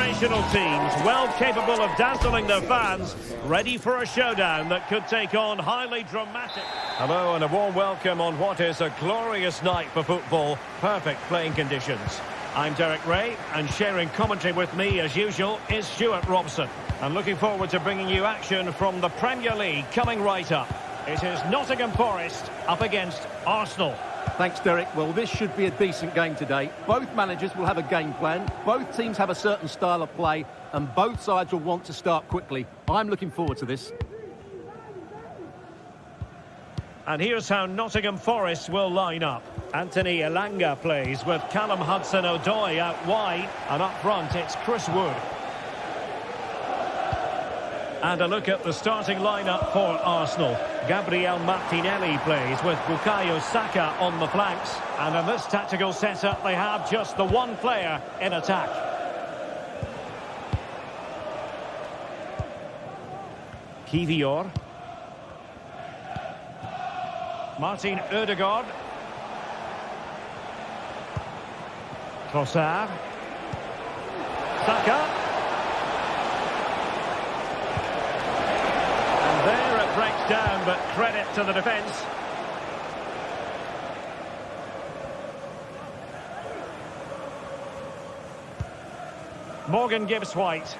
sensational teams, well capable of dazzling their fans, ready for a showdown that could take on highly dramatic. Hello and a warm welcome on what is a glorious night for football. Perfect playing conditions. I'm Derek Ray, and sharing commentary with me as usual is Stuart Robson. I'm looking forward to bringing you action from the Premier League coming right up. It is Nottingham Forest up against Arsenal. Thanks, Derek. Well, this should be a decent game today. Both managers will have a game plan. Both teams have a certain style of play, and both sides will want to start quickly. I'm looking forward to this. And here's how Nottingham Forest will line up. Anthony Elanga plays with Callum Hudson-Odoi out wide, and up front it's Chris Wood. And a look at the starting lineup for Arsenal. Gabriel Martinelli plays with Bukayo Saka on the flanks. And in this tactical setup, they have just the one player in attack. Kivior. Martin Ødegaard. Trossard. Saka. There it breaks down, but credit to the defence. Morgan Gibbs-White.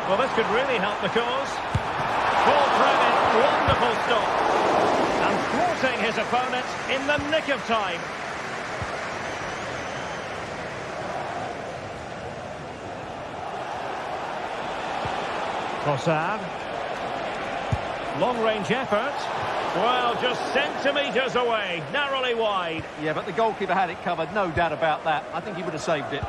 Well, this could really help the cause. Full credit, wonderful stop. And thwarting his opponent in the nick of time. Trossard. Long-range effort. Well, just centimetres away, narrowly wide. Yeah, but the goalkeeper had it covered, no doubt about that. I think he would have saved it.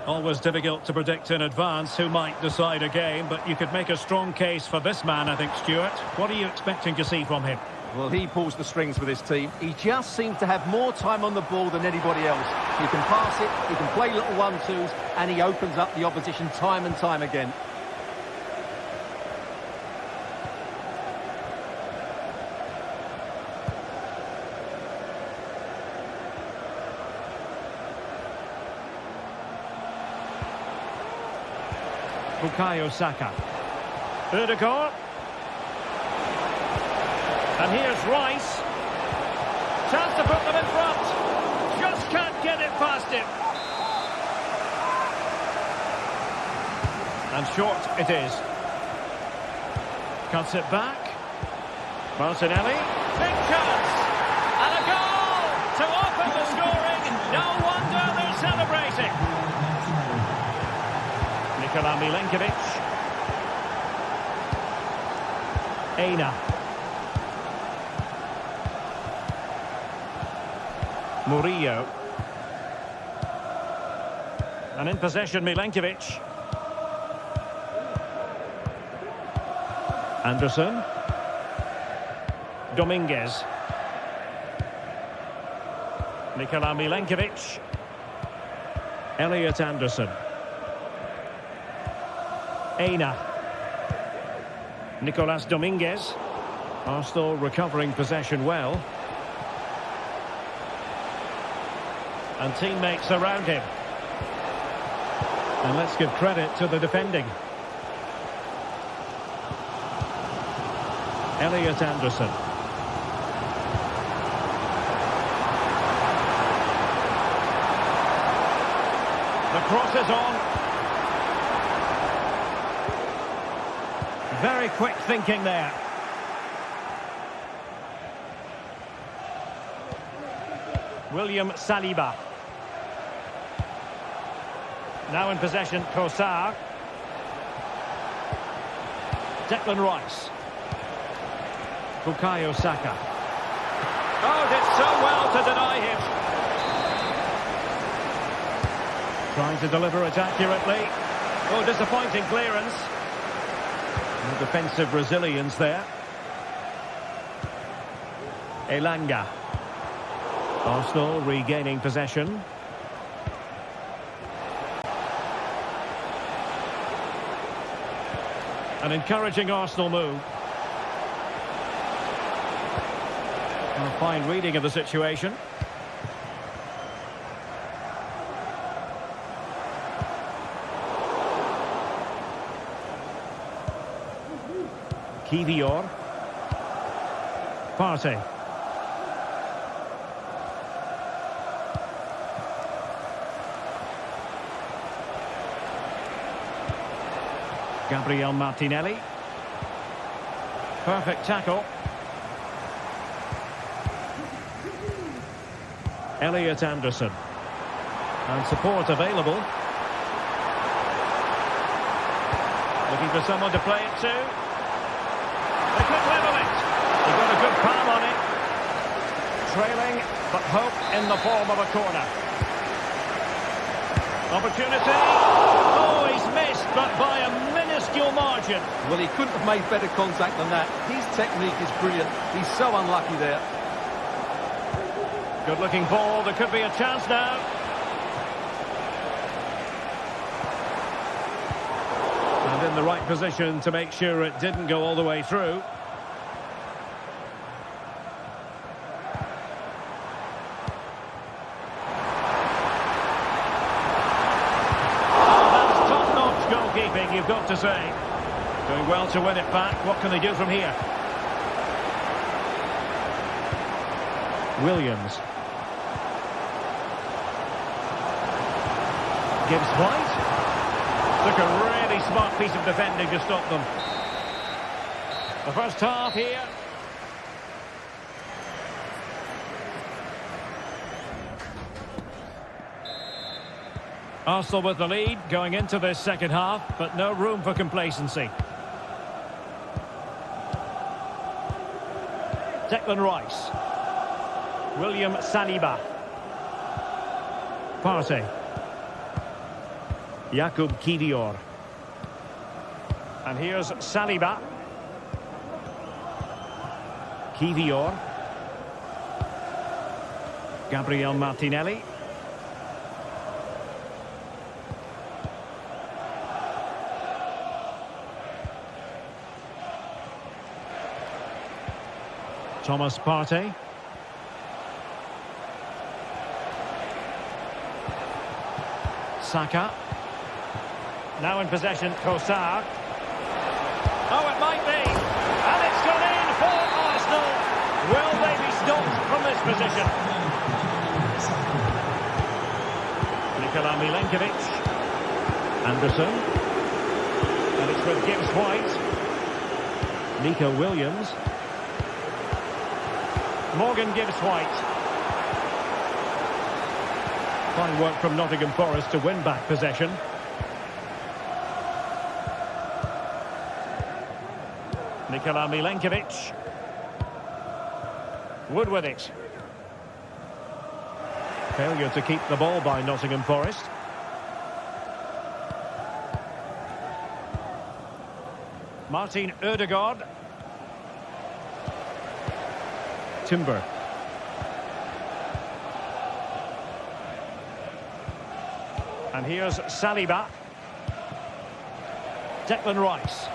Always difficult to predict in advance who might decide a game, but you could make a strong case for this man, I think, Stuart. What are you expecting to see from him? Well, he pulls the strings for this team. He just seems to have more time on the ball than anybody else. He can pass it, he can play little one-twos, and he opens up the opposition time and time again. Bukayo Saka. Ødegaard. And here's Rice. Chance to put them in front. Just can't get it past him. And short it is. Cuts it back. Martinelli. Big chance. And a goal to open the scoring. No wonder they're celebrating. Nikola Milenkovic. Aina. Murillo. And in possession, Milenkovic. Anderson. Dominguez. Nikola Milenkovic. Elliot Anderson. Aina. Nicolas Dominguez. Arsenal recovering possession well. And teammates around him. And let's give credit to the defending. Elliot Anderson. The cross is on. Very quick thinking there. William Saliba. Now in possession, Trossard. Declan Rice. Bukayo Saka. Oh, did so well to deny him. Trying to deliver it accurately. Oh, disappointing clearance. No defensive resilience there. Elanga. Arsenal regaining possession. An encouraging Arsenal move. A fine reading of the situation. Kivior. Partey. Gabriel Martinelli. Perfect tackle. Elliot Anderson. And support available. Looking for someone to play it to. They could level it. He got a good palm on it. Trailing, but hope in the form of a corner. Opportunity. Oh, he's missed, but by a minuscule margin. Well, he couldn't have made better contact than that. His technique is brilliant. He's so unlucky there. Good looking ball, there could be a chance now. And in the right position to make sure it didn't go all the way through. Oh, that's top-notch goalkeeping, you've got to say. Doing well to win it back. What can they do from here? Williams. Gives White. Took a really smart piece of defending to stop them. The first half here. Arsenal with the lead going into this second half, but no room for complacency. Declan Rice. William Saliba. Partey. Jakub Kivior. And here's Saliba. Kivior. Gabriel Martinelli. Thomas Partey. Saka. Now in possession, Kossar. Oh, it might be. And it's gone in for Arsenal. Will they be stopped from this position? Nikola Milenkovic. Anderson. And it's with Gibbs White. Nico Williams. Morgan Gibbs White. Fine work from Nottingham Forest to win back possession. Nikola Milenkovic. Wood with it. Failure to keep the ball by Nottingham Forest. Martin Ødegaard. Timber. And here's Saliba. Declan Rice.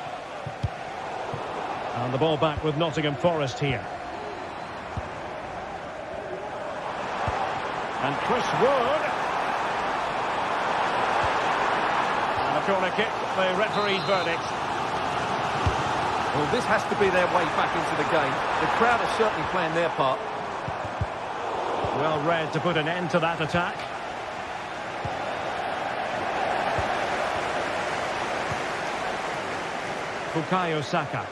And the ball back with Nottingham Forest here. And Chris Wood. And a corner kick, the referee's verdict. Well, this has to be their way back into the game. The crowd are certainly playing their part. Well read to put an end to that attack. Bukayo Saka.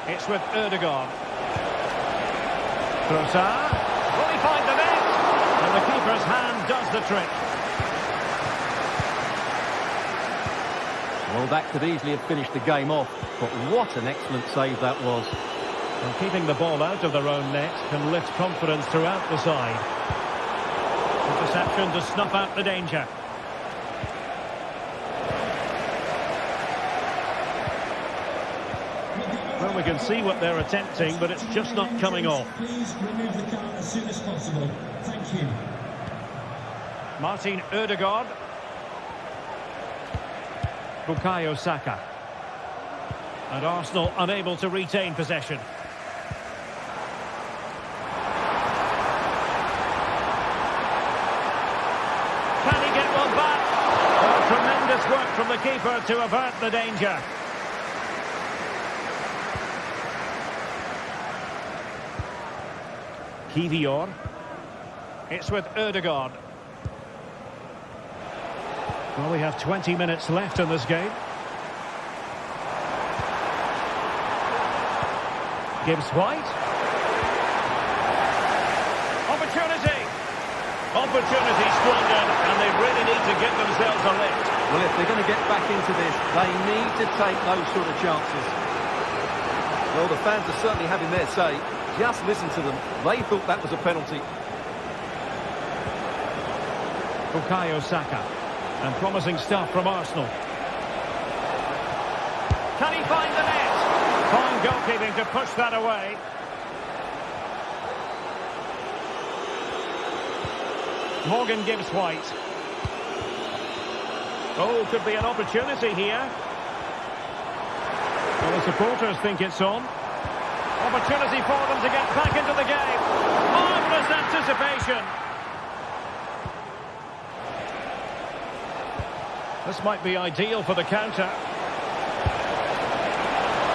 It's with Ødegaard. Trossard. Will he find the net? And the keeper's hand does the trick. Well, that could easily have finished the game off, but what an excellent save that was. And keeping the ball out of their own net can lift confidence throughout the side. Interception to snuff out the danger. Well, we can see what they're attempting, but it's just not coming off. Please remove the car as soon as possible. Thank you. Martin Ødegaard. Bukayo Saka. And Arsenal unable to retain possession. Can he get one back? Oh, tremendous work from the keeper to avert the danger. Kivior. It's with Ødegaard. Well, we have 20 minutes left in this game. Gibbs White. Opportunity. Opportunity squandered, and they really need to get themselves a lift. Well, if they're going to get back into this, they need to take those sort of chances. Well, the fans are certainly having their say. Just listen to them. They thought that was a penalty. Bukayo Saka. And promising stuff from Arsenal. Can he find the net? Fine goalkeeping to push that away. Morgan Gibbs White. Oh, could be an opportunity here. Well, the supporters think it's on. Opportunity for them to get back into the game. Marvellous anticipation. This might be ideal for the counter.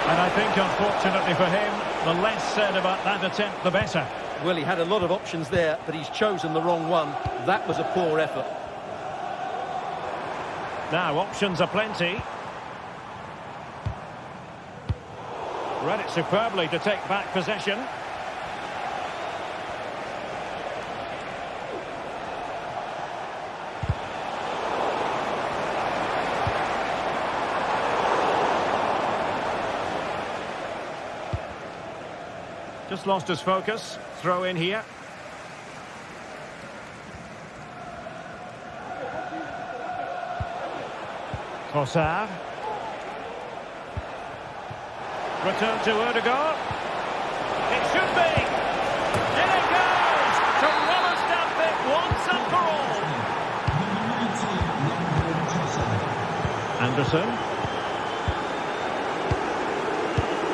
And I think, unfortunately for him, the less said about that attempt, the better. Well, he had a lot of options there, but he's chosen the wrong one. That was a poor effort. Now, options are plenty. Read it superbly to take back possession. Just lost his focus. Throw in here. Trossard. Return to Ødegaard. It should be. In it goes. To rubber stamp it once and for all. Anderson.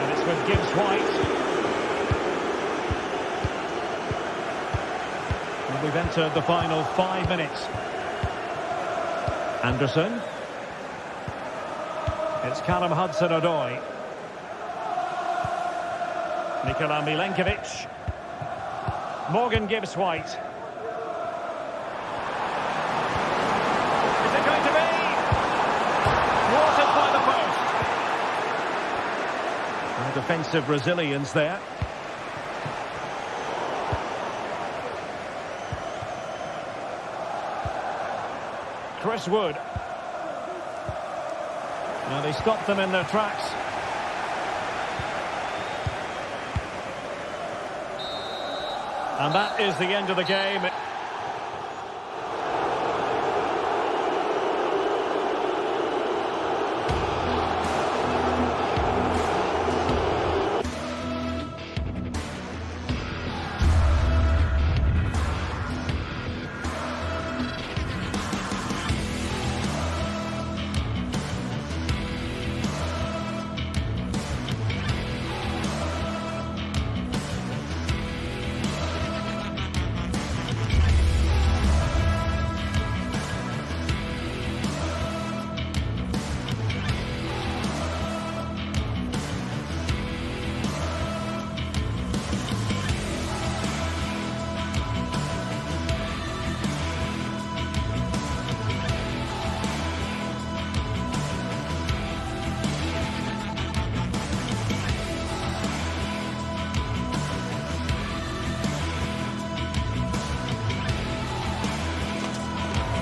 And it's with Gibbs White. And we've entered the final 5 minutes. Anderson. It's Callum Hudson-Odoi. Nikola Milenkovic. Morgan Gibbs White. Is it going to be? Watered by the post. And defensive resilience there. Chris Wood. Now they stopped them in their tracks. And that is the end of the game.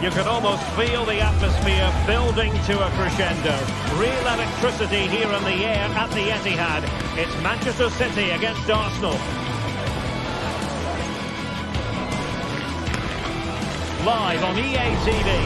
You can almost feel the atmosphere building to a crescendo. Real electricity here in the air at the Etihad. It's Manchester City against Arsenal. Live on EA TV.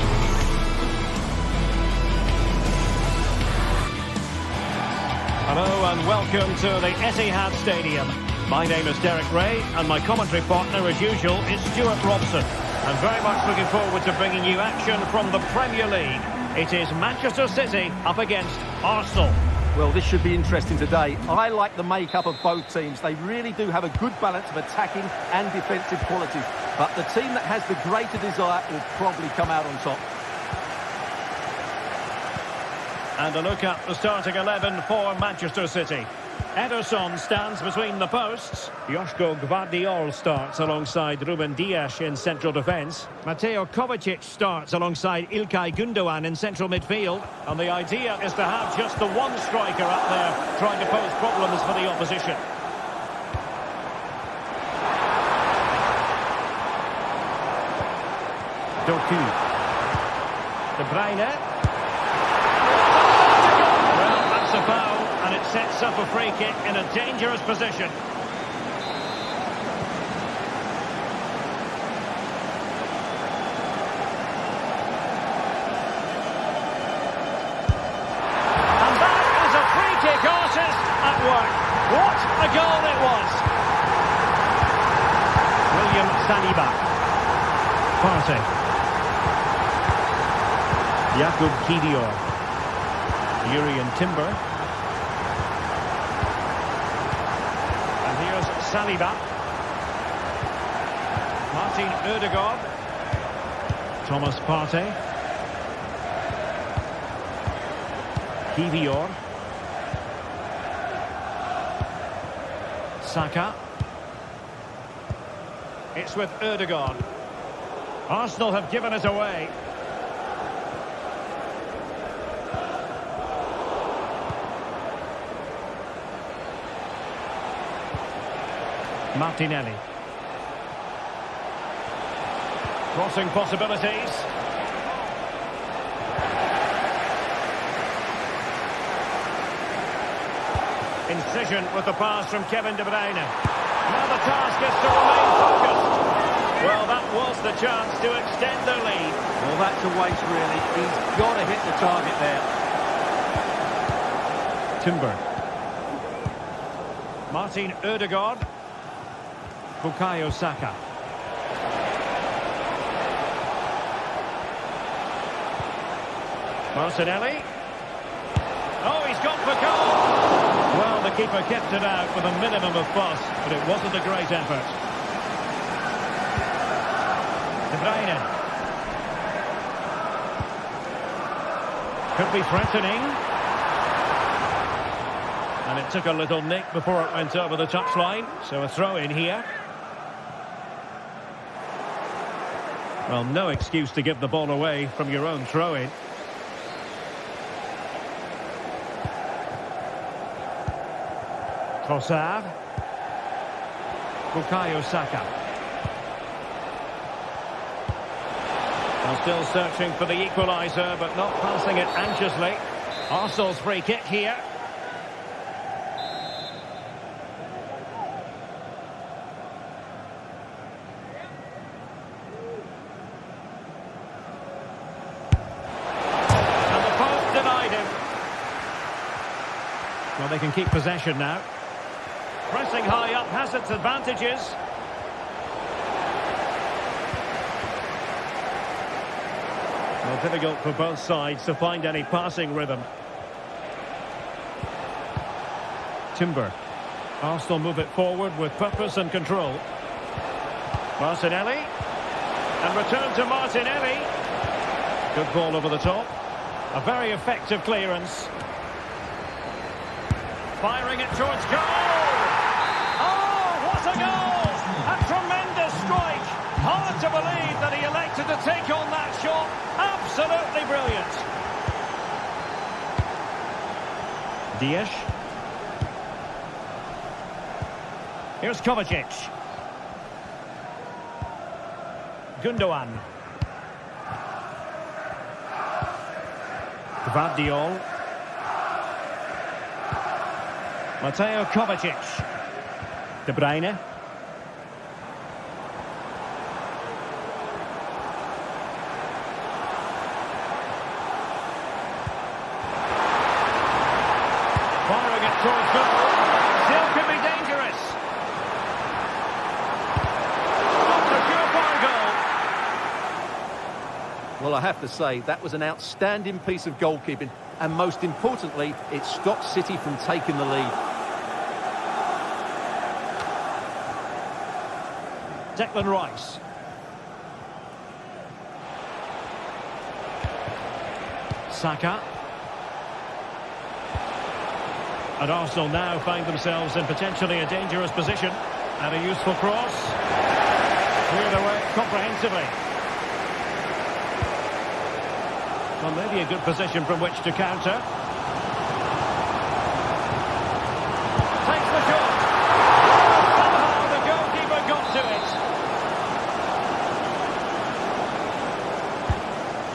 Hello and welcome to the Etihad Stadium. My name is Derek Ray and my commentary partner as usual is Stuart Robson. I'm very much looking forward to bringing you action from the Premier League. It is Manchester City up against Arsenal. Well, this should be interesting today. I like the makeup of both teams. They really do have a good balance of attacking and defensive qualities. But the team that has the greater desire will probably come out on top. And a look at the starting 11 for Manchester City. Ederson stands between the posts. Joško Gvardiol starts alongside Ruben Dias in central defence. Mateo Kovacic starts alongside Ilkay Gundogan in central midfield. And the idea is to have just the one striker up there trying to pose problems for the opposition. Doku. De Bruyne. Well, that's a foul. And it sets up a free kick in a dangerous position. And that is a free kick artist at work. What a goal it was. William Saliba. Partey. Jakub Kivior. Jurriën Timber. Saliba. Martin Ødegaard. Thomas Partey. Kivior. Saka. It's with Ødegaard. Arsenal have given it away. Martinelli. Crossing possibilities. Incision with the pass from Kevin De Bruyne. Now the task is to remain focused. Well, that was the chance to extend their lead. Well, that's a waste, really. He's got to hit the target there. Timber. Martin Ødegaard. Bukayo Saka. Martinelli. Oh, he's gone for goal. Well, the keeper kept it out with a minimum of fuss, but it wasn't a great effort. De Bruyne. Could be threatening. And it took a little nick before it went over the touchline, so a throw in here. Well, no excuse to give the ball away from your own throw-in. Trossard. Bukayo Saka. Well, still searching for the equaliser, but not passing it anxiously. Arsenal's free kick here. Well, they can keep possession now. Pressing high up has its advantages. Well, difficult for both sides to find any passing rhythm. Timber. Arsenal move it forward with purpose and control. Martinelli. And return to Martinelli. Good ball over the top. A very effective clearance. Firing it towards goal! Oh, what a goal! A tremendous strike! Hard to believe that he elected to take on that shot. Absolutely brilliant. Dias. Here's Kovacic. Gundogan. Gvardiol. Mateo Kovacic. De Bruyne. Firing it towards goal. Still could be dangerous. Not a surefire goal. Well, I have to say, that was an outstanding piece of goalkeeping. and most importantly, it stopped City from taking the lead. Declan Rice. Saka. And Arsenal now find themselves in potentially a dangerous position. And a useful cross. Cleared away comprehensively. Well, maybe a good position from which to counter. Takes the shot. Somehow the goalkeeper got to it.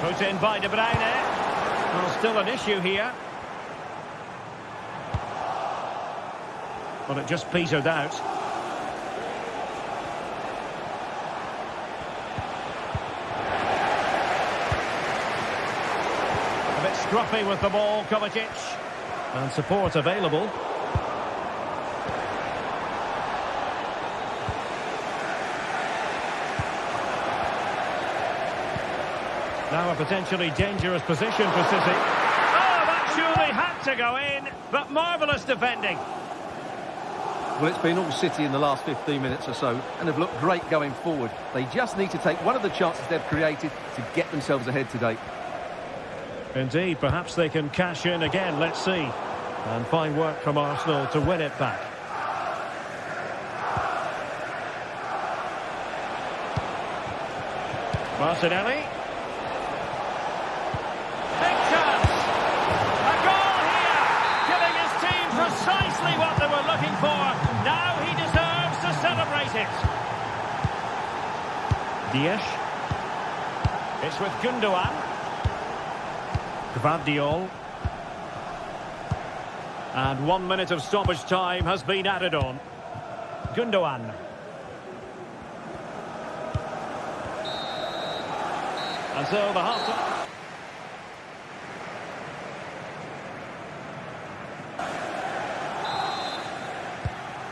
Put in by De Bruyne. Well, still an issue here. Well, it just petered out. A bit scruffy with the ball, Kovacic. And support available. Now a potentially dangerous position for City. Oh, that surely had to go in, but marvellous defending. Well, it's been all City in the last 15 minutes or so, and have looked great going forward. They just need to take one of the chances they've created to get themselves ahead today. Indeed, perhaps they can cash in again, let's see. And fine work from Arsenal to win it back. Martinelli. Big chance. A goal here, giving his team precisely what they were looking for. Now he deserves to celebrate it. Diaz. It's with Gundogan. Gvardiol. And 1 minute of stoppage time has been added on. Gundogan. And so the half-time.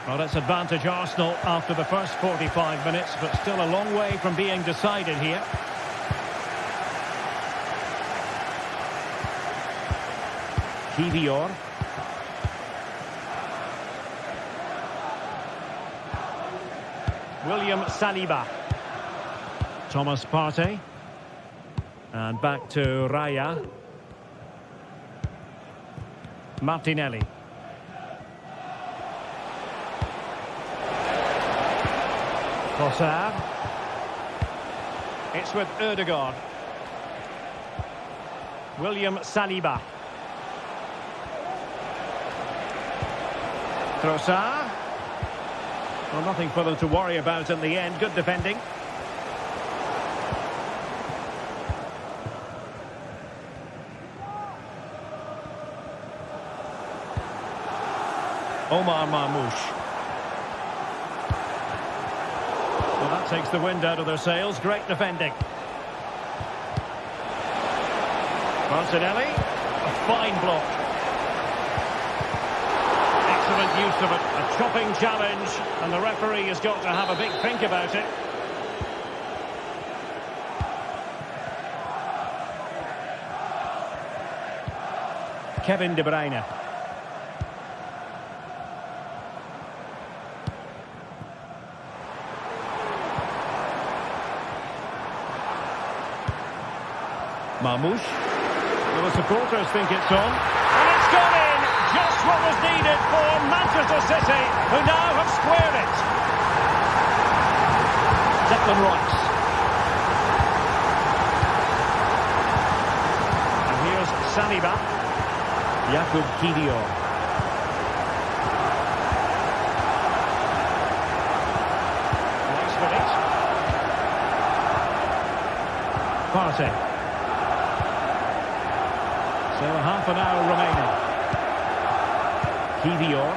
Well, it's advantage Arsenal after the first 45 minutes, but still a long way from being decided here. Kivior. William Saliba. Thomas Partey. And back to Raya. Martinelli. Trossard. It's with Ødegaard. William Saliba. Trossard. Well, nothing for them to worry about in the end. Good defending. Omar Marmoush. Well, that takes the wind out of their sails. Great defending. Martinelli. A fine block. Excellent use of it. A chopping challenge. And the referee has got to have a big think about it. Kevin De Bruyne. Marmoush. Well, the supporters think it's on. And it's gone in! Just what was needed for Manchester City, who now have squared it. Declan Rice. And here's Saliba. Jakub Kivior. Rice with it. Partey. So half an hour remaining. Kivior.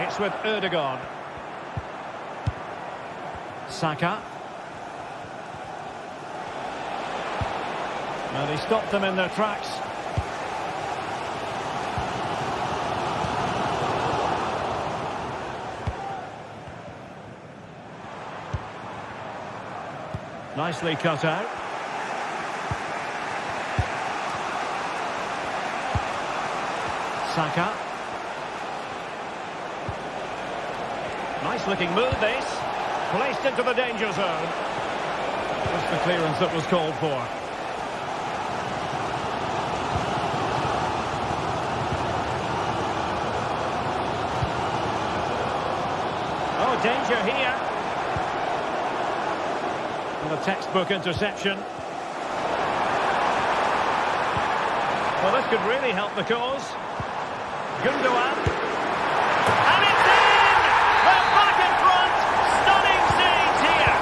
It's with Ødegaard. Saka. And he stopped them in their tracks. Nicely cut out. Saka. Nice looking move this. Placed into the danger zone. Just the clearance that was called for. Oh, danger here. And a textbook interception. Well, this could really help the cause. Gundogan. And it's in! They're back in front! Stunning scenes here!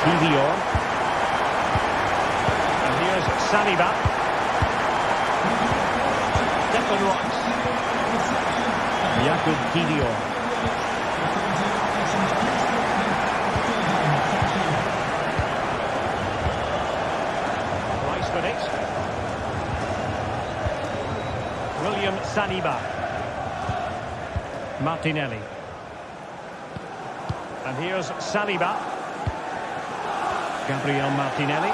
Kivior. And here's Saliba. Declan Rice. Jakub Kivior. Rice with it. William Saliba. Martinelli. And here's Saliba. Gabriel Martinelli.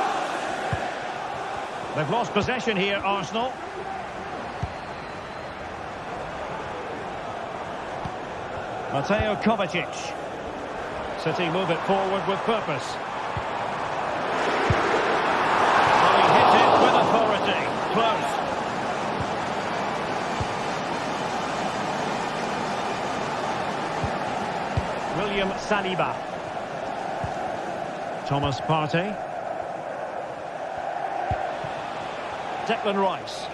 They've lost possession here, Arsenal. Mateo Kovacic. City move it forward with purpose. Well, he hit it with authority. Close. William Saliba. Thomas Partey. Declan Rice.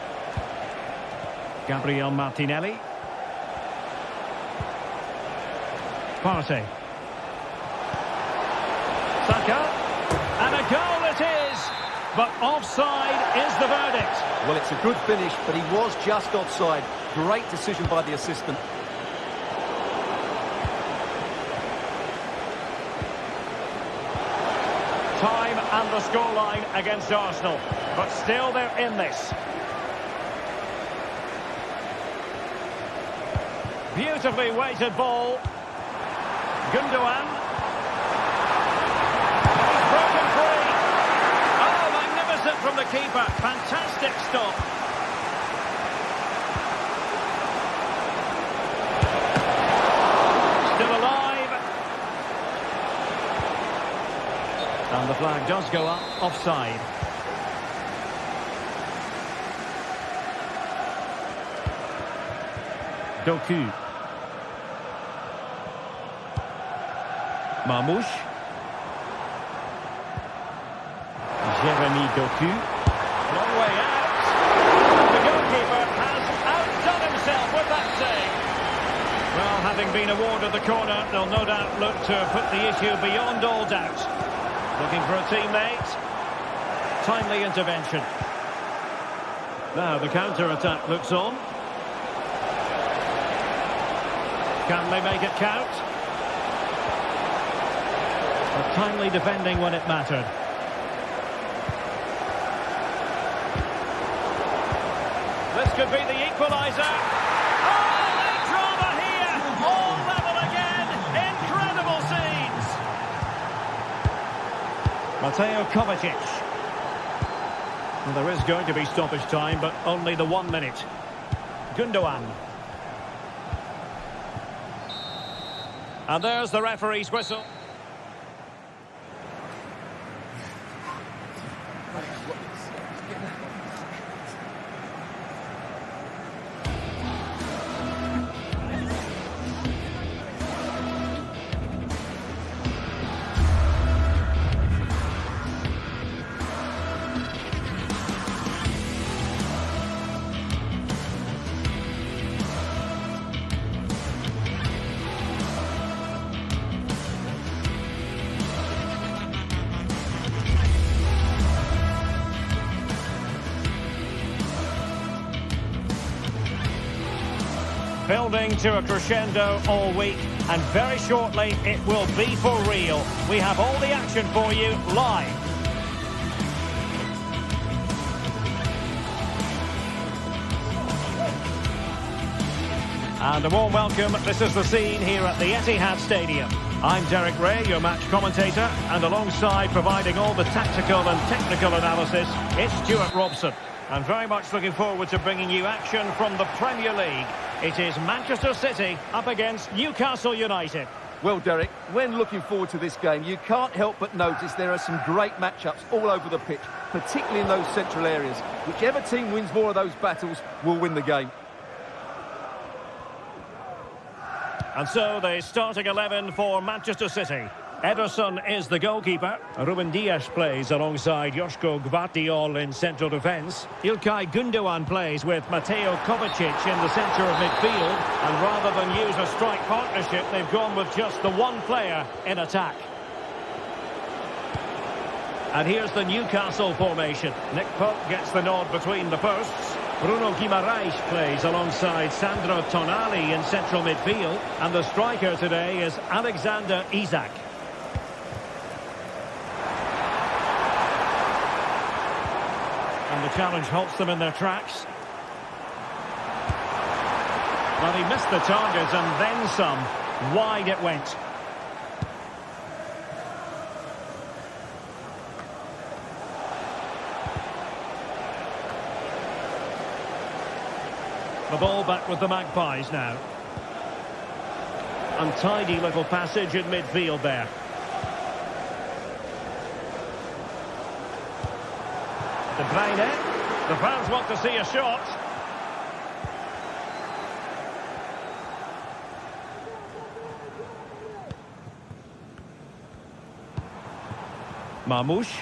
Gabriel Martinelli. Partey. Saka. And a goal it is. But offside is the verdict. Well, it's a good finish, but he was just offside. Great decision by the assistant. Time and the scoreline against Arsenal. But still they're in this. Beautifully weighted ball. Gundogan. He's broken free. Oh, magnificent from the keeper. Fantastic stop. Still alive. And the flag does go up, offside. Doku. Marmouche. Jeremy Doku. Long way out. The goalkeeper has outdone himself with that save. Well, having been awarded the corner, they'll no doubt look to put the issue beyond all doubt. Looking for a teammate. Timely intervention. Now the counter-attack looks on. Can they make it count? But timely defending when it mattered. This could be the equaliser. Oh, late drama here. All level again. Incredible scenes. Mateo Kovacic. Well, there is going to be stoppage time, but only the 1 minute. Gundogan. And there's the referee's whistle. Building to a crescendo all week, and very shortly it will be for real. We have all the action for you live. And a warm welcome. This is the scene here at the Etihad Stadium. I'm Derek Ray, your match commentator, and alongside providing all the tactical and technical analysis, it's Stuart Robson. I'm very much looking forward to bringing you action from the Premier League. It is Manchester City up against Newcastle United. Well, Derek, when looking forward to this game, you can't help but notice there are some great matchups all over the pitch, particularly in those central areas. Whichever team wins more of those battles will win the game. And so the starting 11 for Manchester City. Ederson is the goalkeeper. Ruben Dias plays alongside Joško Gvardiol in central defence. İlkay Gündoğan plays with Mateo Kovacic in the centre of midfield. And rather than use a strike partnership, they've gone with just the one player in attack. And here's the Newcastle formation. Nick Pope gets the nod between the posts. Bruno Guimaraes plays alongside Sandro Tonali in central midfield. And the striker today is Alexander Isak. And the challenge halts them in their tracks. Well, he missed the target and then some. Wide it went. The ball back with the Magpies now. Untidy little passage in midfield there. De Bruyne. The fans want to see a shot. Marmoush.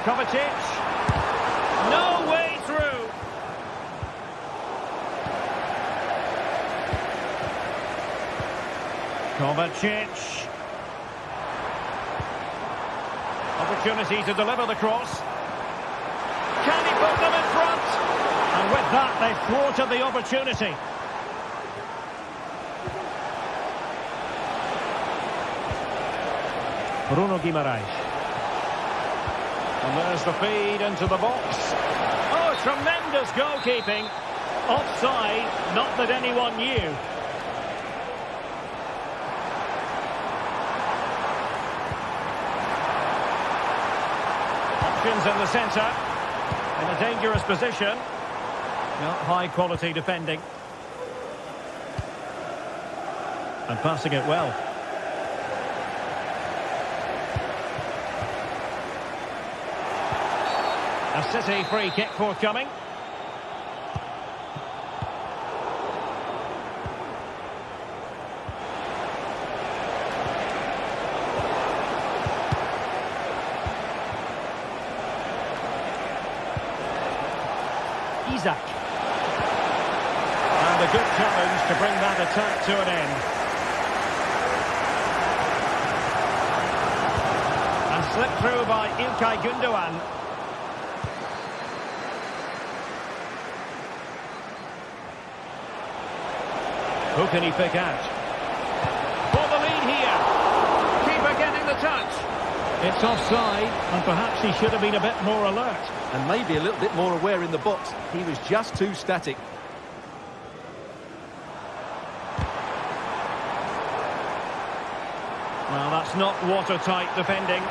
Kovacic. No way through. Kovacic. Opportunity to deliver the cross. Can he put them in front? And with that, they've thwarted the opportunity. Bruno Guimaraes. And there's the feed into the box. Oh, tremendous goalkeeping. Offside, not that anyone knew. Options in the centre. In a dangerous position. Not high quality defending. And passing it well. A City free kick forthcoming. Isak. And a good challenge to bring that attack to an end. And slipped through by İlkay Gündoğan. Who can he pick out? For the lead here. Keeper getting the touch. It's offside, and perhaps he should have been a bit more alert. And maybe a little bit more aware in the box. He was just too static. Well, that's not watertight defending.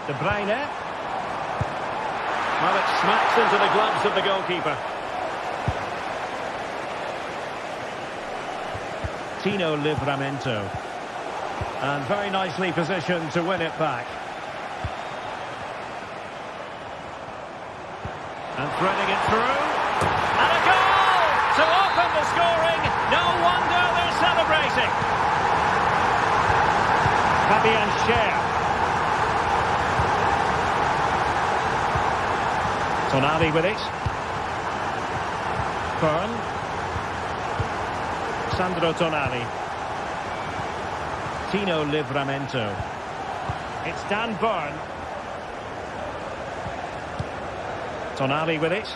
De Bruyne. Well, it smacks into the gloves of the goalkeeper. Tino Livramento. And very nicely positioned to win it back. And threading it through. And a goal to open the scoring. No wonder they're celebrating. Fabian Schär. Tonali with it. Byrne. Sandro Tonali. Tino Livramento. It's Dan Byrne. Tonali with it.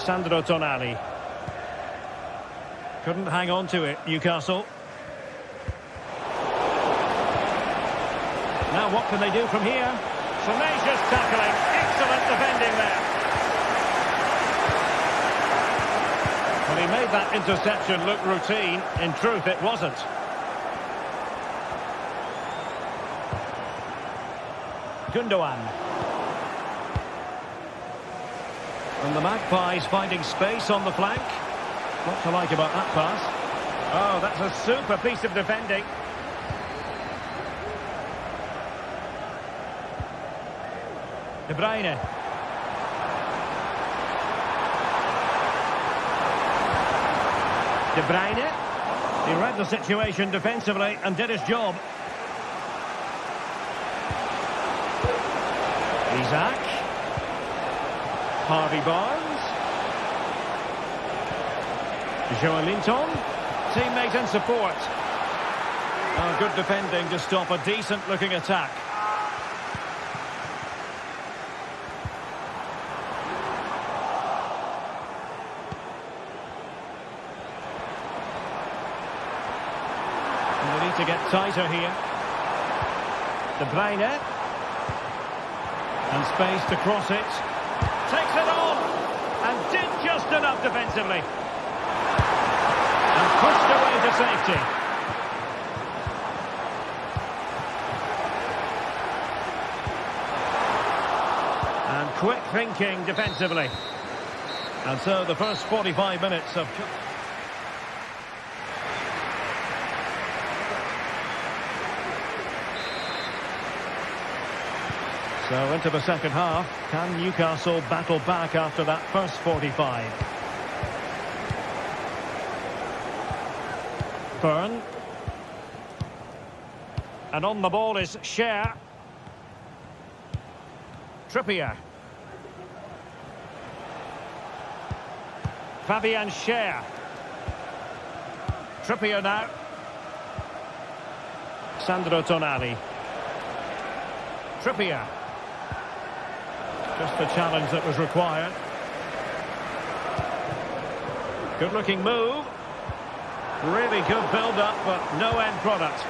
Sandro Tonali. Couldn't hang on to it, Newcastle. Now what can they do from here? Tenacious tackling. Excellent defending there. Well, he made that interception look routine. In truth, it wasn't. Gundogan. And the Magpies finding space on the flank. What to like about that pass? Oh, that's a super piece of defending. De Bruyne. De Bruyne. He read the situation defensively and did his job. Isaac. Harvey Barnes. Joelinton. Teammate and support. Oh, good defending to stop a decent-looking attack. And they need to get tighter here. De Bruyne. And space to cross it. Takes it on. And did just enough defensively. And pushed away to safety. And quick thinking defensively. And so the first 45 minutes of... So into the second half, can Newcastle battle back after that first 45? Byrne. And on the ball is Cher. Trippier. Fabian Cher. Trippier now. Sandro Tonali. Trippier. Just the challenge that was required. Good looking move. Really good build-up, but no end product.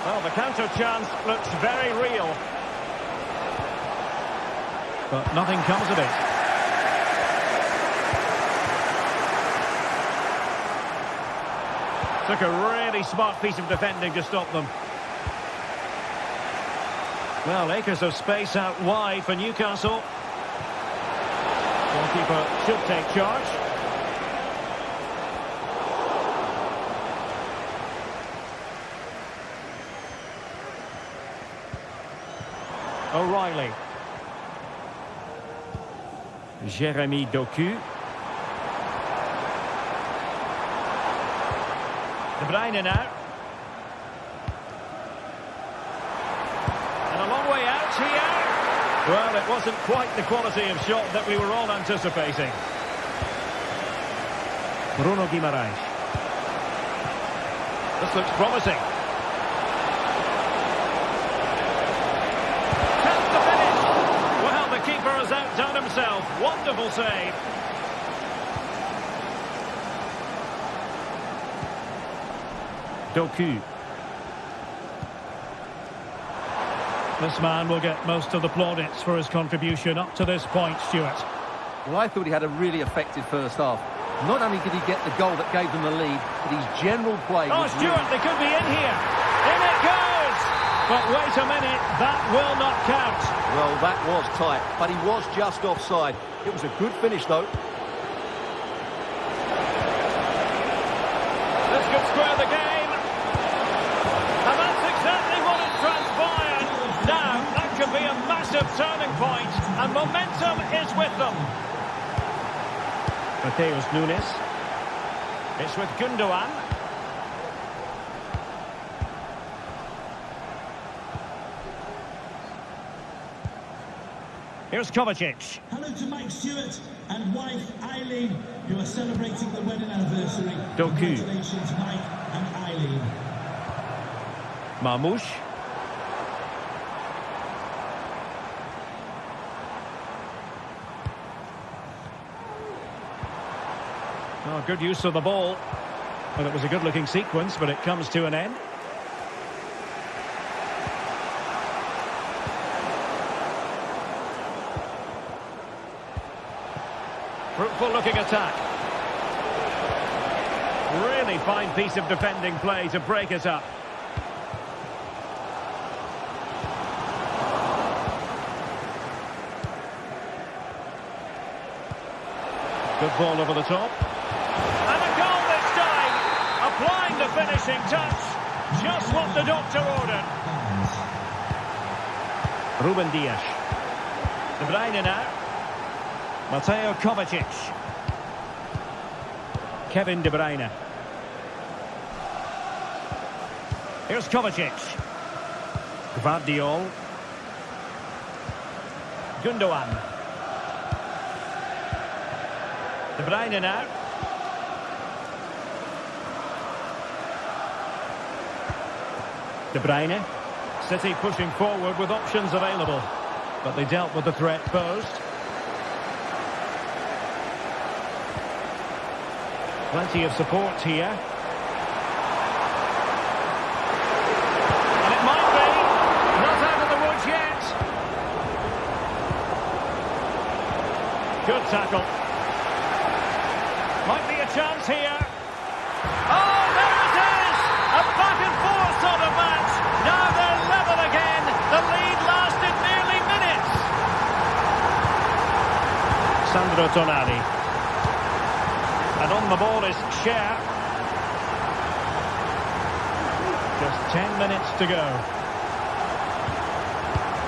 Well, the counter chance looks very real. But nothing comes of it. Took a really smart piece of defending to stop them. Well, acres of space out wide for Newcastle. Goalkeeper should take charge. O'Reilly. Jeremy Doku. De Bruyne now. And a long way out here. Well, it wasn't quite the quality of shot that we were all anticipating. Bruno Guimaraes. This looks promising. That's the finish. Well, the keeper has outdone himself. Wonderful save. Doku. This man will get most of the plaudits for his contribution up to this point, Stuart. Well, I thought he had a really effective first half. Not only did he get the goal that gave them the lead, but his general play was Stuart, really... they could be in here. In it goes! But wait a minute, that will not count. Well, that was tight, but he was just offside. It was a good finish, though. This could square the game. And that's exactly what has transpired. Now, that could be a massive turning point, and momentum is with them. Mateus Nunes. It's with Gundogan. Here's Kovacic. Hello to Mike Stewart and wife Eileen, who are celebrating the wedding anniversary. Doku. Congratulations, Mike and Eileen. Marmouche. Oh, good use of the ball. Well, it was a good-looking sequence, but it comes to an end. Fruitful looking attack. Really fine piece of defending play to break it up. Good ball over the top. And a goal this time! Applying the finishing touch. Just what the doctor ordered. Ruben Dias. De Bruyne now. Mateo Kovacic. Kevin De Bruyne. Here's Kovacic. Gvardiol. Gundogan. De Bruyne now. De Bruyne. City pushing forward with options available. But they dealt with the threat posed. Plenty of support here. And it might be. Not out of the woods yet. Good tackle. Might be a chance here. Oh, there it is! A back and forth sort of match. Now they're level again. The lead lasted nearly minutes. Sandro Tonali. And on the ball is Cher. Just 10 minutes to go.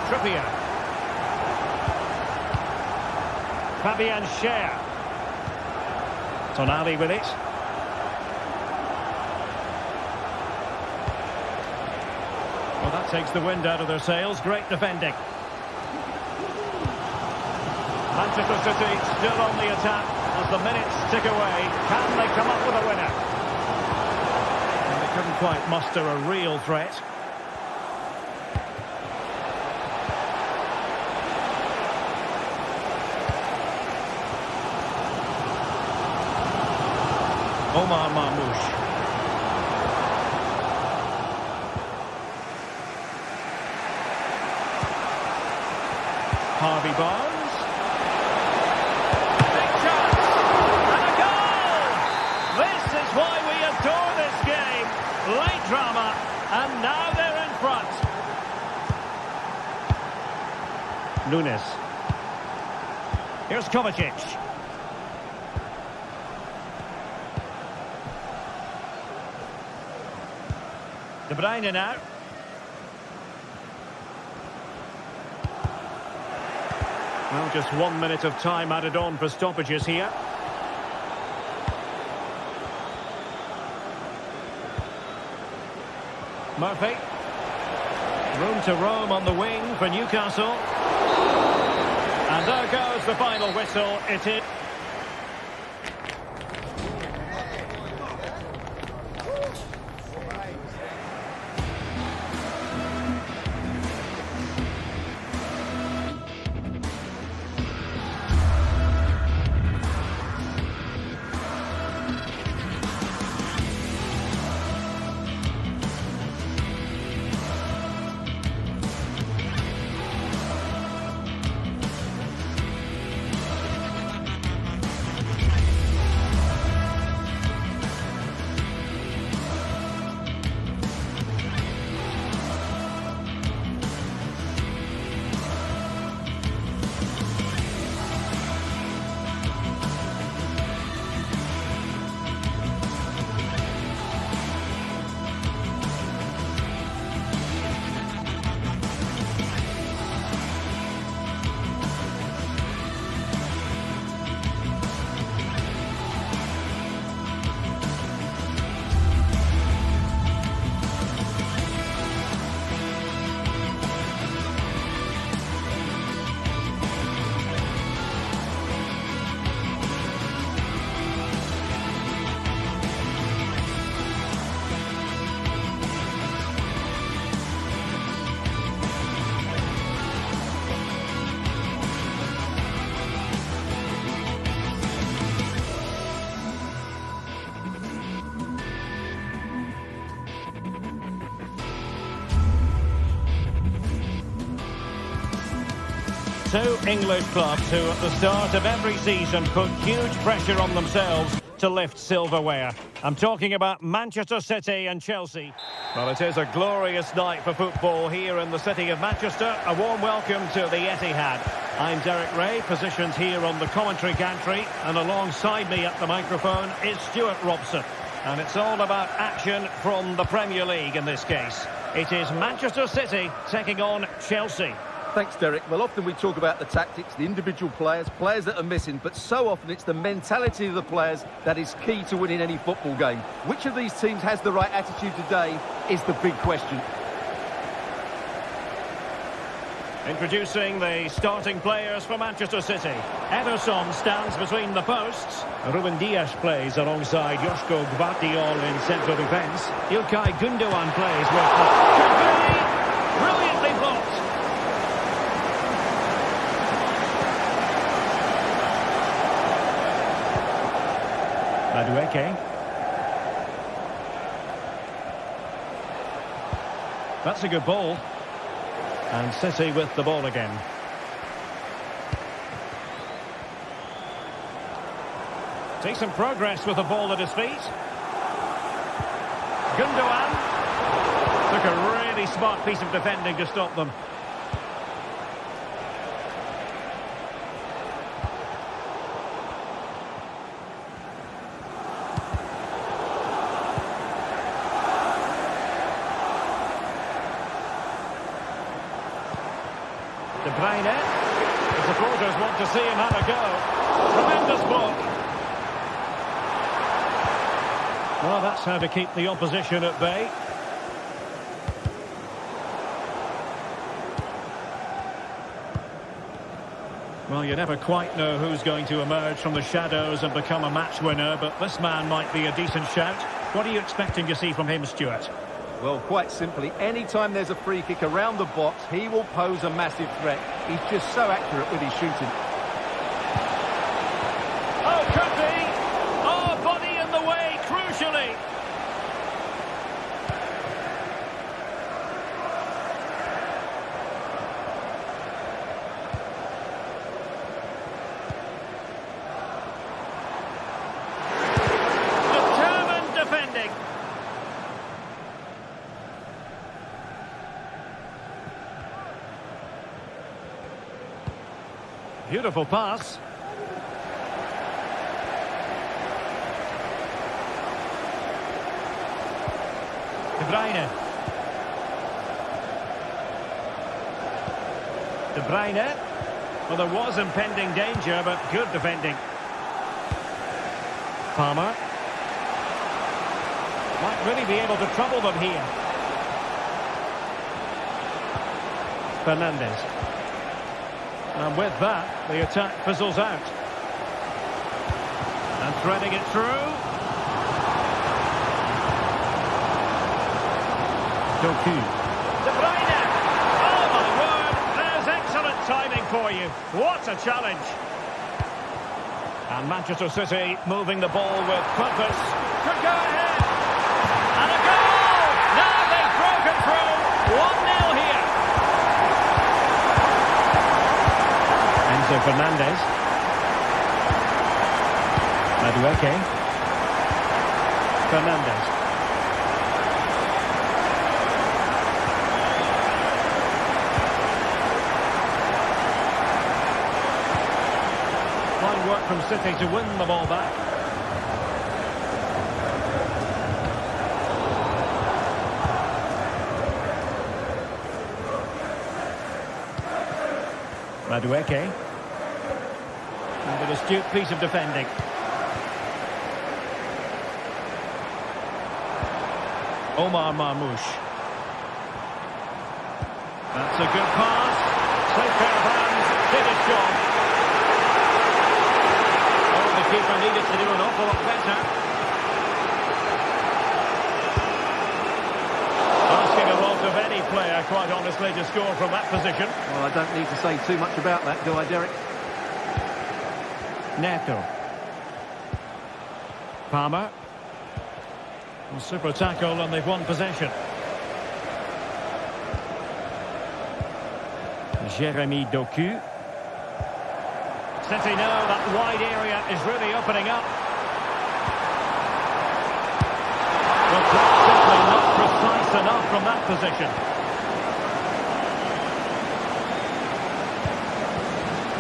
Trippier. Fabian Cher. Tonali with it. Well, that takes the wind out of their sails. Great defending. Manchester City still on the attack as the minutes tick away. Can they come up with a winner? And they couldn't quite muster a real threat. Omar Marmoush. Harvey Barnes. Big chance. And a goal! This is why we adore this game. Late drama. And now they're in front. Nunes. Here's Kovacic. De Bruyne now. Well, just 1 minute of time added on for stoppages here. Murphy. Room to roam on the wing for Newcastle. And there goes the final whistle. It is... Two English clubs who at the start of every season put huge pressure on themselves to lift silverware. I'm talking about Manchester City and Chelsea. Well, it is a glorious night for football here in the city of Manchester. A warm welcome to the Etihad. I'm Derek Ray, positioned here on the commentary gantry, and alongside me at the microphone is Stuart Robson. And it's all about action from the Premier League in this case. It is Manchester City taking on Chelsea. Thanks, Derek. Well, often we talk about the tactics, the individual players that are missing, but so often it's the mentality of the players that is key to winning any football game. Which of these teams has the right attitude today is the big question. Introducing the starting players for Manchester City. Ederson stands between the posts. Ruben Dias plays alongside Joško Gvardiol in central defence. Ilkay Gundogan plays with the... Brilliantly blocked. Madueke. That's a good ball. And City with the ball again. Decent progress with the ball at his feet. Gundogan. Took a really smart piece of defending to stop them. De Bruyne. The supporters want to see him have a go. Tremendous block. Well, that's how to keep the opposition at bay. Well, you never quite know who's going to emerge from the shadows and become a match winner, but this man might be a decent shout. What are you expecting to see from him, Stuart? Well, quite simply, anytime there's a free kick around the box, he will pose a massive threat. He's just so accurate with his shooting. Oh, could be! Oh, body in the way, crucially! Determined defending. Beautiful pass. De Bruyne. De Bruyne. Well, there was impending danger, but good defending. Palmer. Might really be able to trouble them here. Fernandes. And with that, the attack fizzles out. And threading it through. Doku. De Bruyne! Oh my word! There's excellent timing for you. What a challenge! And Manchester City moving the ball with purpose. Could go ahead! And a goal! Now they've broken through. 1-0 here. Fernandes. Madueke. Fernandes. Fine work from City to win the ball back. Madueke. And an astute piece of defending. Omar Marmoush. That's a good pass. Safe pair of hands. Did his job. Oh, the keeper needed to do an awful lot better. Asking a lot of any player, quite honestly, to score from that position. Well, I don't need to say too much about that, do I, Derek? Neto. Palmer. A super tackle and they've won possession. Jeremy Doku. City know that wide area is really opening up. Well, quite simply not precise enough from that position.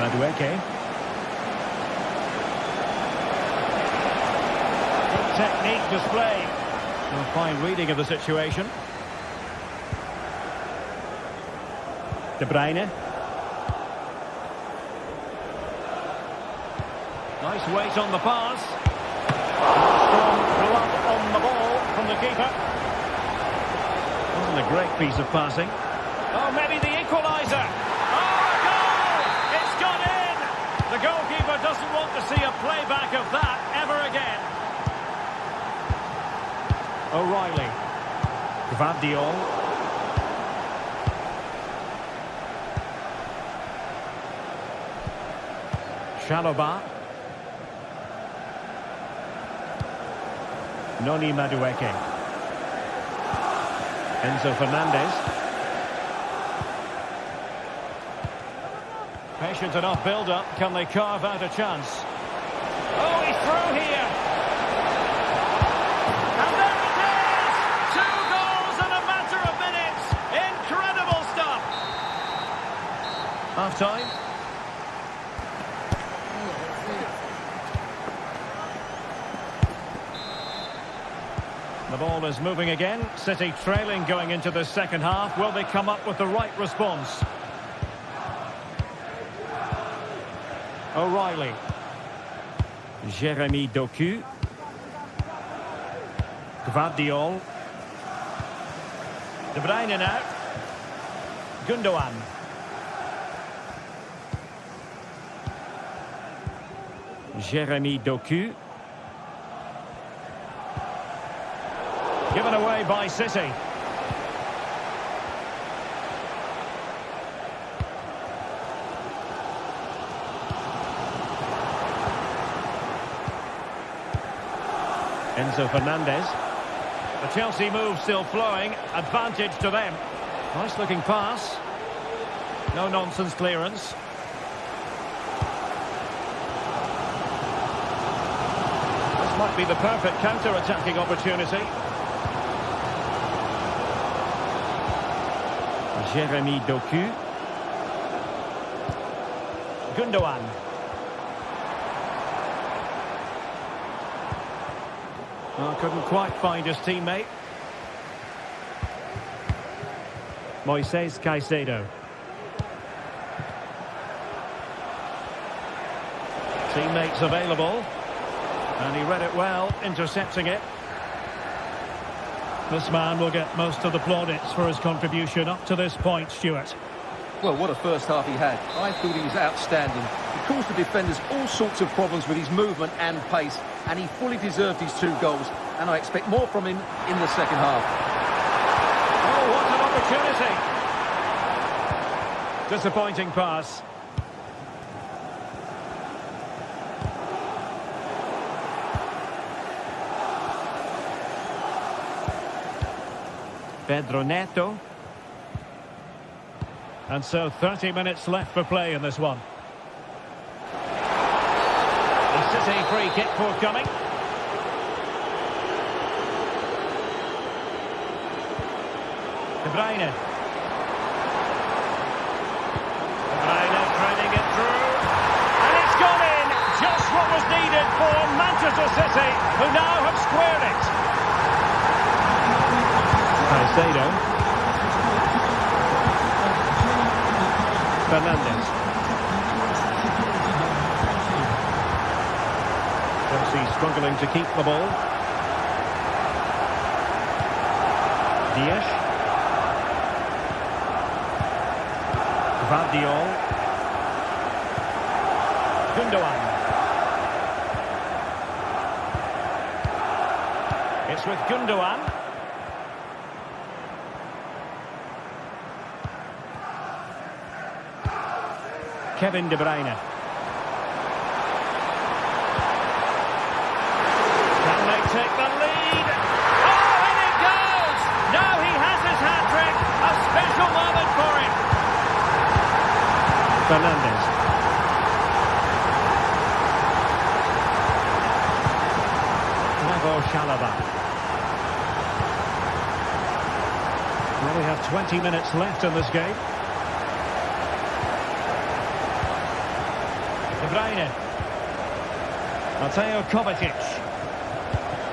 Madueke. Good technique displayed. A fine reading of the situation. De Bruyne. Nice weight on the pass. Strong glove on the ball from the keeper. Wasn't a great piece of passing. Oh, maybe the equaliser. Oh, a goal! It's gone in! The goalkeeper doesn't want to see a playback of that ever again. O'Reilly. Gvardiol. Chalobah. Noni Madueke. Enzo Fernandez. Patient enough build-up. Can they carve out a chance? Oh, he's through here. And there it is! 2 goals in a matter of minutes. Incredible stuff. Half-time. The ball is moving again. City trailing going into the second half. Will they come up with the right response? O'Reilly. Jeremy Doku. Gvardiol. De Bruyne now. Gundogan. Jeremy Doku. Given away by City. Enzo Fernandez. The Chelsea move still flowing. Advantage to them. Nice looking pass. No nonsense clearance. This might be the perfect counter-attacking opportunity. Jeremy Doku. Gundogan. Well, couldn't quite find his teammate. Moises Caicedo. Teammates available. And he read it well, intercepting it. This man will get most of the plaudits for his contribution up to this point, Stuart. Well, what a first half he had. I thought he was outstanding. He caused the defenders all sorts of problems with his movement and pace, and he fully deserved his 2 goals, and I expect more from him in the second half. Oh, what an opportunity! Disappointing pass. Pedro Neto. And so 30 minutes left for play in this one. The City free kick forthcoming. De Bruyne. De Bruyne threading it through. And it's gone in! Just what was needed for Manchester City, who now have squared it. Caicedo. Fernandez. Chelsea struggling to keep the ball. Diaz. Gvardiol. Gundogan. It's with Gundogan. Kevin De Bruyne. Can they take the lead? Oh, and it goes! Now he has his hat-trick. A special moment for him. Fernandez. Chalaba. Well, we have 20 minutes left in this game. De Bruyne. Mateo Kovacic.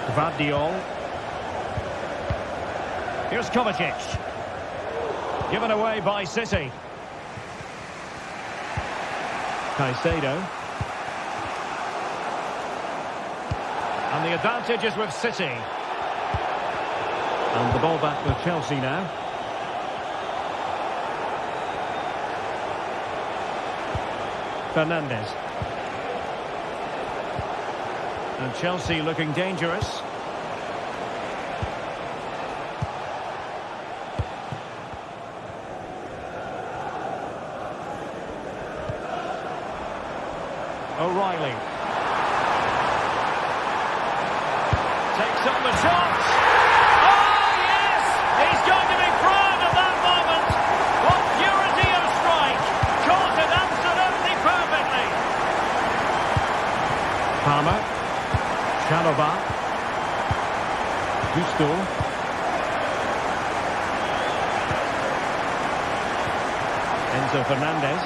Gvardiol. Here's Kovacic. Given away by City. Caicedo. And the advantage is with City. And the ball back with Chelsea now. Fernandes. And Chelsea looking dangerous. O'Reilly. Takes on the shot. Oh, yes! He's going to be proud of that moment. What purity of strike. Caught it absolutely perfectly. Palmer. Chalaba. Gusto. Enzo Fernandez.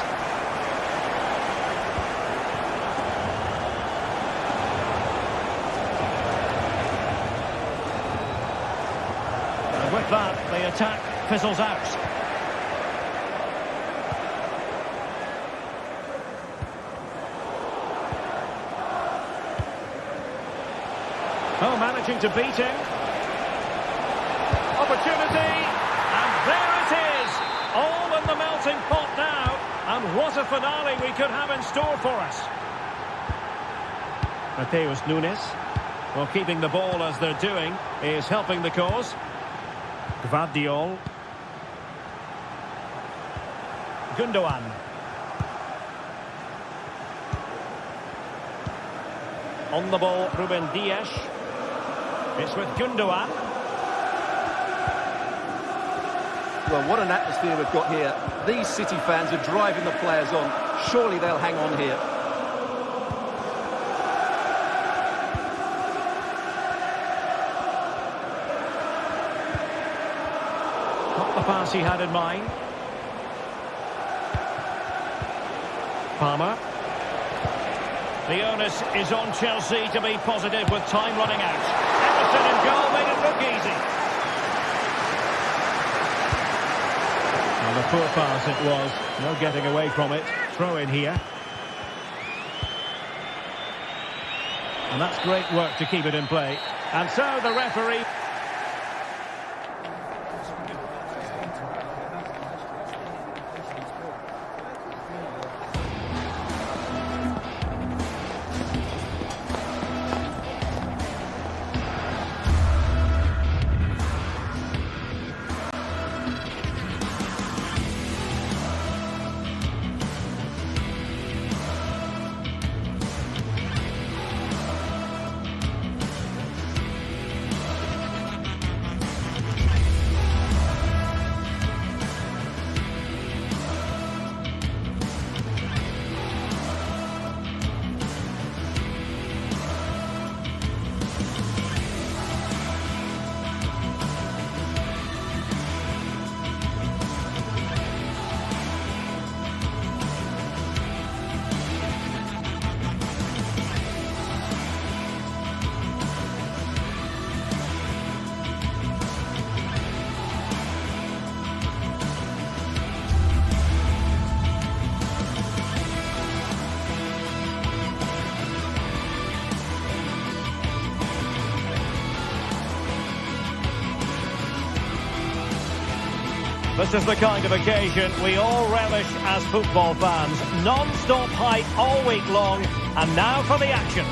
With that, the attack fizzles out. Oh, managing to beat him. Opportunity, and there it is. All in the melting pot now. And what a finale we could have in store for us. Matheus Nunes, well, keeping the ball as they're doing is helping the cause. Gvardiol. Gundogan. On the ball, Ruben Dias. It's with Gundogan. Well, what an atmosphere we've got here. These City fans are driving the players on. Surely they'll hang on here. The pass he had in mind. Palmer. The onus is on Chelsea to be positive with time running out. Everton in goal made it look easy. And a poor pass it was. No getting away from it. Throw in here. And that's great work to keep it in play. And so the referee... This is the kind of occasion we all relish as football fans. Non-stop hype all week long, and now for the action.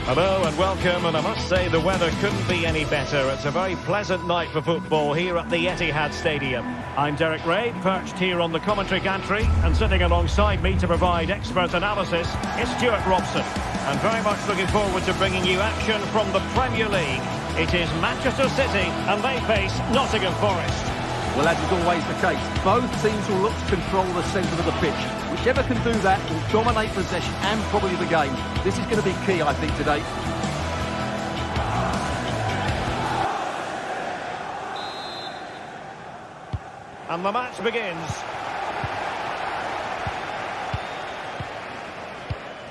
Hello and welcome, and I must say the weather couldn't be any better. It's a very pleasant night for football here at the Etihad Stadium. I'm Derek Ray, perched here on the commentary gantry, and sitting alongside me to provide expert analysis is Stuart Robson. I'm very much looking forward to bringing you action from the Premier League. It is Manchester City and they face Nottingham Forest. Well, as is always the case, both teams will look to control the centre of the pitch. Whichever can do that will dominate possession and probably the game. This is going to be key, I think, today. And the match begins.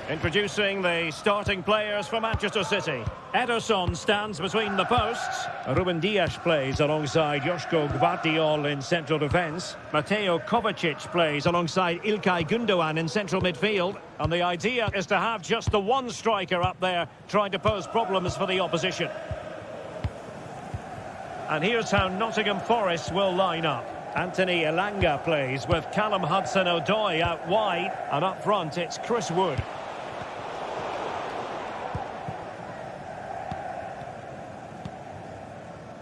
Introducing the starting players for Manchester City. Ederson stands between the posts. Ruben Dias plays alongside Joško Gvardiol in central defence. Mateo Kovacic plays alongside Ilkay Gundogan in central midfield. And the idea is to have just the one striker up there trying to pose problems for the opposition. And here's how Nottingham Forest will line up. Anthony Elanga plays with Callum Hudson-Odoi out wide. And up front it's Chris Wood.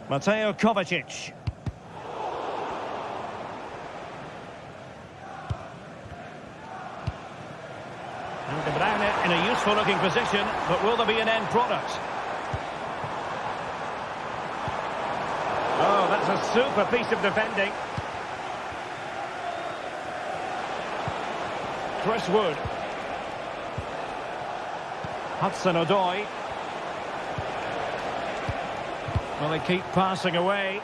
Mateo Kovacic. And De Bruyne in a useful looking position, but will there be an end product? Oh, that's a super piece of defending. Chris Wood. Hudson-Odoi. Well, they keep passing away.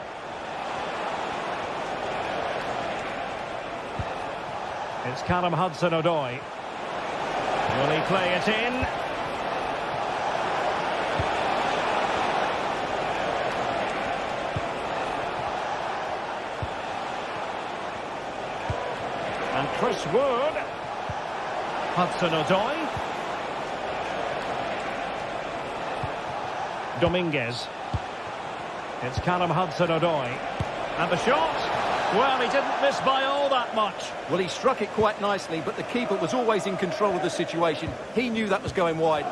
It's Callum Hudson-Odoi. Will he play it in? And Chris Wood. Hudson-Odoi. Dominguez. It's Callum Hudson-Odoi. And the shot? Well, he didn't miss by all that much. Well, he struck it quite nicely, but the keeper was always in control of the situation. He knew that was going wide.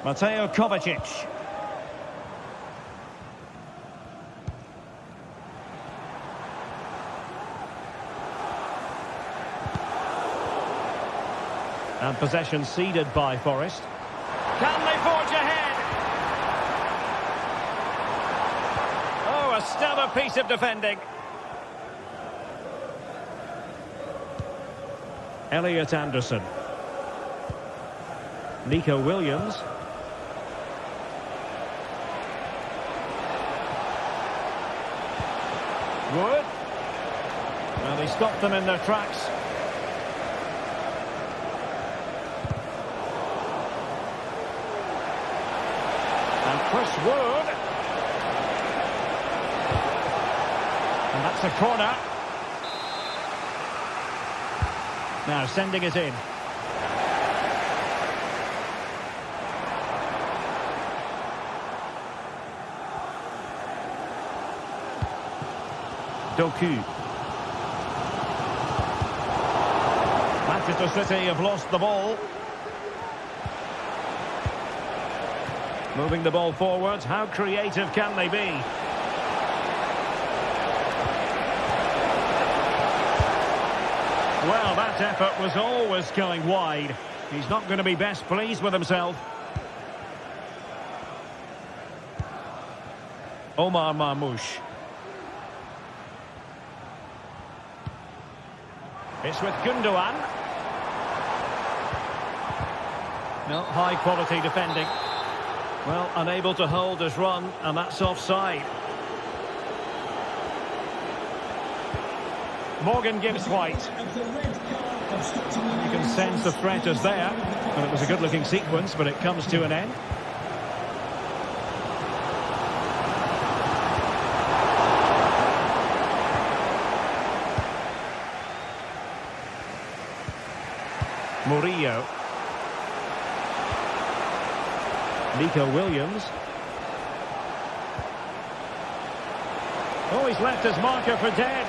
Mateo Kovacic. And possession ceded by Forest. Can they forge ahead? Oh, a stellar piece of defending. Elliot Anderson. Nico Williams. Wood. Well, they stopped them in their tracks. Chris Wood. And that's a corner. Now sending it in. Doku. Manchester City have lost the ball. Moving the ball forwards, how creative can they be? Well, that effort was always going wide. He's not going to be best pleased with himself. Omar Marmoush. It's with Gundogan. No, high quality defending. Well, unable to hold his run, and that's offside. Morgan Gibbs White. You can sense the threat is there. And it was a good-looking sequence, but it comes to an end. Murillo. Nico Williams. Oh, he's left his marker for dead.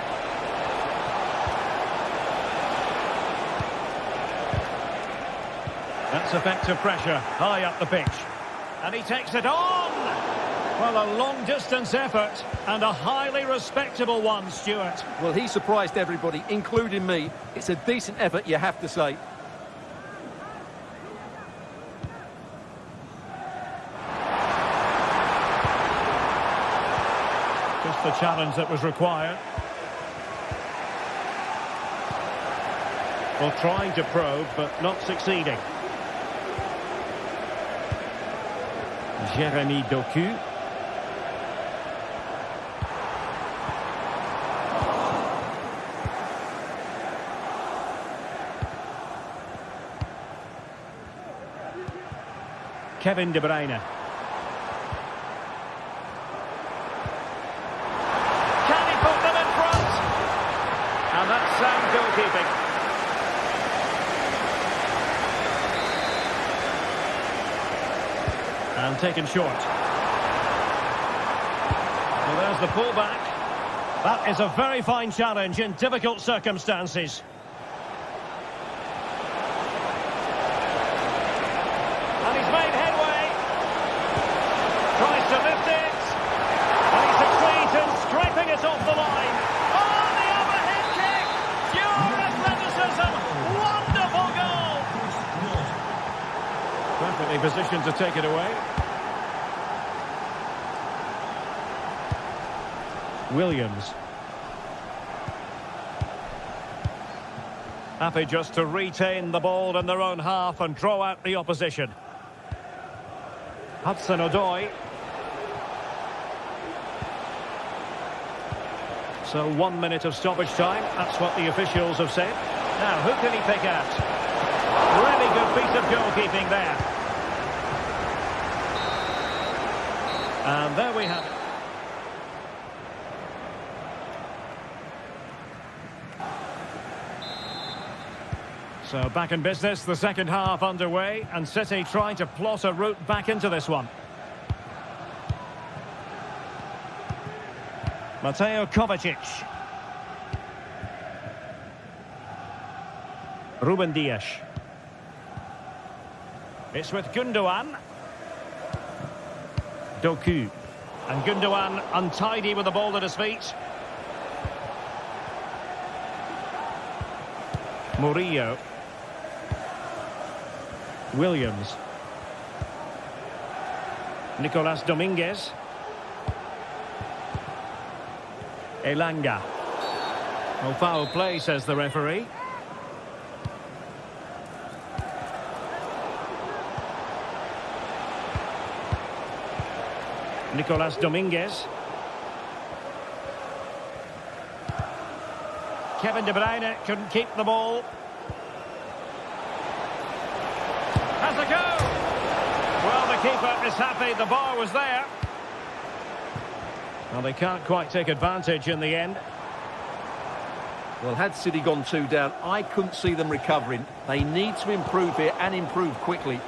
That's effective pressure, high up the pitch. And he takes it on! Well, a long-distance effort, and a highly respectable one, Stuart. Well, he surprised everybody, including me. It's a decent effort, you have to say. enough, the challenge that was required. Well, trying to probe, but not succeeding. Jérémy Doku. Kevin De Bruyne. Can he put them in front? And that's sound goalkeeping. And taken short. Well, there's the pullback. That is a very fine challenge in difficult circumstances. And he's made headway. Tries to lift it. And he succeeds in scraping it off the line. Oh, the overhead kick! Pure athleticism! Wonderful goal! Perfectly positioned to take it away. Williams. Happy just to retain the ball in their own half and draw out the opposition. Hudson-Odoi. So 1 minute of stoppage time. That's what the officials have said. Now, who can he pick out? Really good piece of goalkeeping there. And there we have it. So back in business, the second half underway, and City trying to plot a route back into this one. Mateo Kovacic. Ruben Dias. It's with Gundogan. Doku. And Gundogan untidy with the ball at his feet. Murillo. Williams. Nicolas Dominguez. Elanga. No foul play, says the referee. Nicolas Dominguez. Kevin De Bruyne couldn't keep the ball. Has a go! Well, the keeper is happy the bar was there. Well, they can't quite take advantage in the end. Well, had City gone 2 down, I couldn't see them recovering. They need to improve here and improve quickly.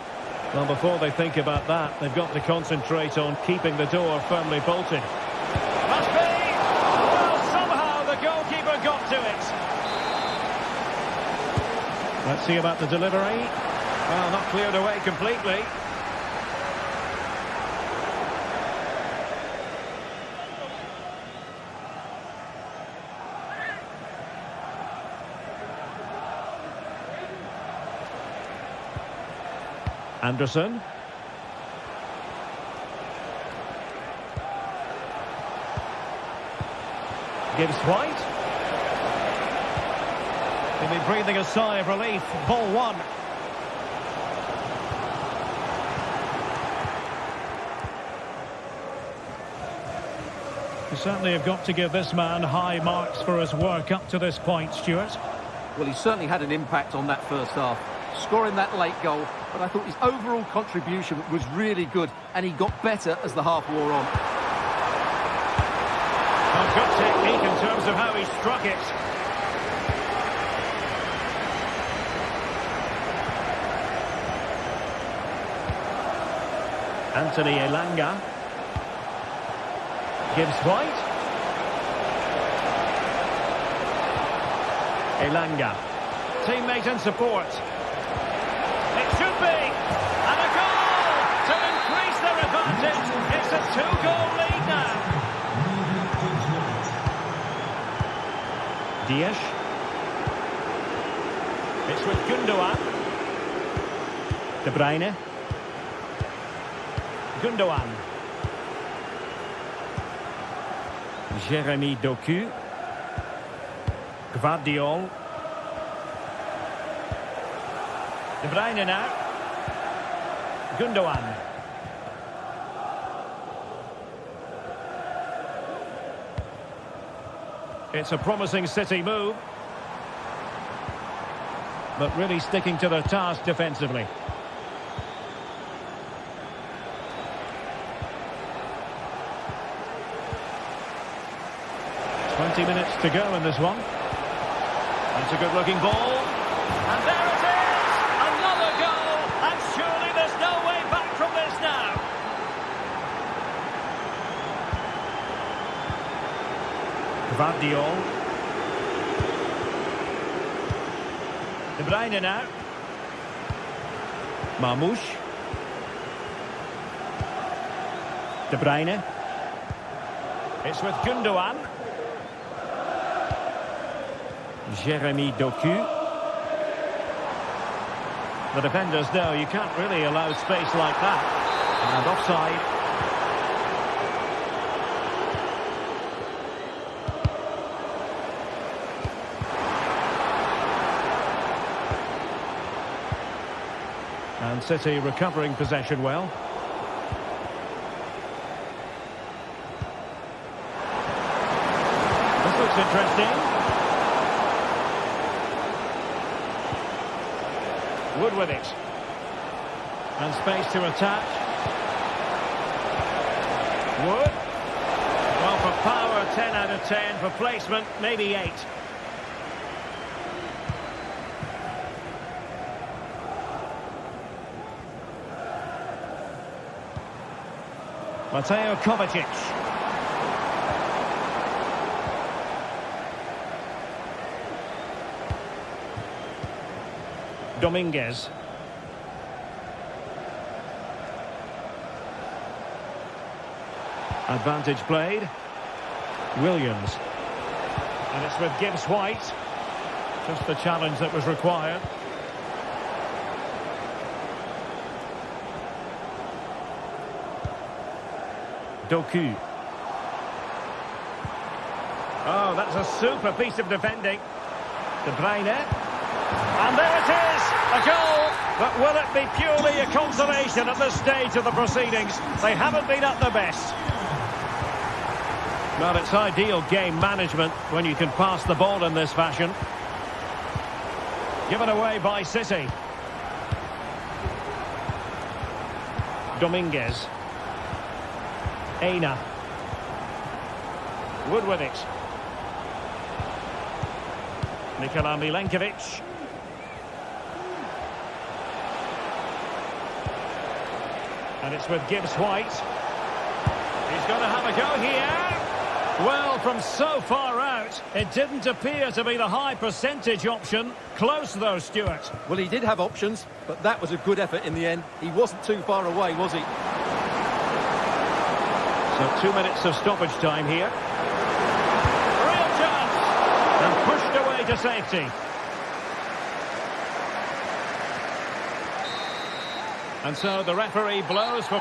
Well, before they think about that, they've got to concentrate on keeping the door firmly bolted. Must be! Well, somehow the goalkeeper got to it. Let's see about the delivery. Well, not cleared away completely. Anderson. Gives White. He'll be breathing a sigh of relief. Ball one. You certainly have got to give this man high marks for his work up to this point, Stuart. Well, he certainly had an impact on that first half, scoring that late goal, but I thought his overall contribution was really good, and he got better as the half wore on. Well, good technique in terms of how he struck it. Anthony Elanga. Gives White. Elanga. Teammate and support. It should be. And a goal to increase their advantage. It's a 2-goal lead now. Dias. It's with Gundogan. De Bruyne. Gundogan. Jeremy Doku. Gvardiol. De Bruyne now. Gundogan. It's a promising City move, but really sticking to their task defensively. Minutes to go in this one. That's a good-looking ball. And there it is! Another goal! And surely there's no way back from this now. Gvardiol. De Bruyne now. Marmoush. De Bruyne. It's with Gundogan. Jeremy Doku. The defenders know you can't really allow space like that. And offside. And City recovering possession well. This looks interesting. Wood with it. And space to attack. Wood. Well, for power, 10 out of 10. For placement, maybe 8. Mateo Kovacic. Dominguez. Advantage played. Williams. And it's with Gibbs White. Just the challenge that was required. Doku. Oh, that's a super piece of defending. De Bruyne. And there it is, a goal. But will it be purely a consolation at this stage of the proceedings? They haven't been at their best. Well, it's ideal game management when you can pass the ball in this fashion. Given away by City. Dominguez. Aina. Wood with it. Nikola Milenkovic. And it's with Gibbs White. He's going to have a go here. Well, from so far out, it didn't appear to be the high percentage option. Close though, Stuart. Well, he did have options, but that was a good effort in the end. He wasn't too far away, was he? So 2 minutes of stoppage time here. Real chance. And pushed away to safety. And so the referee blows for...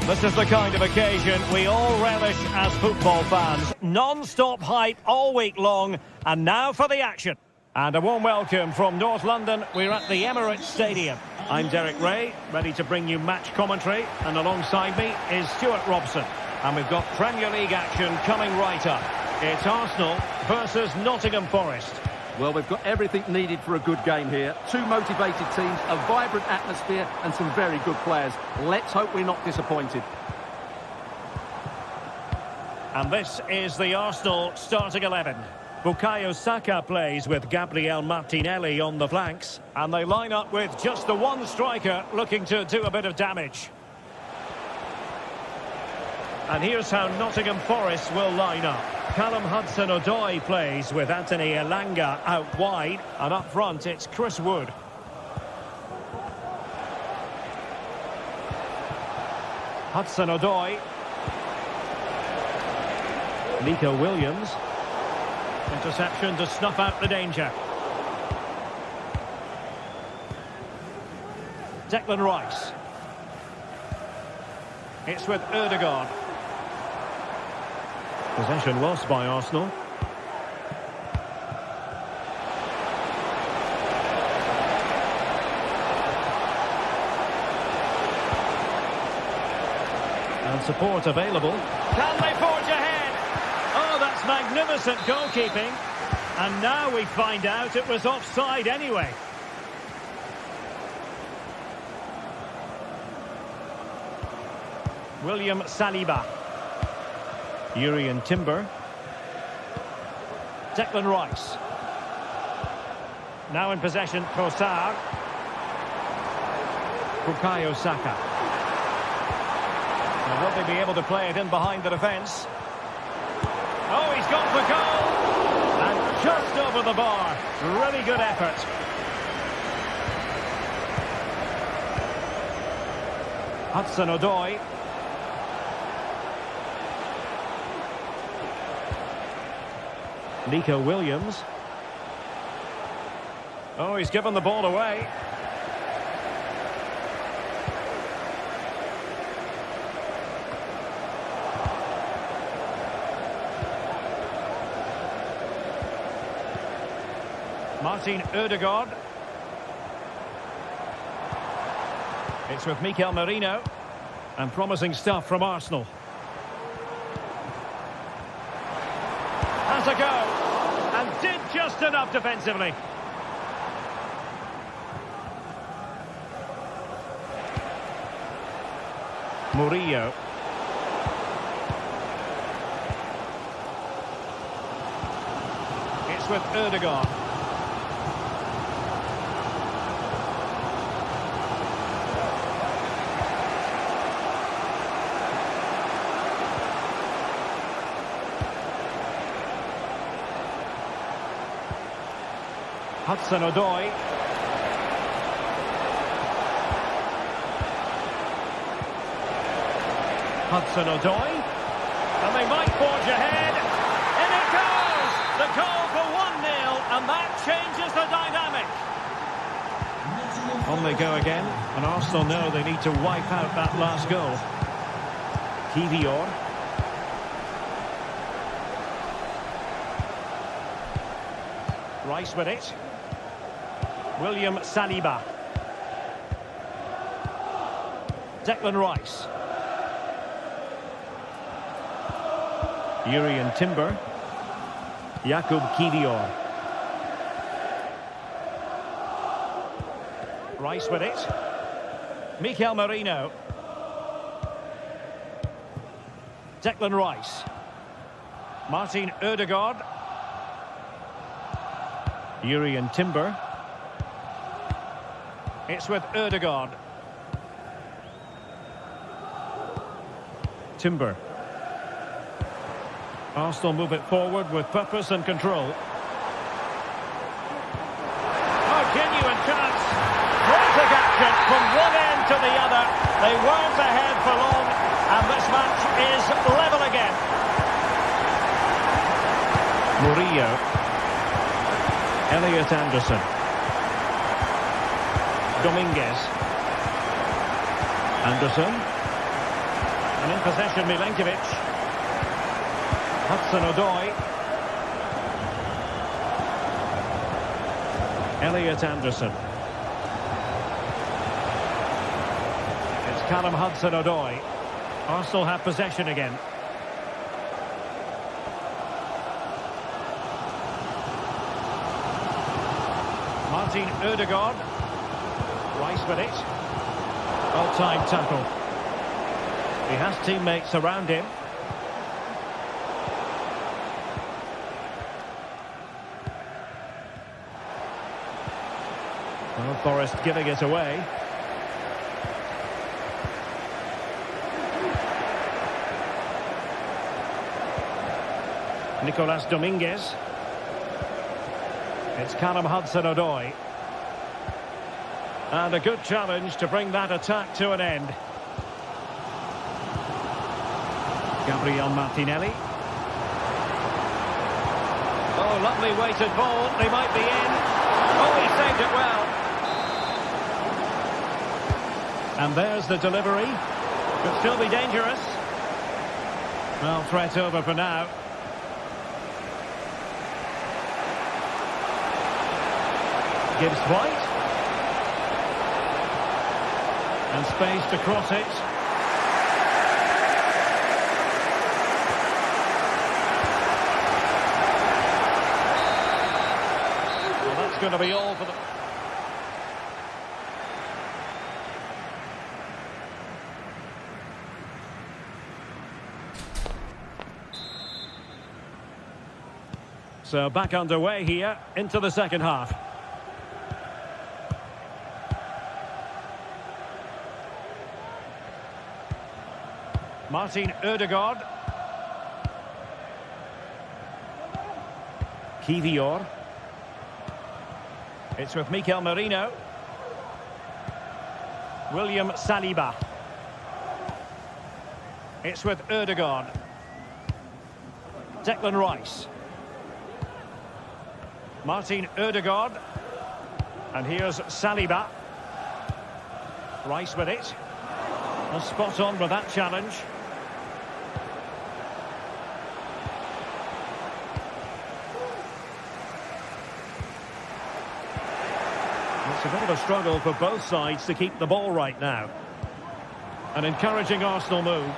This is the kind of occasion we all relish as football fans. Non-stop hype all week long, and now for the action. And a warm welcome from North London. We're at the Emirates Stadium. I'm Derek Ray, ready to bring you match commentary, and alongside me is Stuart Robson. And we've got Premier League action coming right up. It's Arsenal versus Nottingham Forest. Well, we've got everything needed for a good game here. Two motivated teams, a vibrant atmosphere and some very good players. Let's hope we're not disappointed. And this is the Arsenal starting 11. Bukayo Saka plays with Gabriel Martinelli on the flanks. And they line up with just the one striker looking to do a bit of damage. And here's how Nottingham Forest will line up. Callum Hudson-Odoi plays with Anthony Elanga out wide. And up front, it's Chris Wood. Hudson-Odoi. Nico Williams. Interception to snuff out the danger. Declan Rice. It's with Ødegaard. Possession lost by Arsenal. And support available. Can they forge ahead? Oh, that's magnificent goalkeeping. And now we find out it was offside anyway. William Saliba. Urian Timber. Declan Rice. Now in possession, Trossard. Bukayo Saka. Now, will they be able to play it in behind the defence? Oh, he's gone for goal! And just over the bar. Really good effort. Hudson-Odoi. Nico Williams. Oh, he's given the ball away. Martin Ødegaard. It's with Mikel Merino. And promising stuff from Arsenal. Has a go. And did just enough defensively. Murillo. It's with Ødegaard. Hudson-Odoi. Hudson-Odoi. And they might forge ahead. In it goes! The goal for 1-0, and that changes the dynamic. On they go again, and Arsenal know they need to wipe out that last goal. Kivior. Rice with it. William Saliba. Declan Rice. Urian Timber. Jakub Kivior. Rice with it. Mikel Merino. Declan Rice. Martin Ødegaard. Urian Timber. It's with Ødegaard. Timber. Arsenal move it forward with purpose and control. Oh, genuine chance. Frantic action from one end to the other. They weren't ahead for long, and this match is level again. Murillo. Elliot Anderson. Dominguez. Anderson. And in possession, Milenkovic. Hudson-Odoi. Elliot Anderson. It's Callum Hudson-Odoi. Arsenal have possession again. Martin Ødegaard. Rice with it. Well-timed tackle. He has teammates around him. Well, Forest giving it away. Nicolas Dominguez. It's Callum Hudson-Odoi. And a good challenge to bring that attack to an end. Gabriel Martinelli. Oh, lovely weighted ball. They might be in. Oh, he saved it well. And there's the delivery. Could still be dangerous. Well, threat over for now. Gibbs White. And space to cross it. Well, that's going to be all for the... So back underway here into the second half. Martin Ødegaard. Kivior. It's with Mikel Merino. William Saliba. It's with Ødegaard. Declan Rice. Martin Ødegaard. And here's Saliba. Rice with it. Well, spot on with that challenge. It's a bit of a struggle for both sides to keep the ball right now. An encouraging Arsenal move.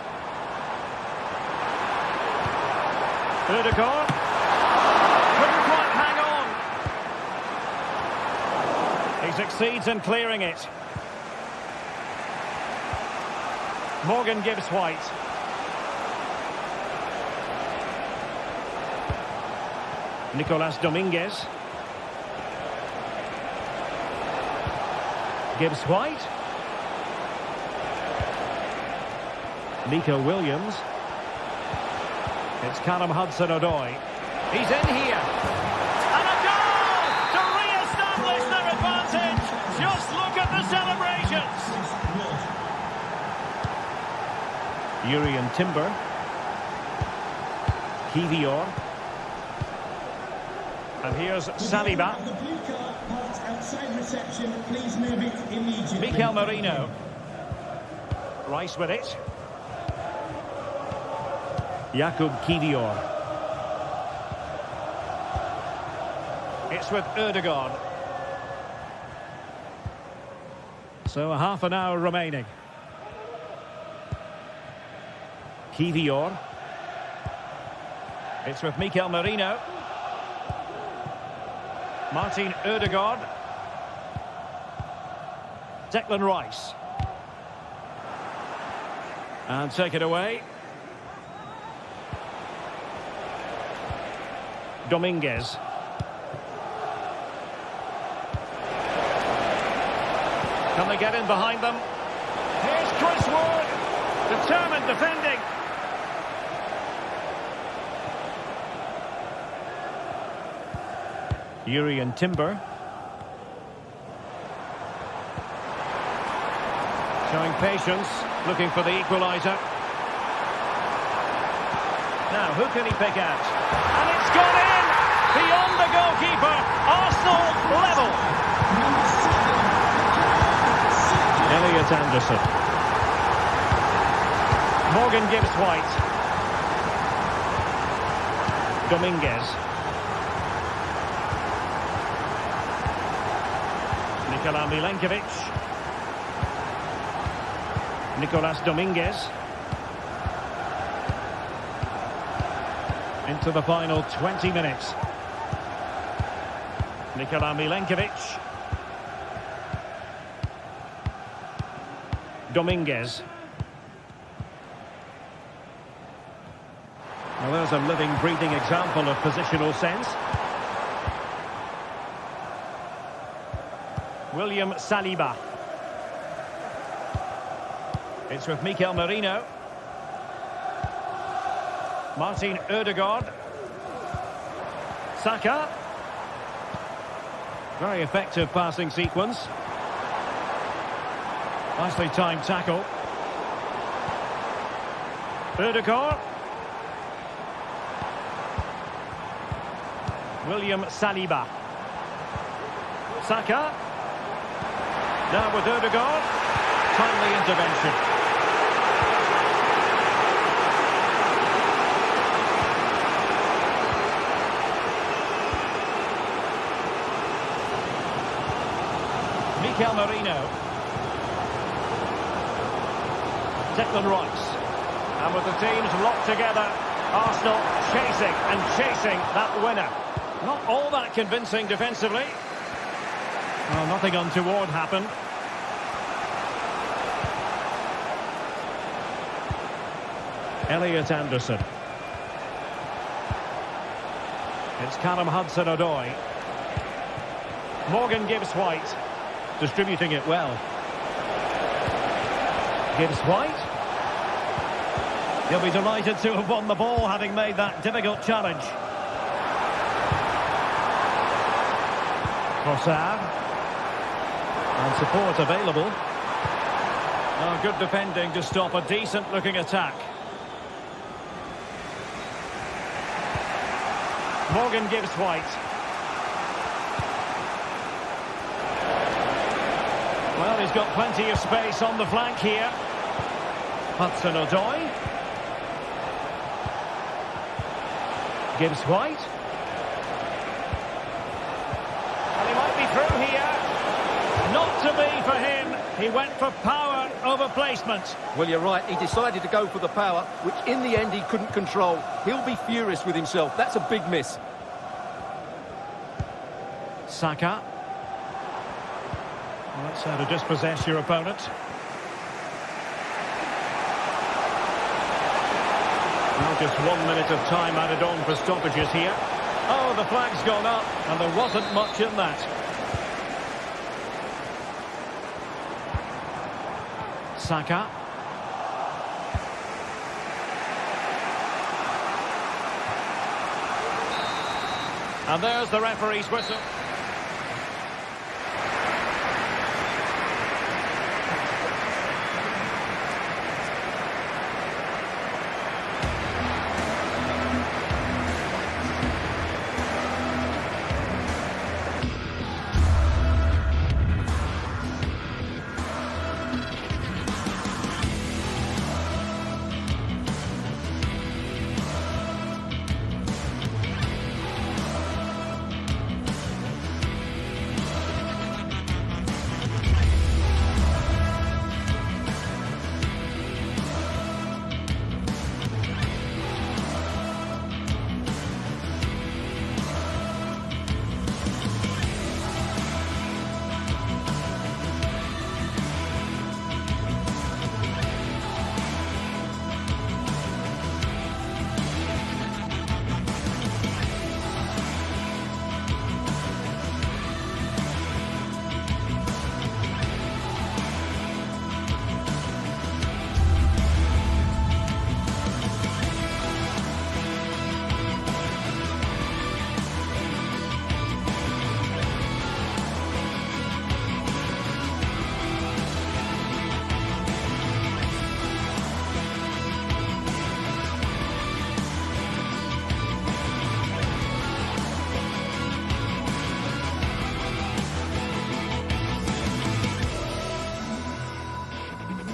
Ødegaard. Couldn't quite hang on. He succeeds in clearing it. Morgan Gibbs White. Nicolas Dominguez. Gibbs White. Nico Williams. It's Callum Hudson-Odoi. He's in here. And a goal to re-establish their advantage. Just look at the celebrations. Urian Timber. Kivior. And here's Saliba. Mikel Merino. Rice with it. Jakub Kivior. It's with Ødegaard. So a half an hour remaining. Kivior. It's with Mikel Merino. Martin Ødegaard. Declan Rice. And take it away. Dominguez. Can they get in behind them? Here's Chris Wood. Determined defending. Urian Timber. Showing patience, looking for the equaliser. Now, who can he pick out? And it's gone in! Beyond the goalkeeper. Arsenal level. Elliot Anderson. Morgan gives White. Dominguez. Nikola Milenkovic. Nicolas Dominguez. Into the final 20 minutes. Nikola Milenkovic. Dominguez. Well, there's a living, breathing example of positional sense. William Saliba. It's with Mikel Merino. Martin Ødegaard. Saka. Very effective passing sequence. Nicely timed tackle. Ødegaard. William Saliba. Saka. Now with Ødegaard. Timely intervention. Mikel Merino. Declan Rice. And with the teams locked together, Arsenal chasing and chasing that winner. Not all that convincing defensively. Well, nothing untoward happened. Elliot Anderson. It's Callum Hudson-Odoi. Morgan gives White. Distributing it well. Gives White. He'll be delighted to have won the ball, having made that difficult challenge. Trossard. And support available. Oh, good defending to stop a decent-looking attack. Morgan gives White. Well, he's got plenty of space on the flank here. Hudson-Odoi. Gives White. And he might be through here. Not to be for him. He went for power over placement. Well, you're right. He decided to go for the power, which in the end he couldn't control. He'll be furious with himself. That's a big miss. Saka. Well, that's how to dispossess your opponent. Well, just 1 minute of time added on for stoppages here. Oh, the flag's gone up, and there wasn't much in that. Saka. And there's the referee's whistle.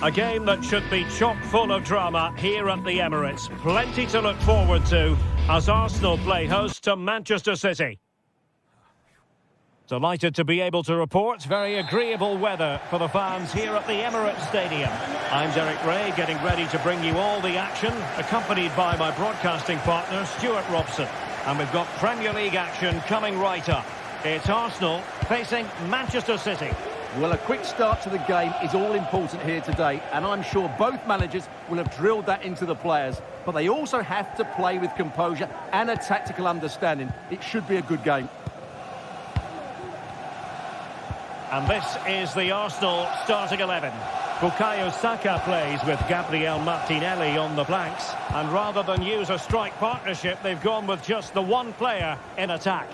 A game that should be chock full of drama here at the Emirates. Plenty to look forward to as Arsenal play host to Manchester City. Delighted to be able to report very agreeable weather for the fans here at the Emirates Stadium. I'm Derek Ray, getting ready to bring you all the action, accompanied by my broadcasting partner, Stuart Robson. And we've got Premier League action coming right up. It's Arsenal facing Manchester City. Well, a quick start to the game is all important here today, and I'm sure both managers will have drilled that into the players. But they also have to play with composure and a tactical understanding. It should be a good game. And this is the Arsenal starting 11. Bukayo Saka plays with Gabriel Martinelli on the flanks. And rather than use a strike partnership, they've gone with just the one player in attack.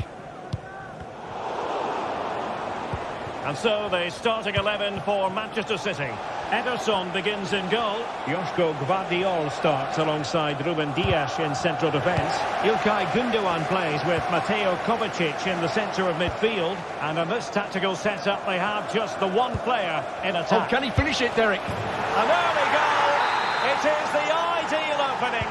And so the starting 11 for Manchester City. Ederson begins in goal. Joško Gvardiol starts alongside Ruben Dias in central defence. İlkay Gündoğan plays with Mateo Kovacic in the centre of midfield. And in this tactical setup, they have just the one player in attack. Oh, can he finish it, Derek? And there we go! It is the ideal opening.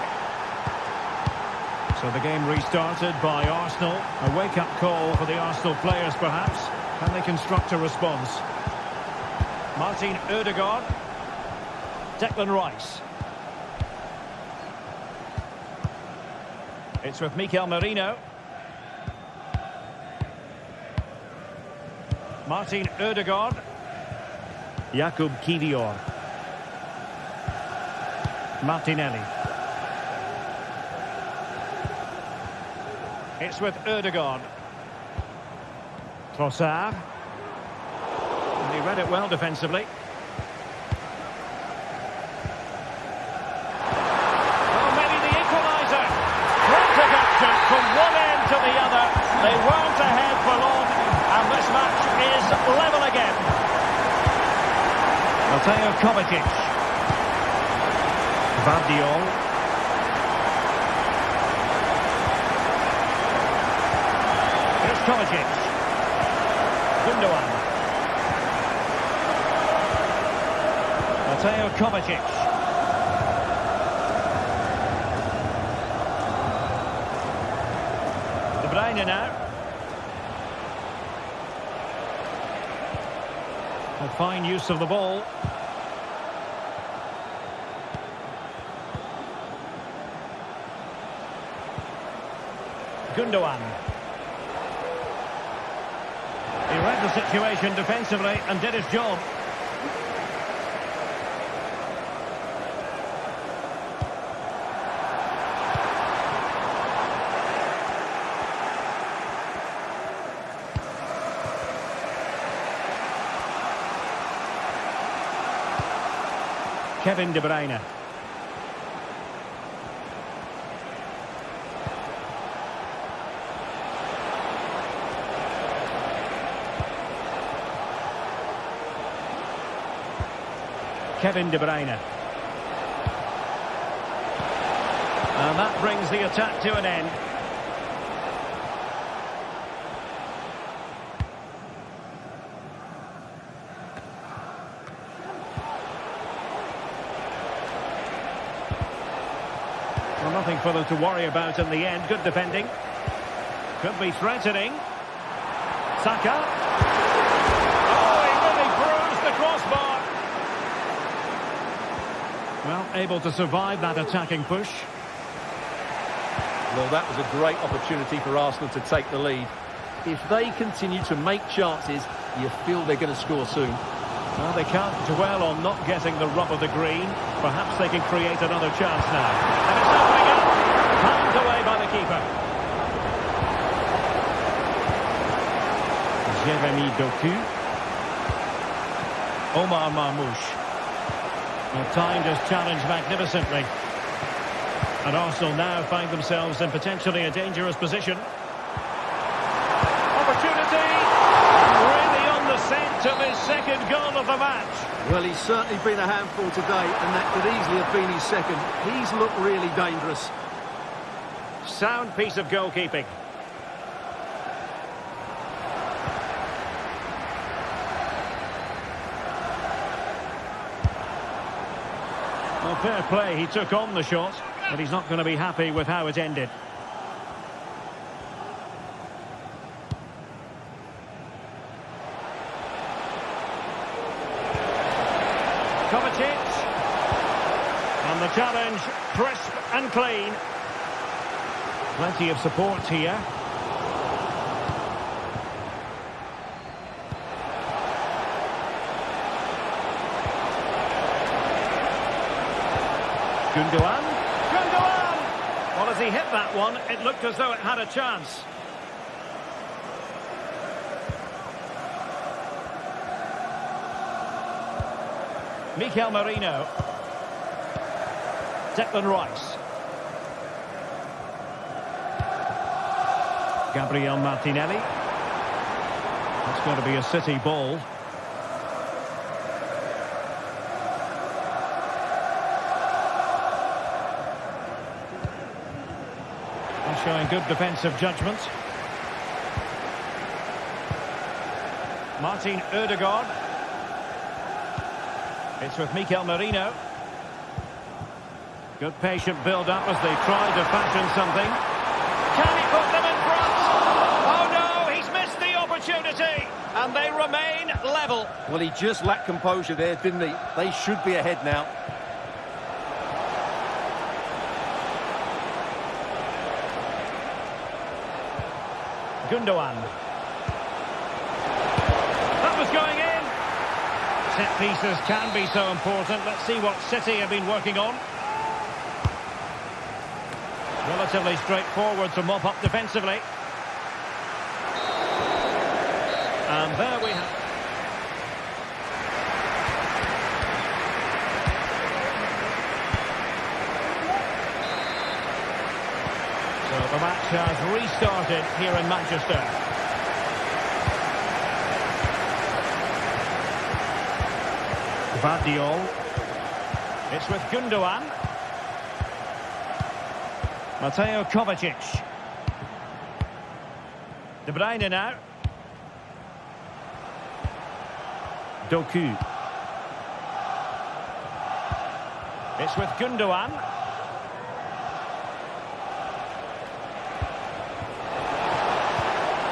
So the game restarted by Arsenal. A wake-up call for the Arsenal players, perhaps. Can they construct a response? Martin Ødegaard. Declan Rice. It's with Mikel Merino. Martin Ødegaard. Jakub Kivior. Martinelli. It's with Ødegaard. Trossard. And he read it well defensively. Oh, maybe the equaliser. Frantic action from one end to the other. They weren't ahead for long, and this match is level again. Mateo Kovacic. Gvardiol. Here's Kovacic. Gündoğan. Mateo Kovacic. De Bruyne now. A fine use of the ball. Gündoğan. He read the situation defensively and did his job. Kevin De Bruyne. Kevin De Bruyne. And that brings the attack to an end. Well, nothing for them to worry about in the end. Good defending. Could be threatening. Saka. Oh, he really bruised the crossbar. Well, able to survive that attacking push. Well, that was a great opportunity for Arsenal to take the lead. If they continue to make chances, you feel they're going to score soon. Well, they can't dwell on not getting the rub of the green. Perhaps they can create another chance now. And it's opening up. Palmed away by the keeper. Jeremy Doku. Omar Marmoush. Well, timed his challenge magnificently. And Arsenal now find themselves in potentially a dangerous position. Opportunity! And really on the scent of his second goal of the match. Well, he's certainly been a handful today, and that could easily have been his second. He's looked really dangerous. Sound piece of goalkeeping. Well, fair play, he took on the shot, but he's not going to be happy with how it ended. Kovacic. And the challenge, crisp and clean. Plenty of support here. Gundogan. Well, as he hit that one, it looked as though it had a chance. Mikel Merino. Declan Rice. Gabriel Martinelli. That's going to be a City ball. Showing good defensive judgment. Martin Ødegaard. It's with Mikel Merino. Good patient build-up as they try to fashion something. Can he put them in front? Oh no, he's missed the opportunity. And they remain level. Well, he just lacked composure there, didn't he? They should be ahead now. Gundogan. That was going in. Set pieces can be so important. Let's see what City have been working on. Relatively straightforward to mop up defensively. And there we have... So the match has restarted here in Manchester. Vardiol. It's with Gundogan. Mateo Kovacic. De Bruyne now. Doku. It's with Gundogan.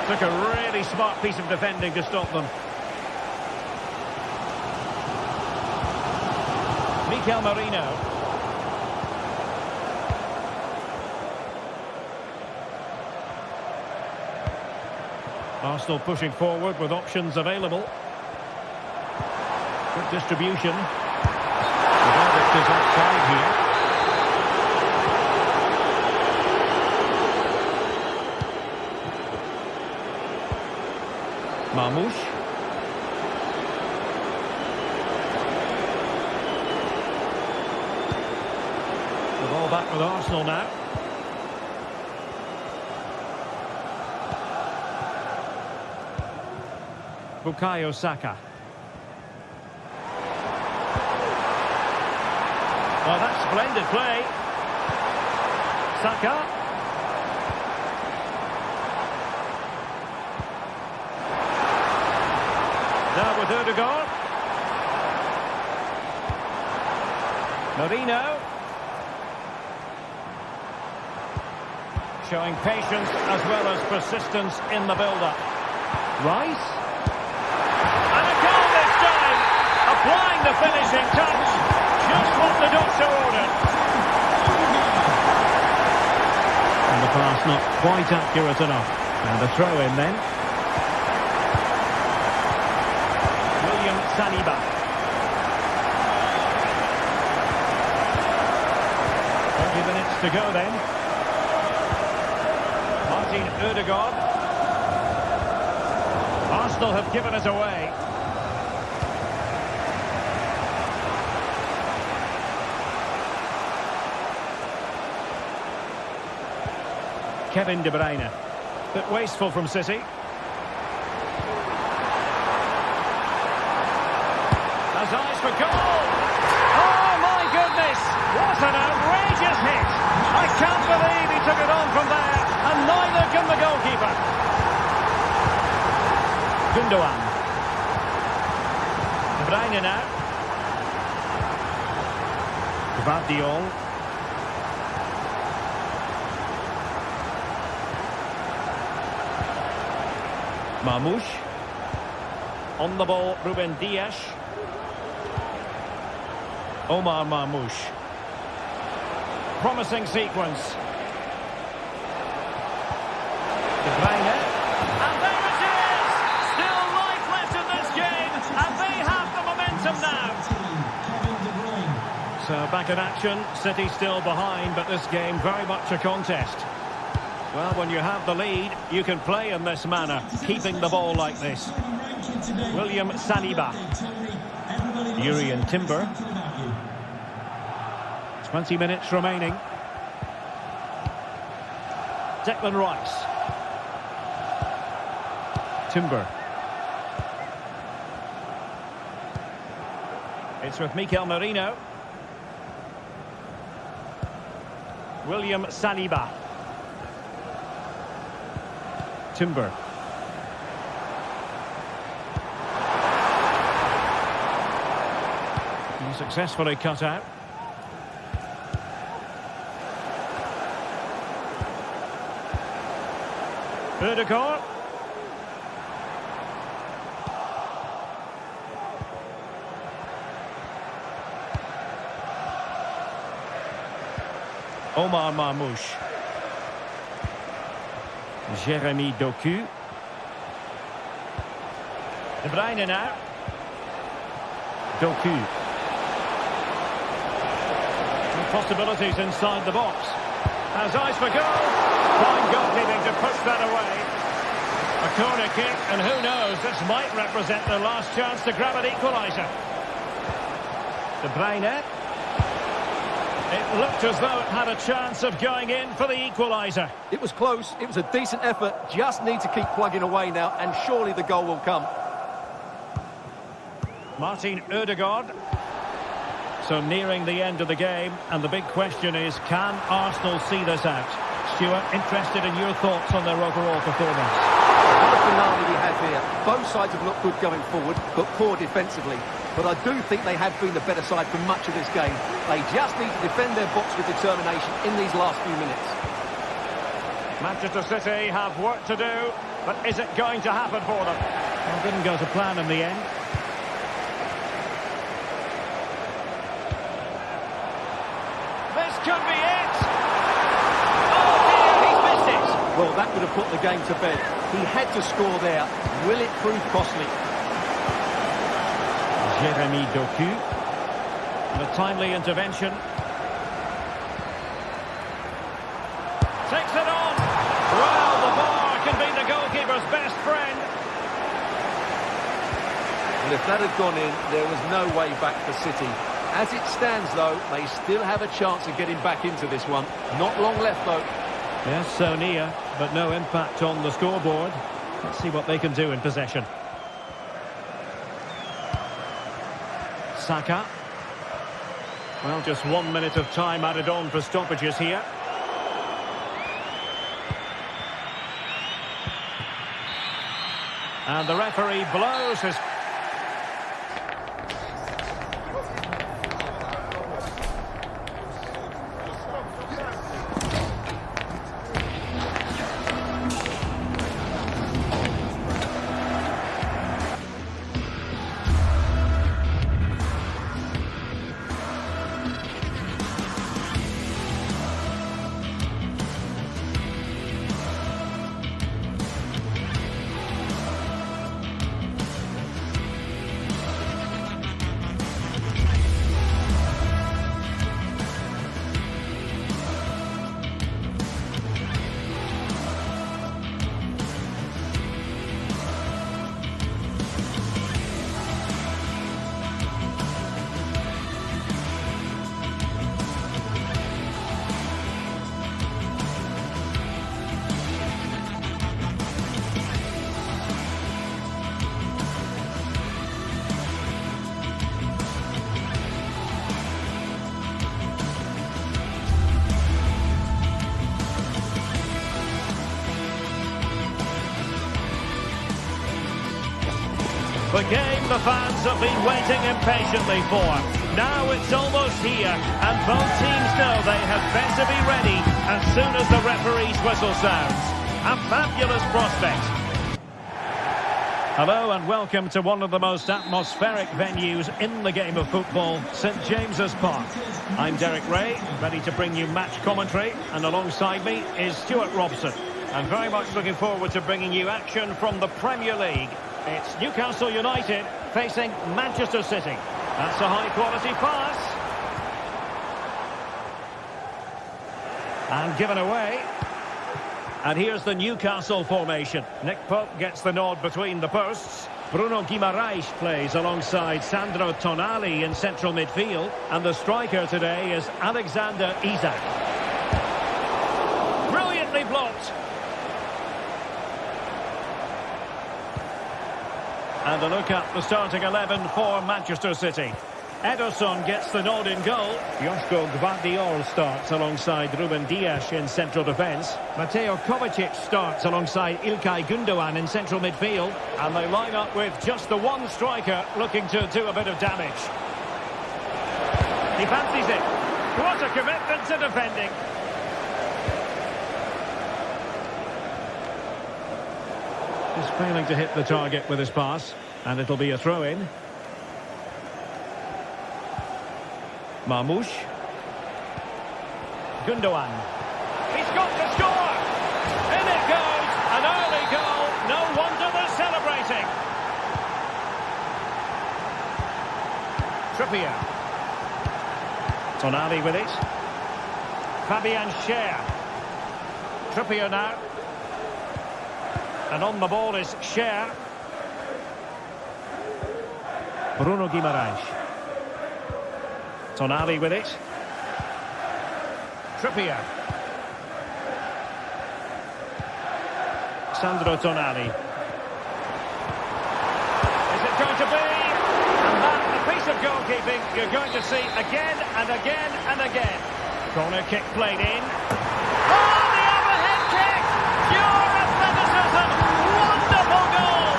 Took a really smart piece of defending to stop them. Mikel Merino. Arsenal pushing forward with options available. Good distribution. The verdict is offside here. Marmoush. The ball back with Arsenal now. Bukayo Saka. Oh, that's splendid play. Saka. Now with Ødegaard. Merino. Showing patience as well as persistence in the build-up. Rice. And a goal this time. Applying the finishing touch. Just what the doctor ordered. And the pass not quite accurate enough. And a throw in then. Saliba. 20 minutes to go then. Martin Ødegaard. Arsenal have given us away. Kevin De Bruyne. Bit wasteful from City. Eyes for goal! Oh my goodness! What an outrageous hit! I can't believe he took it on from there, and neither can the goalkeeper. Gundogan. De Bruyne now. Gvardiol. Mamouche. On the ball, Ruben Dias. Omar Mamouche. Promising sequence. De Bruyne. And there it is! Still life left in this game, and they have the momentum now. So back in action, City still behind, but this game very much a contest. Well, when you have the lead, you can play in this manner, keeping the ball like this. William Saliba. Jurrien Timber. 20 minutes remaining. Declan Rice. Timber. It's with Mikel Merino. William Saliba. Timber. He successfully cut out. Ødegaard. Omar Mamouche. Jeremy Doku. De Bruyne now. Doku. And possibilities inside the box. Has eyes for goal. Fine goalkeeping to push that away. A corner kick, and who knows, this might represent the last chance to grab an equaliser. De Bruyne. It looked as though it had a chance of going in for the equaliser. It was close, it was a decent effort, just need to keep plugging away now, and surely the goal will come. Martin Ødegaard. So nearing the end of the game, and the big question is, can Arsenal see this out? Stuart, interested in your thoughts on their overall performance. What a finale we have here. Both sides have looked good going forward, but poor defensively. But I do think they have been the better side for much of this game. They just need to defend their box with determination in these last few minutes. Manchester City have work to do, but is it going to happen for them? Well, it didn't go to plan in the end. This could be it! Oh dear, he's missed it! Well, that would have put the game to bed. He had to score there. Will it prove costly? Jeremy Doku. And a timely intervention. Takes it on. Well, the bar can be the goalkeeper's best friend. And if that had gone in, there was no way back for City. As it stands, though, they still have a chance of getting back into this one. Not long left, though. Yes, so near, but no impact on the scoreboard. Let's see what they can do in possession. Saka. Well, just 1 minute of time added on for stoppages here. And the referee blows his... The game the fans have been waiting impatiently for. Now it's almost here, and both teams know they had better be ready as soon as the referee's whistle sounds. A fabulous prospect. Hello and welcome to one of the most atmospheric venues in the game of football, St James's Park. I'm Derek Ray, ready to bring you match commentary, and alongside me is Stuart Robson. I'm very much looking forward to bringing you action from the Premier League. It's Newcastle United facing Manchester City. That's a high-quality pass. And given away. And here's the Newcastle formation. Nick Pope gets the nod between the posts. Bruno Guimaraes plays alongside Sandro Tonali in central midfield. And the striker today is Alexander Isak. Brilliantly blocked. And a look at the starting 11 for Manchester City. Ederson gets the nod in goal. Joško Gvardiol starts alongside Ruben Dias in central defence. Mateo Kovacic starts alongside İlkay Gündoğan in central midfield. And they line up with just the one striker looking to do a bit of damage. He fancies it. What a commitment to defending. He's failing to hit the target with his pass. And it'll be a throw-in. Marmoush. Gündoğan. He's got to score! In it goes! An early goal. No wonder they're celebrating. Trippier. Tonali with it. Fabian Schär. Trippier now. And on the ball is Schär. Bruno Guimaraes. Tonali with it. Trippier. Sandro Tonali. Is it going to be? And that, a piece of goalkeeping you're going to see again and again and again. Corner kick played in. Oh, the overhead kick! Pure athleticism! Wonderful goal!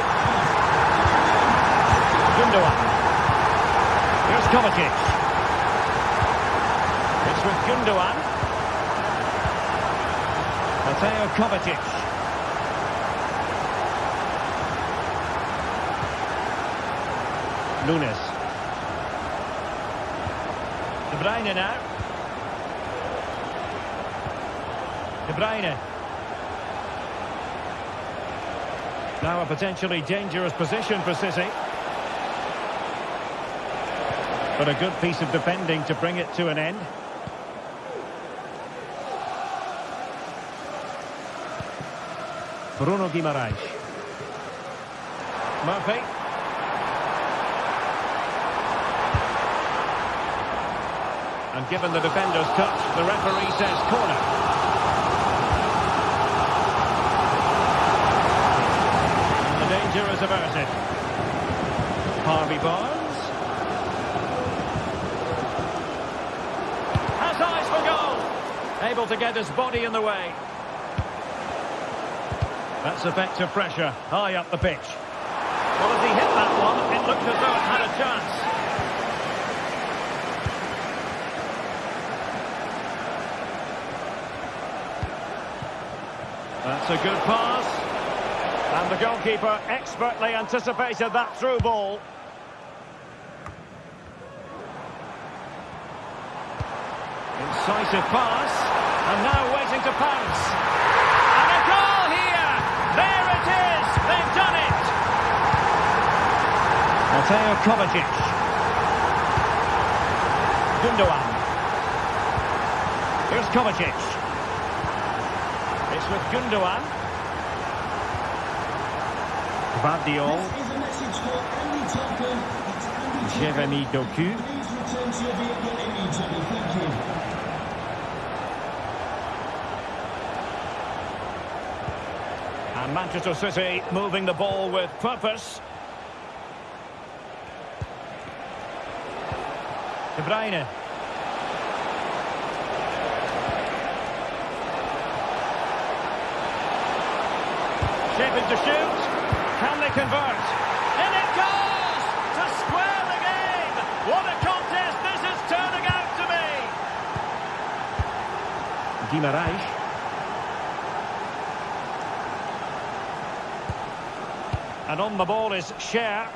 Gündoğan. Here's Kovacic. It's with Gündoğan. Mateo Kovacic. Nunes. De Bruyne now. De Bruyne. Now a potentially dangerous position for City. But a good piece of defending to bring it to an end. Bruno Guimaraes. Murphy. And given the defender's touch, the referee says corner. And the danger is averted. Harvey Barnes. Has eyes for goal. Able to get his body in the way. That's effective pressure, high up the pitch. Well, as he hit that one, it looked as though it had a chance. That's a good pass. And the goalkeeper expertly anticipated that through ball. Incisive pass. And now waiting to pounce. And a goal here! There it is! They've done it! Mateo Kovacic. Gündoğan. Here's Kovacic. It's with Gündoğan. Gvardiol. Jeremy Doku. Please return to your vehicle immediately. Thank you. And Manchester City moving the ball with purpose. De Bruyne. Shaping to shoot. Can they convert? In it goes! To square the game! What a contest this is turning out to Guimarães. And on the ball is Cher.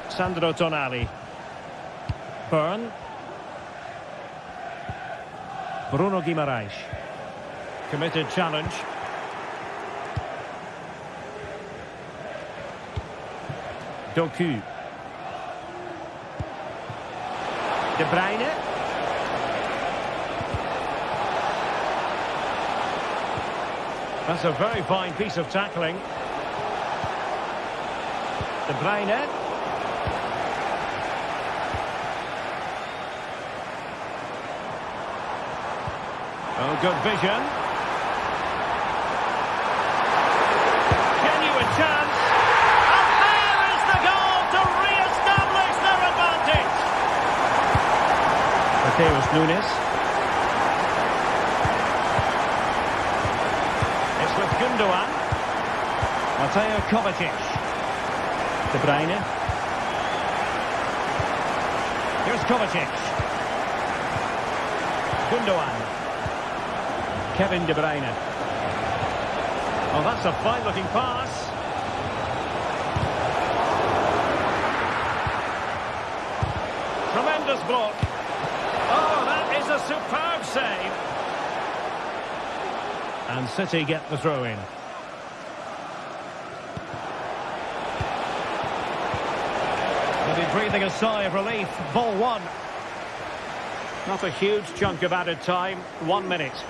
Sandro Tonali. Byrne. Bruno Guimarães. Committed challenge. Doku. De Bruyne. That's a very fine piece of tackling. De Bruyne. Oh, good vision. Genuine chance. And there is the goal to re-establish their advantage. Mateus Nunes. It's with Gundogan. Mateo Kovacic. De Bruyne. Here's Kovacic. Gundogan. Kevin De Bruyne. Oh, that's a fine-looking pass. Tremendous block. Oh, that is a superb save. And City get the throw-in. They'll be breathing a sigh of relief. Ball one. Not a huge chunk of added time. 1 minute.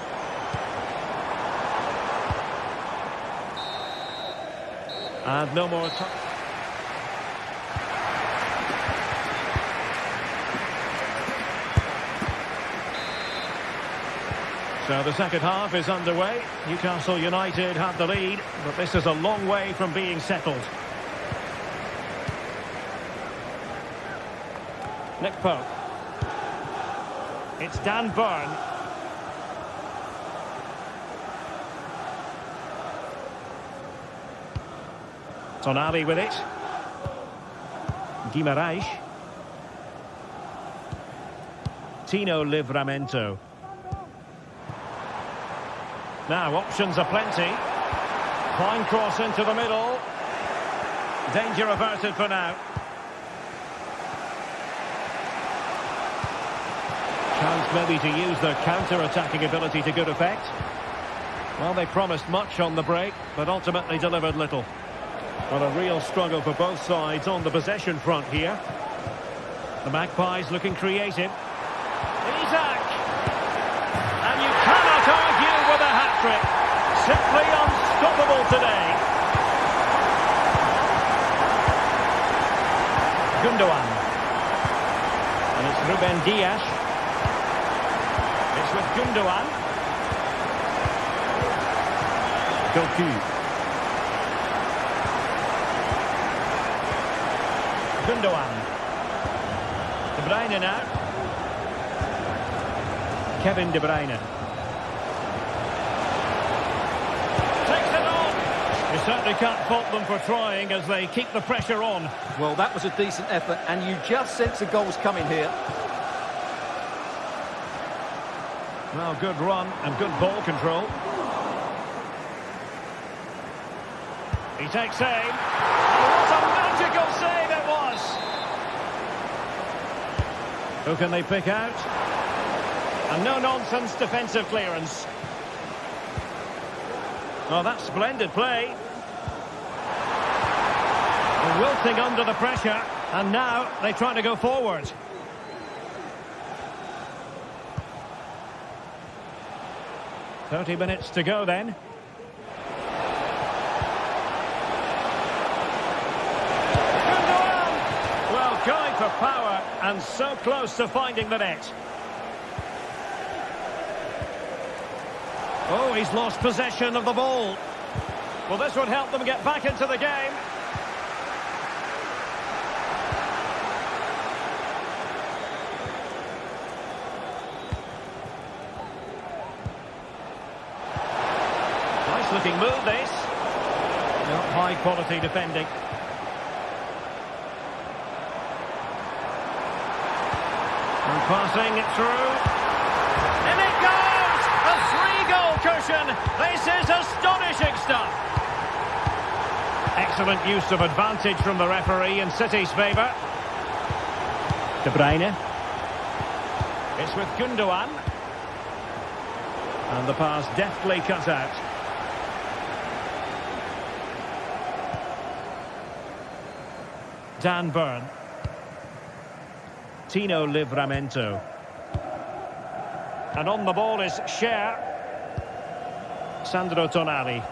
And no more time. So the second half is underway. Newcastle United have the lead, but this is a long way from being settled. Nick Pope. It's Dan Byrne. Tonali with it. Guimarães. Tino Livramento. Now options are plenty. Fine cross into the middle. Danger averted for now. Chance maybe to use their counter-attacking ability to good effect. Well, they promised much on the break, but ultimately delivered little. Well, a real struggle for both sides on the possession front here. The Magpies looking creative. Isak! And you cannot argue with a hat-trick. Simply unstoppable today. Gundogan. And it's Ruben Dias. It's with Gundogan. Doku. Gundogan. De Bruyne now. Kevin De Bruyne. Takes it on. You certainly can't fault them for trying as they keep the pressure on. Well, that was a decent effort, and you just sense a goal's coming here. Well, good run and good ball control. He takes aim. What a magical save it was! Who can they pick out? And no-nonsense defensive clearance. Oh, that's splendid play. Wilting under the pressure, and now they try to go forward. "30 minutes to go then. Well, going for power and so close to finding the net. Oh, he's lost possession of the ball. Well, this would help them get back into the game. Nice looking move, this. Not high quality defending. And passing it through. And it goes! A goal cushion. This is astonishing stuff. Excellent use of advantage from the referee in City's favour. De Bruyne. It's with Gundogan. And the pass deftly cut out. Dan Burn. Tino Livramento. And on the ball is Cher. Sandro Tonali.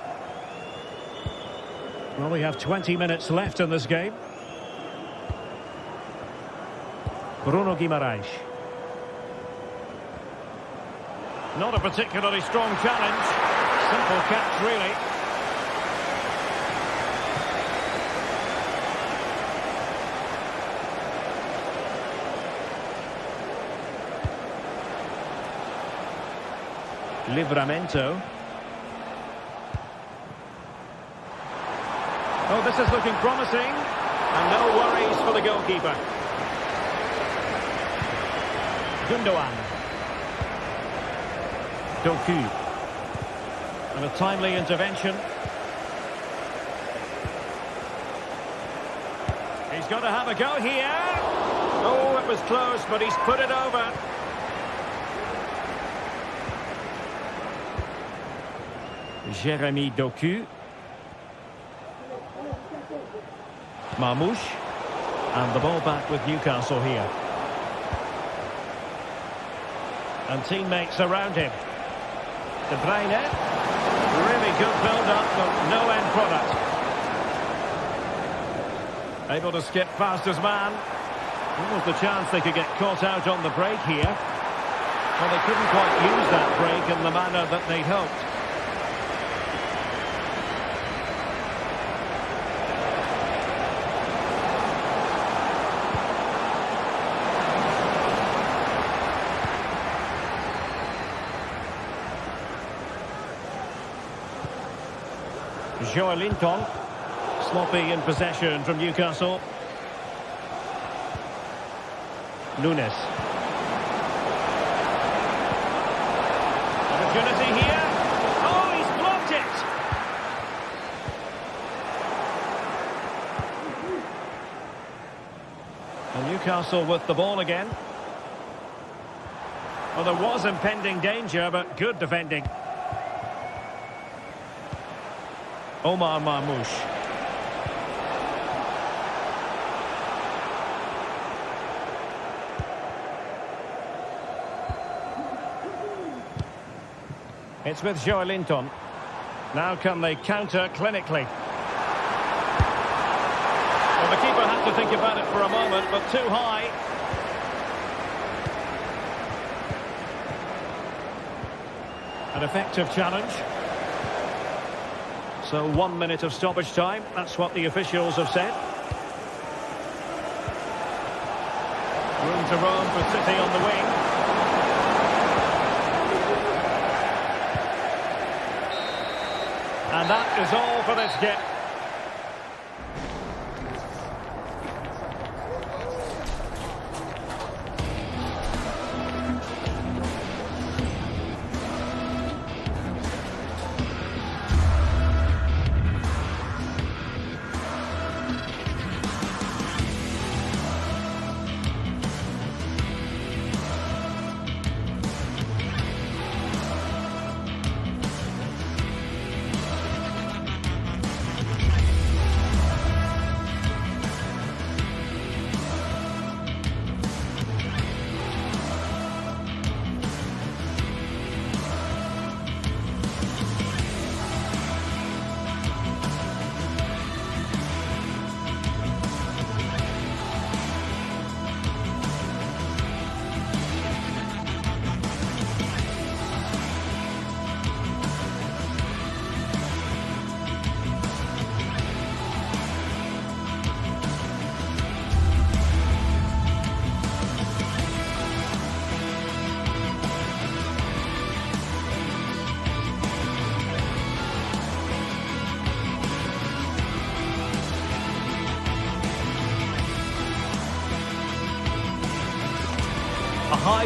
Well, we have 20 minutes left in this game. Bruno Guimaraes. Not a particularly strong challenge. Simple catch, really. Livramento. Oh, this is looking promising. And no worries for the goalkeeper. Gundogan. Doku. And a timely intervention. He's got to have a go here. Oh, it was close, but he's put it over. Jeremy Doku. Marmoush. And the ball back with Newcastle here. And teammates around him. De Bruyne. Really good build-up, but no end product. Able to skip past his man. What was the chance they could get caught out on the break here? Well, they couldn't quite use that break in the manner that they'd hoped. Joelinton, sloppy in possession from Newcastle. Nunes. Opportunity here. Oh, he's blocked it. And Newcastle with the ball again. Well, there was impending danger, but good defending. Omar Marmoush. It's with Joelinton. Now can they counter clinically? Well, the keeper had to think about it for a moment, but too high. An effective challenge. So 1 minute of stoppage time, that's what the officials have said. Room to roam for City on the wing. And that is all for this game.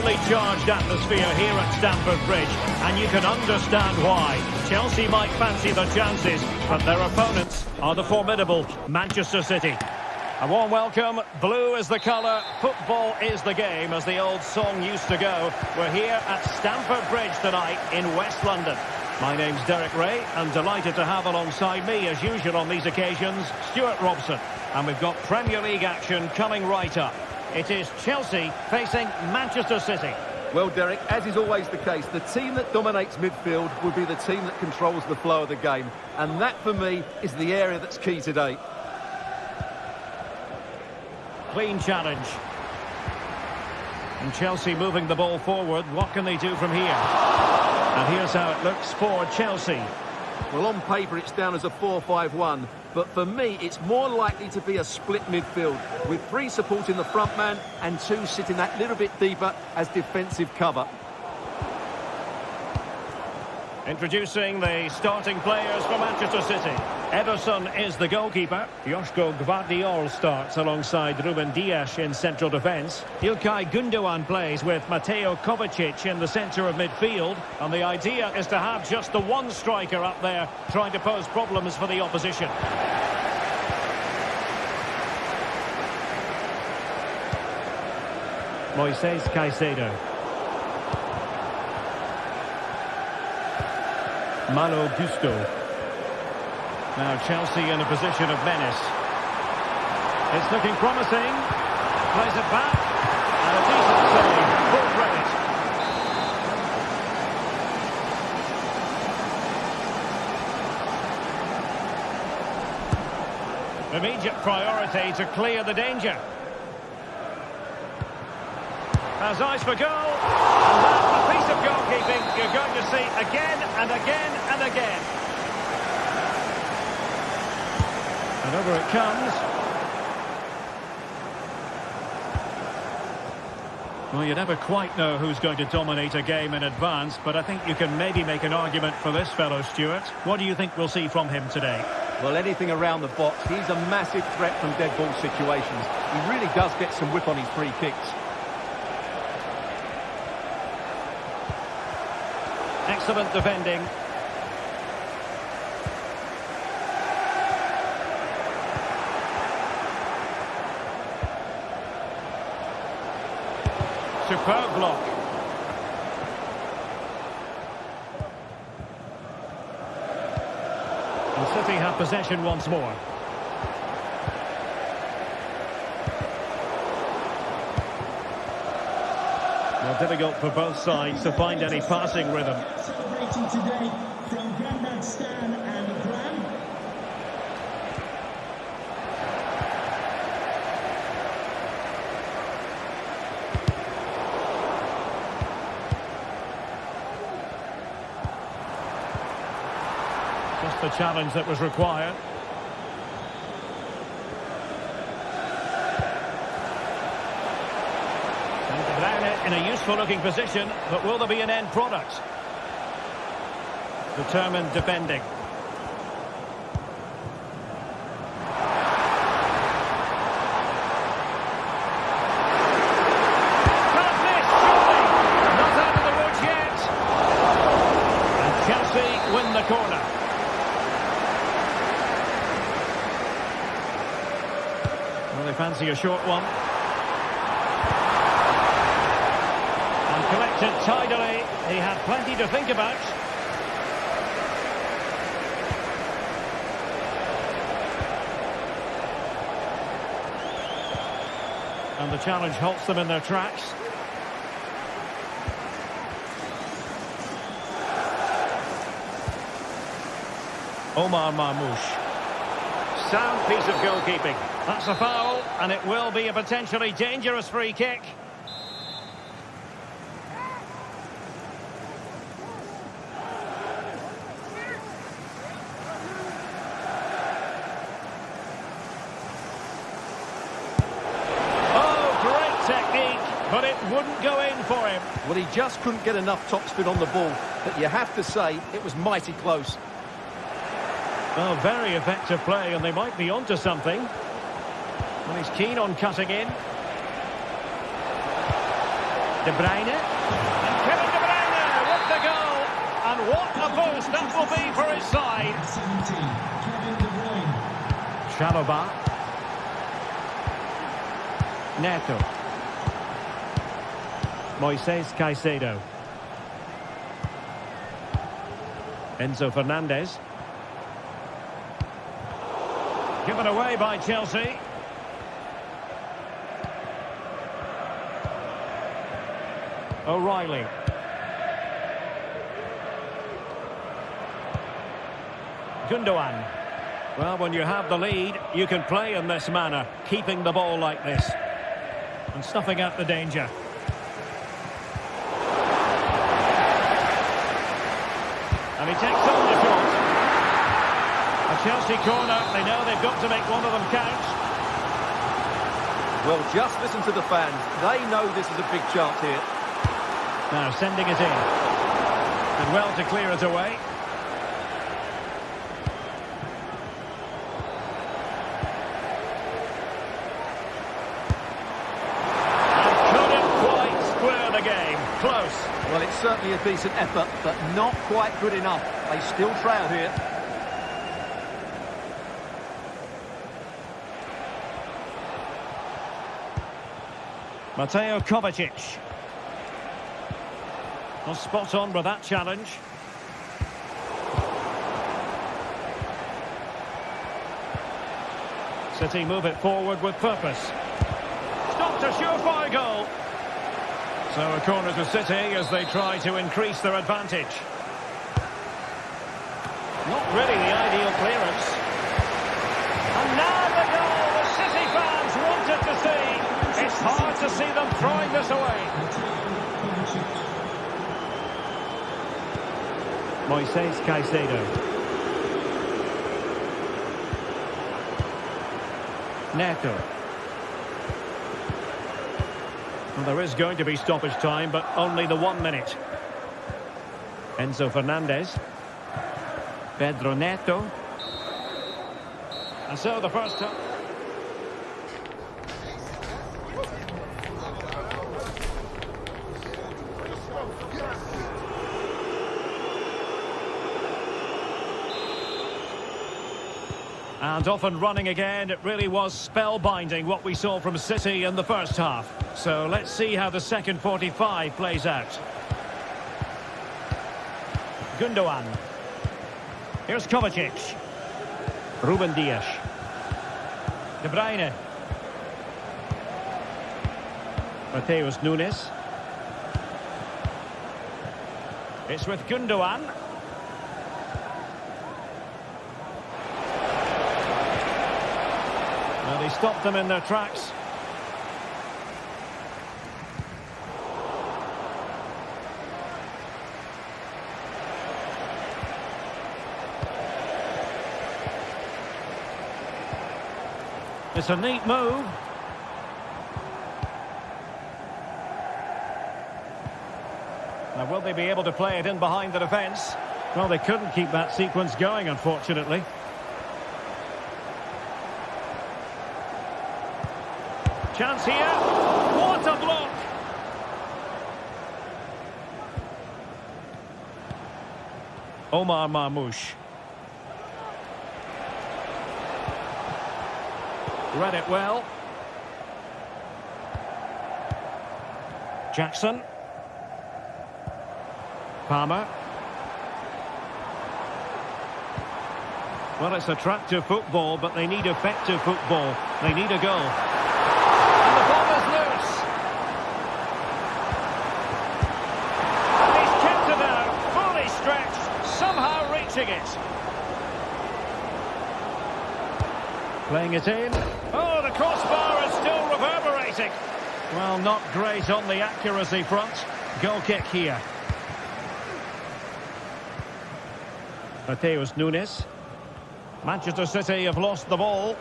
highly charged atmosphere here at Stamford Bridge, and you can understand why. Chelsea might fancy the chances, but their opponents are the formidable Manchester City. A warm welcome. Blue is the colour, football is the game, as the old song used to go. We're here at Stamford Bridge tonight in West London. My name's Derek Ray, and delighted to have alongside me, as usual on these occasions, Stuart Robson. And we've got Premier League action coming right up. It is Chelsea facing Manchester City. Well, Derek, as is always the case, the team that dominates midfield will be the team that controls the flow of the game. And that, for me, is the area that's key today. Clean challenge. And Chelsea moving the ball forward. What can they do from here? And here's how it looks for Chelsea. Well, on paper, it's down as a 4-5-1. But for me, it's more likely to be a split midfield, with 3 supporting the front man and 2 sitting that little bit deeper as defensive cover. Introducing the starting players for Manchester City. Ederson is the goalkeeper. Joško Gvardiol starts alongside Ruben Dias in central defence. İlkay Gündoğan plays with Mateo Kovacic in the centre of midfield. And the idea is to have just the one striker up there trying to pose problems for the opposition. Moises Caicedo. Malo Gusto. Now Chelsea in a position of menace. It's looking promising. Plays it back. And a decent save. Full credit. Immediate priority to clear the danger. Has eyes for goal. And that's a piece of goalkeeping you're going to see again and again and again. And over it comes. Well, you never quite know who's going to dominate a game in advance, but I think you can maybe make an argument for this fellow, Stuart. What do you think we'll see from him today? Well, anything around the box. He's a massive threat from dead ball situations. He really does get some whip on his free kicks. Excellent defending. Superb block. And City have possession once more. Well, difficult for both sides to find any passing rhythm. Celebrating today from Grandad Stan and Gran. Just the challenge that was required. In a useful looking position, but will there be an end product? Determined defending. Can't miss, surely! Not out of the woods yet. And Chelsea win the corner. Well, they fancy a short one. Collected tidily. He had plenty to think about. And the challenge halts them in their tracks. Omar Marmoush. Sound piece of goalkeeping. That's a foul, and it will be a potentially dangerous free kick. But it wouldn't go in for him. Well, he just couldn't get enough topspin on the ball. But you have to say, it was mighty close. Well, very effective play, and they might be onto something. And he's keen on cutting in. De Bruyne. And Kevin De Bruyne with the goal. And what a boost that will be for his side. 17, Kevin De Bruyne. Chalobah. Neto. Moises Caicedo. Enzo Fernandez. Given away by Chelsea. O'Reilly. Gundogan. Well, when you have the lead, you can play in this manner, keeping the ball like this. And snuffing out the danger. And he takes on the shot. A Chelsea corner, they know they've got to make one of them count. Well, just listen to the fans. They know this is a big chance here. Now sending it in. And well to clear it away. And couldn't quite square the game. Close. Well, it's certainly a decent effort, but not quite good enough. They still trail here. Mateo Kovacic. Well, spot on with that challenge. City move it forward with purpose. Stopped a surefire goal. So a corner to City as they try to increase their advantage. Not really the ideal clearance. And now the goal the City fans wanted to see. It's hard to see them throwing this away. Moises Caicedo. Neto. Well, there is going to be stoppage time, but only the 1 minute. Enzo Fernandez. Pedro Neto. And so the first time. And off and running again. It really was spellbinding what we saw from City in the first half. So let's see how the second 45 plays out. Gundogan. Here's Kovacic. Ruben Dias. De Bruyne. Mateus Nunes. It's with Gundogan. Well, he stopped them in their tracks. It's a neat move. Now, will they be able to play it in behind the defence? Well, they couldn't keep that sequence going, unfortunately. Chance here. What a block! Omar Marmoush. Read it well. Jackson. Palmer. Well, it's attractive football, but they need effective football. They need a goal. And the ball is loose. And he's kept it out, fully stretched, somehow reaching it. Playing it in. Oh, the crossbar is still reverberating. Well, not great on the accuracy front. Goal kick here. Mateus Nunes. Manchester City have lost the ball.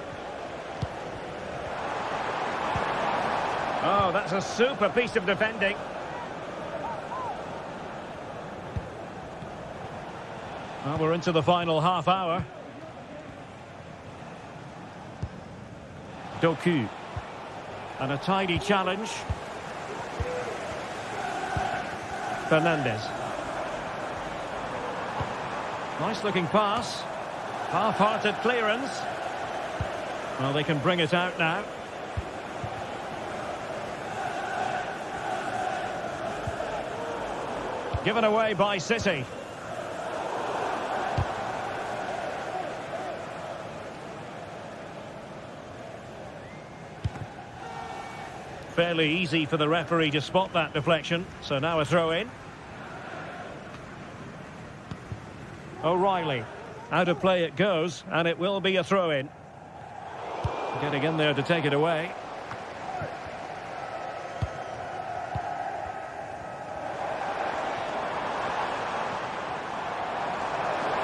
Oh, that's a super piece of defending. Well, we're into the final half hour. Doku. And a tidy challenge. Fernandez. Nice looking pass. Half-hearted clearance. Well, they can bring it out now. Given away by City. Fairly easy for the referee to spot that deflection. So now a throw in. O'Reilly. Out of play it goes, and it will be a throw in. Getting in there to take it away.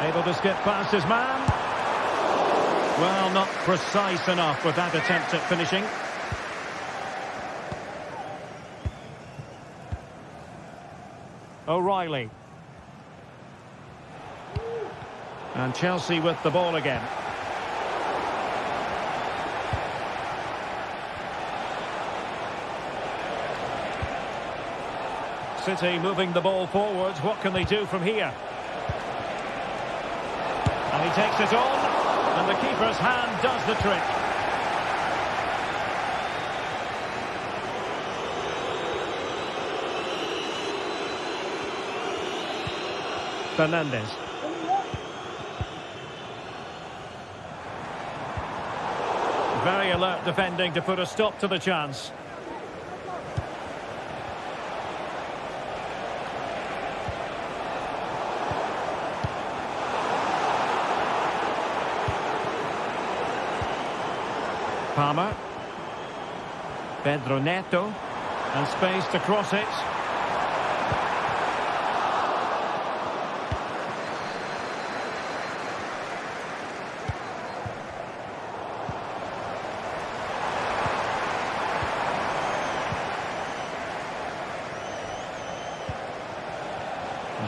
Able to skip past his man. Well, not precise enough with that attempt at finishing. O'Reilly. And Chelsea with the ball again. City moving the ball forwards. What can they do from here? And he takes it on, and the keeper's hand does the trick. Fernandez. Very alert defending to put a stop to the chance. Palmer. Pedro Neto. And space to cross it.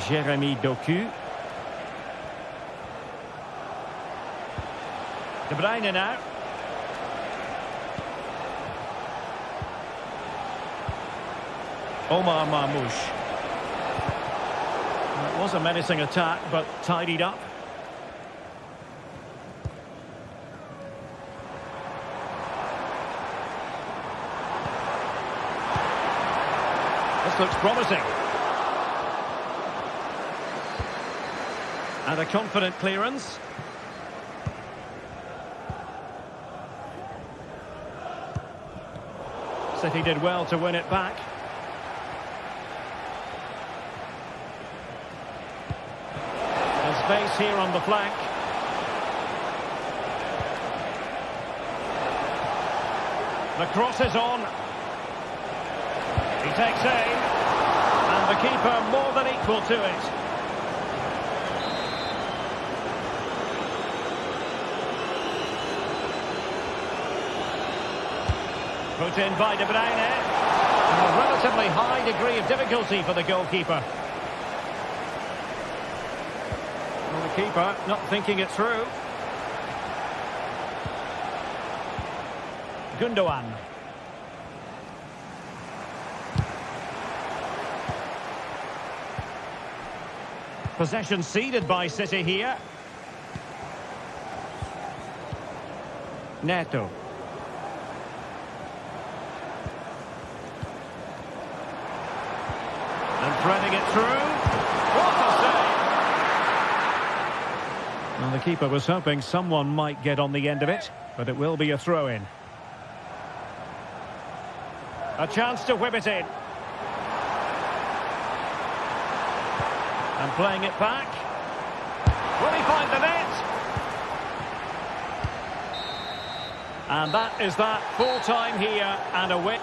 Jeremy Doku. De Bruyne now. Omar Marmoush. It was a menacing attack, but tidied up. This looks promising. And a confident clearance. City did well to win it back. There's space here on the flank. The cross is on. He takes aim. And the keeper more than equal to it. Put in by De Bruyne. And a relatively high degree of difficulty for the goalkeeper. Well, the keeper not thinking it through. Gundogan. Possession ceded by City here. Neto. Threading it through. What a save! Well, the keeper was hoping someone might get on the end of it, but it will be a throw-in. A chance to whip it in. And playing it back. Will he find the net? And that is that. Full time here and a win.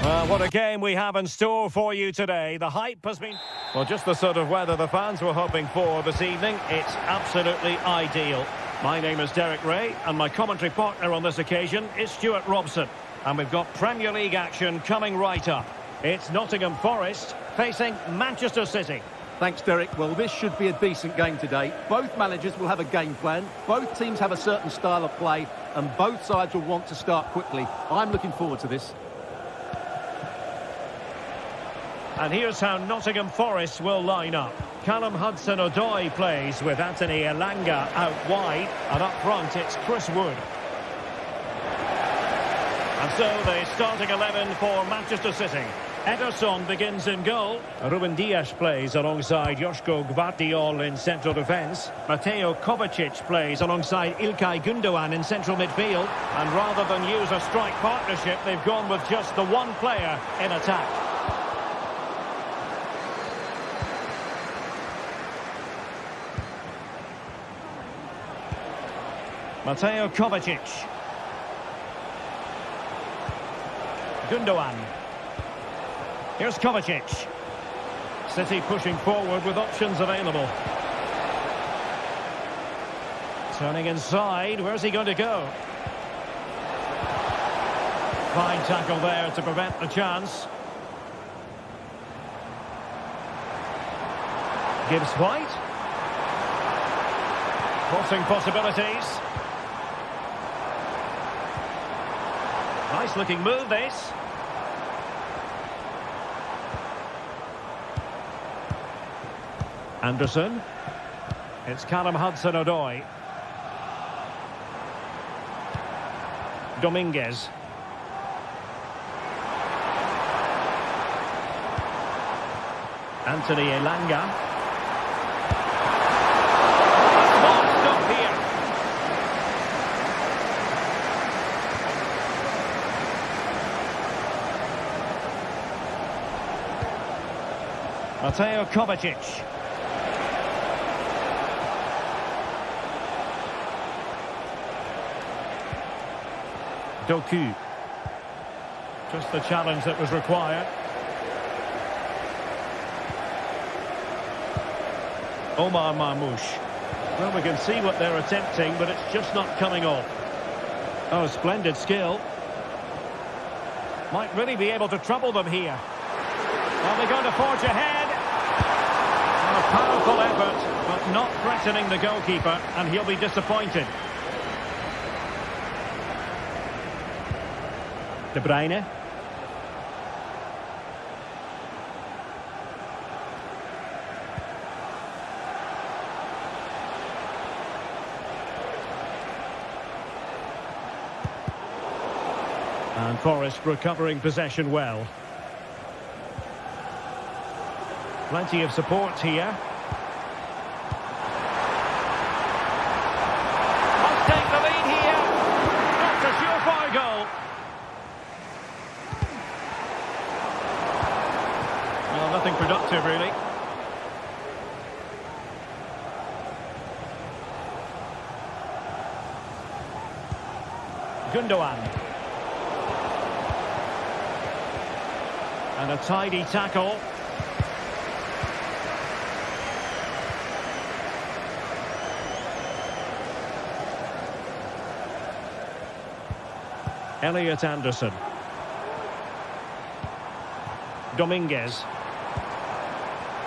Well, what a game we have in store for you today. The hype has been... Well, just the sort of weather the fans were hoping for this evening. It's absolutely ideal. My name is Derek Ray, and my commentary partner on this occasion is Stuart Robson. And we've got Premier League action coming right up. It's Nottingham Forest facing Manchester City. Thanks, Derek. Well, this should be a decent game today. Both managers will have a game plan. Both teams have a certain style of play, and both sides will want to start quickly. I'm looking forward to this. And here's how Nottingham Forest will line up. Callum Hudson-Odoi plays with Anthony Elanga out wide, and up front it's Chris Wood. And so the starting 11 for Manchester City. Ederson begins in goal. Ruben Dias plays alongside Joško Gvardiol in central defence. Mateo Kovacic plays alongside Ilkay Gundogan in central midfield. And rather than use a strike partnership, they've gone with just the one player in attack. Mateo Kovacic. Gundogan. Here's Kovacic. City pushing forward with options available. Turning inside. Where's he going to go? Fine tackle there to prevent the chance. Gibbs White. Crossing possibilities. Nice looking move this. Anderson. It's Callum Hudson-Odoi. Dominguez. Anthony Elanga. Smart stop here. Mateo Kovacic. Doku. Just the challenge that was required. Omar Marmoush. Well, we can see what they're attempting, but it's just not coming off. Oh, splendid skill. Might really be able to trouble them here. Are they going to forge ahead? And a powerful effort, but not threatening the goalkeeper, and he'll be disappointed. De Bruyne. And Forest recovering possession well. Plenty of support here. Must take the lead here. That's a surefire goal. Well, nothing productive, really. Gundogan. And a tidy tackle. Elliot Anderson. Dominguez.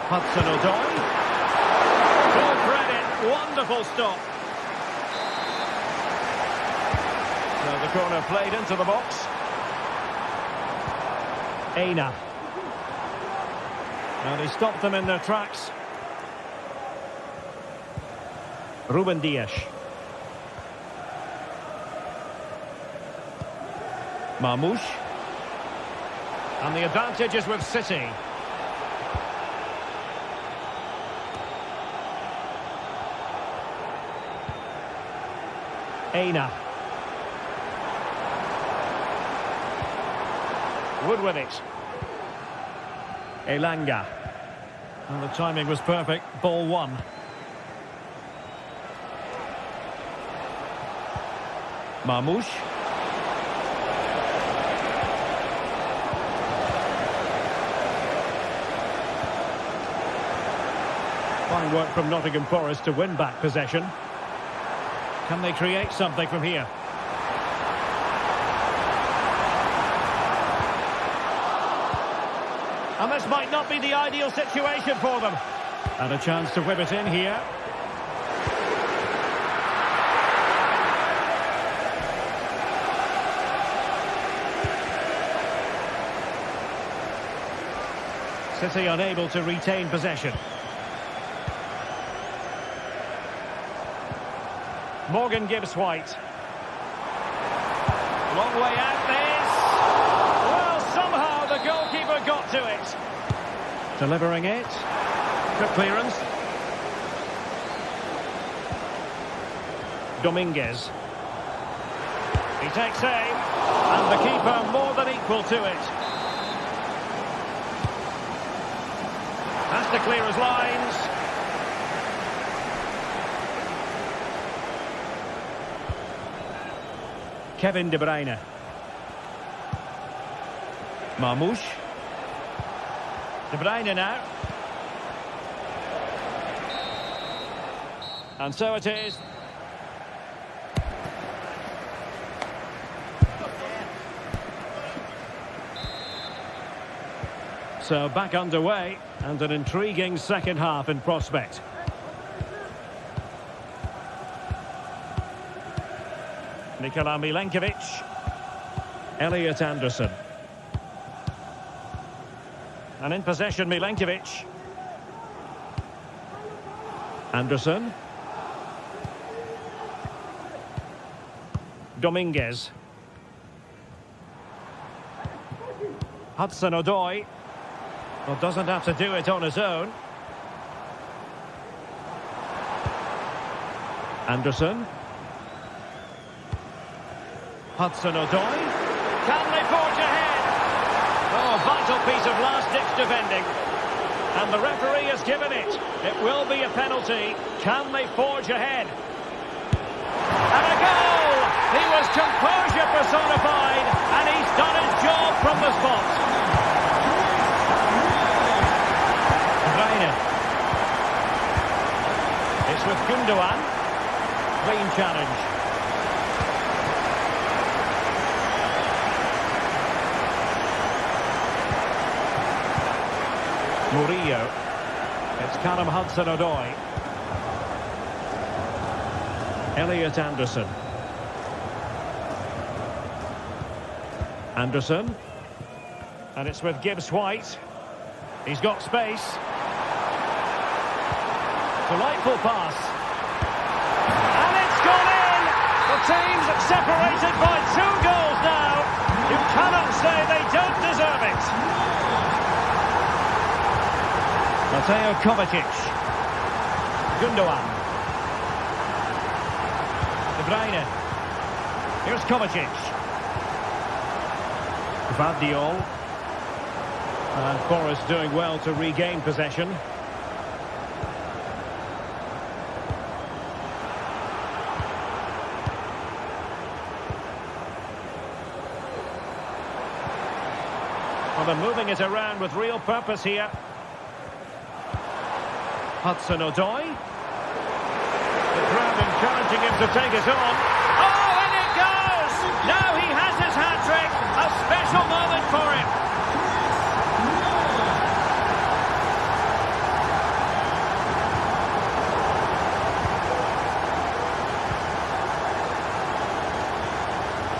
Hudson-Odoi. Full credit. Wonderful stop. So the corner played into the box. Aina. And he stopped them in their tracks. Ruben Dias. Marmoush. And the advantage is with City. Aina. Wood with it. Elanga. And the timing was perfect. Ball one. Marmoush. Fine work from Nottingham Forest to win back possession. Can they create something from here? And this might not be the ideal situation for them. And a chance to whip it in here. City unable to retain possession. Morgan gives White. Long way out this. Well, somehow the goalkeeper got to it. Delivering it. Good clearance. Dominguez. He takes aim. And the keeper more than equal to it. Has to clear his lines. Kevin De Bruyne. Marmoush. De Bruyne now. And so it is. So back underway, and an intriguing second half in prospect. Nikola Milenkovic. Elliot Anderson. And in possession, Milenkovic. Anderson. Dominguez. Hudson-Odoi. Well, doesn't have to do it on his own. Anderson. Hudson-Odoi. Can they forge ahead? Oh, vital piece of last-ditch defending. And the referee has given it. It will be a penalty. Can they forge ahead? And a goal! He was composure personified, and he's done his job from the spot. It's with Gundogan. Clean challenge. Murillo. It's Callum Hudson-Odoi. Elliot Anderson. Anderson. And it's with Gibbs White. He's got space. Delightful pass. And it's gone in! The team's separated by 2 goals now. You cannot say they don't deserve it. Mateo Kovacic. Gundogan. De Bruyne. Here's Kovacic. Gvardiol. And Forest doing well to regain possession. Well, they're moving it around with real purpose here. Hudson-Odoi. The crowd encouraging him to take it on. Oh, and it goes! Now he has his hat-trick. A special moment for him.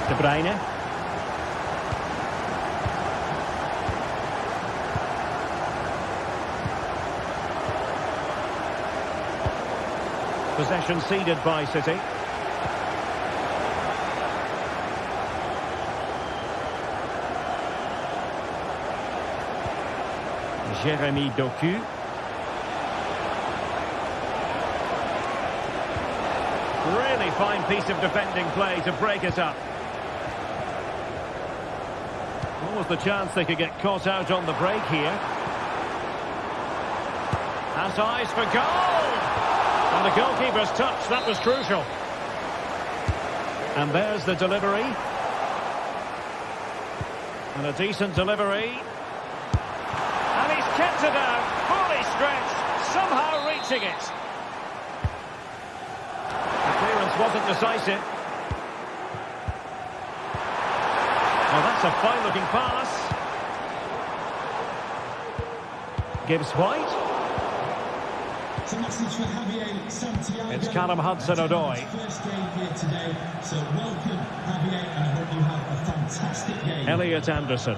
De Bruyne. Possession ceded by City. Jérémy Doku. Really fine piece of defending play to break it up. What was the chance they could get caught out on the break here? Has eyes for goal! And the goalkeeper's touch, that was crucial. And there's the delivery. And a decent delivery. And he's kept it out, fully stretched, somehow reached watching it. The clearance wasn't decisive. Oh, that's a fine-looking pass. Gives White. It's a message for Javier Santiago. It's Callum Hudson-Odoi. First game here today, so welcome Javier, and I hope you have a fantastic game. Elliot Anderson.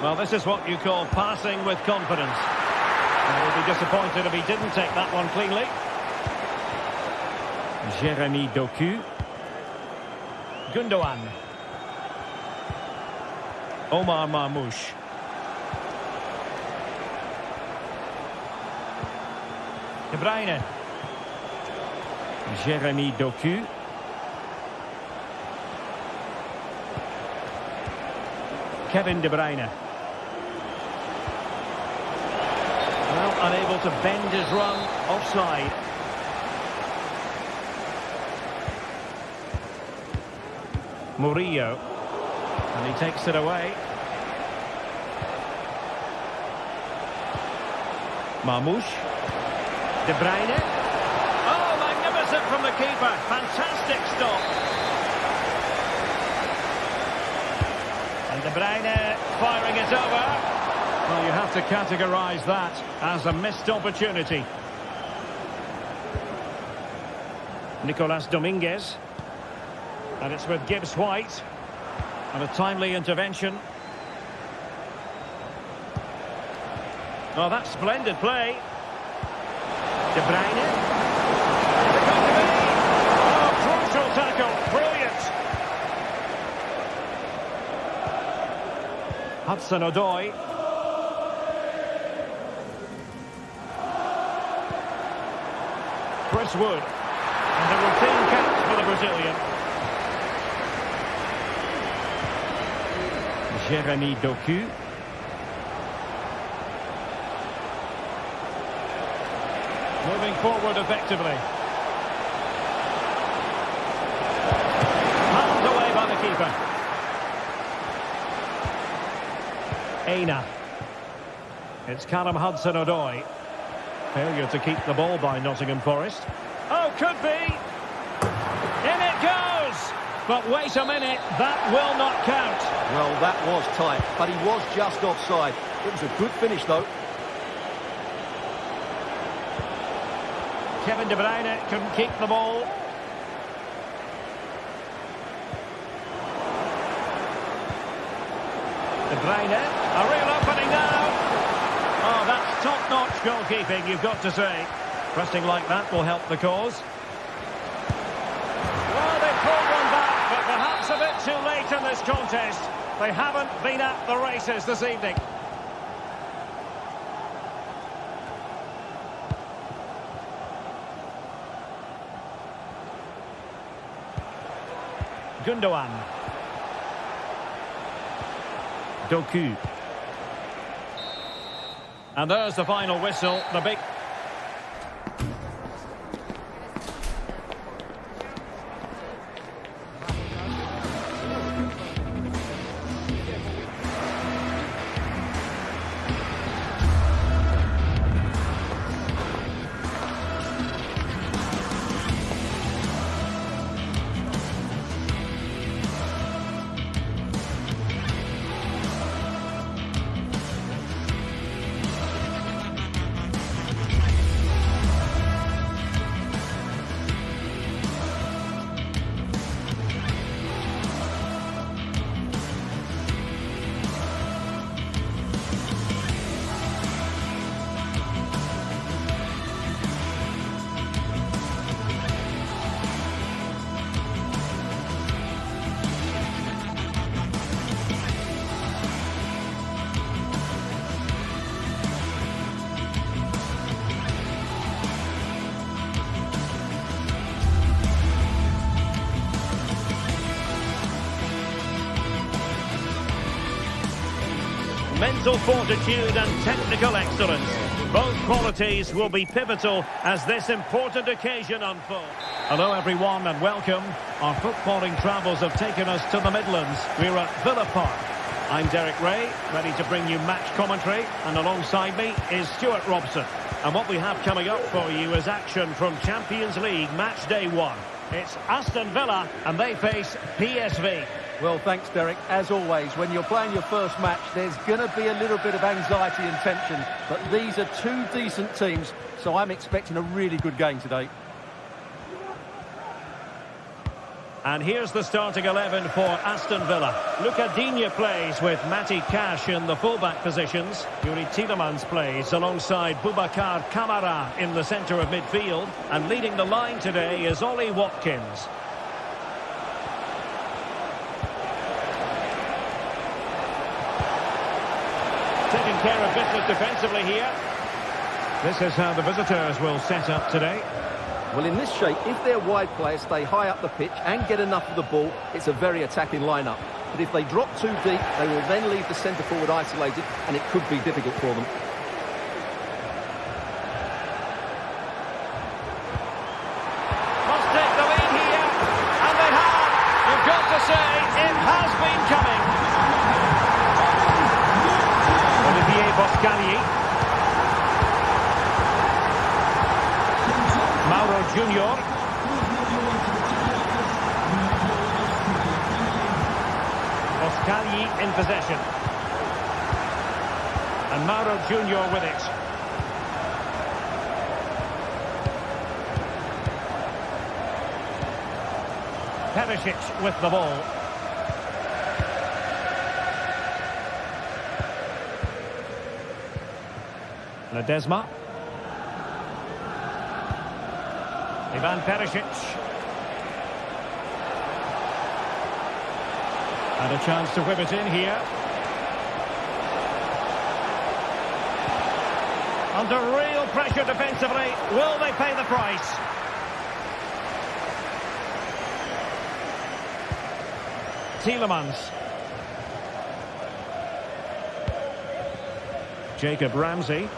Well, this is what you call passing with confidence. I would be disappointed if he didn't take that one cleanly. Jeremy Doku. Gundogan. Omar Marmoush. De Bruyne. Jeremy Doku. Kevin De Bruyne. Well, unable to bend his run, offside. Murillo. And he takes it away. Marmoush. De Bruyne. Oh, magnificent from the keeper. Fantastic stop. And De Bruyne firing it over. Well, you have to categorise that as a missed opportunity. Nicolas Dominguez. And it's with Gibbs White. And a timely intervention. Oh, that's splendid play. De Bruyne. Oh, crucial tackle. Brilliant. Hudson-Odoi. Chris Wood. And a routine catch for the Brazilian. Jeremy Doku. Moving forward effectively. Handed away by the keeper. Aina. It's Callum Hudson-Odoi. Failure to keep the ball by Nottingham Forest. Oh, could be. In it goes. But wait a minute, that will not count. Well, that was tight, but he was just offside. It was a good finish, though. Kevin De Bruyne couldn't keep the ball. De Bruyne, a real opening now. Oh, that's top-notch goalkeeping, you've got to say. Pressing like that will help the cause. Well, they pulled one back, but perhaps a bit too late in this contest. They haven't been at the races this evening. Gundogan. Doku. And there's the final whistle, the big... Mental fortitude and technical excellence. Both qualities will be pivotal as this important occasion unfolds. Hello everyone and welcome. Our footballing travels have taken us to the Midlands. We're at Villa Park. I'm Derek Ray, ready to bring you match commentary, and alongside me is Stuart Robson. And what we have coming up for you is action from Champions League match day 1. It's Aston Villa and they face PSV. Well, thanks, Derek. As always, when you're playing your first match, there's going to be a little bit of anxiety and tension. But these are two decent teams, so I'm expecting a really good game today. And here's the starting 11 for Aston Villa. Luca Digne plays with Matty Cash in the fullback positions. Yuri Tielemans plays alongside Boubacar Kamara in the centre of midfield. And leading the line today is Ollie Watkins. Taking care of business defensively here. This is how the visitors will set up today. Well, in this shape, if their wide players stay high up the pitch and get enough of the ball, it's a very attacking lineup. But if they drop too deep, they will then leave the centre-forward isolated, and it could be difficult for them. Must take the lead here, and they have. You've got to say, it has been coming. Olivier Boscagli. Mauro Junior. Boscagli in possession. And Mauro Junior with it. Perisic with the ball. Ledesma. Ivan Perisic. And a chance to whip it in here. Under real pressure defensively. Will they pay the price? Tielemans. Jacob Ramsey.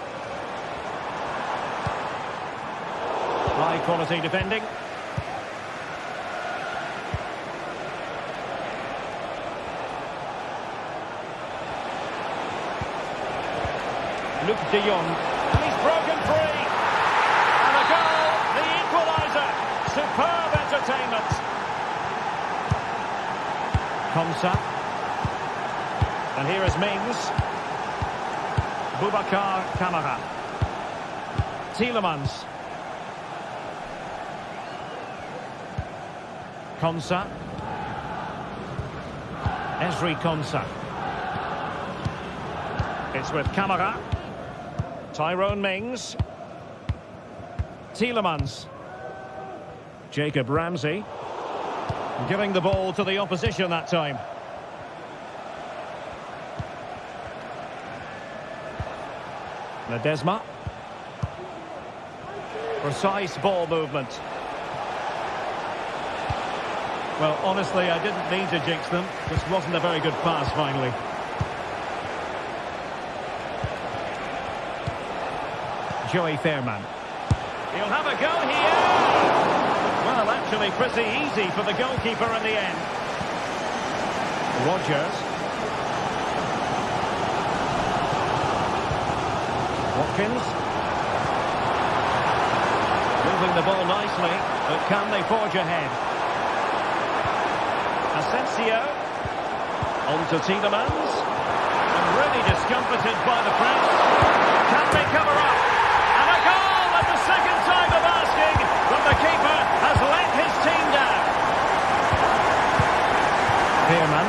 High quality defending. Luc de Jong. And he's broken free. And a goal, the equaliser. Superb entertainment. Komsa. And here is Mings. Boubacar Kamara. Tielemans. Konsa. Ezri Konsa. It's with Kamara. Tyrone Mings. Tielemans. Jacob Ramsey. Giving the ball to the opposition that time. Ledesma. Precise ball movement. Well, honestly, I didn't mean to jinx them. Just wasn't a very good pass, finally. Joey Fairman. He'll have a go here. Well, actually, pretty easy for the goalkeeper in the end. Rodgers. Watkins. Moving the ball nicely, but can they forge ahead? Asensio. On to Tielemans. And really discomfited by the press. Can they cover up? And a goal at the second time of asking, but the keeper has let his team down. Fairman.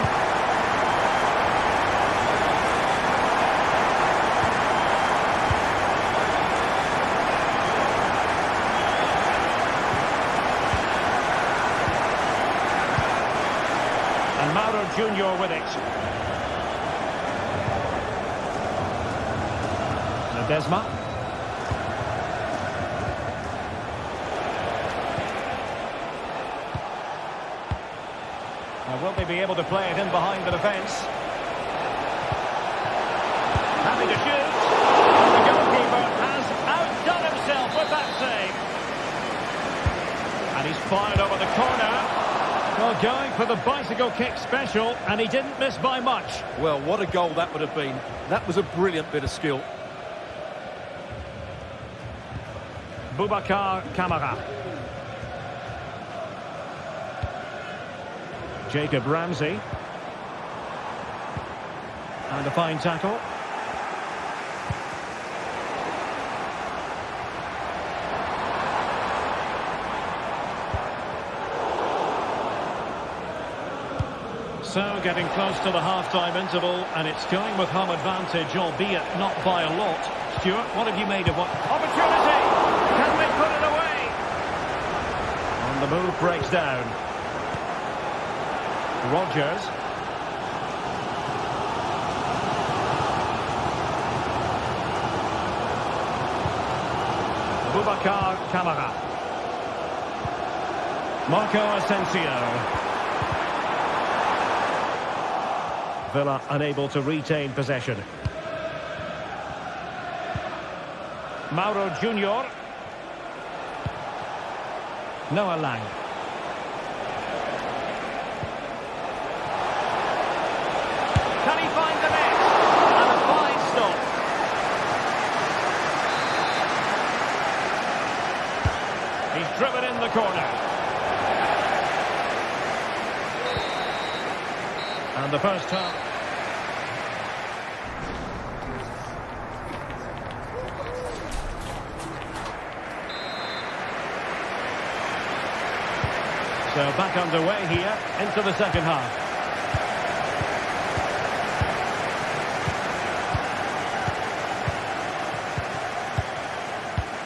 And Mauro Junior with it. Ledesma. Now, will they be able to play it in behind the defence? Having to shoot. The goalkeeper has outdone himself with that save. And he's fired over the corner. Well, going for the bicycle kick special, and he didn't miss by much. Well, what a goal that would have been. That was a brilliant bit of skill. Boubacar Kamara. Jacob Ramsey. And a fine tackle. So getting close to the half-time interval, and it's going with home advantage, albeit not by a lot. Stuart, what have you made of what? Opportunity! Can they put it away? And the move breaks down. Rodgers. Boubacar Kamara. Marco Asensio. Villa unable to retain possession. Mauro Junior. Noah Lang. Can he find the net? And a fine stop. He's driven in the corner. And the first half. So back underway here into the second half.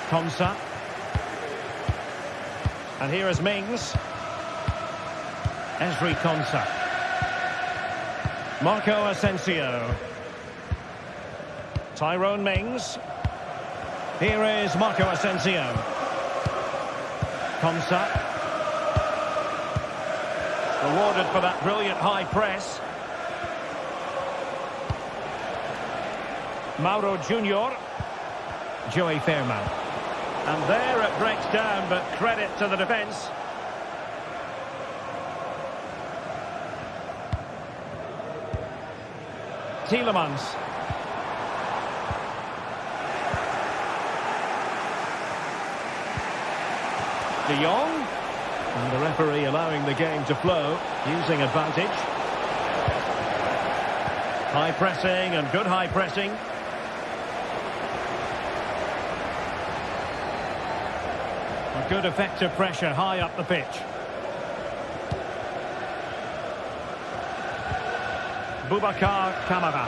Konsa. And here is Mings. Ezri Konsa. Marco Asensio. Tyrone Mings. Here is Marco Asensio. Konsa. Rewarded for that brilliant high press. Mauro Junior. Joey Fairman. And there it breaks down, but credit to the defence. Tielemans. De Jong. And the referee allowing the game to flow, using advantage. High pressing and good high pressing. A good effective pressure high up the pitch. Boubacar Kamara.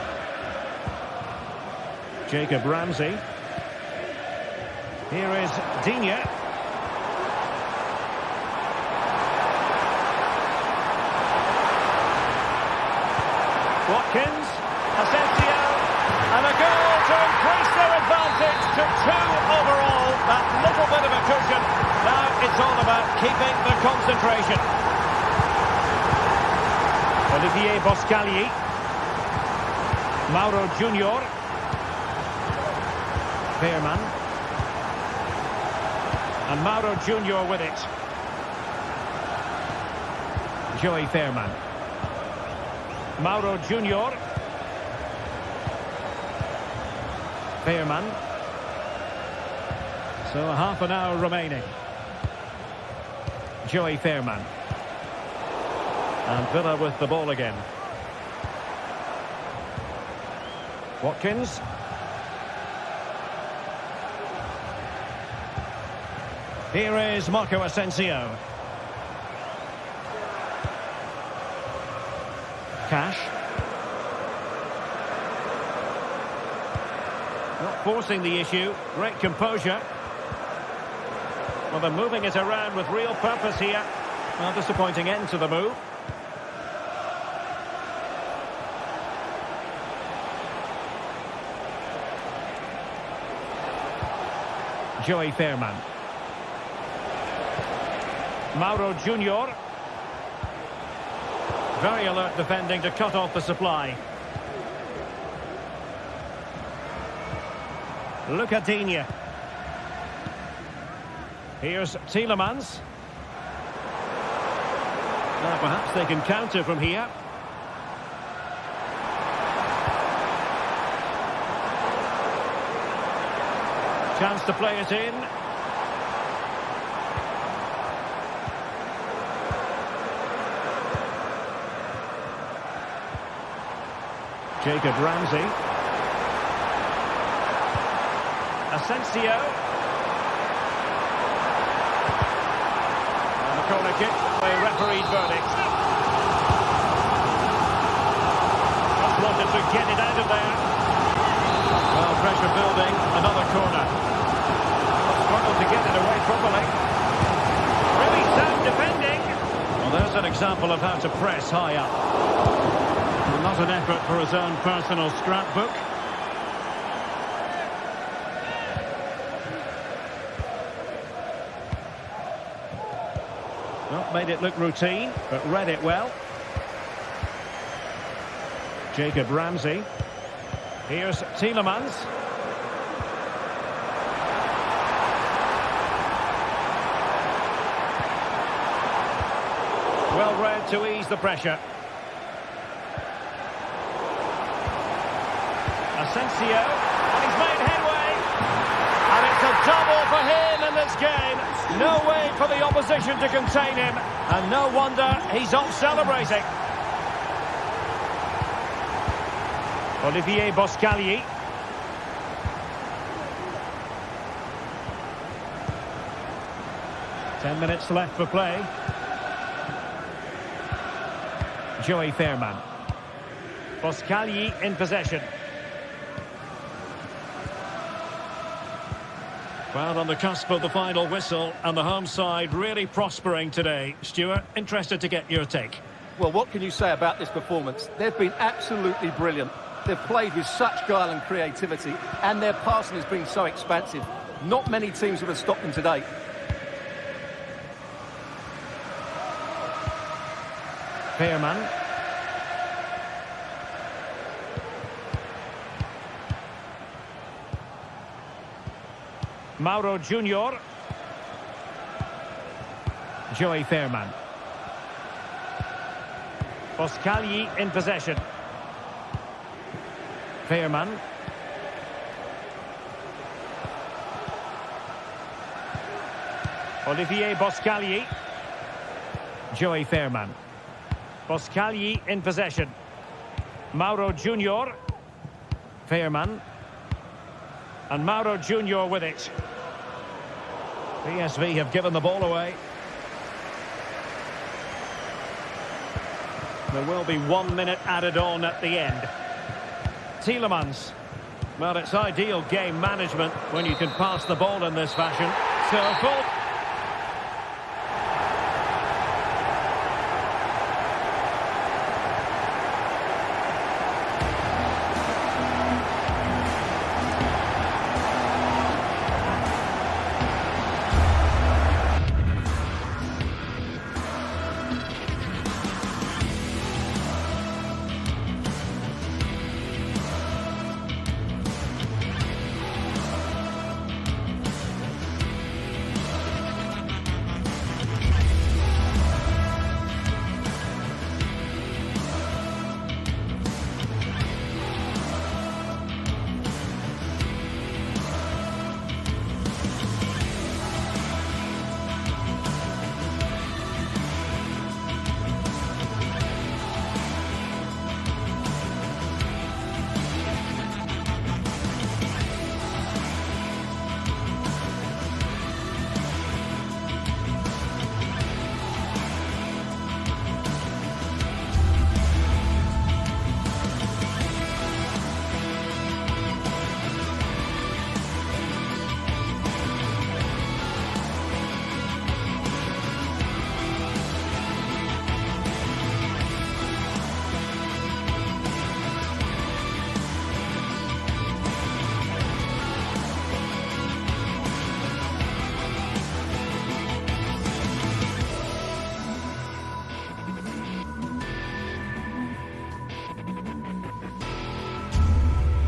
Jacob Ramsey. Here is Digne. Watkins, Asensio, and a goal to increase their advantage to 2 overall. That little bit of a cushion. Now it's all about keeping the concentration. Olivier Boscagli. Mauro Junior. Fairman. And Mauro Junior with it. Joey Fairman. Mauro Junior. Fairman. So half an hour remaining. Joey Fairman. And Villa with the ball again. Watkins. Here is Marco Asensio. Cash. Not forcing the issue. Great composure. Well, they're moving it around with real purpose here. Well, disappointing end to the move. Joey Fairman. Mauro Junior. Very alert defending to cut off the supply. Look at Digne. Here's Tielemans. Now perhaps they can counter from here. Chance to play it in. Jacob Ramsey. Asensio. And a corner kick, a referee's verdict. Just wanted to get it out of there. Well, pressure building, another corner. Struggled to get it away properly. Really sound defending. Well, there's an example of how to press high up. Well, not an effort for his own personal scrapbook. Well, made it look routine, but read it well. Jacob Ramsey. Here's Tielemans. Well read to ease the pressure. Asensio, and he's made headway. And it's a double for him in this game. No way for the opposition to contain him. And no wonder he's off celebrating. Olivier Boscagli. Ten minutes left for play. Joey Fairman. Boscagli in possession. Well, on the cusp of the final whistle, and the home side really prospering today. Stuart, interested to get your take. Well, what can you say about this performance? They've been absolutely brilliant. They've played with such guile and creativity, and their passing has been so expansive. Not many teams would have stopped them today. Fairman. Mauro Junior. Joey Fairman. Boscagli in possession. Fairman. Olivier Boscagli. Joey Fairman. Boscagli in possession. Mauro Junior. Fairman. And Mauro Junior with it. PSV have given the ball away. There will be 1 minute added on at the end. Tielemans. Well, it's ideal game management when you can pass the ball in this fashion. So full.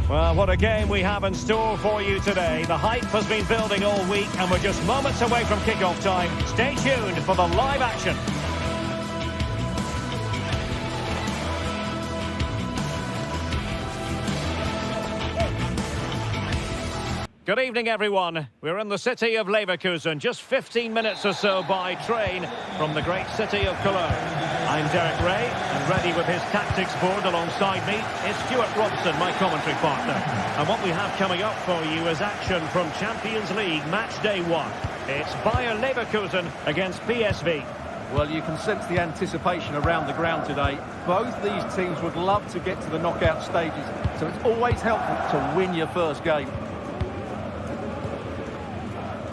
Well, what a game we have in store for you today. The hype has been building all week and we're just moments away from kick-off time. Stay tuned for the live action. Good evening, everyone. We're in the city of Leverkusen, just 15 minutes or so by train from the great city of Cologne. I'm Derek Ray, and And ready with his tactics board alongside me is Stuart Robson, my commentary partner. And what we have coming up for you is action from Champions League match day 1. It's Bayer Leverkusen against PSV. Well, you can sense the anticipation around the ground today. Both these teams would love to get to the knockout stages, so it's always helpful to win your first game.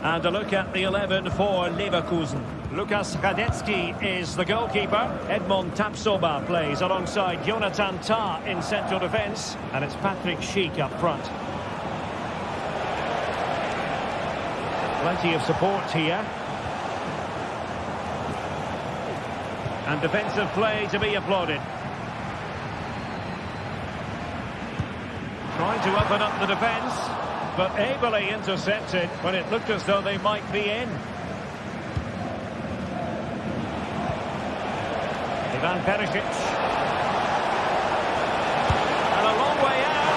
And a look at the 11 for Leverkusen. Lukas Radetzky is the goalkeeper. Edmond Tapsoba plays alongside Jonathan Tah in central defence. And it's Patrick Schick up front. Plenty of support here. And defensive play to be applauded. Trying to open up the defence, but ably intercepted when it looked as though they might be in. Ivan Perisic. And a long way out.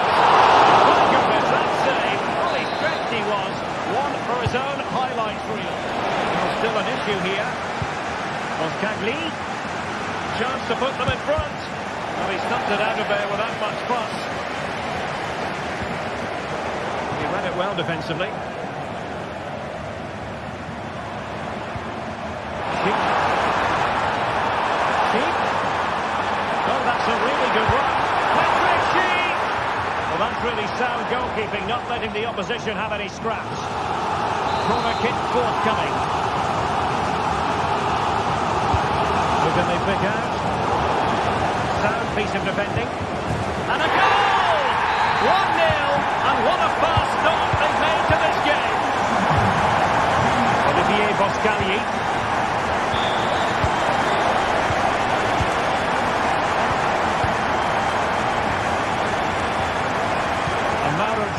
My goodness, that save. Fully stretched he was. One for his own highlights reel. There's still an issue here. Oskagli. Chance to put them in front. Well, he stumped it out of there without much fuss. He read it well defensively. Oh, that's a really good run. Patrick Schick! Well, that's really sound goalkeeping, not letting the opposition have any scraps. Corner kick forthcoming. Who can they pick out? Sound piece of defending. And a goal! 1-0, and what a fast start they've made to this game. Olivier Boscagli.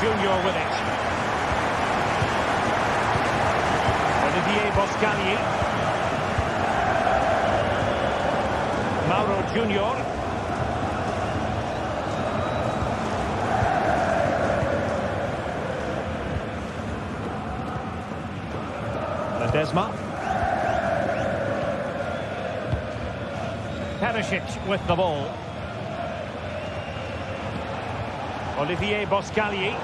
Junior with it. Olivier Boscagli. Mauro Junior. Ledesma. Perisic with the ball. Olivier Boscagli.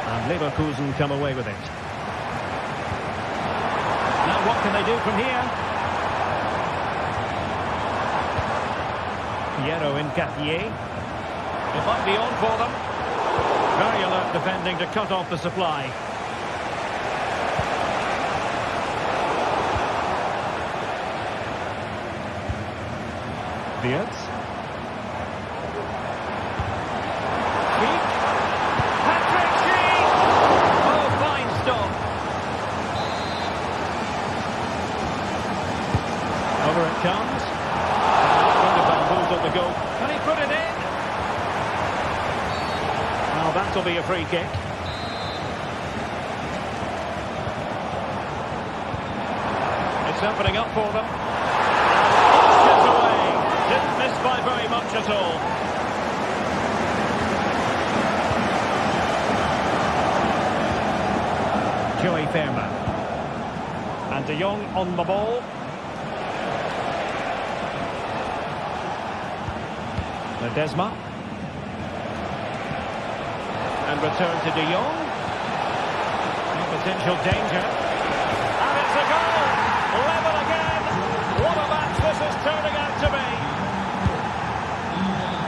And Leverkusen come away with it. Now what can they do from here? Piero Incapié. It might be on for them. Very alert defending to cut off the supply. Wirtz. Over it comes. The goal. Can he put it in? Well, that'll be a free kick. It's opening up for them. It's away. Didn't miss by very much at all. Joey Fairman. And De Jong on the ball. Ledesma. And return to De Jong. Potential danger. And it's a goal! Level again! What a match this is turning out to be!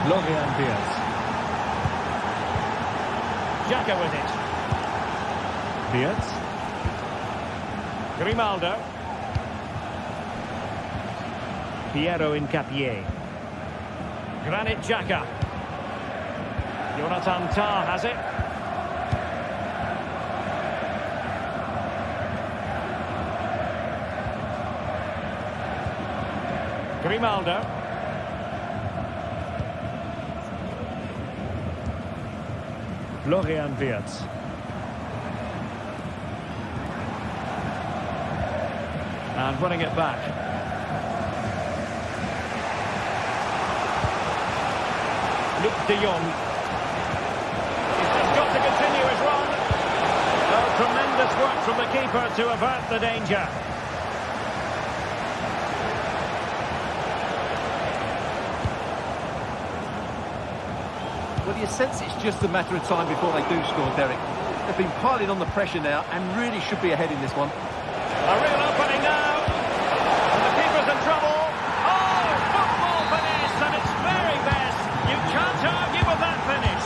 Florian Wirtz. Xhaka with it. Wirtz. Grimaldo. Piero Incapié. Granit Xhaka. Jonathan Tah has it. Grimaldo. Florian Wirtz. And running it back. Luke de Jong. He's just got to continue his run. Oh, tremendous work from the keeper to avert the danger. Well, you sense it's just a matter of time before they do score, Derek. They've been piling on the pressure now and really should be ahead in this one. A real opening now. And the keeper's in trouble. Oh, football finish at its very best. You can't argue with that finish.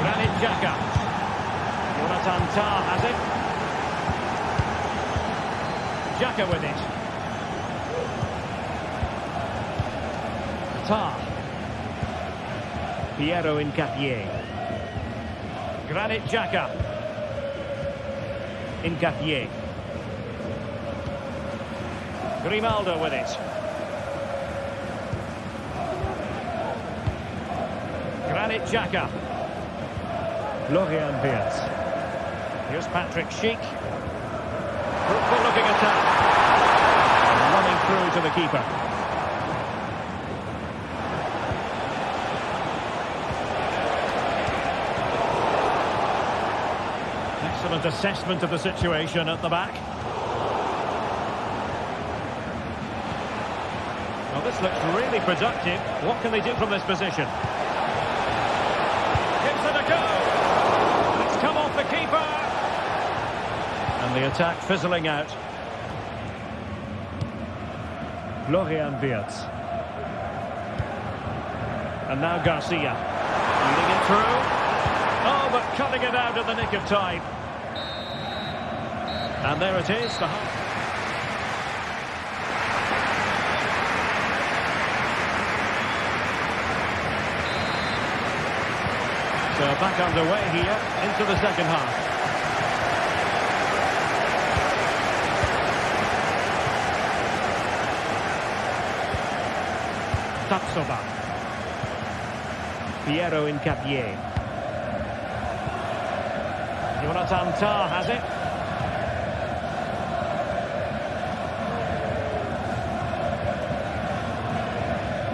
Granit Xhaka. Jonathan Tah has it. Xhaka with it. Tah. Piero Incapié. Granit Xhaka. Incapié. Grimaldo with it. Granit Xhaka. Florian Wirtz. Here's Patrick Schick. Fruitful looking attack. Running through to the keeper. Excellent assessment of the situation at the back. Well, this looks really productive. What can they do from this position? Gives it a go. It's come off the keeper. And the attack fizzling out. Florian Wirtz. And now Garcia. Leading it through. Oh, but cutting it out at the nick of time. And there it is. So back underway here into the second half. Tapsoba. Piero Incapié. Jonathan Tah has it.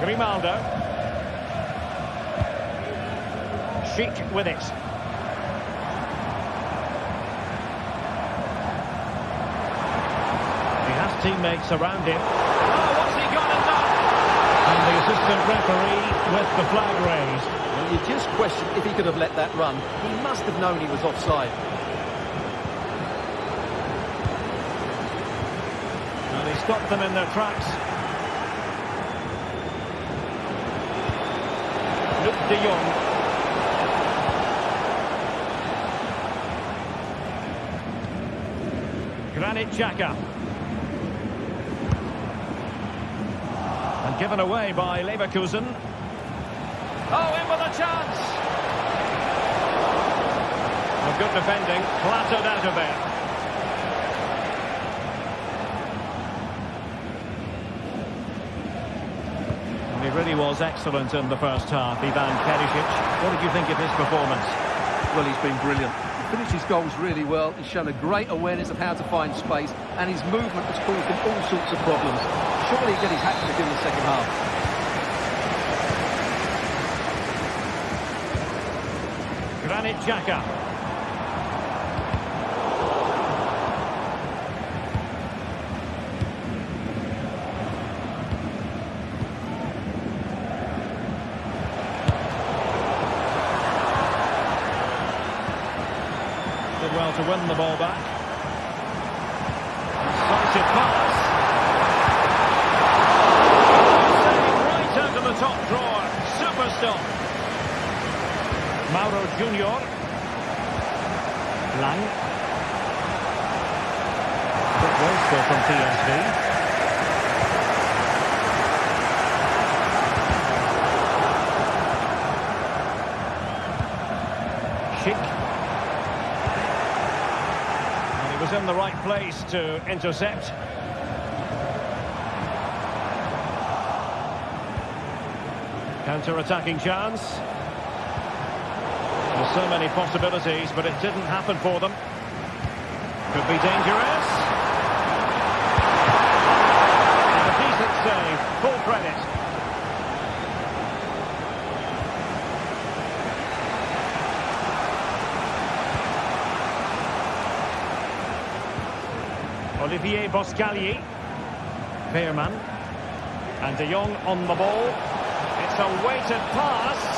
Grimaldo. Schick with it. He has teammates around him. Oh, what's he got and done? And the assistant referee with the flag raised. Well, you just question if he could have let that run. He must have known he was offside. And he stopped them in their tracks. De Jong. Granit Xhaka. And given away by Leverkusen. Oh, in with a chance. A good defending, clattered out of there. He really was excellent in the first half, Ivan Perisic. What did you think of his performance? Well, he's been brilliant. He finished his goals really well. He's shown a great awareness of how to find space, and his movement has caused him all sorts of problems. Surely he'll get his hat-trick in the second half. Granit Xhaka. Did well to win the ball back. Decisive pass. Sailing right out of the top drawer. Super stop. Mauro Junior. Lang. Quick waster from PSV. Schick. And he was in the right place to intercept. Counter-attacking chance. There's so many possibilities, but it didn't happen for them. Could be dangerous. And a decent save, full credit. Olivier Boscagli. Veerman. And De Jong on the ball. It's a weighted pass.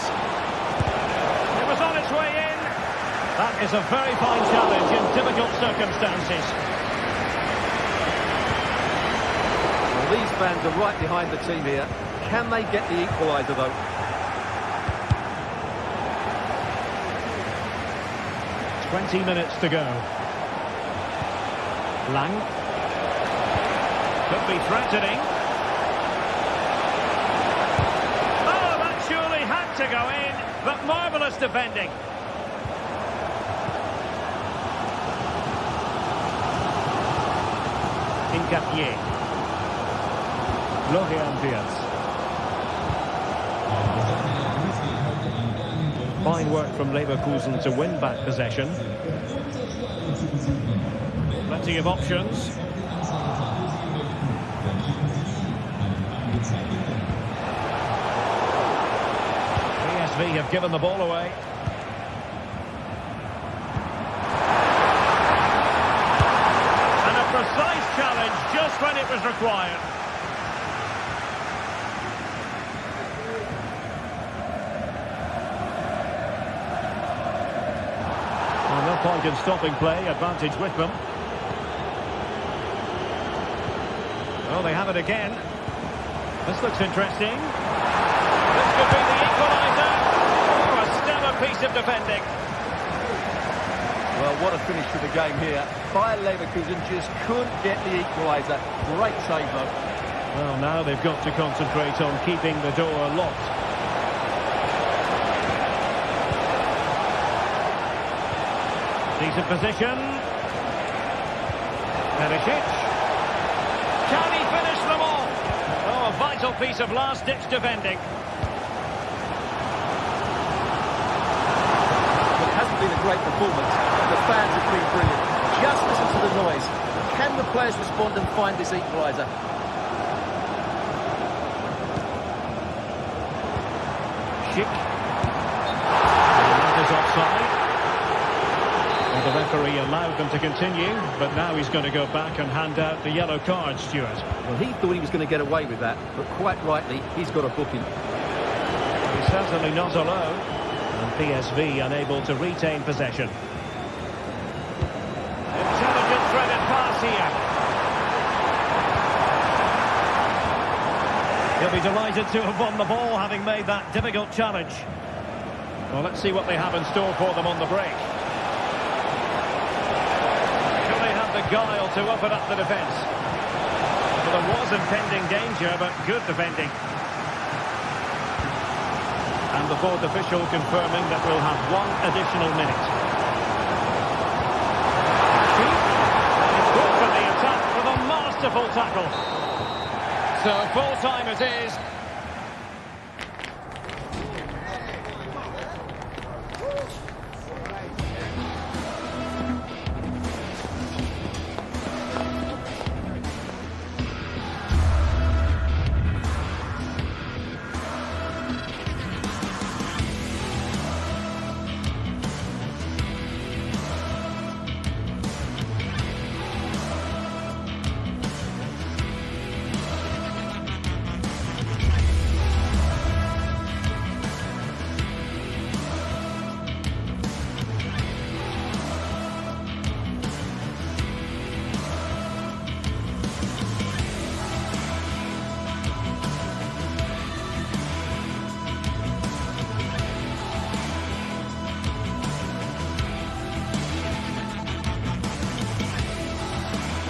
That is a very fine challenge in difficult circumstances. Well, these fans are right behind the team here. Can they get the equaliser, though? "20 minutes to go. Lang. Could be threatening. Oh, that surely had to go in, but marvellous defending. Incapié. Florian Diaz. Fine work from Leverkusen to win back possession. Plenty of options. PSV have given the ball away. And a precise challenge just when it was required. Well, no point in stopping play, advantage with them. Well, they have it again. This looks interesting. This could be the equaliser. Oh, a stellar piece of defending. Well, what a finish for the game here. Bayer Leverkusen just couldn't get the equaliser. Great save, though. Well, now they've got to concentrate on keeping the door locked. Decent position. Perisic. Can he finish them all? Oh, a vital piece of last-ditch defending. It hasn't been a great performance. The fans have been brilliant. Just listen to the noise. Can the players respond and find this equaliser? Schick. That is offside. Well, the referee allowed them to continue, but now he's going to go back and hand out the yellow card, Stuart. Well, he thought he was going to get away with that, but quite rightly, he's got a booking. He's certainly not alone, and PSV unable to retain possession. Intelligent threaded pass here. He'll be delighted to have won the ball, having made that difficult challenge. Well, let's see what they have in store for them on the break. Can they have the guile to open up the defence? Well, there was impending danger, but good defending. And the fourth official confirming that we'll have one additional minute. It's good for the attack with a masterful tackle. So full time it is.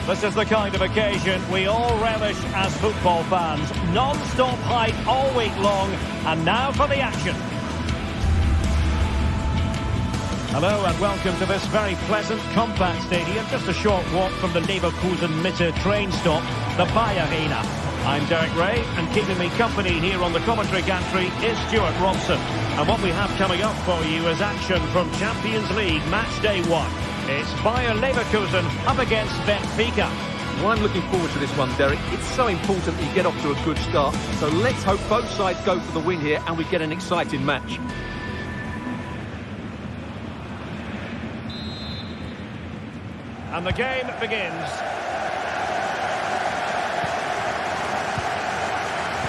This is the kind of occasion we all relish as football fans. Non-stop hype all week long, and now for the action. Hello and welcome to this very pleasant, compact stadium, just a short walk from the Leverkusen Mitte train stop, the Bayer Arena. I'm Derek Ray, and keeping me company here on the commentary gantry is Stuart Robson. And what we have coming up for you is action from Champions League Match Day 1. It's Bayer Leverkusen up against Benfica. Well, I'm looking forward to this one, Derek. It's so important that you get off to a good start. So let's hope both sides go for the win here and we get an exciting match. And the game begins.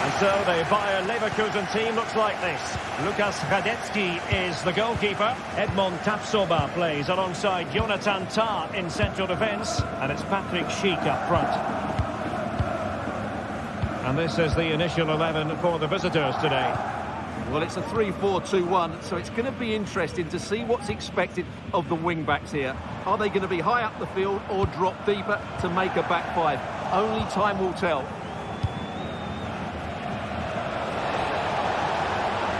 And So the Bayer Leverkusen team looks like this. Lukas Radecki is the goalkeeper. Edmond Tapsoba plays alongside Jonathan Tah in central defence. And it's Patrick Schick up front. And this is the initial 11 for the visitors today. Well, it's a 3-4-2-1, so it's going to be interesting to see what's expected of the wing-backs here. Are they going to be high up the field or drop deeper to make a back five? Only time will tell.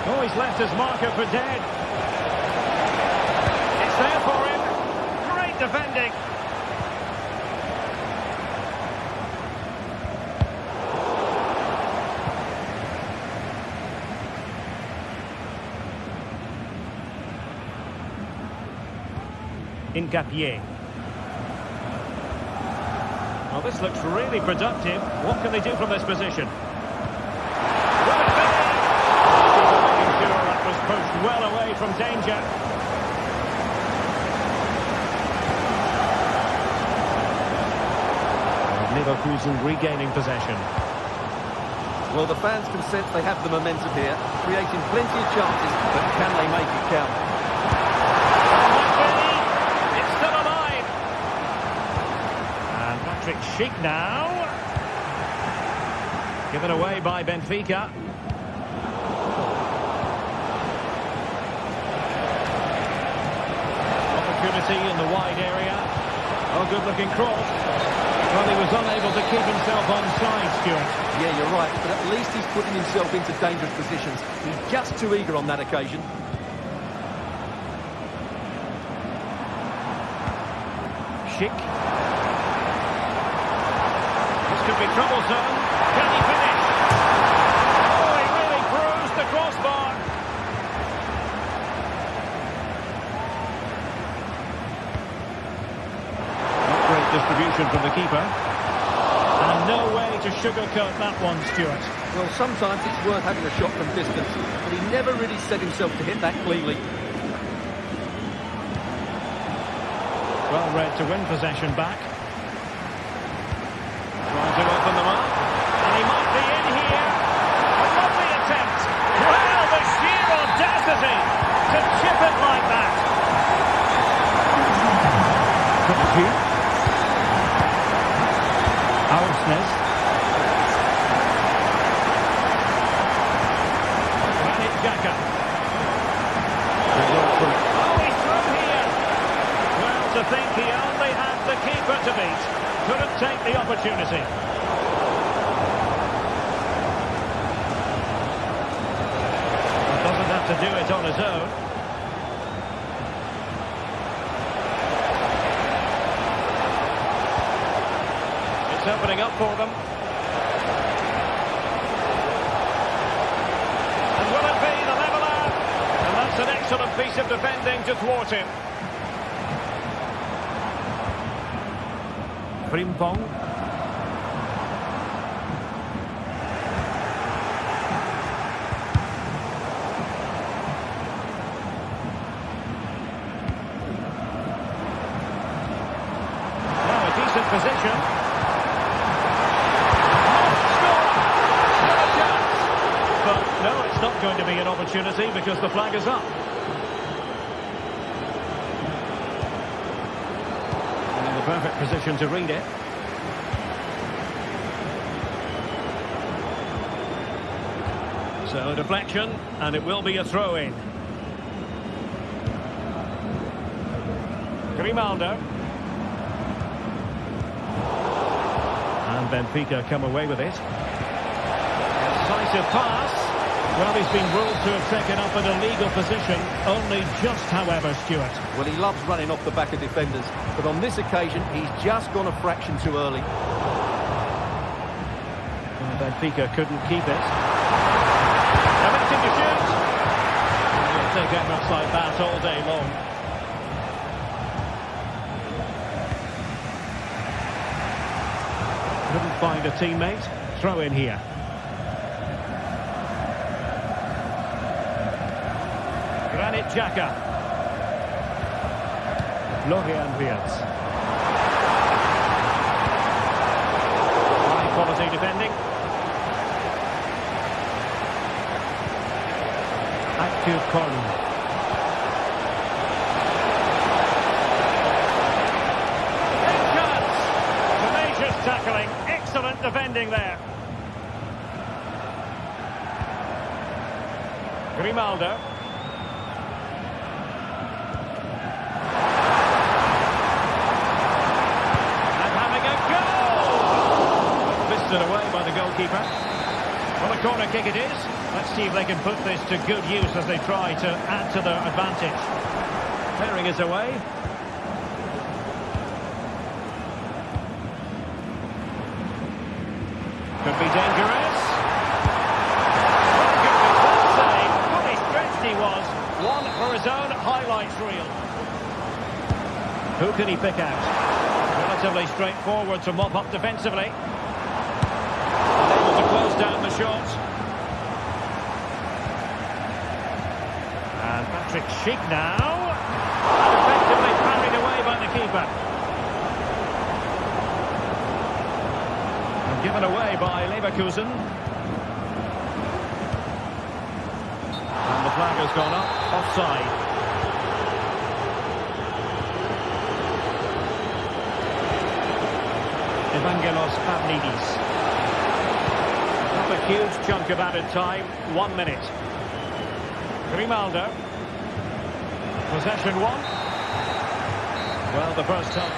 Oh, he's left his marker for dead. It's there for him. Great defending. Incapié. Well, this looks really productive. What can they do from this position? Was pushed well away from danger. Leverkusen regaining possession. Well, the fans can sense they have the momentum here, creating plenty of chances, but can they make it count? It's still alive. And Patrick Schick now. Given away by Benfica. In the wide area. Oh, good-looking cross. Well, he was unable to keep himself onside, Stuart. Yeah, you're right, but at least he's putting himself into dangerous positions. He's just too eager on that occasion. Schick. This could be troublesome. Can he finish? Oh, he really bruised the crossbar. Distribution from the keeper. And no way to sugarcoat that one, Stuart. Well, sometimes it's worth having a shot from distance, but he never really set himself to hit that cleanly. Well read to win possession back. Trying to open them up. And he might be in here. A lovely attempt. Well, the sheer audacity to chip it like that. Granit Xhaka. Oh, he's through here. Well, to think he only had the keeper to beat. Couldn't take the opportunity. But doesn't have to do it on his own. It's opening up for them. And will it be the leveller? And that's an excellent piece of defending to thwart him. Frimpong. Now a decent position. No, it's not going to be an opportunity because the flag is up. In the perfect position to read it. So a deflection, and it will be a throw-in. Grimaldo. And Benfica come away with it. Decisive pass. Well, he's been ruled to have taken up an illegal position, only just, however, Stuart. Well, he loves running off the back of defenders, but on this occasion, he's just gone a fraction too early. Well, Benfica couldn't keep it. Electing to shoot. He'll take efforts like that all day long. Couldn't find a teammate. Throw in here. Granit Xhaka. Florian Wirtz. High quality defending. to Colin. Big chance. Tenacious tackling. Excellent defending there. Grimaldo. And having a goal! Fisted away by the goalkeeper. Well, a corner kick it is. Let's see if they can put this to good use as they try to add to their advantage. Clearing is away. Could be dangerous. Well save. Fully stretched he was. One for his own highlights reel. Who can he pick out? Relatively straightforward to mop up defensively. Able to close down the shot. And Patrick Schick now. And effectively parried away by the keeper. And given away by Leverkusen. And the flag has gone up. Offside. Evangelos Pavlidis. Not a huge chunk of added time. 1 minute. Grimaldo. Possession one. Well, the first time.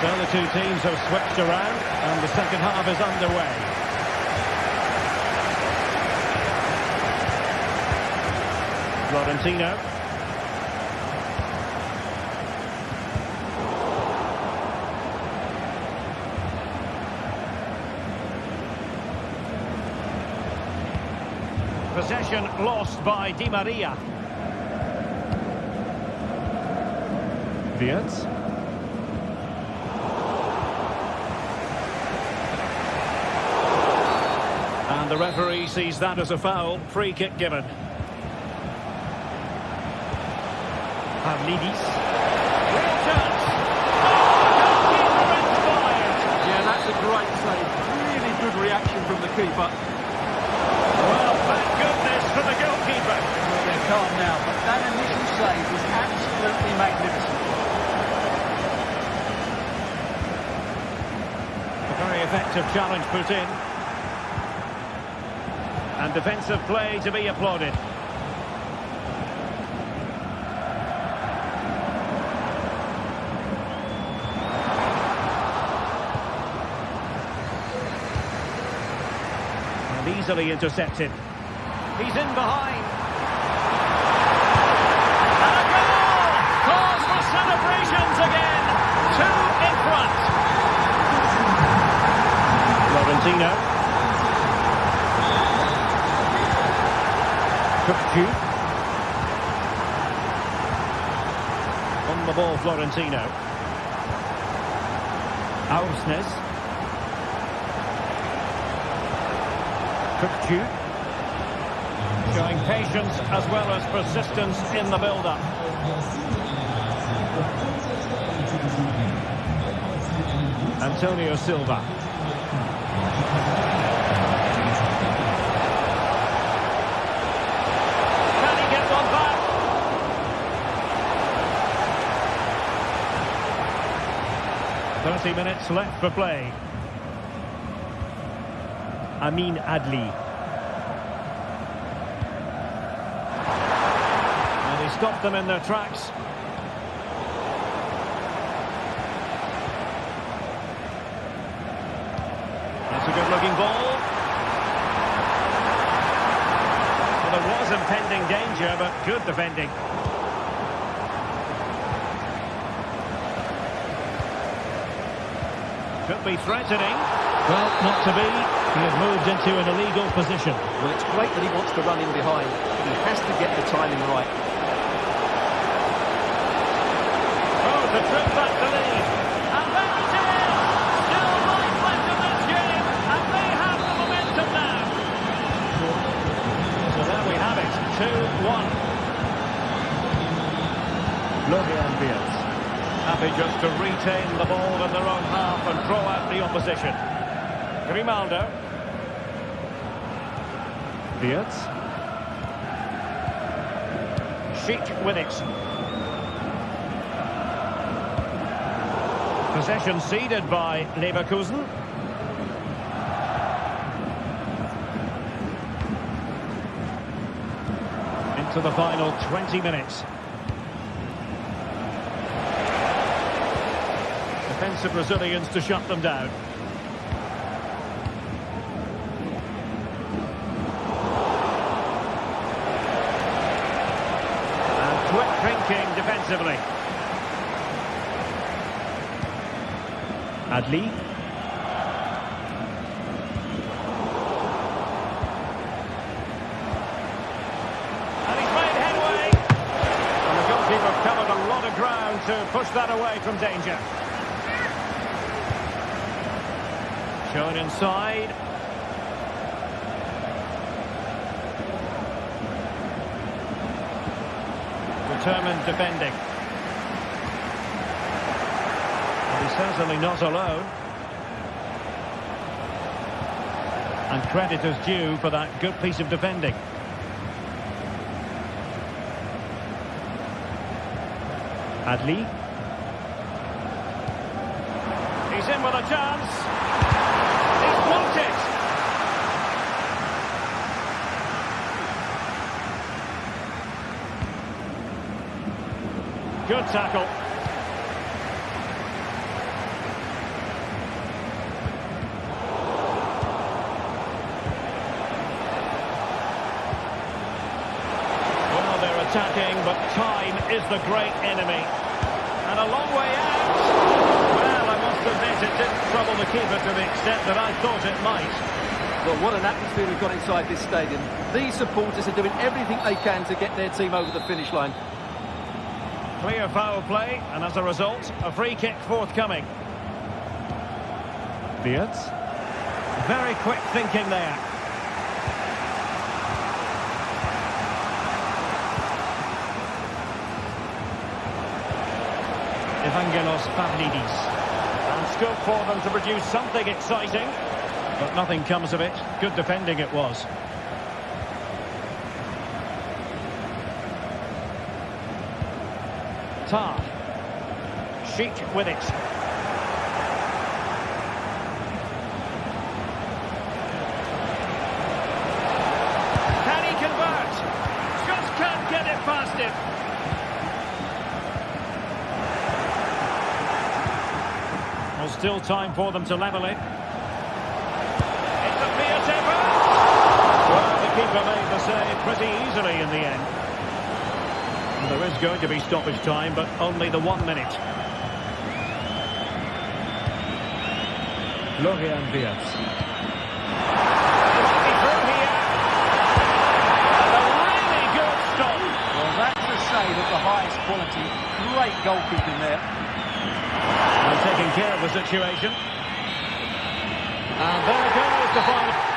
So the two teams have switched around and the second half is underway. Florentino. Possession lost by Di Maria. Wirtz. And the referee sees that as a foul. Free kick given. Pavlidis. Real chance. Oh, goalkeeper inspired. Yeah, that's a great save. Really good reaction from the keeper. Well, thank goodness for the goalkeeper. Well, they're calm now, but that initial save was absolutely magnificent. A very effective challenge put in. And defensive play to be applauded. And easily intercepted. He's in behind. And a goal! Cause for celebrations again. 2 in front. Florentino. Kupchu. On the ball, Florentino. Aursnes. Kupchu. Showing patience as well as persistence in the build-up. Antonio Silva. Can he get one back? .30 left for play. Amin Adli. And he stopped them in their tracks. That's a good-looking ball. Well, there was impending danger, but good defending. Could be threatening. Well, not to be. He has moved into an illegal position. Well, it's great that he wants to run in behind, but he has to get the timing right. Oh, the trip back to lead. And there it is! Still life left in this game, and they have the momentum now. So there we have it, 2-1. Florian Wirtz. Happy just to retain the ball in their own half and draw out the opposition. Grimaldo. Diaz. Sheik with it. Possession ceded by Leverkusen. Into the final 20 minutes. Defensive Brazilians to shut them down. And quick thinking defensively. Adli. And he's made headway. And the goalkeeper covered a lot of ground to push that away from danger. Shown inside. Determined defending. And he's certainly not alone. And credit is due for that good piece of defending. Adli. He's in with a chance. He's blocked it. Good tackle. Well, they're attacking, but time is the great enemy. And a long way out. Well, I must admit it didn't trouble the keeper to the extent that I thought it might. Well, what an atmosphere we've got inside this stadium. These supporters are doing everything they can to get their team over the finish line. Clear foul play, and as a result, a free kick forthcoming. Diaz. Very quick thinking there. Evangelos Pavlidis. And scope for them to produce something exciting. But nothing comes of it. Good defending it was. Tar. Sheik with it. Can he convert? Just can't get it past him. Well, still time for them to level it. Well, the keeper made the save pretty easily in the end. And there is going to be stoppage time, but only the 1 minute. Florian Diaz. Might be through here. And a really good stop. Well, that's a save of the highest quality. Great goalkeeping there. And taking care of the situation. And there goes the final.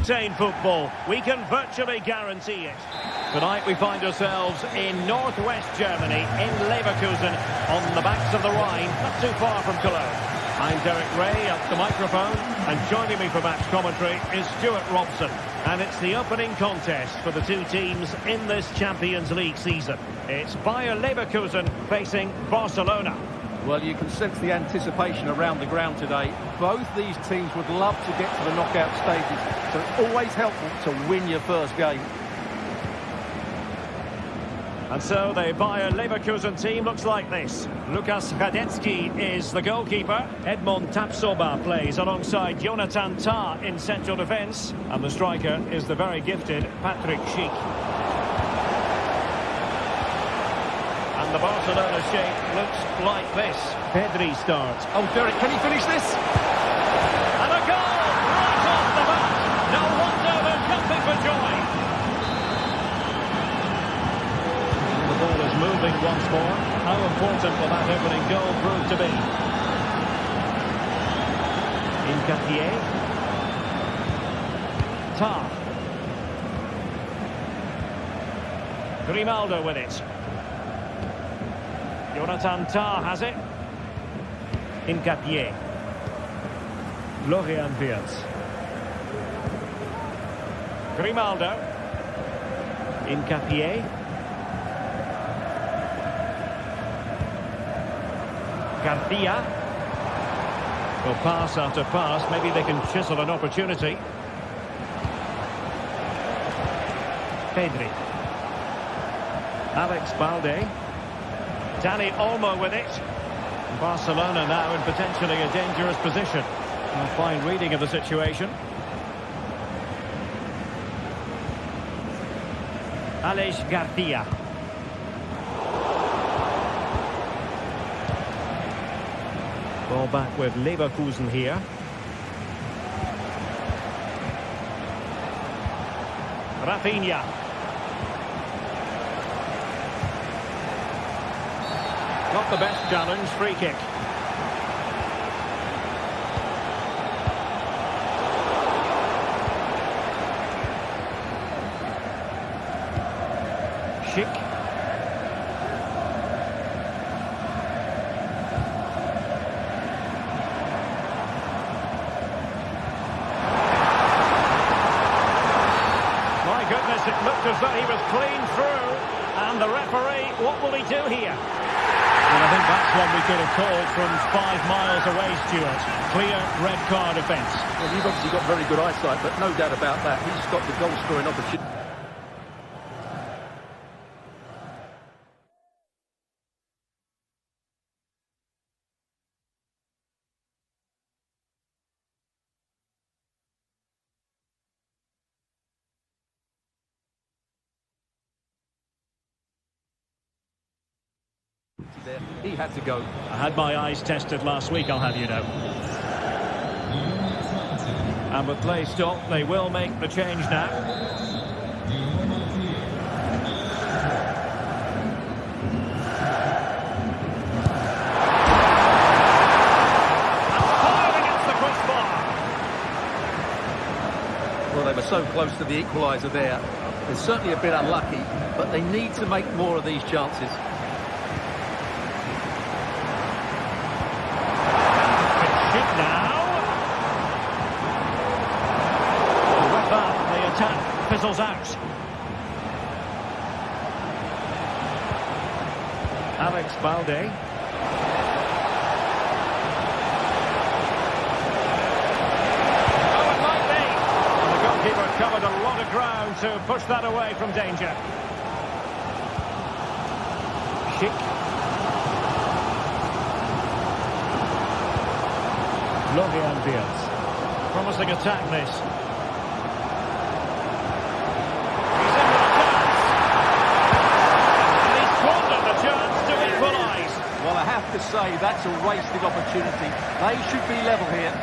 high-octane football. We can virtually guarantee it. Tonight we find ourselves in northwest Germany, in Leverkusen, on the banks of the Rhine, not too far from Cologne. I'm Derek Ray at the microphone, and joining me for match commentary is Stuart Robson. And it's the opening contest for the two teams in this Champions League season. It's Bayer Leverkusen facing Barcelona. Well, you can sense the anticipation around the ground today. Both these teams would love to get to the knockout stages, so it's always helpful to win your first game. And so the Bayer Leverkusen team looks like this. Lukas Hradecky is the goalkeeper. Edmond Tapsoba plays alongside Jonathan Tah in central defence. And the striker is the very gifted Patrick Schick. And the Barcelona shape looks like this. Pedri starts. Oh, Derek, can he finish this? And a goal! Right off the bat! No wonder they're jumping for joy. The ball is moving once more. How important will that opening goal prove to be? Incapié. Tah. Grimaldo with it. Jonathan Tah has it. Incapié. Florian Wirtz. Grimaldo. Incapié. Garcia. Well, pass after pass. Maybe they can chisel an opportunity. Pedri. Alex Balde. Dani Olmo with it. Barcelona now in potentially a dangerous position. A fine reading of the situation. Alex Garcia. Ball back with Leverkusen here. Rafinha. Not the best challenge, free kick. Schick. My goodness, it looked as though he was clean through. And the referee, what will he do here? Well, I think that's one we could have called from 5 miles away, Stuart. Clear red card offence. Well, you've obviously got very good eyesight, but no doubt about that. He's stopped the goal-scoring opportunity. There, he had to go. I had my eyes tested last week, I'll have you know. And with play stopped, they will make the change now. And fired against the crossbar. Well, they were so close to the equaliser there. They're certainly a bit unlucky, but they need to make more of these chances. Fizzles out. Alex Balde. Oh, it might be. And the goalkeeper covered a lot of ground to push that away from danger. Schick. Florian Wirtz. Promising attack this. Well, I have to say, that's a wasted opportunity. They should be level here.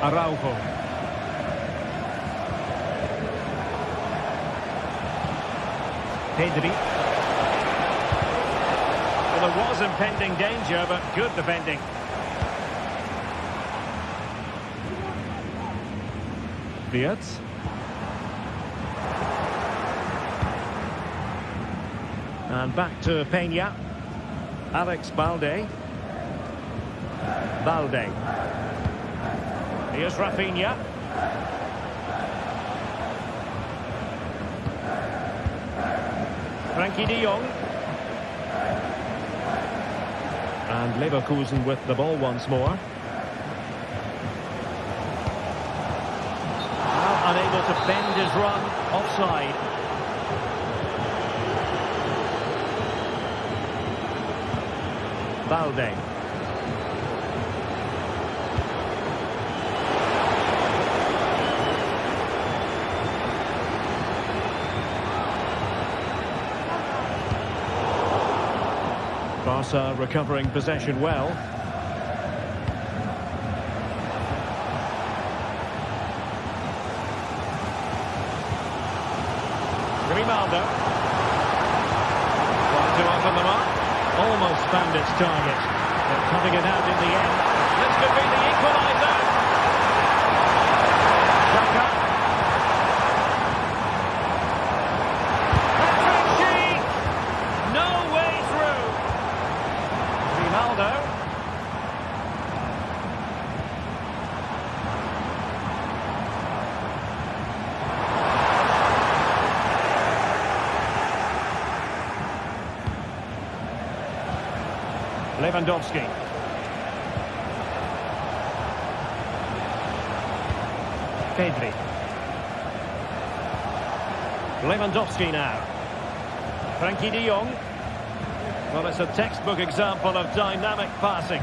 Araujo. Pedri. Well, there was impending danger, but good defending. Fiat. And back to Peña. Alex Balde. Balde. Here's Rafinha. Frankie de Jong. And Leverkusen with the ball once more. Now unable to bend his run. Offside. Balde. Barca recovering possession well. Grimaldo. Trying to open the mark. Almost found its target. But cutting it out in the end. This could be the equaliser. Xhaka. No way through. Grimaldo. Lewandowski. Pedri. Lewandowski now. Frankie de Jong. Well, it's a textbook example of dynamic passing.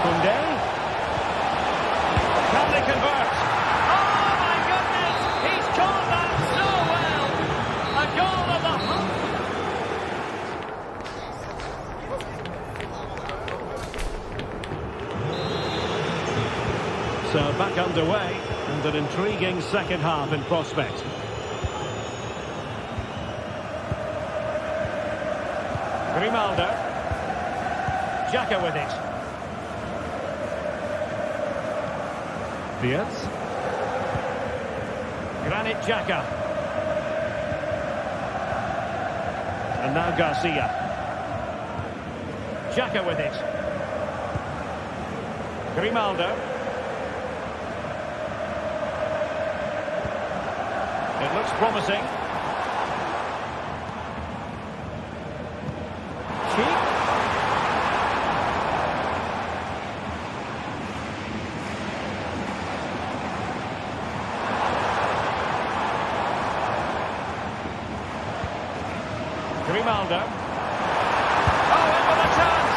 Koundé. Can they convert? Oh, my goodness! He's caught that so well! A goal of the... So back underway, and an intriguing second half in prospect. Grimaldo. Xhaka with it. Fiat. Granit Xhaka. And now Garcia. Xhaka with it. Grimaldo. It looks promising. Cheek. Grimaldo. Oh, in with a chance.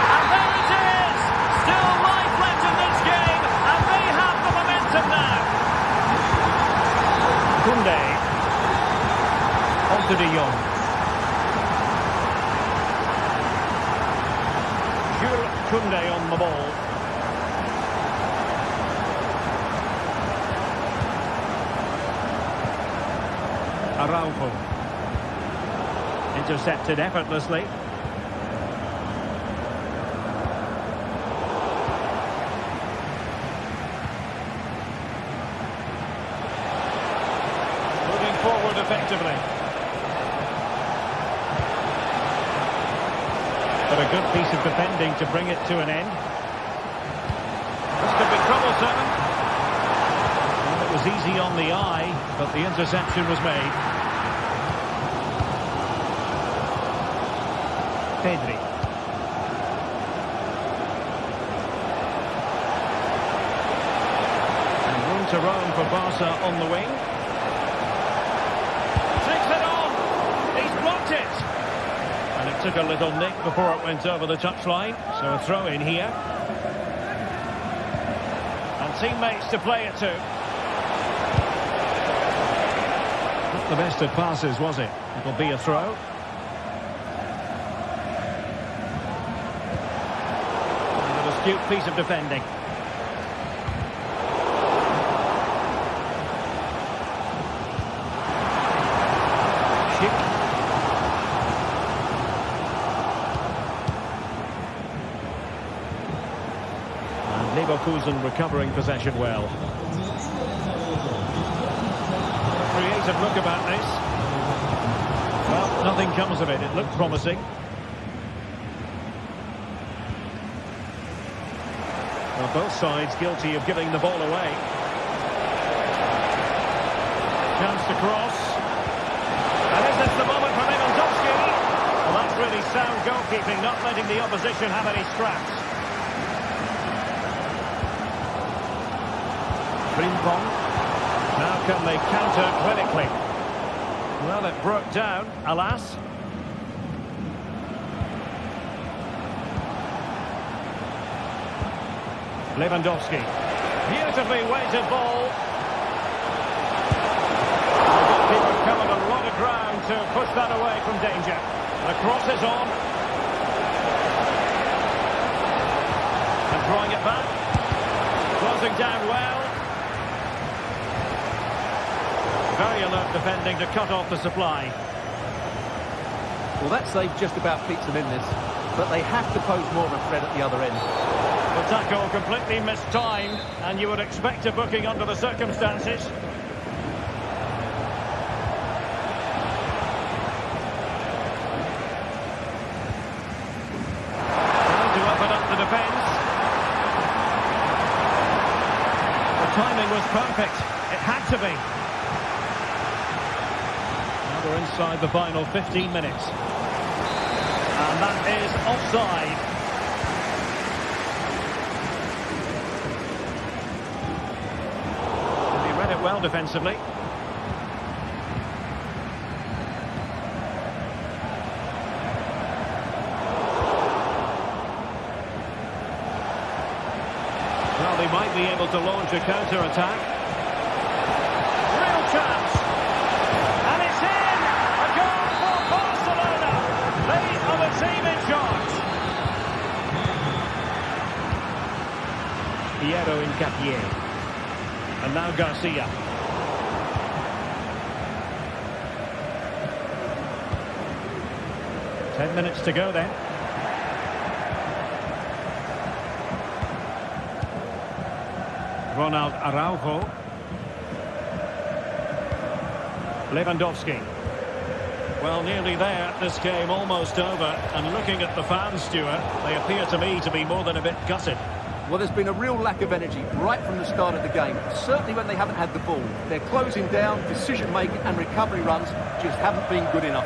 And there it is. Still life left in this game, and they have the momentum now. Koundé. On to de Jong. Koundé on the ball. Araujo. Intercepted effortlessly. Moving forward effectively. But a good piece of defending to bring it to an end. This could be troublesome. Well, it was easy on the eye, but the interception was made. Pedri. And room to roam for Barca on the wing. Takes it on. He's blocked it. And it took a little nick before it went over the touchline. So a throw in here. And teammates to play it to. Not the best of passes, was it? It'll be a throw. And an astute piece of defending. kick. And Leverkusen recovering possession well. Creative look about this. Well, nothing comes of it. It looked promising. Well, both sides guilty of giving the ball away. Chance to cross. And is this the moment for Lewandowski? Well, that's really sound goalkeeping, not letting the opposition have any scraps. Frimpong. Now can they counter clinically? Well, it broke down, alas. Lewandowski. Beautifully weighted ball. The goalkeeper covered a lot of ground to push that away from danger. The cross is on. And drawing it back. Closing down well. Very alert defending to cut off the supply. Well, that save just about keeps them in this, but they have to pose more of a threat at the other end. The tackle completely mistimed, and you would expect a booking under the circumstances. Trying to open up the defence. The timing was perfect. It had to be. Now we're inside the final 15 minutes. And that is offside. Well defensively. Well, they might be able to launch a counter-attack. Real chance. And it's in! A goal for Barcelona! They are the team in charge. Piero Hincapié. And now Garcia. Ten minutes to go then. Ronald Araujo. Lewandowski. Well, nearly there. This game almost over. And looking at the fans, Stuart, they appear to me to be more than a bit gutted. Well, there's been a real lack of energy right from the start of the game, certainly when they haven't had the ball. Their closing down, decision-making and recovery runs just haven't been good enough.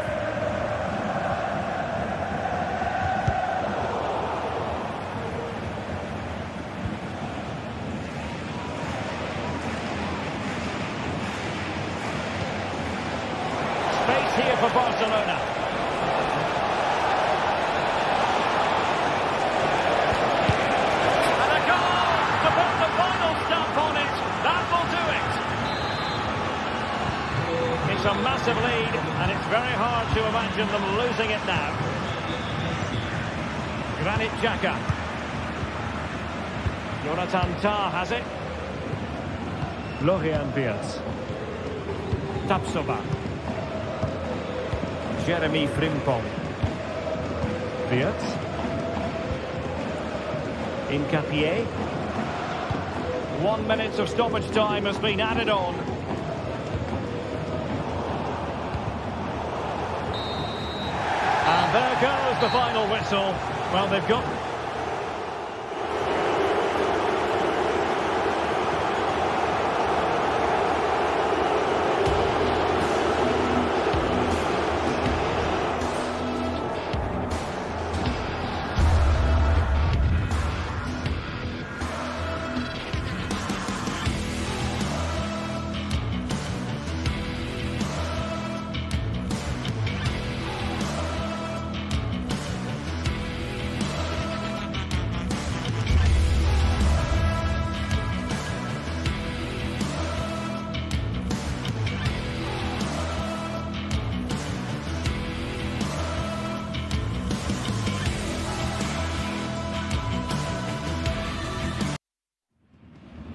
Space here for Barcelona. A massive lead, and it's very hard to imagine them losing it now. Granit Xhaka. Jonathan Tah has it. Florian Wirtz. Tapsoba. Jeremy Frimpong. Wirtz. Hincapié. 1 minute of stoppage time has been added on. And there goes the final whistle. Well, they've got...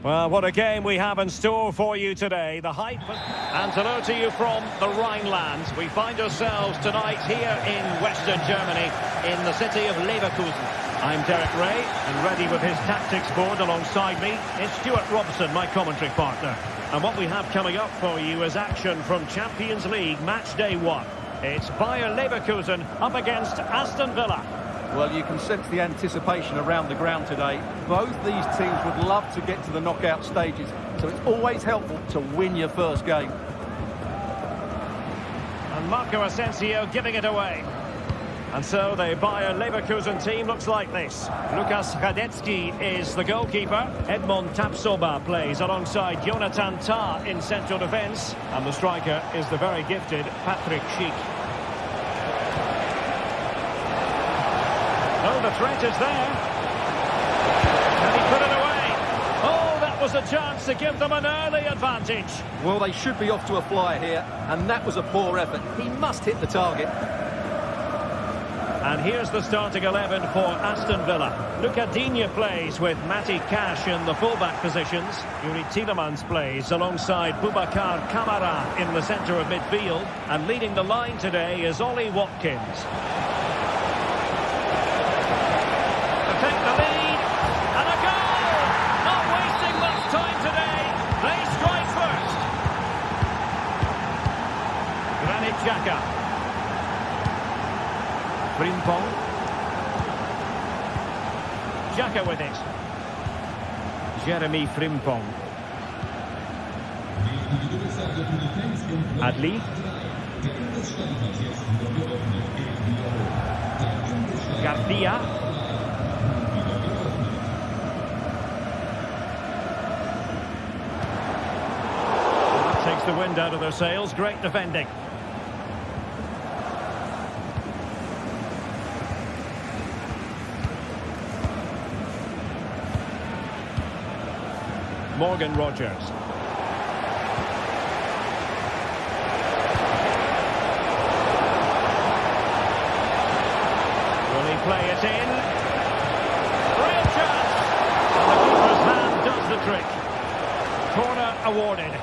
Well, what a game we have in store for you today. The hype. And hello to you from the Rhineland. We find ourselves tonight here in Western Germany, in the city of Leverkusen. I'm Derek Ray, and ready with his tactics board alongside me is Stuart Robson, my commentary partner. And what we have coming up for you is action from Champions League Match Day 1. It's Bayer Leverkusen up against Aston Villa. Well, you can sense the anticipation around the ground today. Both these teams would love to get to the knockout stages, so it's always helpful to win your first game. And Marco Asensio giving it away. And so the Bayer Leverkusen team looks like this. Lukas Radetzky is the goalkeeper. Edmond Tapsoba plays alongside Jonathan Tah in central defence. And the striker is the very gifted Patrick Schick. Oh, the threat is there. Can he put it away? Oh, that was a chance to give them an early advantage. Well, they should be off to a flyer here, and that was a poor effort. He must hit the target. And here's the starting 11 for Aston Villa. Luca Digne plays with Matty Cash in the fullback positions. Yuri Tielemans plays alongside Boubacar Kamara in the centre of midfield. And leading the line today is Ollie Watkins. To take the lead, and a goal! Not wasting much time today. They strike first. Granit Xhaka. Frimpong. Xhaka with it. Jeremy Frimpong. Adli. Garcia. That takes the wind out of their sails. Great defending. Morgan Rogers. Will he play it in? Real chance! And the keeper's hand does the trick. Corner awarded.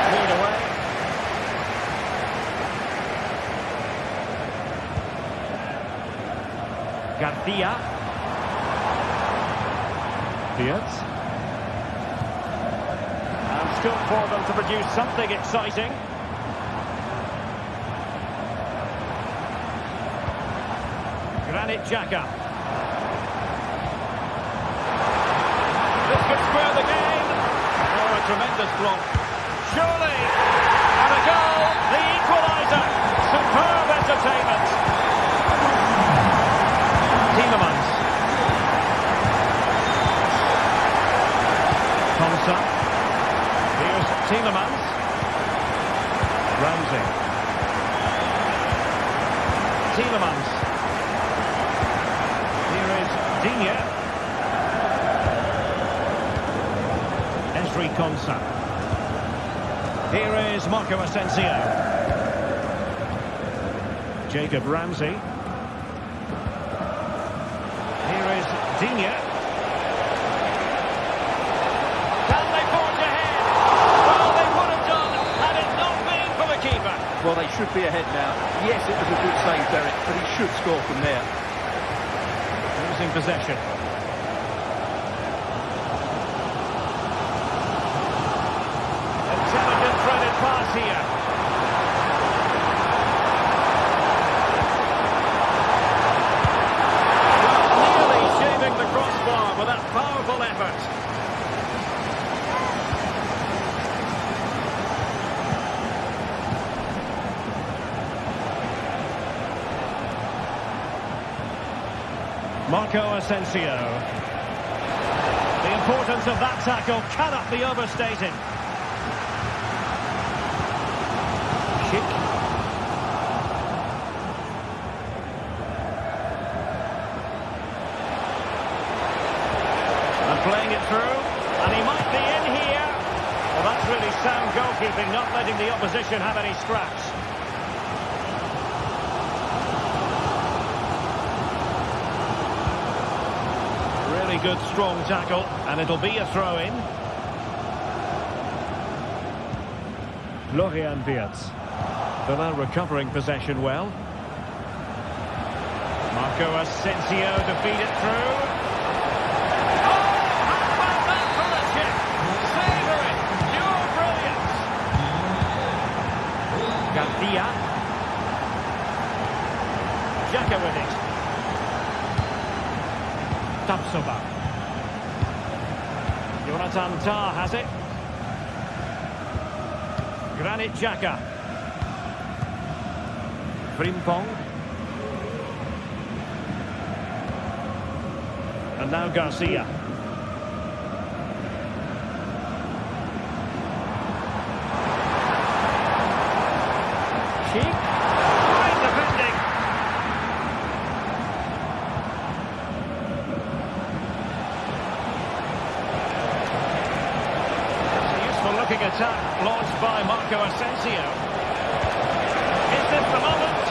Cleared away. Garcia. And scope for them to produce something exciting. Granit Xhaka. This could square the game. Oh, a tremendous block. Surely. And a goal. The equaliser. Superb entertainment. Tielemans. Here's Tielemans. Ramsey. Tielemans. Here is Digne. Ezri Konsa. Here is Marco Asensio. Jacob Ramsey. Here is Digne. Well, they should be ahead now. Yes, it was a good save, Derek, but he should score from there. Losing possession. Intelligent threaded pass here. Nearly shaving the crossbar with that powerful effort. Marco Asensio. The importance of that tackle cannot be overstated. Schick. And playing it through. And he might be in here. Well, that's really sound goalkeeping, not letting the opposition have any scraps. good, strong tackle, and it'll be a throw-in. Florian Wirtz. They're now recovering possession well. Marco Asensio to feed it through. Oh, how about that for a chip? Savoury, pure brilliance. Garcia. Xhaka with it. Tapsoba. Jonathan Tah has it. Granit Xhaka. Frimpong. And now Garcia. Sheik. Great defending. It's a useful looking attack launched by Marco Asensio. Is this the moment?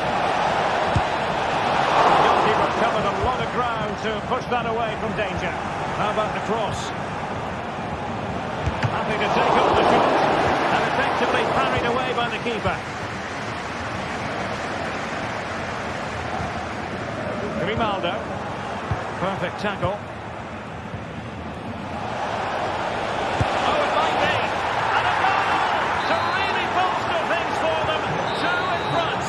The goalkeeper covered a lot of ground to push that away from danger. How about the cross? Happy to take up the shot and effectively parried away by the keeper. Grimaldo. Perfect tackle. Oh, it might be. And a goal to really bolster things for them. 2 in front.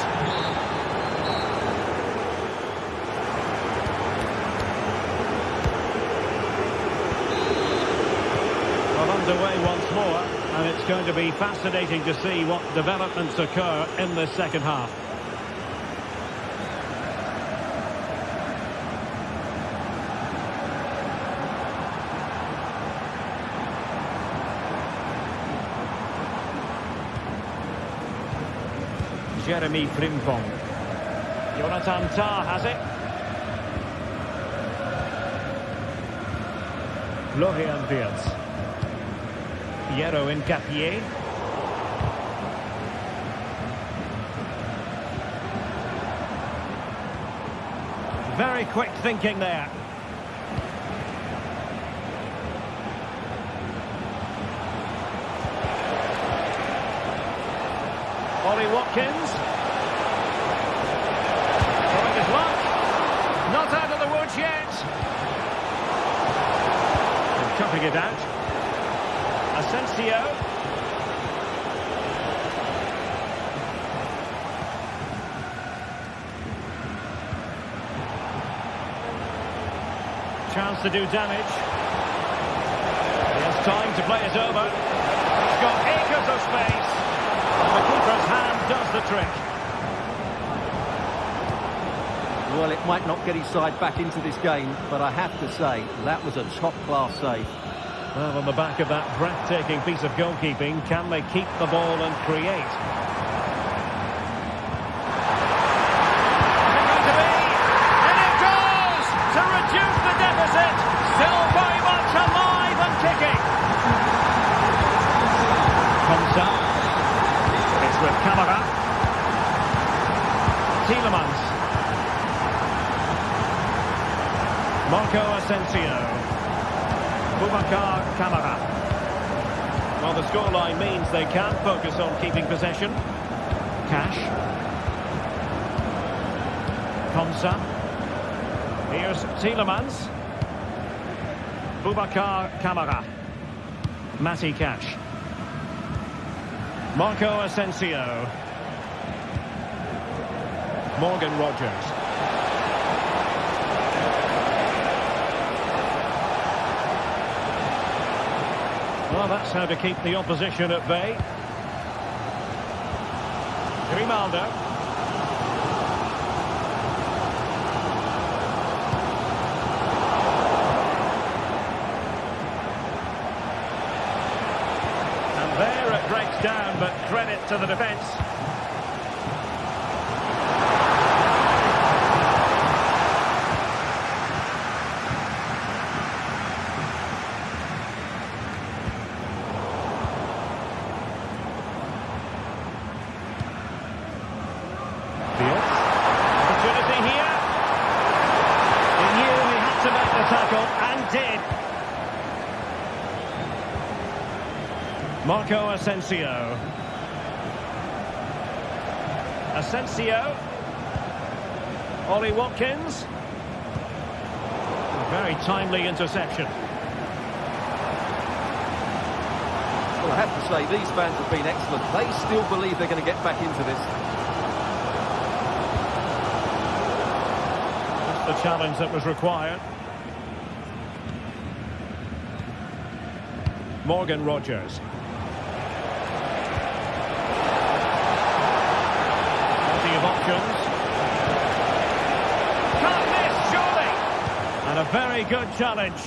Well, underway once more, and it's going to be fascinating to see what developments occur in the second half. Jeremy Frimpong. Jonathan Tah has it. Florian Wirtz. Piero Incapié. Very quick thinking there. Ollie Watkins. Trying his luck. Not out of the woods yet. And chopping it out. Asensio. Chance to do damage. He has time to play it over. He's got acres of space. The keeper's hand does the trick. Well, it might not get his side back into this game, but I have to say, that was a top-class save. Well, on the back of that breathtaking piece of goalkeeping, can they keep the ball and create? Is it going to be? And it goes! To reduce the deficit! Still very much alive and kicking! Comes up. It's with Kamara. Tielemans. Marco Asensio. Boubacar Kamara. Well, the scoreline means they can focus on keeping possession. Cash. Konsa. Here's Tielemans. Boubacar Kamara. Matty Cash. Marco Asensio. Morgan Rogers. Well, that's how to keep the opposition at bay. Grimaldo. And there it breaks down, but credit to the defence. Opportunity here. He knew he had to make the tackle and did. Marco Asensio. Asensio. Ollie Watkins. A very timely interception. Well, I have to say, these fans have been excellent. They still believe they're going to get back into this. That's the challenge that was required. Morgan Rogers. Plenty of options. Can't miss, surely! And a very good challenge.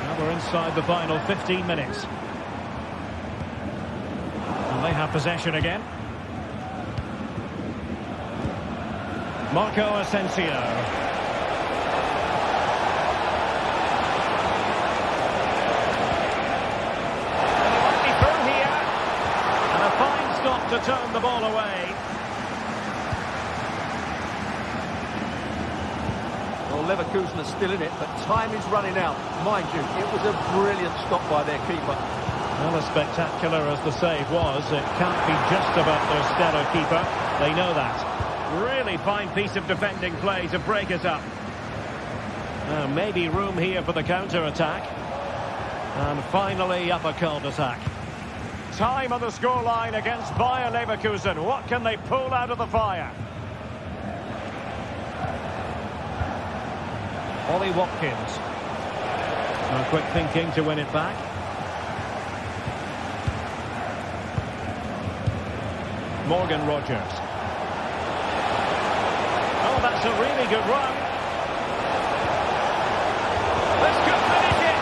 Now we're inside the final 15 minutes. They have possession again. Marco Asensio. And he might be through here. And a fine stop to turn the ball away. Well, Leverkusen are still in it, but time is running out. Mind you, it was a brilliant stop by their keeper. Well, as spectacular as the save was, it can't be just about their stellar keeper. They know that. Really fine piece of defending play to break it up. Maybe room here for the counter-attack. And finally, up a cul-de-sac. Time on the scoreline against Bayer Leverkusen. What can they pull out of the fire? Ollie Watkins. No quick thinking to win it back. Morgan Rogers. Oh, that's a really good run. This could finish it.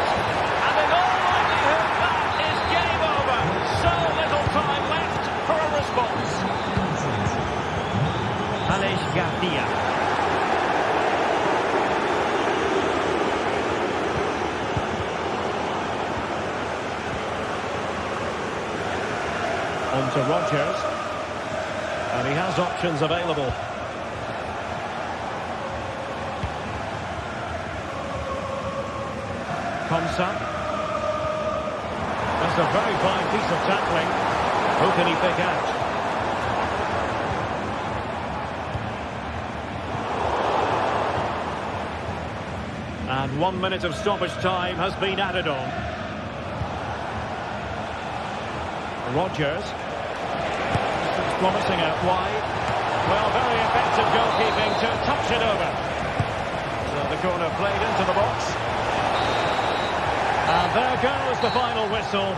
And in all likelihood, that is game over. So little time left for a response. Aleix Garcia. On to Rogers. And he has options available. Komsa. That's a very fine piece of tackling. Who can he pick out? And 1 minute of stoppage time has been added on. Rogers. Promising out wide. Well, very effective goalkeeping to touch it over. So the corner played into the box. And there goes the final whistle.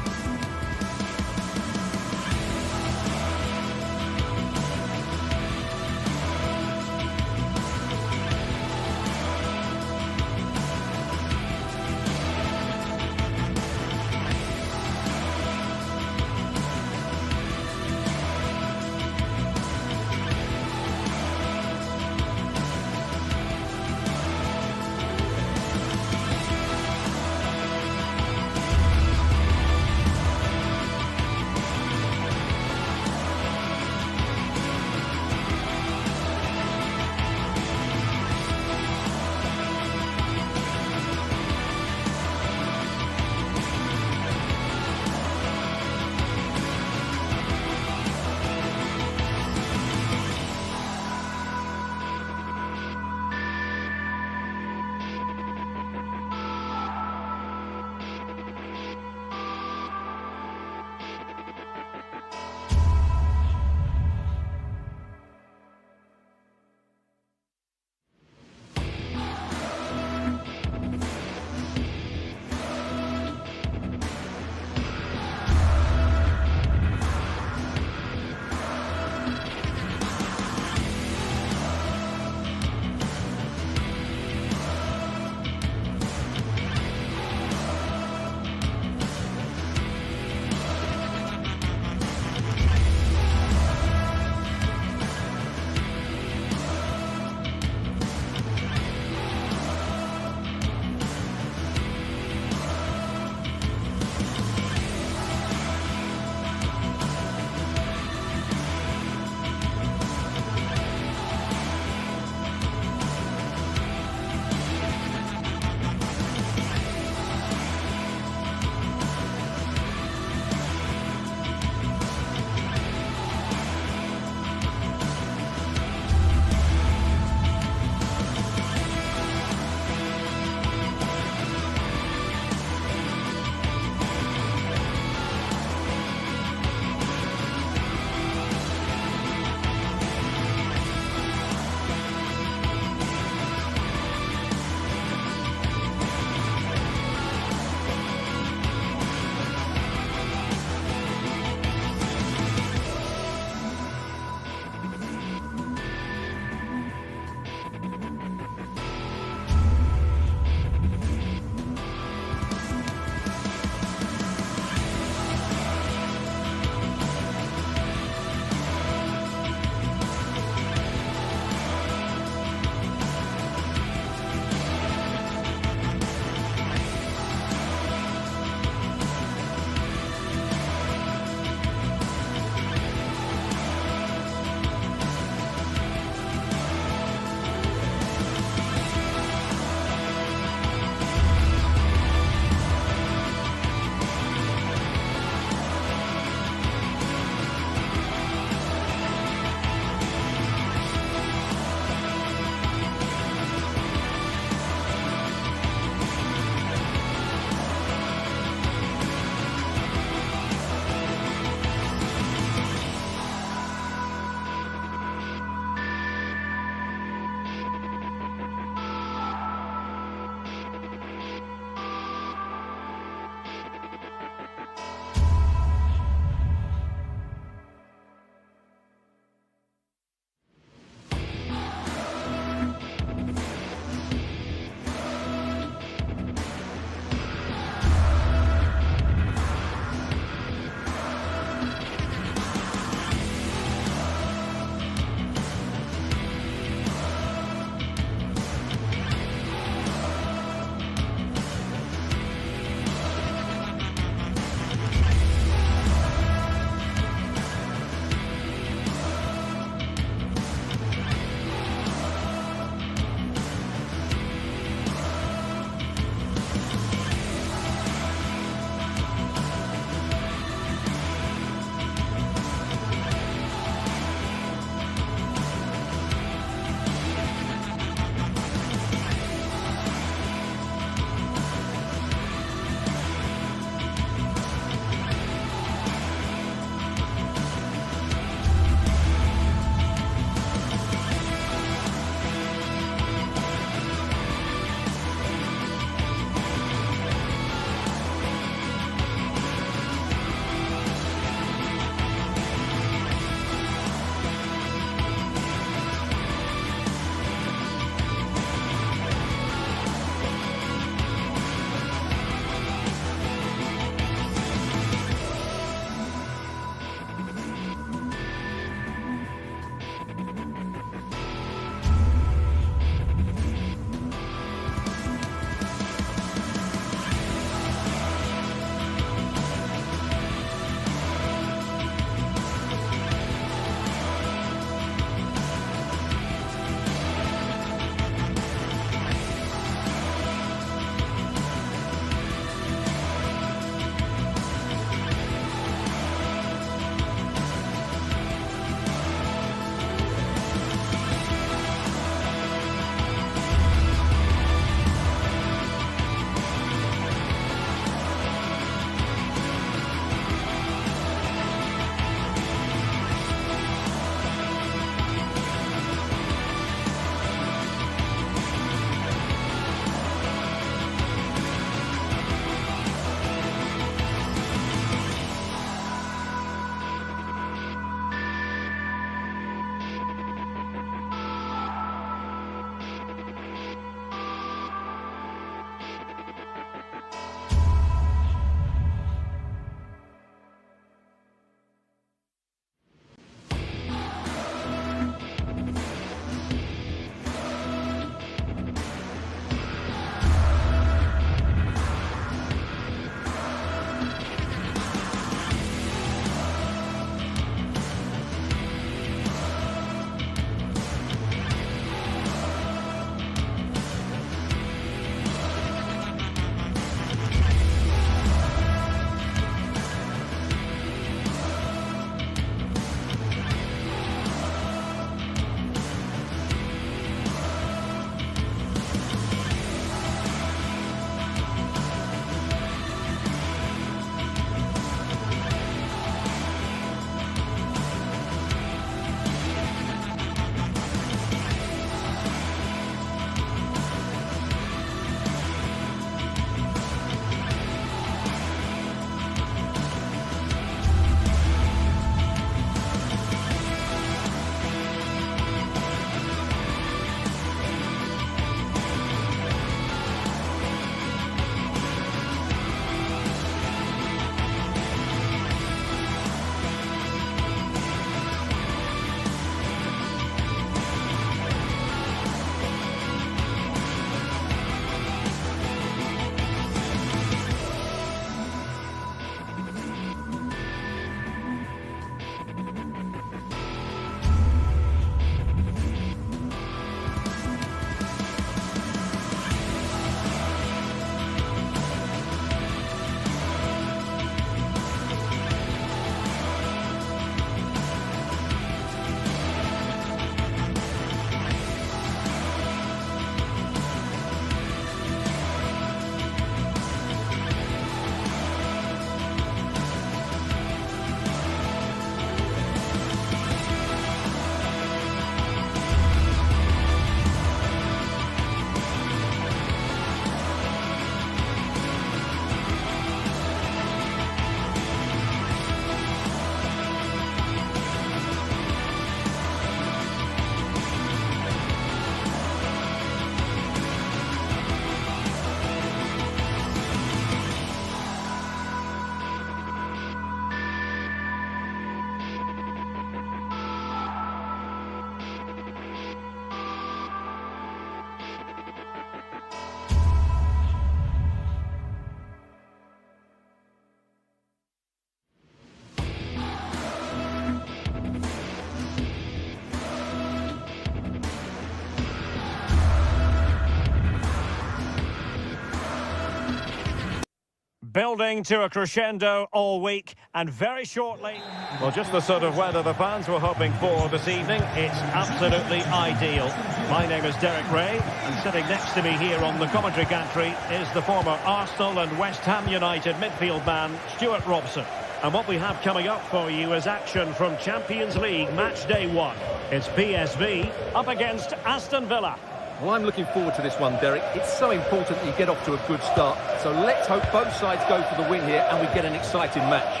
building to a crescendo all week, and very shortly... Well, just the sort of weather the fans were hoping for this evening. It's absolutely ideal. My name is Derek Ray, and sitting next to me here on the commentary gantry is the former Arsenal and West Ham United midfield man, Stuart Robson. And what we have coming up for you is action from Champions League match day 1. It's PSV up against Aston Villa. Well, I'm looking forward to this one, Derek. It's so important that you get off to a good start. So let's hope both sides go for the win here and we get an exciting match.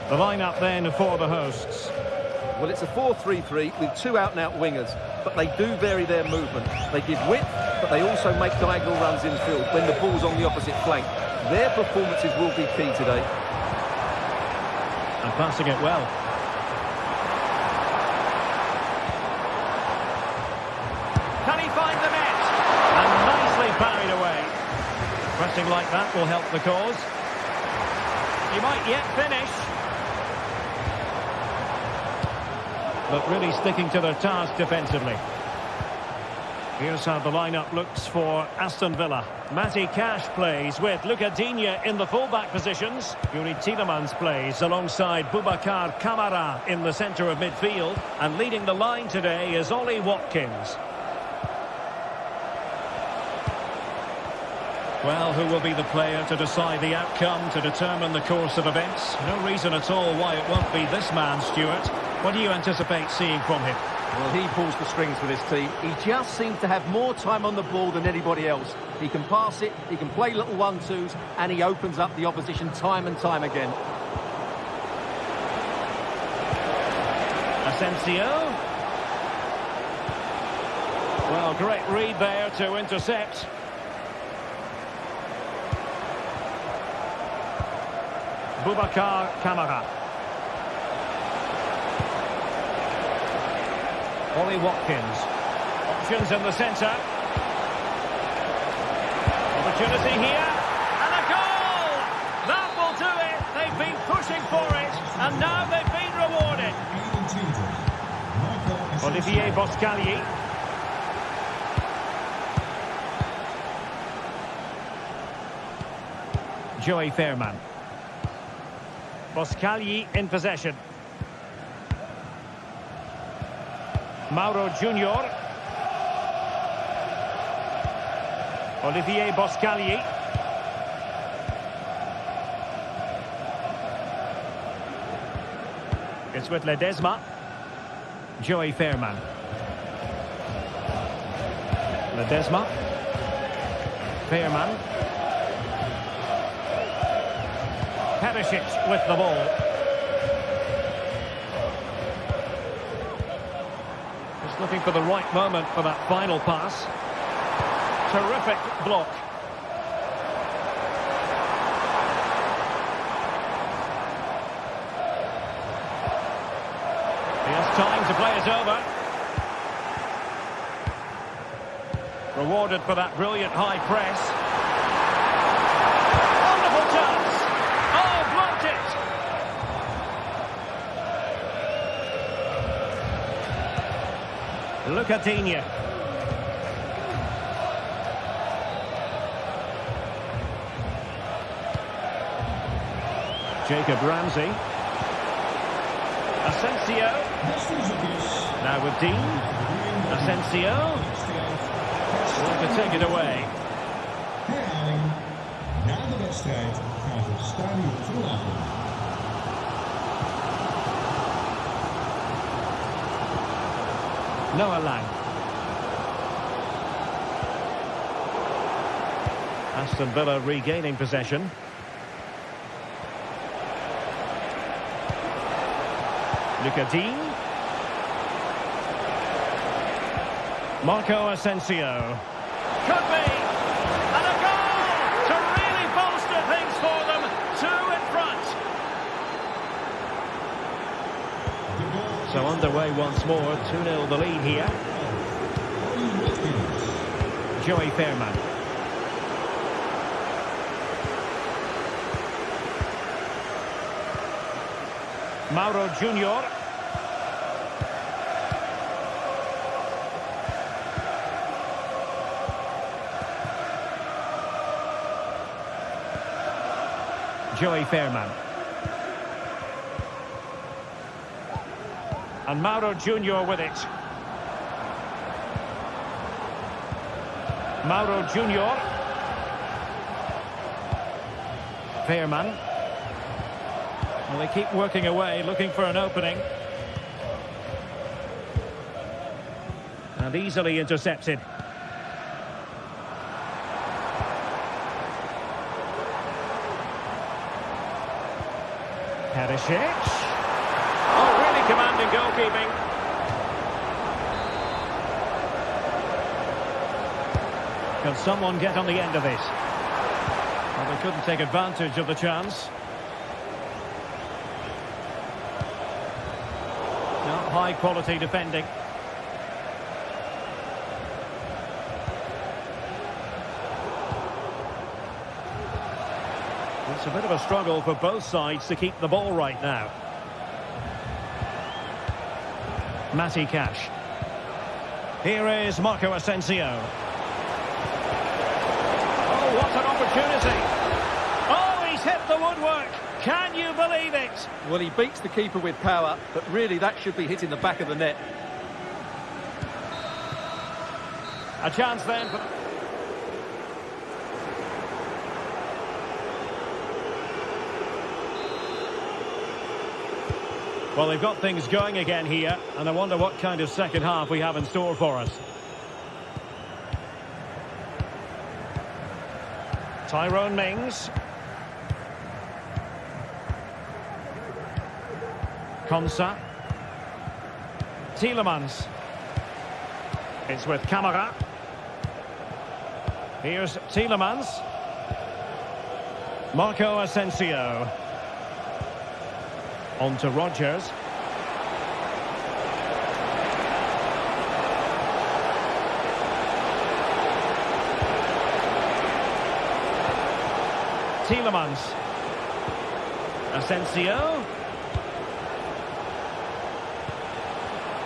The lineup then for the hosts. Well, it's a 4-3-3 with two out-and-out wingers, but they do vary their movement. They give width, but they also make diagonal runs infield when the ball's on the opposite flank. Their performances will be key today. And passing it well. Can he find the net? And nicely parried away. Pressing like that will help the cause. He might yet finish. But really sticking to their task defensively. Here's how the lineup looks for Aston Villa. Matty Cash plays with Luca Digne in the fullback positions. Yuri Tielemans plays alongside Boubacar Kamara in the centre of midfield. And leading the line today is Ollie Watkins. Well, who will be the player to decide the outcome, to determine the course of events? No reason at all why it won't be this man, Stuart. What do you anticipate seeing from him? Well, he pulls the strings for this team. He just seems to have more time on the ball than anybody else. He can pass it, he can play little 1-2s, and he opens up the opposition time and time again. Asensio. Well, great read there to intercept. Boubacar Kamara. Ollie Watkins. Options in the centre. Opportunity here. And a goal! That will do it. They've been pushing for it. And now they've been rewarded. Olivier Boscagli. Joey Fairman. Boscagli in possession. Mauro Junior. Olivier Boscagli. It's with Ledesma. Joey Fairman. Ledesma. Fairman. Perisic with the ball. Just looking for the right moment for that final pass. Terrific block. He has time to play it over. Rewarded for that brilliant high press. Wonderful chance. Oh, blocked it. Luca Digne. Jacob Ramsey. Asensio. Now with Dean. Asensio. To take it away. Na de wedstrijd gaat het stadion verlaten. Noah Lang. Aston Villa regaining possession. Luca Digne. Marco Asensio. Could be. And a goal to really bolster things for them. Two in front. So underway once more. 2-0 the lead here. Joey Fairman. Mauro Junior. Joey Fairman. And Mauro Junior with it. Mauro Junior. Fairman. Well, they keep working away, looking for an opening. And easily intercepted. Perisic. Oh, really commanding goalkeeping. Can someone get on the end of this? Well, they couldn't take advantage of the chance. Not high quality defending. It's a bit of a struggle for both sides to keep the ball right now. Matty Cash. Here is Marco Asensio. Oh, what an opportunity. Oh, he's hit the woodwork. Can you believe it? Well, he beats the keeper with power, but really that should be hitting the back of the net. A chance then for... Well, they've got things going again here, and I wonder what kind of second half we have in store for us. Tyrone Mings. Konsa. Tielemans. It's with Camara. Here's Tielemans. Marco Asensio. On to Rodgers. Tielemans. Asensio.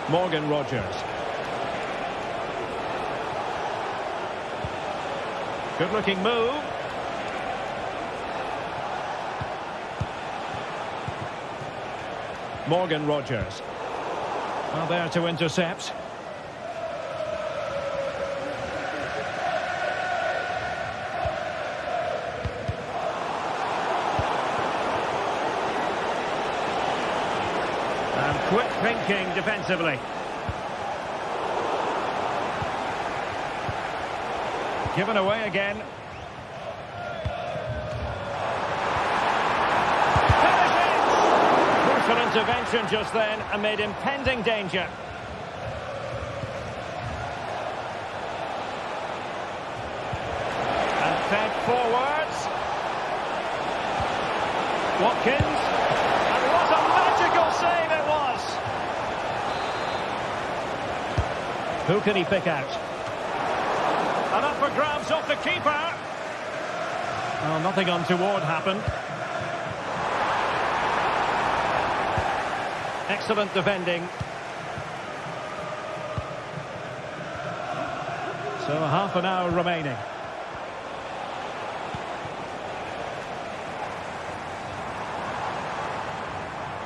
Morgan Rodgers. Good-looking move. Morgan Rodgers. Well, there to intercept. And quick thinking defensively. Given away again. Intervention just then amid impending danger. And fed forwards. Watkins. And what a magical save it was. Who can he pick out? And up for grabs off the keeper. Well, nothing untoward happened. Excellent defending. So half an hour remaining.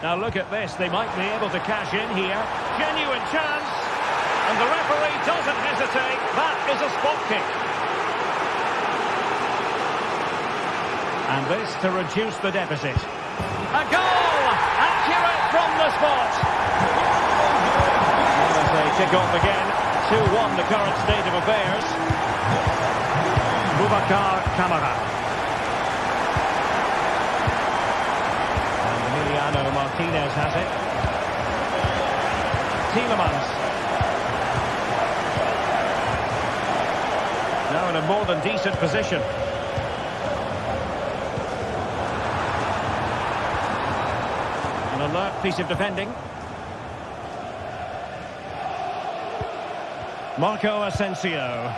Now look at this. They might be able to cash in here. Genuine chance. And the referee doesn't hesitate. That is a spot kick. And this to reduce the deficit. A goal! Accurate from the spot. As they kick off again, 2-1 the current state of affairs. Boubacar Kamara. And Emiliano Martinez has it. Tielemans. Now in a more than decent position. An alert piece of defending. Marco Asensio.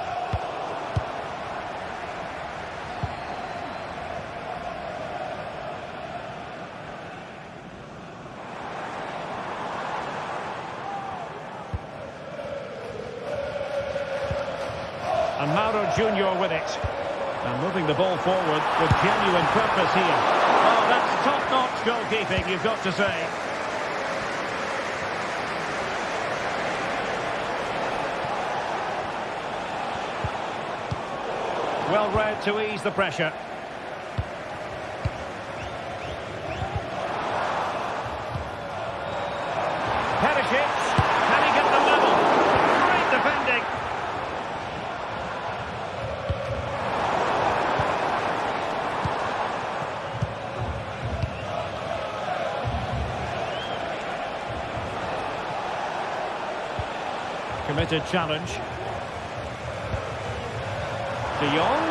And Mauro Junior with it. And moving the ball forward with genuine purpose here. Oh, top-notch goalkeeping, you've got to say. Well read to ease the pressure. Perisic, can he get the level? Great defending. Committed challenge. De Jong.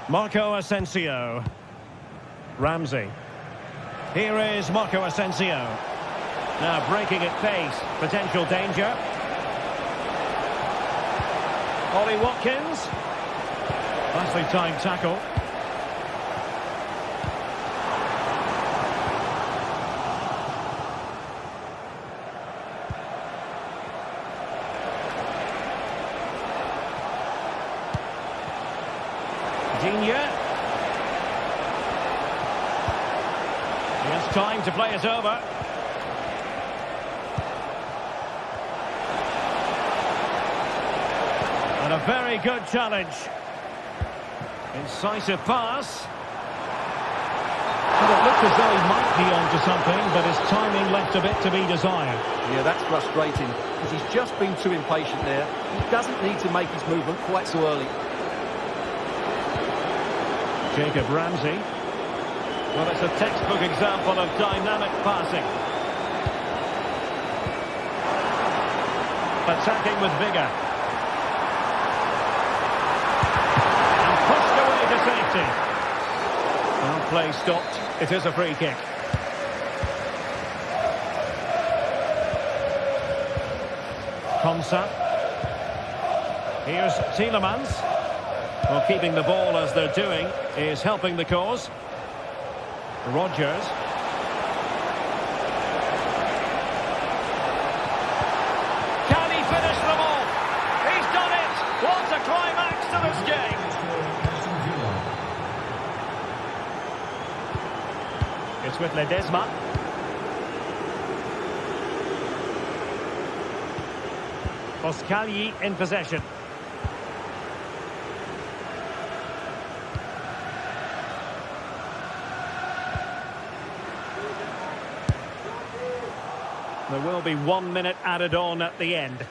Marco Asensio. Ramsey. Here is Marco Asensio. Now breaking at pace. Potential danger. Ollie Watkins. Nicely timed tackle. He has time to play it over. And a very good challenge. Incisive pass. Well, it looked as though he might be onto something, but his timing left a bit to be desired. Yeah, that's frustrating, because he's just been too impatient there. He doesn't need to make his movement quite so early. Jacob Ramsey. Well, it's a textbook example of dynamic passing. Attacking with vigour. And pushed away to safety. Well, play stopped. It is a free kick. Konsa. Here's Tielemans. Well, keeping the ball as they're doing is helping the cause. Rodgers. Can he finish them off? He's done it! What a climax to this game! It's with Ledesma. Oskali in possession. There will be 1 minute added on at the end.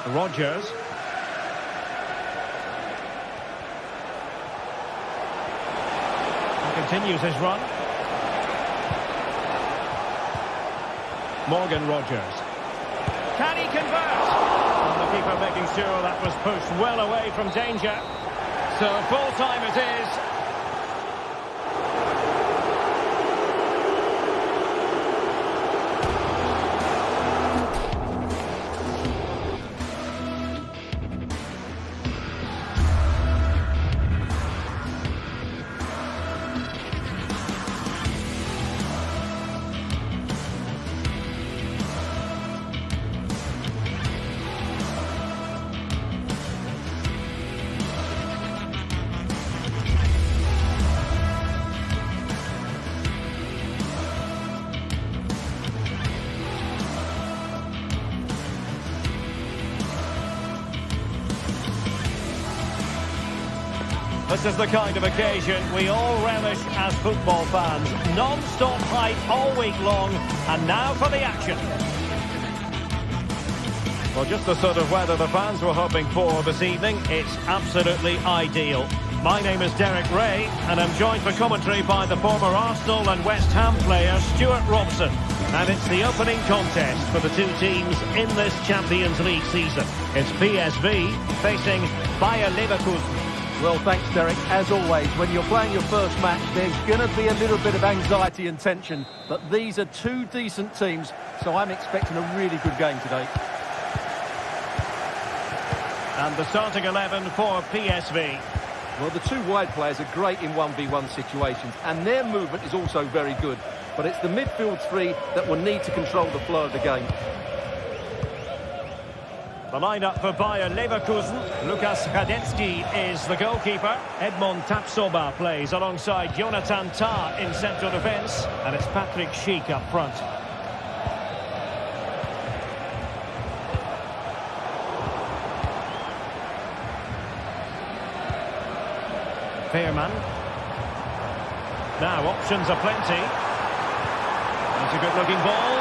Rodgers. He continues his run. Morgan Rodgers. Can he convert? And the keeper making sure that was pushed well away from danger. So full time it is. This is the kind of occasion we all relish as football fans. Non-stop hype all week long, and now for the action. Well, just the sort of weather the fans were hoping for this evening. It's absolutely ideal. My name is Derek Ray, and I'm joined for commentary by the former Arsenal and West Ham player Stuart Robson. And it's the opening contest for the two teams in this Champions League season. It's PSV facing Bayer Leverkusen. Well, thanks, Derek. As always, when you're playing your first match, there's going to be a little bit of anxiety and tension. But these are two decent teams, so I'm expecting a really good game today. And the starting 11 for PSV. Well, the two wide players are great in 1v1 situations, and their movement is also very good. But it's the midfield three that will need to control the flow of the game. The lineup for Bayer Leverkusen. Lukas Radecki is the goalkeeper. Edmond Tapsoba plays alongside Jonathan Tah in central defence. And it's Patrick Schick up front. Veerman. Now options are plenty. It's a good-looking ball.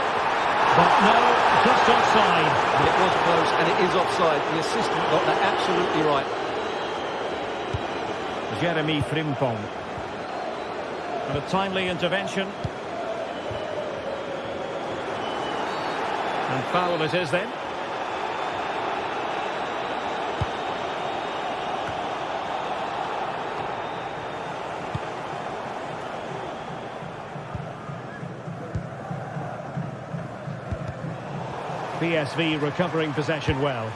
But no, just offside. It was close, and it is offside. The assistant got that absolutely right. Jeremy Frimpong. And a timely intervention. And foul it is then. PSV recovering possession well.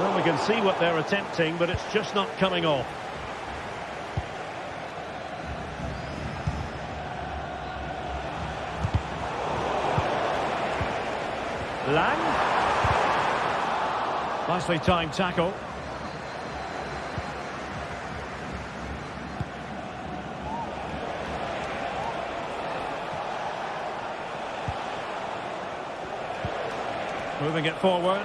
Well, we can see what they're attempting, but it's just not coming off. Lang. Nicely timed tackle. Moving it forward.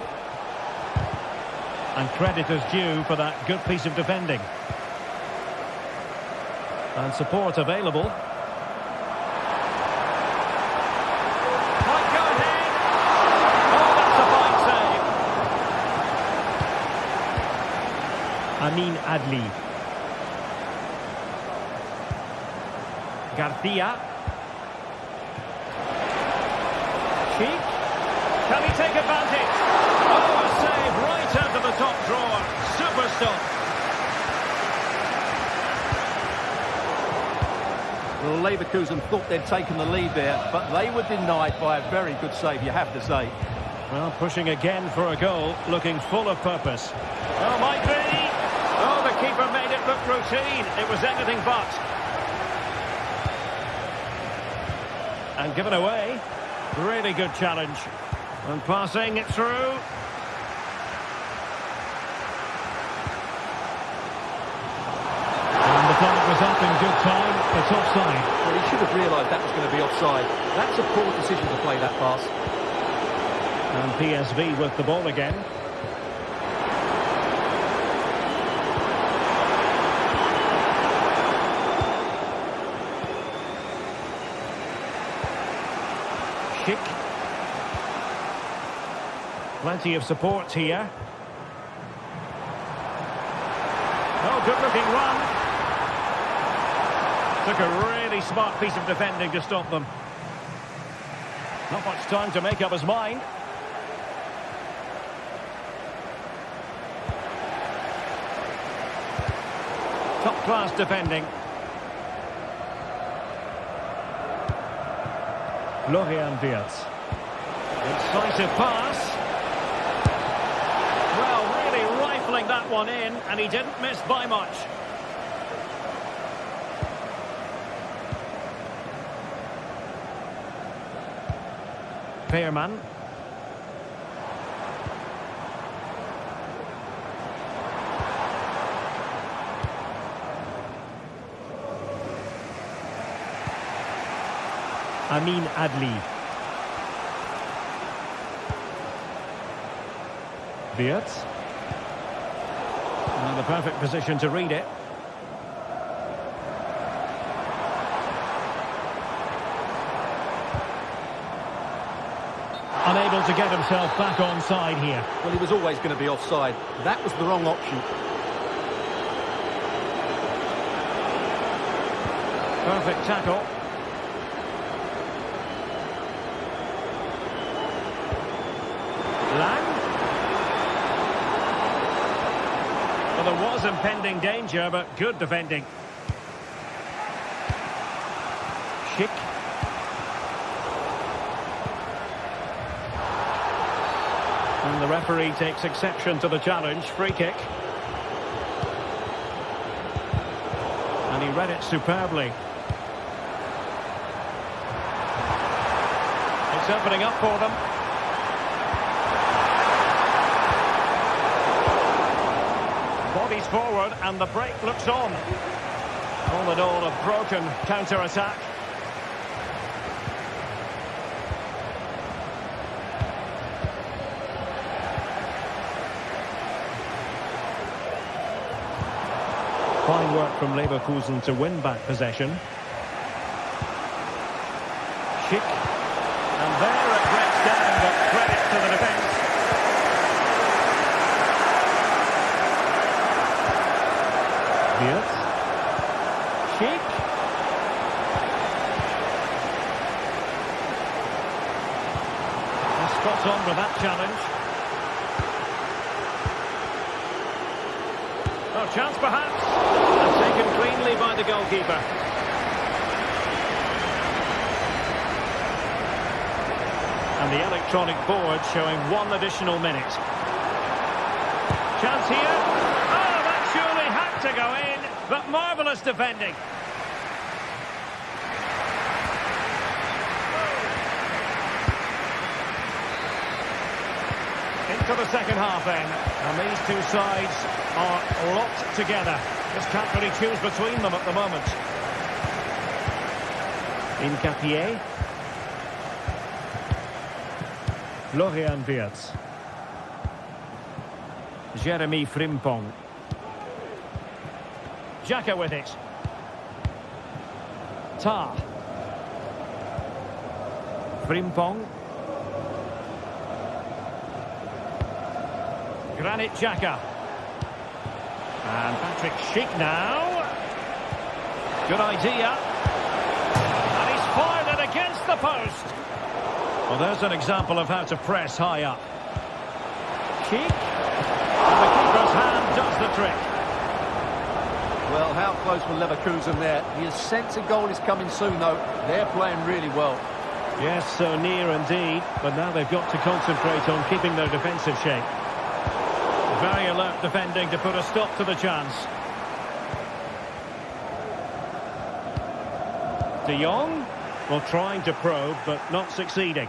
And credit is due for that good piece of defending. And support available. Might go ahead. Oh, that's a fine save. Amin Adli. Garcia. Schick. Can he take advantage? Oh, a save right out of the top drawer. Super stop. Well, Leverkusen thought they'd taken the lead there, but they were denied by a very good save, you have to say. Well, pushing again for a goal, looking full of purpose. Oh, might be. Oh, the keeper made it look routine. It was anything but. And given away. Really good challenge. And passing it through. And the flag was up in good time. It's offside. Well, he should have realised that was going to be offside. That's a poor decision to play that pass. And PSV with the ball again. Schick. Plenty of support here. Oh, good-looking run. Took a really smart piece of defending to stop them. Not much time to make up his mind. Top-class defending. Florian Wirtz. Incisive pass. Well, really rifling that one in, and he didn't miss by much. Veerman. Amin Adli. Wirtz. And the perfect position to read it. Unable to get himself back onside here. Well, he was always going to be offside. That was the wrong option. Perfect tackle. Lang. Well, there was impending danger, but good defending. Schick. And the referee takes exception to the challenge. Free kick. And he read it superbly. It's opening up for them. bodies forward and the break looks on. All in all, a broken counter-attack. Fine work from Leverkusen to win back possession. Schick. And there it breaks down, but credit to the defence. Wirtz. Schick. Spot on with that challenge. Oh, chance perhaps. And taken cleanly by the goalkeeper. And the electronic board showing 1 additional minute. Chance here. Oh, that surely had to go in, but marvellous defending. Into the second half then, and these two sides are locked together. Just can't really choose between them at the moment. Incapié. Florian Wirtz. Jeremy Frimpong. Xhaka with it. Tar. Frimpong. Granit Xhaka. And Patrick Schick now. Good idea. And he's fired it against the post. Well, there's an example of how to press high up. Schick. And the keeper's hand does the trick. Well, how close were Leverkusen there? His sense of goal is coming soon, though. They're playing really well. Yes, so near indeed. But now they've got to concentrate on keeping their defensive shape. Very alert defending to put a stop to the chance. De Jong, well, trying to probe, but not succeeding.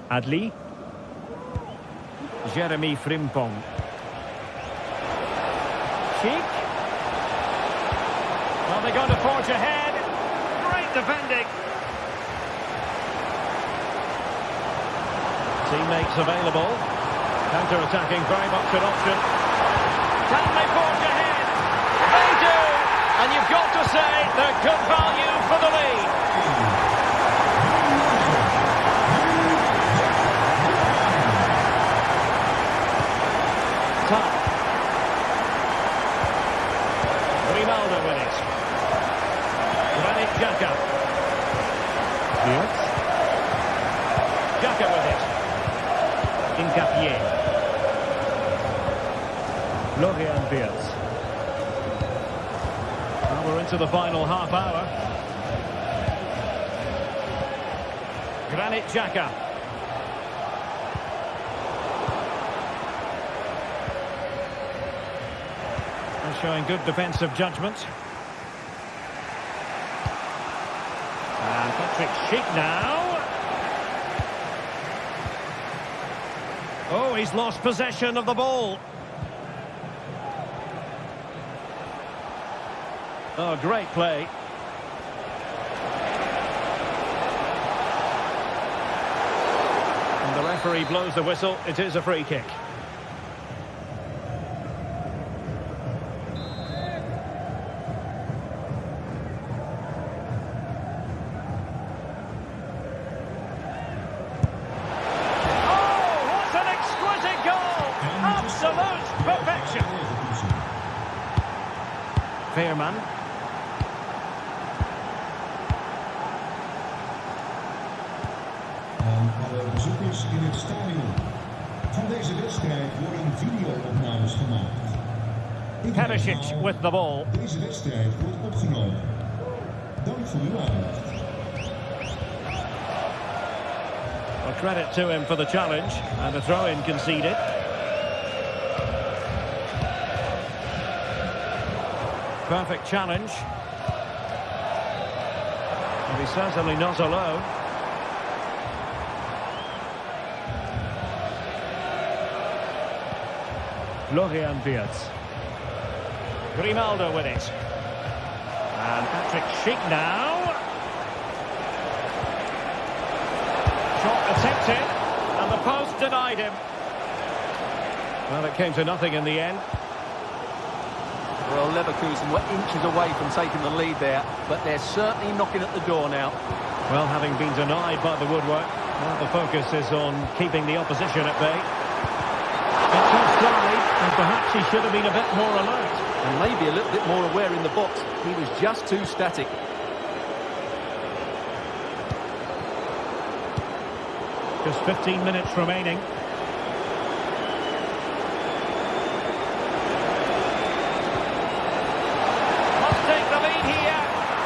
Adli. Jeremy Frimpong. Schick. Well, they're going to forge ahead. Great defending. Teammates available. Counter-attacking, very much an option. Can they forge ahead? They do! And you've got to say they're good value for the lead. Top. Ronaldo with it. Granit Xhaka. Yes. Xhaka with it. Incapié. Florian Wirtz. Well, we're into the final half hour. Granit Xhaka. They're showing good defensive judgment. And Patrick Schick now. Oh, he's lost possession of the ball. Oh, great play. And the referee blows the whistle. It is a free kick. Perfection. Veerman. Alle bezoekers in het stadion. Van deze wedstrijd worden video-opnames gemaakt. Perisic with the ball. Deze wedstrijd wordt opgenomen. Dank voor uw aandacht. Well, credit to him for the challenge and a throw-in conceded. Perfect challenge. And he's certainly not alone. Florian Wirtz. Grimaldo with it. And Patrick Schick now. Shot attempted. And the post denied him. Well, it came to nothing in the end. Well, Leverkusen were inches away from taking the lead there, but they're certainly knocking at the door now. Well, having been denied by the woodwork, well, the focus is on keeping the opposition at bay. It's offside, and perhaps he should have been a bit more alert. And maybe a little bit more aware in the box. He was just too static. Just 15 minutes remaining. Must take the lead here,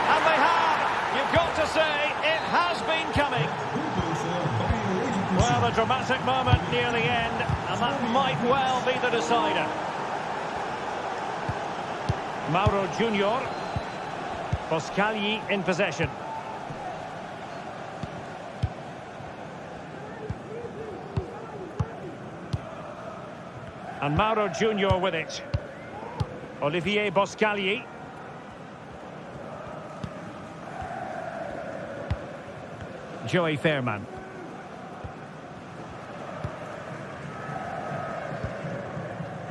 and they have. You've got to say, it has been coming. Well, a dramatic moment near the end, and that might well be the decider. Mauro Junior. Boscagli in possession. And Mauro Junior with it. Olivier Boscagli. Joey Fairman.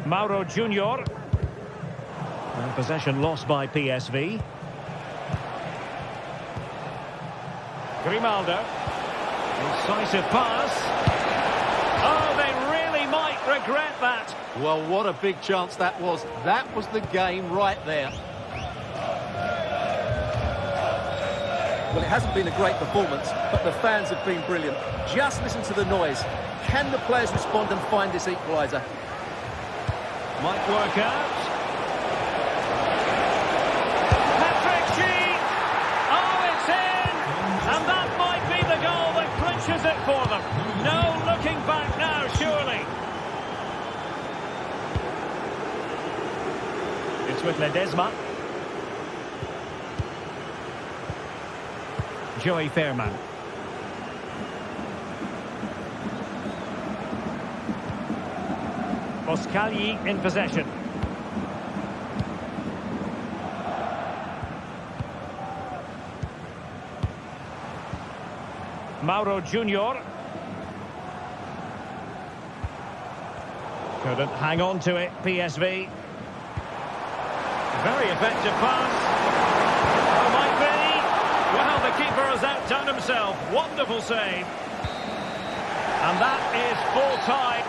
Mauro Junior. And possession lost by PSV. Grimaldo. Incisive pass. Oh, they really might regret that. Well, what a big chance that was. That was the game right there. Well, it hasn't been a great performance, but the fans have been brilliant. Just listen to the noise. Can the players respond and find this equaliser? Might work out. Patrick Schick! Oh, it's in! And that might be the goal that clinches it for them. No looking back now, surely. It's with Ledesma. Joey Fairman. Boscagli in possession. Mauro Junior. Couldn't hang on to it, PSV. Very effective pass. Oh, might be. Well, the keeper has outdone himself. Wonderful save. And that is full time.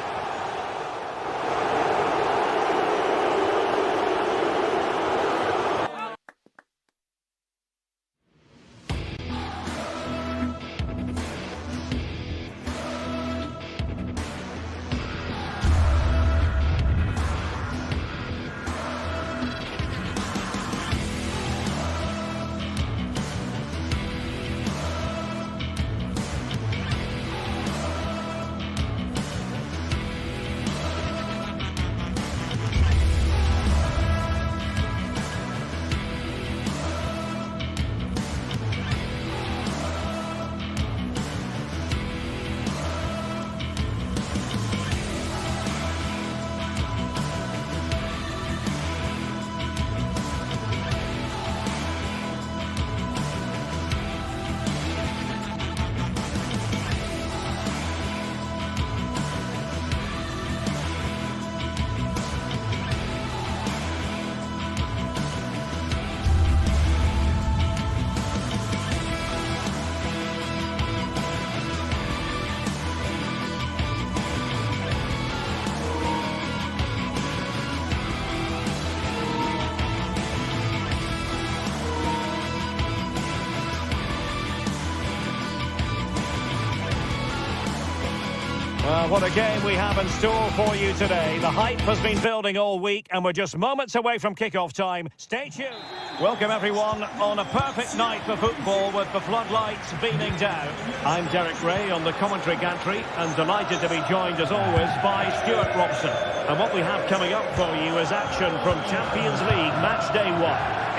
Well, what a game we have in store for you today. The hype has been building all week and we're just moments away from kick-off time. Stay tuned. Welcome everyone on a perfect night for football with the floodlights beaming down. I'm Derek Ray on the commentary gantry and delighted to be joined as always by Stuart Robson. And what we have coming up for you is action from Champions League match day 1.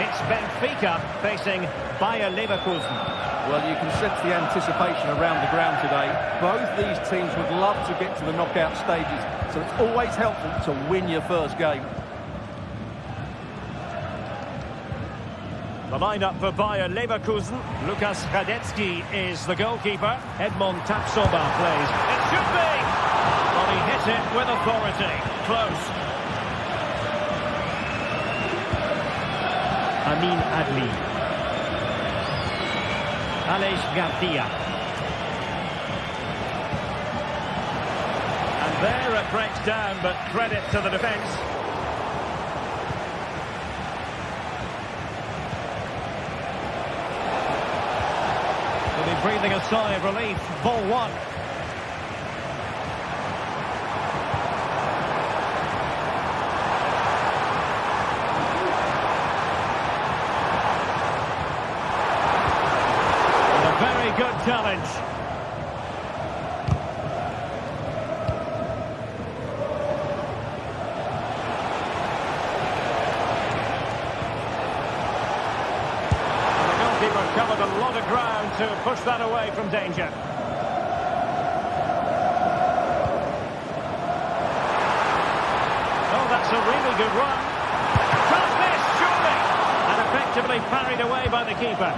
It's Benfica facing Bayer Leverkusen. Well, you can sense the anticipation around the ground today. Both these teams would love to get to the knockout stages, so it's always helpful to win your first game. The lineup for Bayer Leverkusen. Lukas Radetzky is the goalkeeper. Edmond Tapsoba plays. It should be! Well, he hit it with authority. Close. Amin Adli. Aleix Garcia. And there it breaks down, but credit to the defence. They'll be breathing a sigh of relief. Ball one. Good challenge. And the goalkeeper covered a lot of ground to push that away from danger. Oh, that's a really good run. Can't miss, surely. And effectively parried away by the keeper.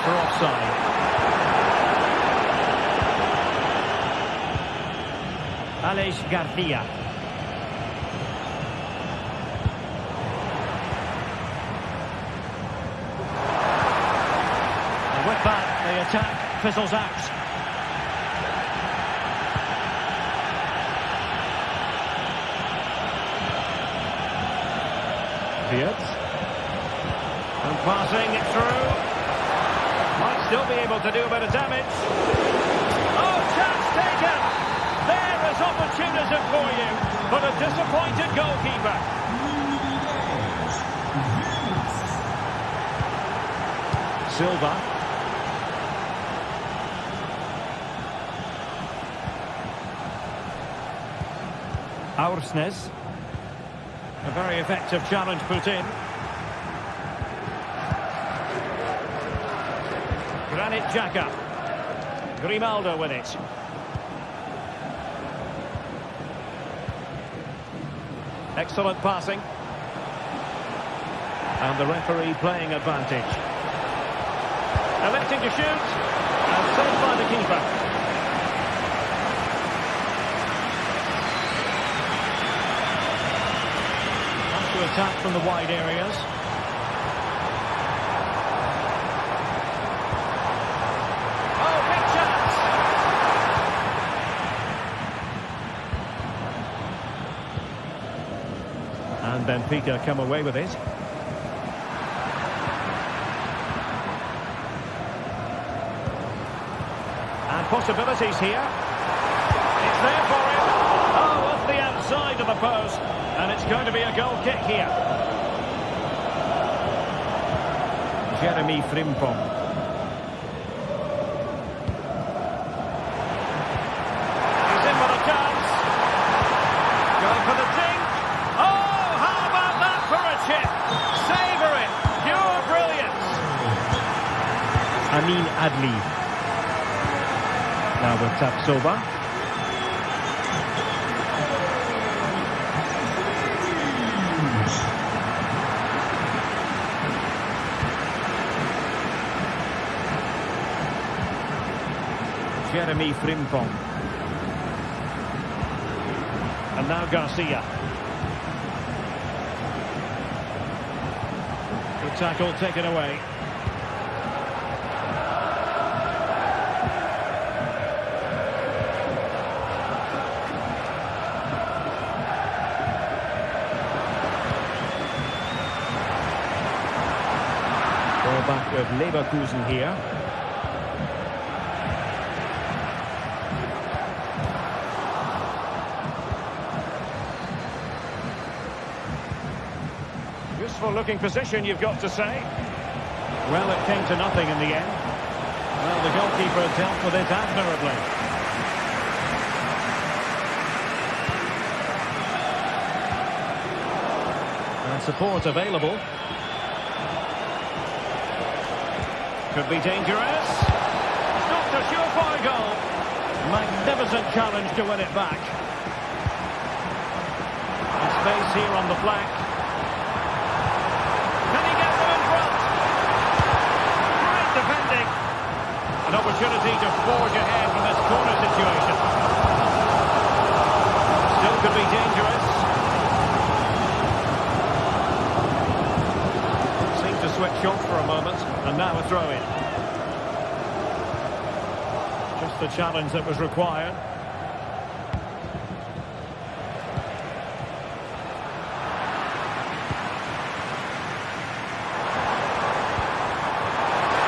For offside. Aleix Garcia. And with that, the attack fizzles out. Fiat. And passing it through. Might still be able to do a bit of damage. Oh, chance taken! There is opportunism for you, but a disappointed goalkeeper. Silva. Aursnes. A very effective challenge put in. Granit Xhaka. Grimaldo with it. Excellent passing. And the referee playing advantage. Electing to shoot. And saved by the keeper. Has to attack from the wide areas. And Benfica come away with it. And possibilities here. It's there for him. Oh, off the outside of the post. And it's going to be a goal kick here. Jeremy Frimpong. He's in with a chance. Going for the dink. Oh, how about that for a chip? Savour it. Pure brilliance. Amin Adli. Now with Tapsoba. Jeremy Frimpong. And now Garcia. Good tackle taken away. Ball back with Leverkusen here. Useful looking position, you've got to say. Well, it came to nothing in the end. Well, the goalkeeper dealt with it admirably. And support available. Could be dangerous. Not a surefire goal. Magnificent challenge to win it back. And space here on the flank. Can he get them in front? Great defending. An opportunity to forge ahead from this corner situation. Still could be dangerous. Seemed to switch off for a moment, and now a throw-in. Just the challenge that was required.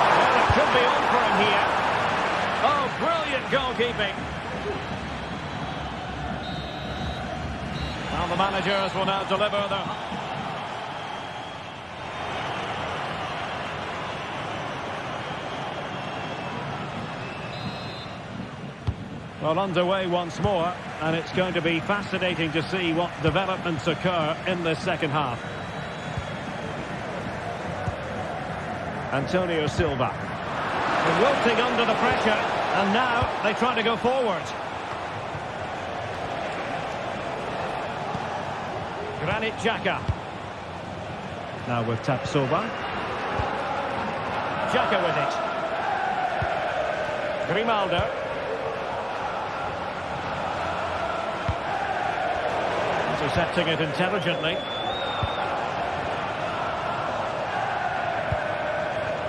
Well, it could be on for him here. Oh, brilliant goalkeeping. Now the managers will now deliver their... Well, underway once more, and it's going to be fascinating to see what developments occur in the second half. Antonio Silva. Wilting under the pressure, and now they try to go forward. Granit Xhaka. Now with Tapsoba. Xhaka with it. Grimaldo. Intercepting it intelligently.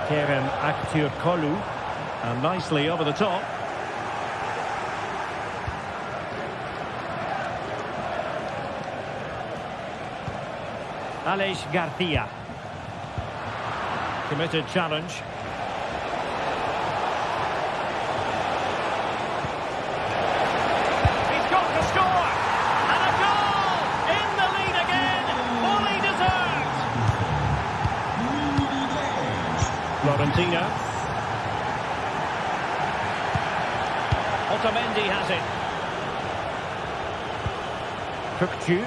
Kerem Aktürkoğlu, and nicely over the top. Aleix Garcia. Committed challenge. He's got to score! And a goal! In the lead again! Fully deserved! Florentino. Otamendi has it. Kökçü.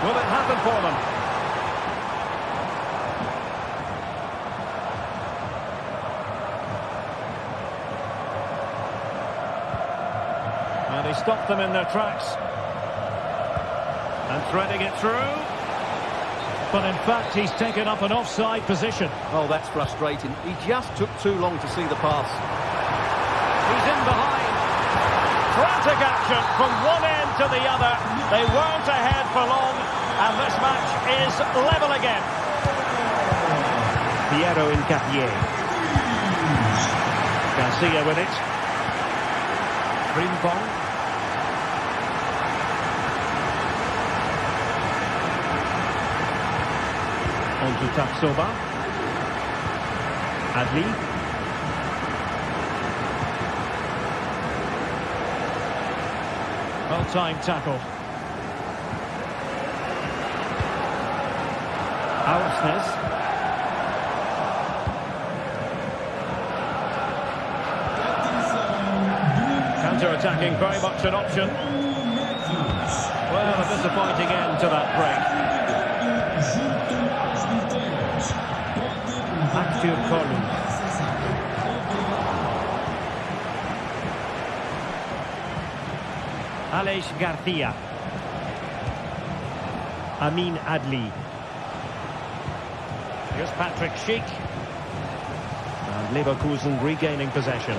Will it happen for them? And he stopped them in their tracks. And threading it through. But in fact, he's taken up an offside position. Oh, that's frustrating. He just took too long to see the pass. He's in behind. Frantic action from one end to the other. They weren't ahead for long, and this match is level again. Piero Incapié. Garcia with it. Frimpong. On to Tapsoba. Adli. Well-timed tackle. Aursnes. Counter-attacking, very much an option. Well, a disappointing end to that break. Aktürkoğlu. Aleix Garcia. Amin Adli. Here's Patrick Schick. And Leverkusen regaining possession.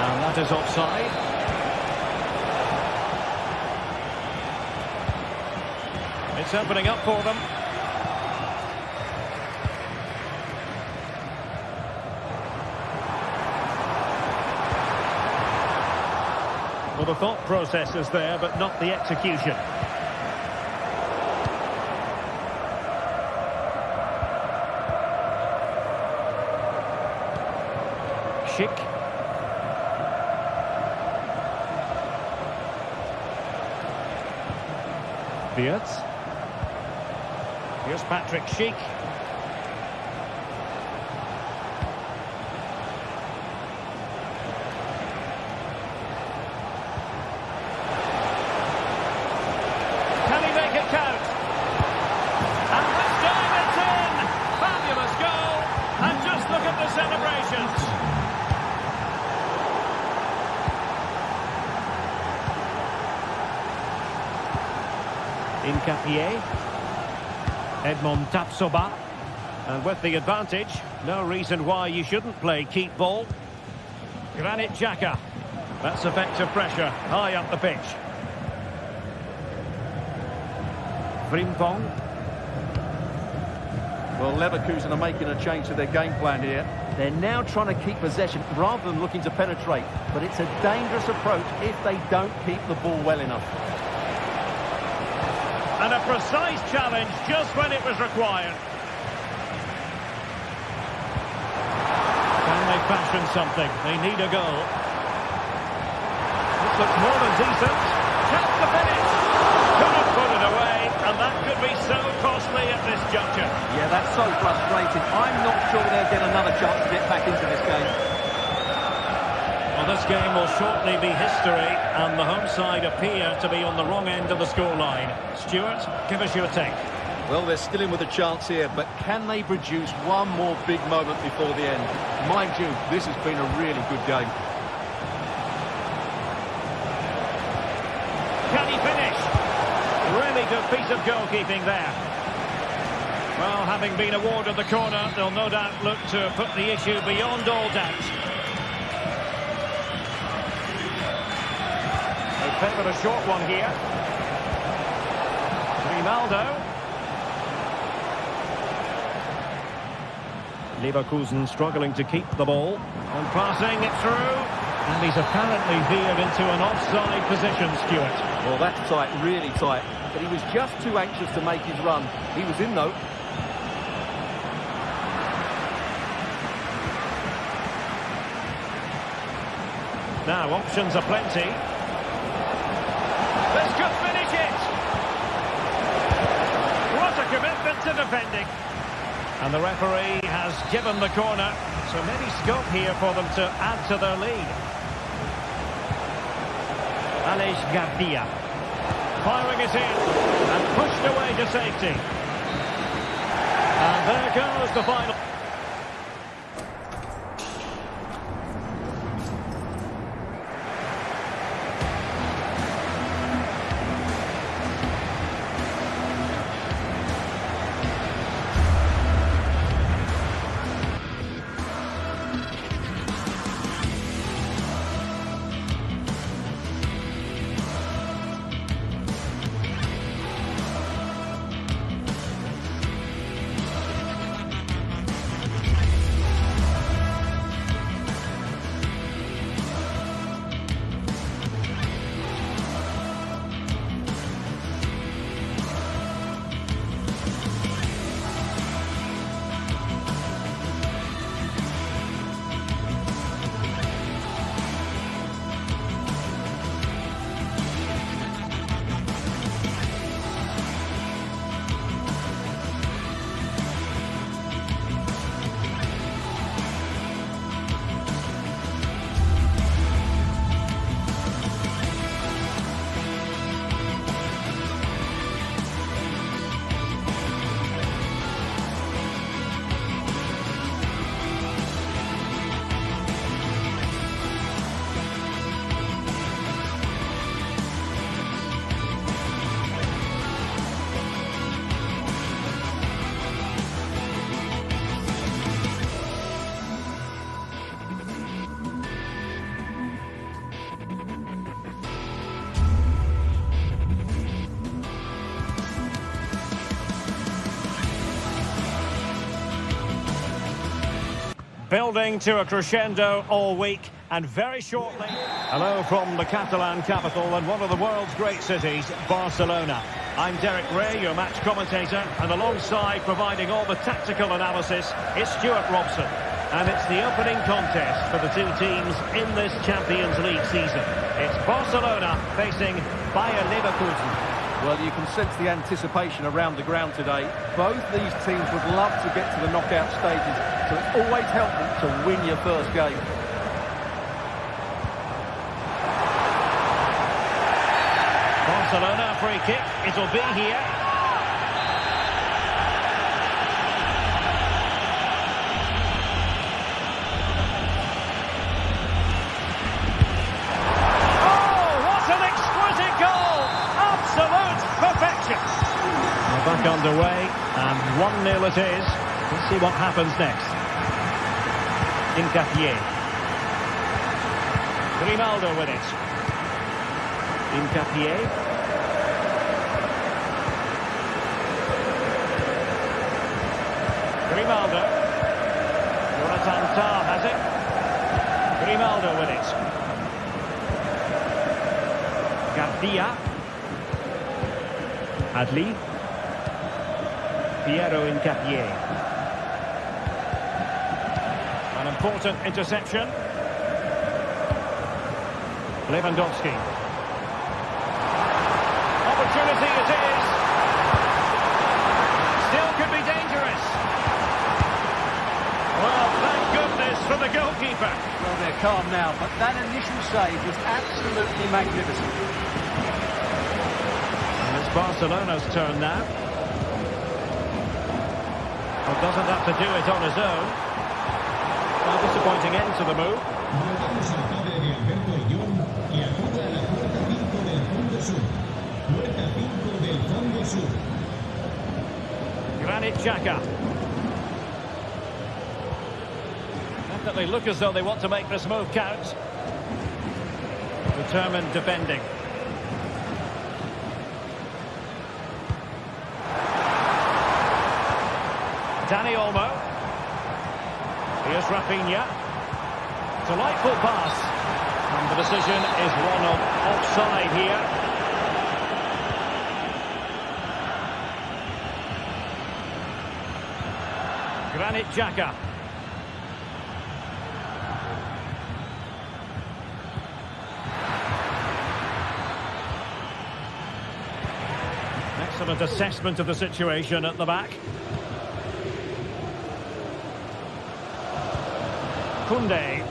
And that is offside. It's opening up for them. Well, the thought process is there, but not the execution. Schick. Beard. Here's Patrick Schick. Can he make it count? And this time it's in! Fabulous goal! And just look at the celebrations! Incapié. Edmond Tapsoba. And with the advantage, no reason why you shouldn't play keep ball. Granit Xhaka. That's effective pressure high up the pitch. Frimpong. Well, Leverkusen are making a change to their game plan here. They're now trying to keep possession rather than looking to penetrate. But it's a dangerous approach if they don't keep the ball well enough. And a precise challenge just when it was required. Can they fashion something? They need a goal. This looks more than decent. Chance to finish. Couldn't put it away, and that could be so costly at this juncture. Yeah, that's so frustrating. I'm not sure they'll get another chance to get back into this game. Well, this game will shortly be history, and the home side appear to be on the wrong end of the scoreline. Stuart, give us your take. Well, they're still in with a chance here, but can they produce one more big moment before the end? Mind you, this has been a really good game. Can he finish? Really good piece of goalkeeping there. Well, having been awarded the corner, they'll no doubt look to put the issue beyond all doubt. They favoured a short one here. Ronaldo. Leverkusen struggling to keep the ball. And passing it through. And he's apparently veered into an offside position, Stuart. Well, that's tight, really tight. But he was just too anxious to make his run. He was in, though. Now, options are plenty. This could finish it! What a commitment to defending. And the referee has given the corner, so maybe scope here for them to add to their lead. Aleix Garcia. Firing it in, and pushed away to safety. And there goes the final. Building to a crescendo all week, and very shortly... Hello from the Catalan capital and one of the world's great cities, Barcelona. I'm Derek Ray, your match commentator, and alongside providing all the tactical analysis is Stuart Robson. And it's the opening contest for the two teams in this Champions League season. It's Barcelona facing Bayer Leverkusen. Well, you can sense the anticipation around the ground today. Both these teams would love to get to the knockout stages, so it's always helpful to win your first game. Barcelona free kick, it'll be here. Back underway, and 1-0 it is. Let's see what happens next. Hincapié. Grimaldo with it. Hincapié. Grimaldo. Jonathan Tah has it. Grimaldo with it. Garcia. Adli. Piero Hincapié. An important interception. Lewandowski. Opportunity it is. Still could be dangerous. Well, thank goodness for the goalkeeper. Well, they're calm now, but that initial save was absolutely magnificent. And it's Barcelona's turn now. Well, doesn't have to do it on his own. A disappointing end to the move. Granit Xhaka. Definitely look as though they want to make this move count. Determined defending. Dani Olmo. Here's Rafinha. Delightful pass. And the decision is one of offside here. Granit Xhaka. Excellent assessment of the situation at the back. Koundé.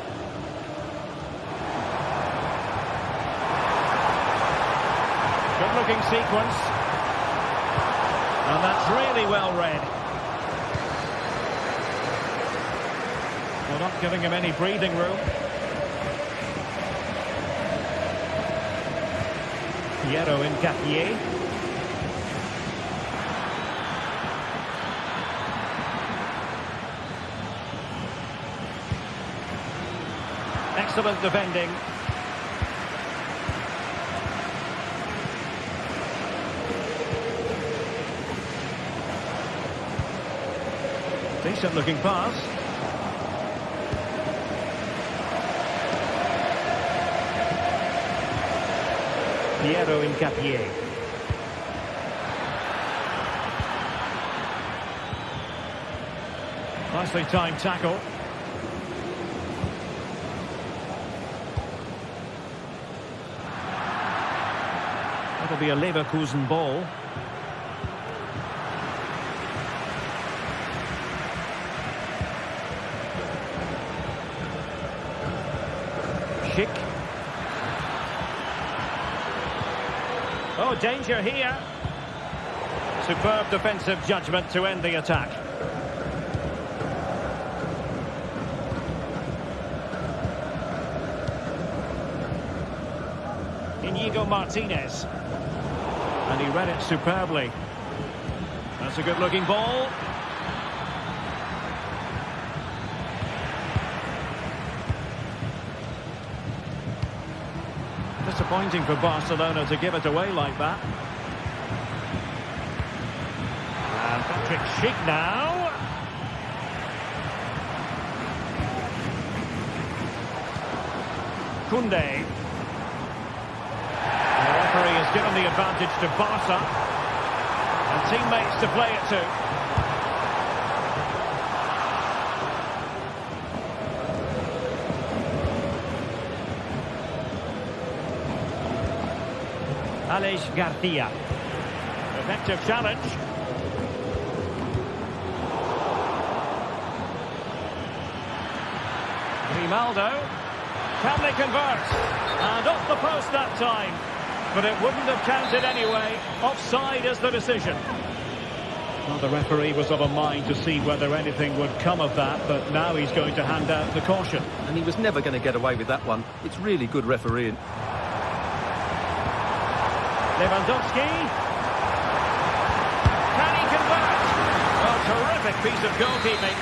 Good-looking sequence. And that's really well read. Well, not giving him any breathing room. Piero Hincapié. Excellent defending. Decent looking pass. Piero Hincapié. Nicely timed tackle. That'll be a Leverkusen ball. Schick. Oh, danger here. Superb defensive judgment to end the attack. Inigo Martinez. And he read it superbly. That's a good-looking ball. Disappointing for Barcelona to give it away like that. And Patrick Schick now. Koundé. The referee has given the advantage to Barca. And teammates to play it to. Aleix Garcia. Effective challenge. Grimaldo. Can they convert? And off the post that time. But it wouldn't have counted anyway. Offside is the decision. Well, the referee was of a mind to see whether anything would come of that, but now he's going to hand out the caution. And he was never going to get away with that one. It's really good refereeing. Lewandowski. Can he convert? Oh, terrific piece of goalkeeping.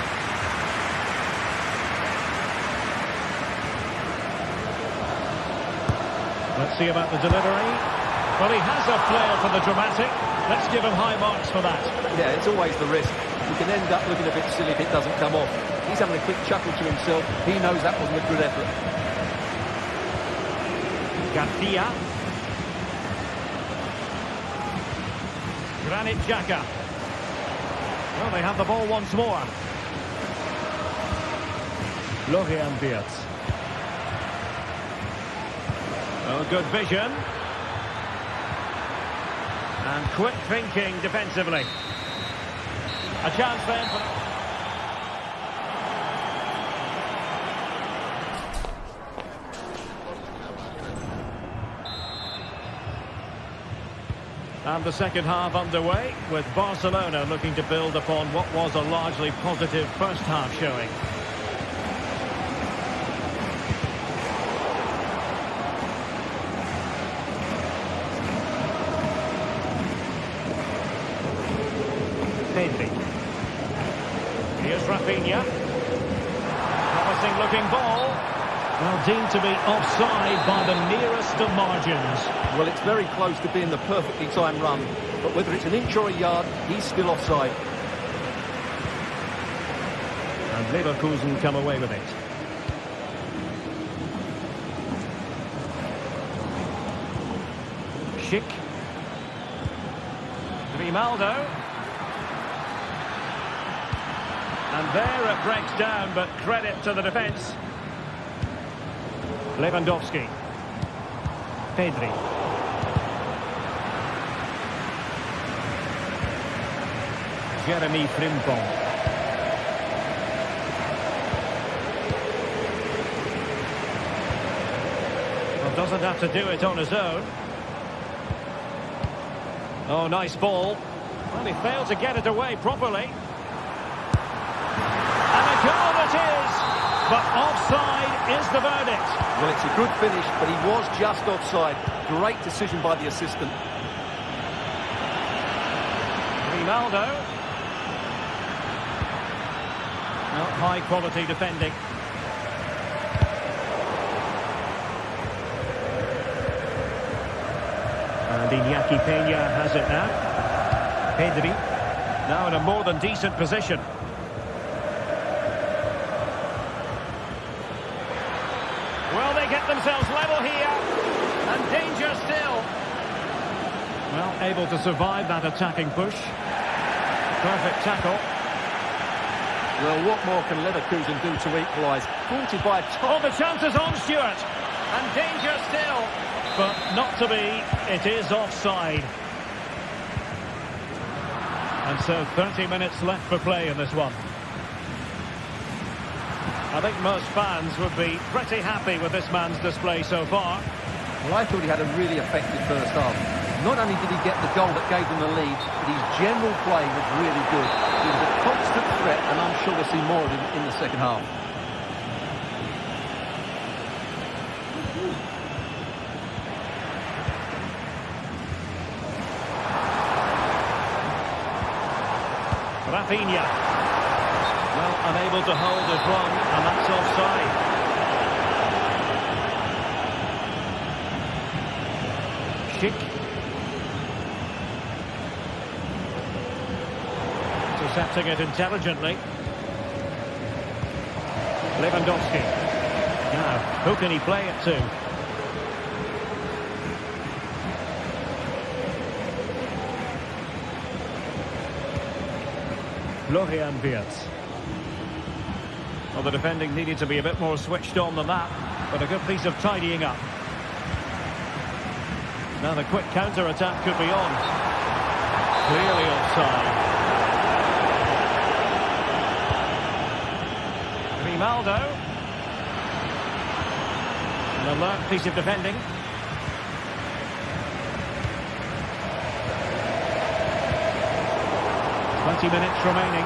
Let's see about the delivery. Well, he has a flair for the dramatic. Let's give him high marks for that. Yeah, it's always the risk. You can end up looking a bit silly if it doesn't come off. He's having a quick chuckle to himself. He knows that wasn't a good effort. Garcia. Granit Xhaka. Well, they have the ball once more. Florian Wirtz. Oh, good vision. And quick thinking defensively. A chance then for... And the second half underway, with Barcelona looking to build upon what was a largely positive first half showing. Pedri. Here's Rafinha. Promising looking ball. Well, deemed to be offside by the nearest of margins. Well, it's very close to being the perfectly timed run, but whether it's an inch or a yard, he's still offside. And Leverkusen come away with it. Schick. Grimaldo. And there it breaks down, but credit to the defence. Lewandowski. Pedri. Jeremy Frimpong. Well, doesn't have to do it on his own. Oh, nice ball. Well, he failed to get it away properly. And a goal it is! But offside is the verdict. Well, it's a good finish, but he was just offside. Great decision by the assistant. Ronaldo. Well, high quality defending. And Iñaki Peña has it now. Pedri. Now in a more than decent position. Well, they get themselves level here. And danger still. Well, able to survive that attacking push. Perfect tackle. Well, what more can Leverkusen do to equalise? 40 by top. Oh, the chance is on, Stuart. And danger still. But not to be. It is offside. And so 30 minutes left for play in this one. I think most fans would be pretty happy with this man's display so far. Well, I thought he had a really effective first half. Not only did he get the goal that gave them the lead, but his general play was really good. He was a constant threat, and I'm sure we'll see more of him in the second half. Rafinha. Well, unable to hold his run, and that's offside. Schick. Intercepting it intelligently. Lewandowski. Now, who can he play it to? Florian Wirtz. Well, the defending needed to be a bit more switched on than that, but a good piece of tidying up. Now the quick counter-attack could be on. Clearly offside. Grimaldo. An alert piece of defending. "20 minutes remaining.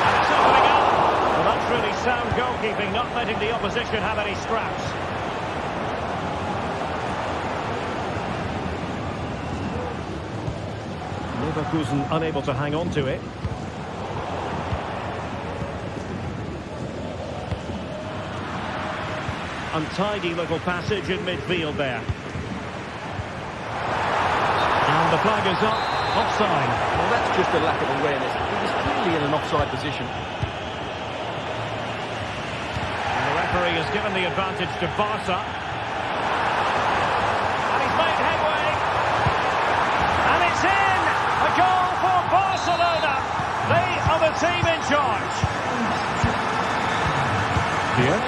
And it's opening up. Well, that's really sound goalkeeping, not letting the opposition have any scraps. Leverkusen unable to hang on to it. Untidy little passage in midfield there. And the flag is up. Offside. Well, that's just a lack of awareness. He was clearly in an offside position. And the referee has given the advantage to Barca. And he's made headway. And it's in! A goal for Barcelona. They are the team in charge. Yes.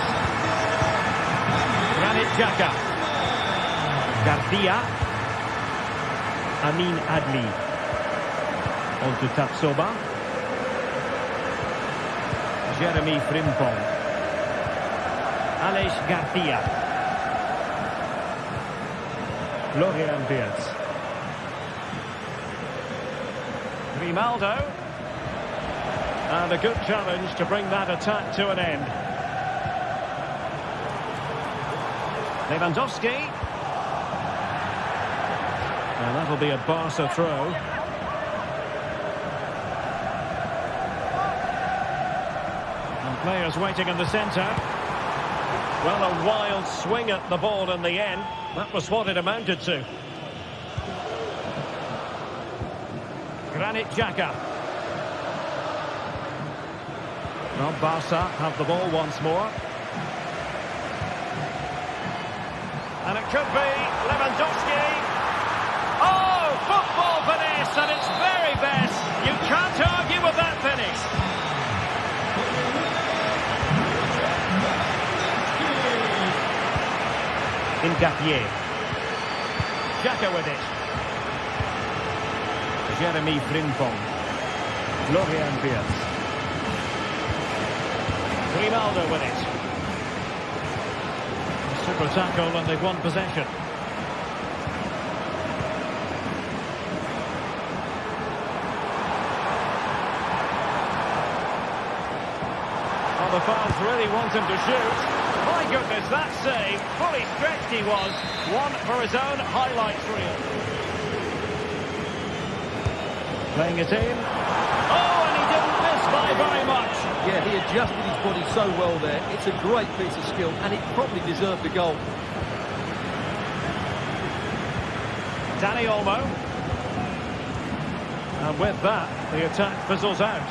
Granit Xhaka. Garcia. Amin Adli. On to Tapsoba. Jeremy Frimpong. Aleix Garcia. Florian Wirtz. Grimaldo. And a good challenge to bring that attack to an end. Lewandowski. And that'll be a Barca throw. And players waiting in the centre. Well, a wild swing at the ball in the end. That was what it amounted to. Granit Xhaka. Well, Barca have the ball once more. And it could be Lewandowski. Oh, football finesse at its very best. You can't argue with that finish. Ngapié. Xhaka with it. Jeremy Frimpong. Florian Wirtz. Grimaldo with it. Super tackle and they've won possession. Well, the fans really want him to shoot. My goodness, that save. Fully stretched he was. One for his own highlights reel. Playing it in. Oh, and he didn't miss by very much. Yeah, he adjusted his body so well there. It's a great piece of skill, and it probably deserved a goal. Dani Olmo. And with that, the attack fizzles out.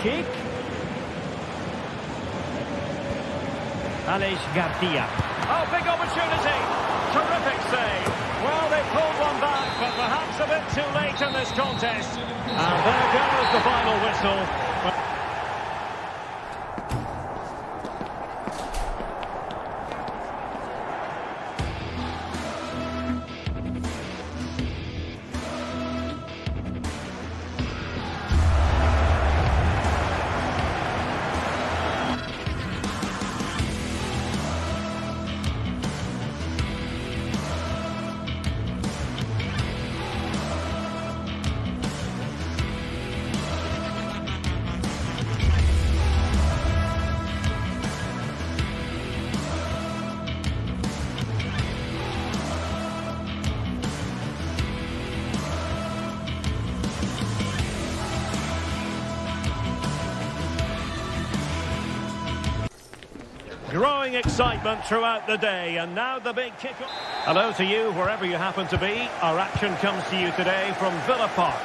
Cheek. Aleix Garcia. Oh, big opportunity. Terrific save. Well, they pulled one back, but perhaps a bit too late in this contest. And there goes the final whistle. Growing excitement throughout the day, and now the big kick-off. Hello to you, wherever you happen to be. Our action comes to you today from Villa Park.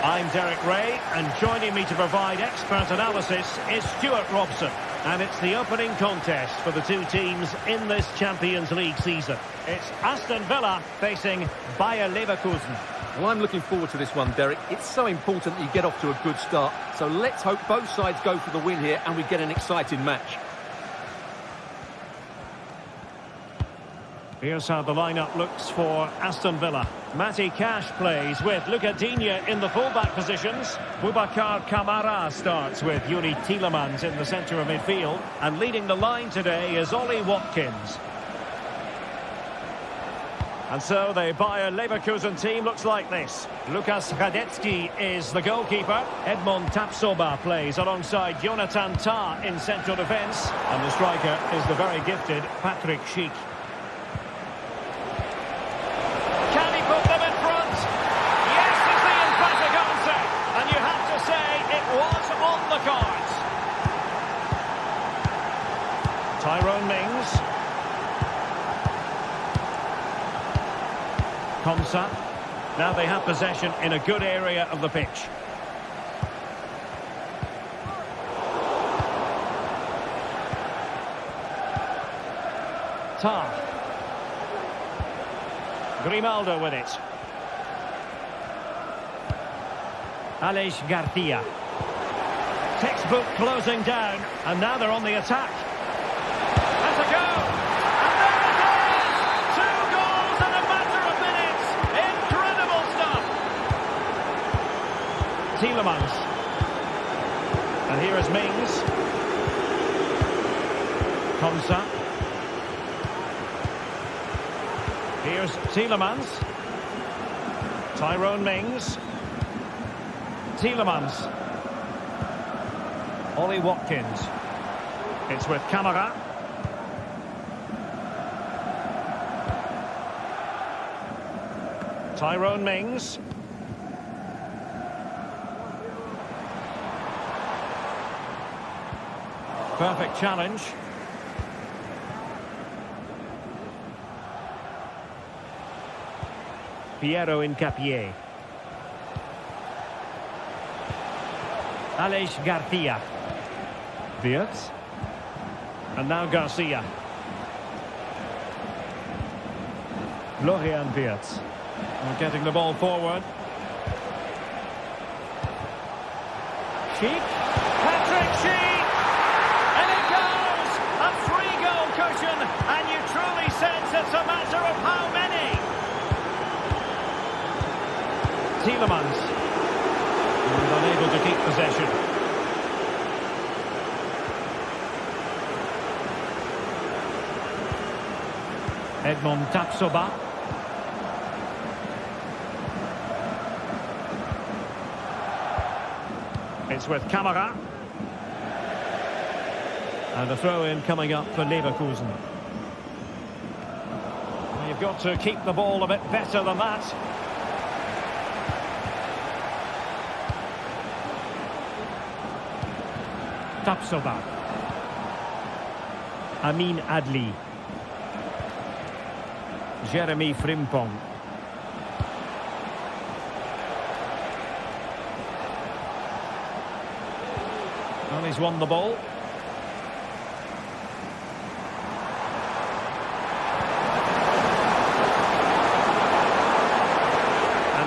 I'm Derek Ray, and joining me to provide expert analysis is Stuart Robson. And it's the opening contest for the two teams in this Champions League season. It's Aston Villa facing Bayer Leverkusen. Well, I'm looking forward to this one, Derek. It's so important that you get off to a good start. So let's hope both sides go for the win here and we get an exciting match. Here's how the lineup looks for Aston Villa. Matty Cash plays with Luca Digne in the fullback positions. Boubacar Kamara starts with Yuri Tielemans in the centre of midfield. And leading the line today is Ollie Watkins. And so the Bayer Leverkusen team looks like this. Lukas Radecki is the goalkeeper. Edmond Tapsoba plays alongside Jonathan Tah in central defence. And the striker is the very gifted Patrick Schick. Can he put them in front? Yes, is the emphatic answer. And you have to say it was on the cards. Tyrone Mings. Komsa. Now they have possession in a good area of the pitch. Tah. Grimaldo with it. Aleix Garcia. Textbook closing down, and now they're on the attack. And to go! Tielemans. And here is Mings. Komsa. Here's Tielemans. Tyrone Mings. Tielemans. Ollie Watkins. It's with Kamara. Tyrone Mings. Perfect challenge. Piero Incapié. Aleix Garcia. Wirtz. And now Garcia. Florian Wirtz. Getting the ball forward. Schick. Patrick Schick. And you truly sense it's a matter of how many. Tielemans. And unable to keep possession. Edmond Tapsoba. It's with Kamara. And a throw-in coming up for Leverkusen. Well, you've got to keep the ball a bit better than that. Tapsoba. Amin Adli. Jeremy Frimpong. Well, he's won the ball.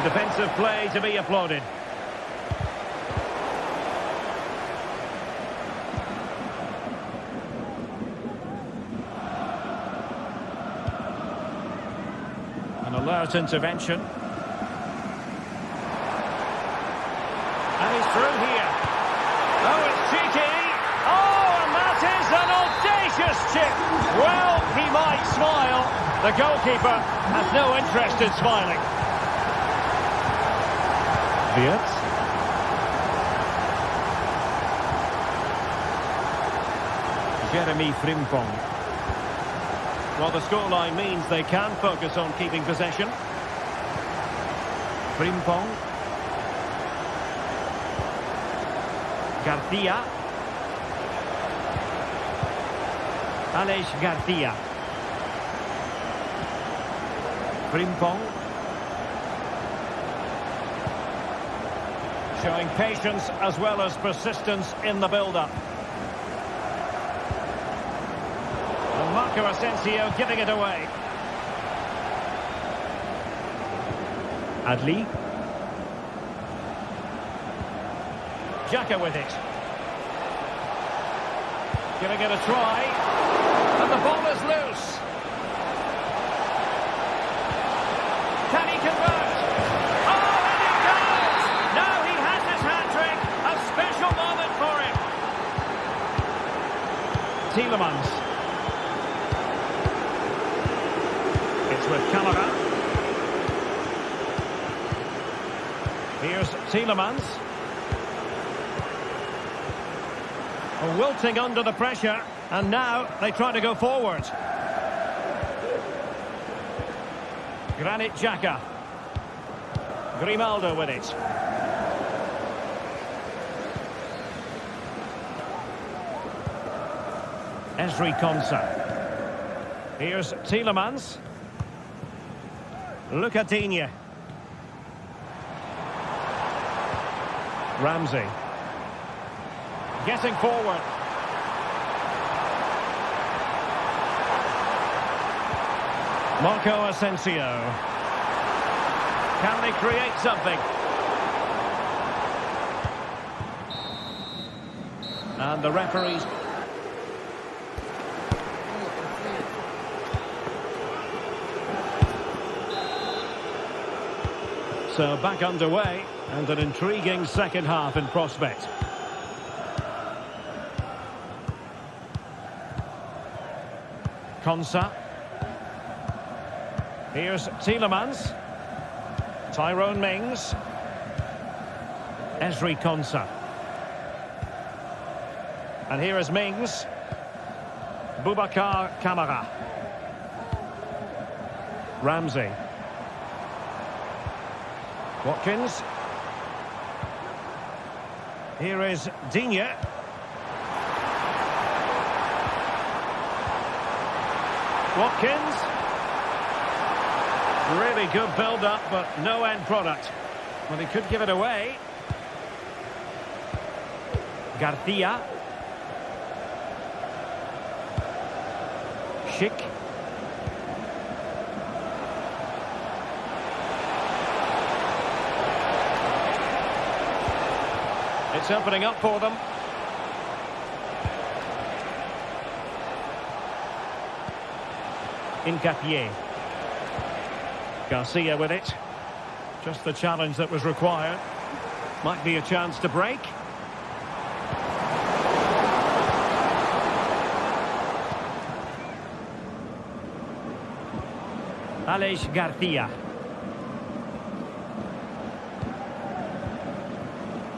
Defensive play to be applauded. An alert intervention. And he's through here. Oh, it's cheeky. Oh, and that is an audacious chip. Well, he might smile. The goalkeeper has no interest in smiling. Wirtz. Jeremy Frimpong. Well, the scoreline means they can focus on keeping possession. Frimpong. Garcia. Aleix Garcia. Frimpong. Showing patience as well as persistence in the build-up. And Marco Asensio giving it away. Adli. Xhaka with it. Giving it a try. And the ball is loose. Can he convert? Oh, and it goes! Now he has his hat-trick. A special moment for him. Tielemans. It's with Camara. Here's Tielemans. Wilting under the pressure, and now they try to go forward. Granit Xhaka. Grimaldo with it. Ezri Konsa. Here's Tielemans. Lucadinha. Ramsey. Getting forward. Marco Asensio. Can they create something? And the referees. So back underway, and an intriguing second half in prospect. Konsa. Here's Tielemans. Tyrone Mings. Ezri Konsa. And here is Mings. Boubacar Kamara. Ramsey. Watkins. Here is Digne. Watkins. Really good build-up, but no end product. Well, he could give it away. Garcia. Schick. It's opening up for them. Incapié. Garcia with it. Just the challenge that was required. Might be a chance to break. Aleix Garcia.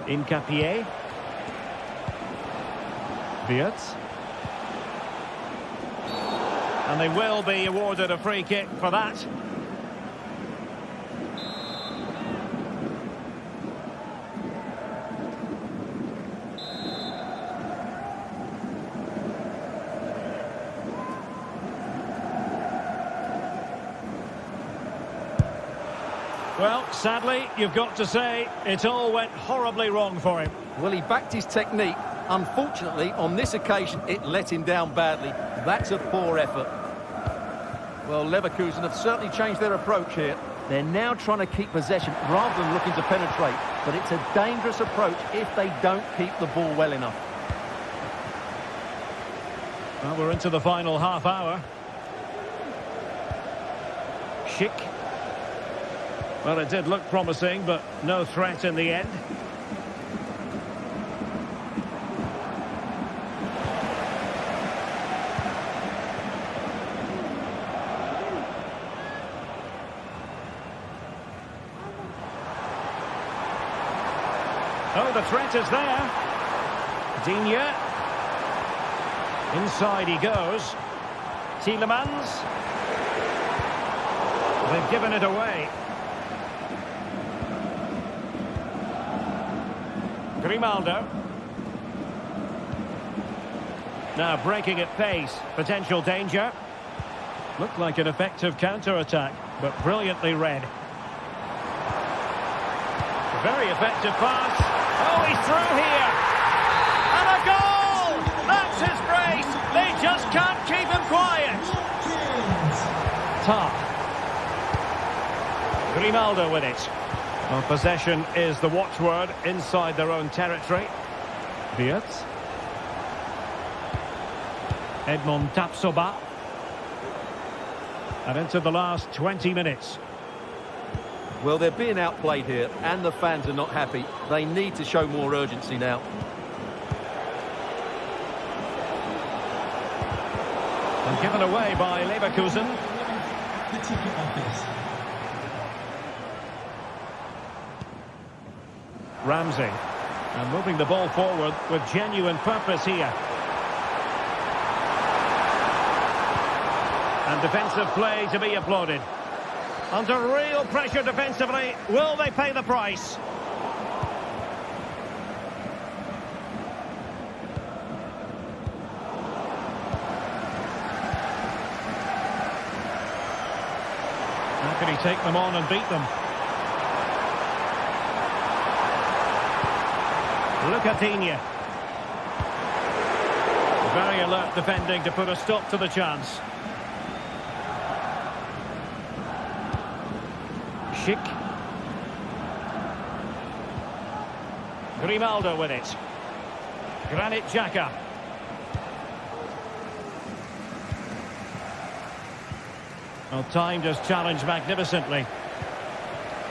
Incapié. Wirtz. And they will be awarded a free kick for that. Well, sadly, you've got to say, it all went horribly wrong for him. Well, he backed his technique. Unfortunately, on this occasion, it let him down badly. That's a poor effort. Well, Leverkusen have certainly changed their approach here. They're now trying to keep possession rather than looking to penetrate. But it's a dangerous approach if they don't keep the ball well enough. Well, we're into the final half hour. Schick. Well, it did look promising, but no threat in the end. Oh, the threat is there. Digne. Inside he goes. Tielemans. They've given it away. Grimaldo. Now breaking at pace. Potential danger. Looked like an effective counter-attack, but brilliantly read. Very effective pass. Oh, he's through here. And a goal! That's his brace. They just can't keep him quiet. Tar. Grimaldo with it. Well, possession is the watchword inside their own territory. Wirtz. Edmond Tapsoba. And into the last 20 minutes. Well, they're being outplayed here, and the fans are not happy. They need to show more urgency now. And given away by Leverkusen. The ticket office. Ramsey. And moving the ball forward with genuine purpose here. And defensive play to be applauded. Under real pressure defensively, will they pay the price? How can he take them on and beat them? Lucatinia. Very alert defending to put a stop to the chance. Schick. Grimaldo with it. Granit Xhaka. Well, timed his challenge magnificently.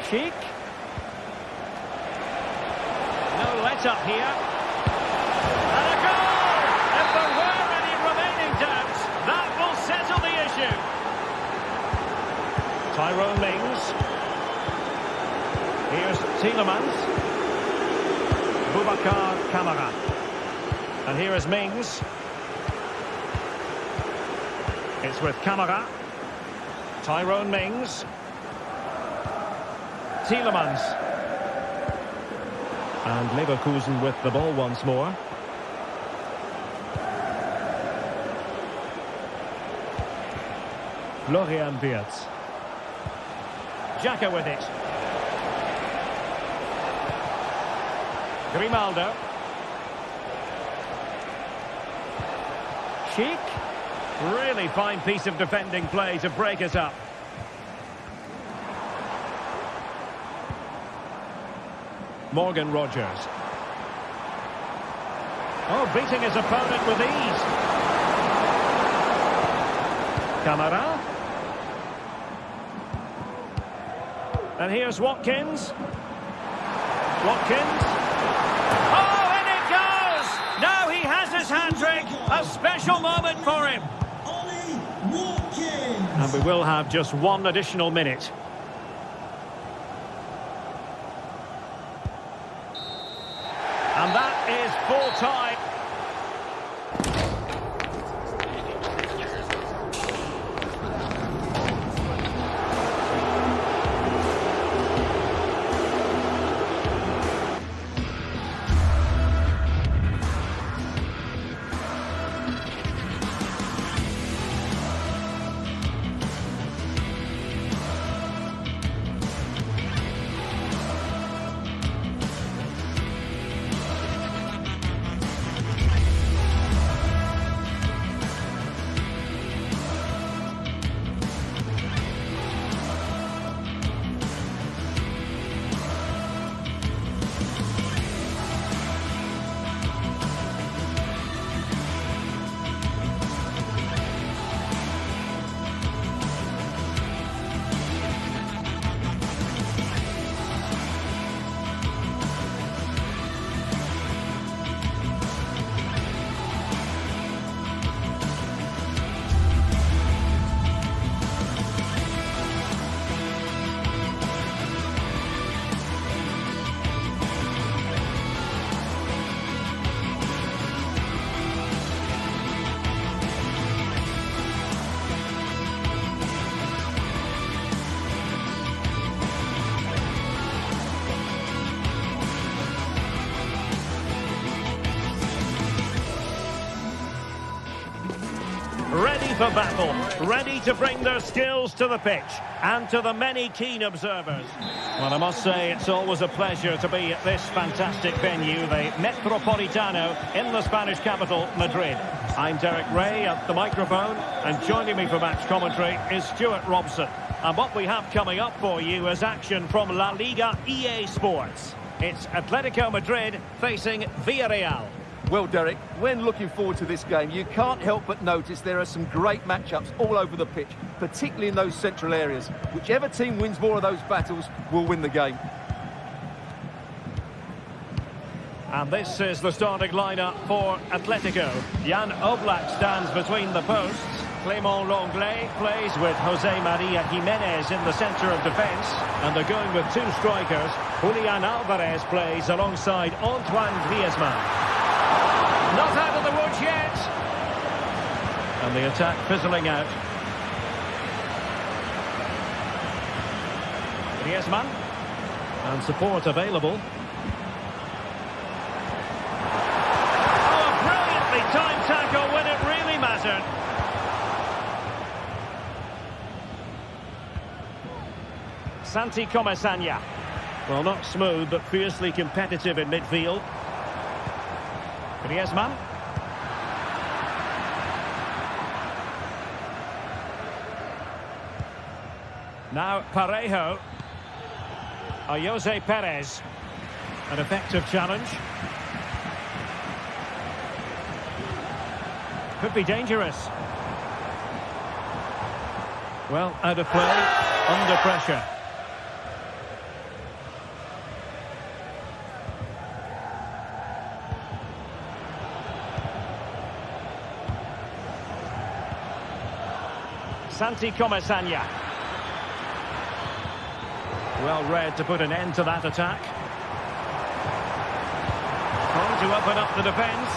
Schick. No let-up here. And a goal! If there were any remaining doubts, that will settle the issue. Tyrone Mings. Here's Tielemans. Boubacar Kamara. And here is Mings. It's with Kamara. Tyrone Mings. Tielemans. And Leverkusen with the ball once more. Florian Wirtz. Xhaka with it. Grimaldo. Schick. Really fine piece of defending play to break us up. Morgan Rogers. Oh, beating his opponent with ease. Kamara. And here's Watkins. Watkins. Oh, and it goes! Now he has his hat-trick. A special moment for him. And we will have just one additional minute. And that is full time. Ready for battle, ready to bring their skills to the pitch and to the many keen observers. Well, I must say it's always a pleasure to be at this fantastic venue, the Metropolitano in the Spanish capital, Madrid. I'm Derek Ray at the microphone, and joining me for match commentary is Stuart Robson. And what we have coming up for you is action from La Liga EA Sports. It's Atletico Madrid facing Villarreal. Well, Derek, when looking forward to this game, you can't help but notice there are some great matchups all over the pitch, particularly in those central areas. Whichever team wins more of those battles will win the game. And this is the starting lineup for Atletico. Jan Oblak stands between the posts. Clément Lenglet plays with Jose Maria Jimenez in the centre of defence. And they're going with two strikers. Julian Alvarez plays alongside Antoine Griezmann. Not out of the woods yet. And the attack fizzling out. Griezmann. And support available. Oh, a brilliantly timed tackle when it really mattered. Santi Comesaña. Well, not smooth, but fiercely competitive in midfield. Griezmann. Now Parejo. Jose Perez. An effective challenge. Could be dangerous. Well, out of play, under pressure. Santi Comesaña. Well read to put an end to that attack. Trying to open up the defence.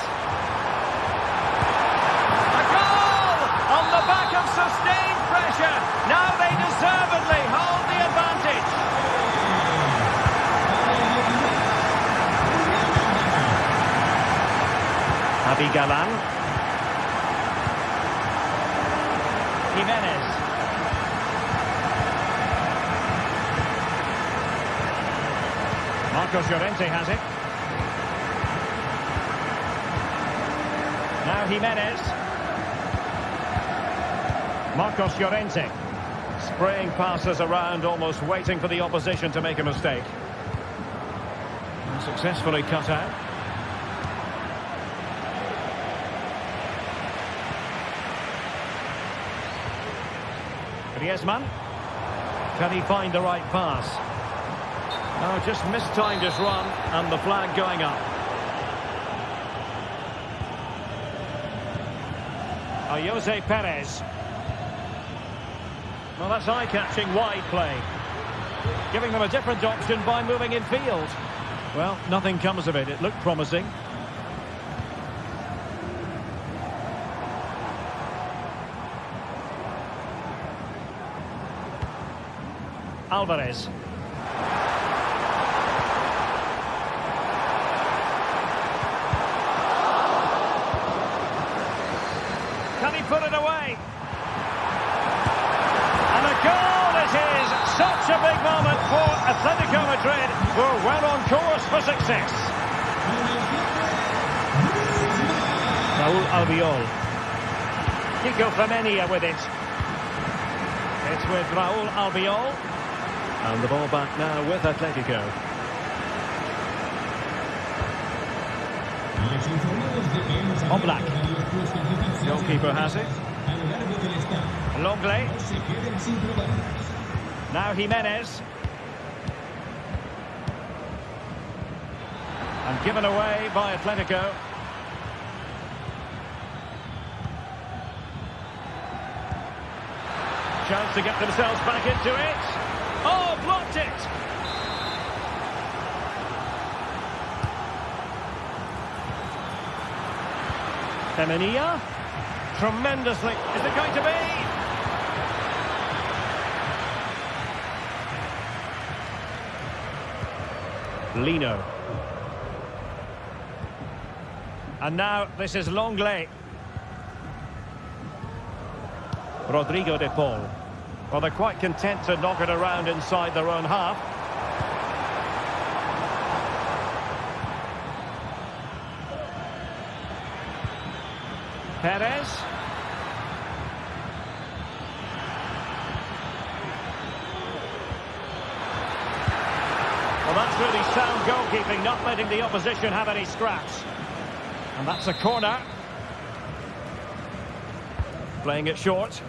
A goal! On the back of sustained pressure. Now they deservedly hold the advantage. Javi Galán. Jimenez. Marcos Llorente has it. Now Jimenez. Marcos Llorente. Spraying passes around, almost waiting for the opposition to make a mistake. And successfully cut out. Griezmann. Can he find the right pass? Oh, just mistimed his run, and the flag going up. Jose Perez. Well, that's eye-catching wide play. Giving them a different option by moving in field. Well, nothing comes of it. It looked promising. Alvarez. Can he put it away? And a goal it is! Such a big moment for Atletico Madrid, who are well on course for success. Raúl Albiol. Kiko Femenia with it. It's with Raúl Albiol. And the ball back now with Atletico. Oblak. Goalkeeper has it. Lenglet. Now Jimenez. And given away by Atletico. Chance to get themselves back into it. Oh, blocked it! Femenia. Tremendously. Is it going to be? Lino. And now this is Lenglet. Rodrigo de Paul. Well, they're quite content to knock it around inside their own half. Perez. Well, that's really sound goalkeeping, not letting the opposition have any scraps. And that's a corner. Playing it short.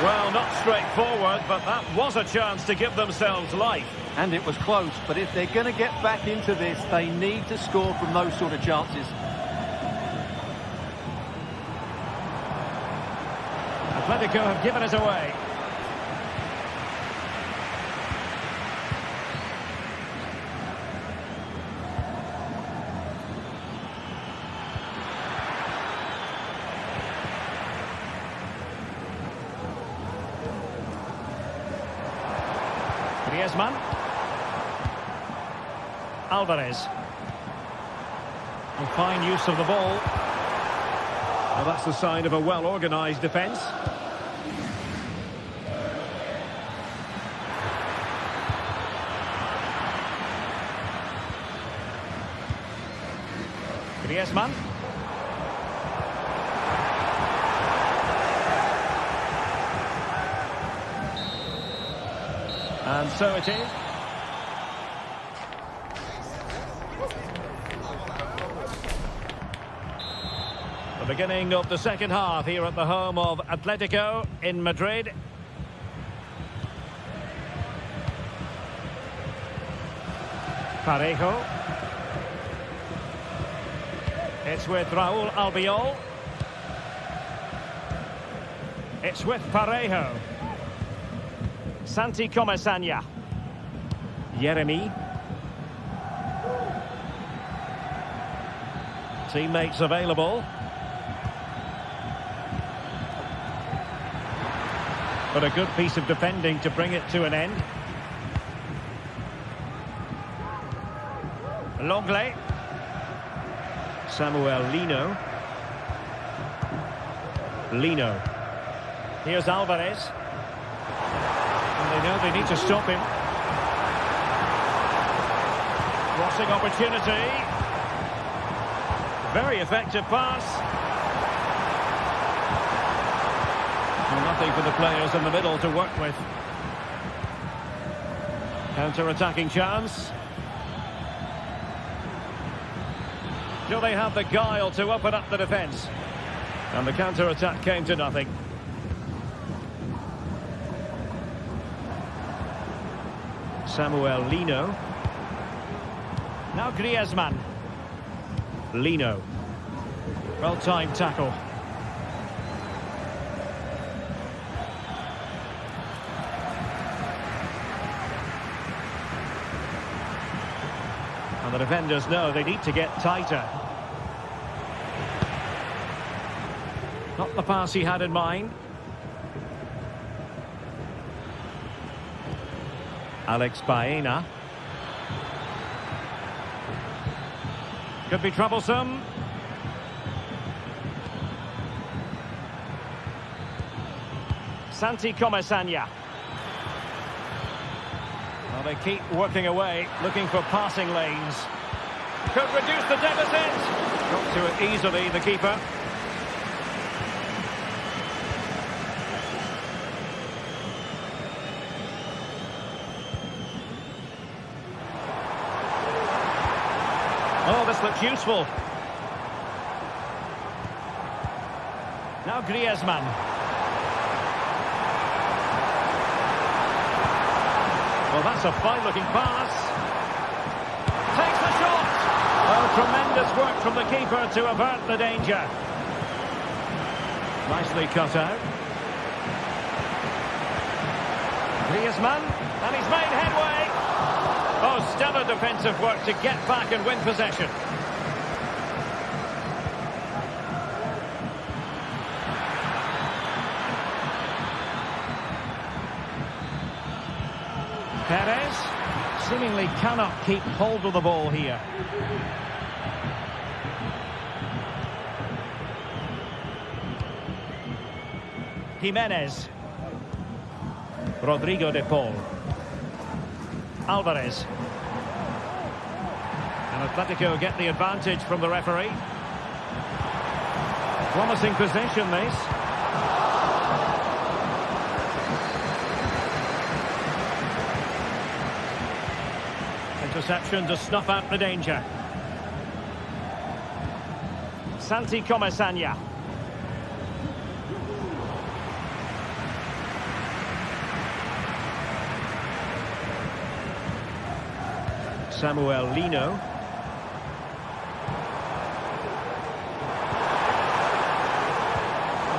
Well, not straightforward, but that was a chance to give themselves life. And it was close, but if they're going to get back into this, they need to score from those sort of chances. Atletico have given it away. Griezmann. Alvarez. And fine use of the ball. Well, that's the sign of a well-organised defence. Griezmann. And so it is. The beginning of the second half here at the home of Atletico in Madrid. Parejo. It's with Raúl Albiol. It's with Parejo. Santi Comesaña. Yeremy. Teammates available. But a good piece of defending to bring it to an end. Longley. Samuel Lino. Lino. Here's Alvarez. And they know they need to stop him. Crossing opportunity. Very effective pass. And nothing for the players in the middle to work with. Counter-attacking chance. Do they have the guile to open up the defence? And the counter-attack came to nothing. Samuel Lino. Now Griezmann. Lino. Well-timed tackle. And the defenders know they need to get tighter. Not the pass he had in mind. Alex Baena. Could be troublesome. Santi Comesaña. Well, they keep working away, looking for passing lanes. Could reduce the deficit. Got to it easily, the keeper. Oh, this looks useful. Now Griezmann. Well, that's a fine-looking pass. Takes the shot. Oh, tremendous work from the keeper to avert the danger. Nicely cut out. Griezmann, and he's made headway. Oh, stellar defensive work to get back and win possession. Perez seemingly cannot keep hold of the ball here. Jimenez. Rodrigo de Paul. Alvarez. And Atletico get the advantage from the referee. Promising possession, this. Interception to snuff out the danger. Santi Comesaña. Samuel Lino.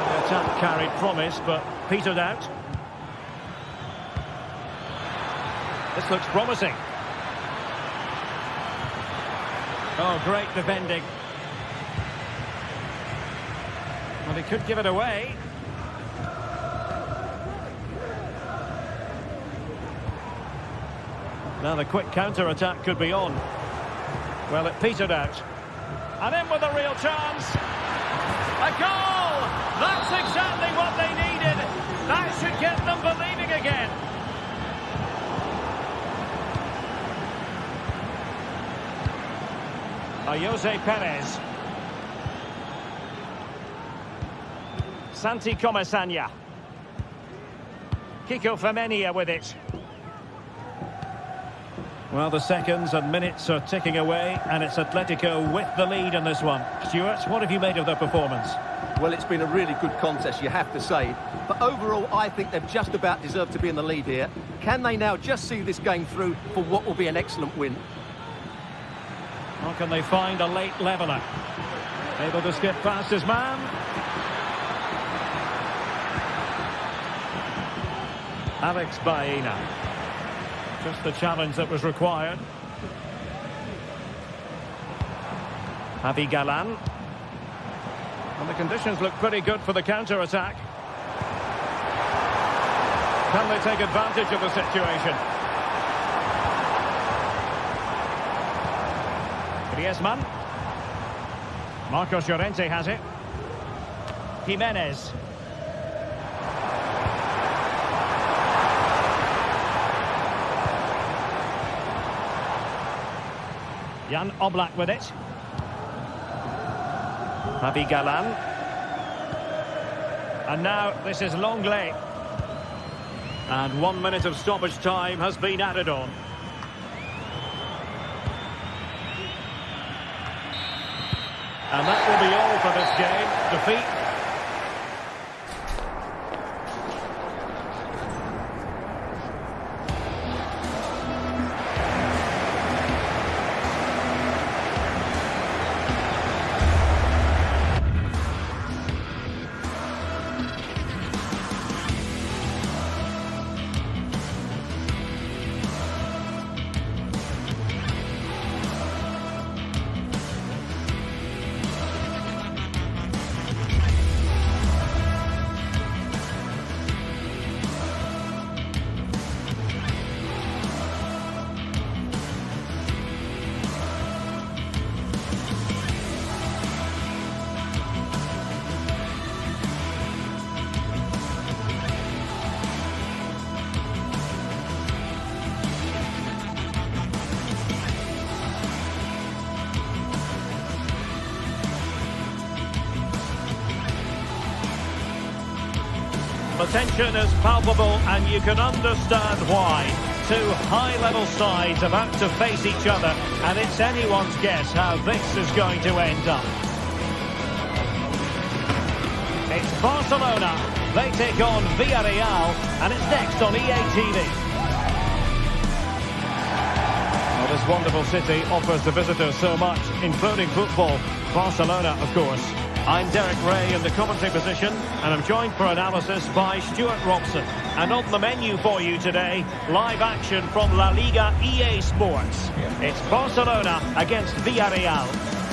The attack carried promise, but petered out. This looks promising. Oh, great defending. Well, he could give it away. Now the quick counter-attack could be on. Well, it petered out. And in with a real chance. A goal! That's exactly what they needed. That should get them believing again. Jose Perez. Santi Comesaña. Kiko Femenia with it. Well, the seconds and minutes are ticking away, and it's Atletico with the lead in this one. Stuart, what have you made of their performance? Well, it's been a really good contest, you have to say. But overall, I think they've just about deserved to be in the lead here. Can they now just see this game through for what will be an excellent win? Or can they find a late leveller? Able to skip past his man. Alex Baena. Just the challenge that was required. Javi Galan. And the conditions look pretty good for the counter-attack. Can they take advantage of the situation? Griezmann. Marcos Llorente has it. Jimenez. Jan Oblak with it. Javi Galan. And now this is Longley. And 1 minute of stoppage time has been added on. And that will be all for this game. Defeat. The tension is palpable, and you can understand why. Two high-level sides about to face each other, and it's anyone's guess how this is going to end up. It's Barcelona. They take on Villarreal, and it's next on EA TV. Well, this wonderful city offers the visitors so much, including football. Barcelona, of course. I'm Derek Ray in the commentary position, and I'm joined for analysis by Stuart Robson. And on the menu for you today, live action from La Liga EA Sports. It's Barcelona against Villarreal.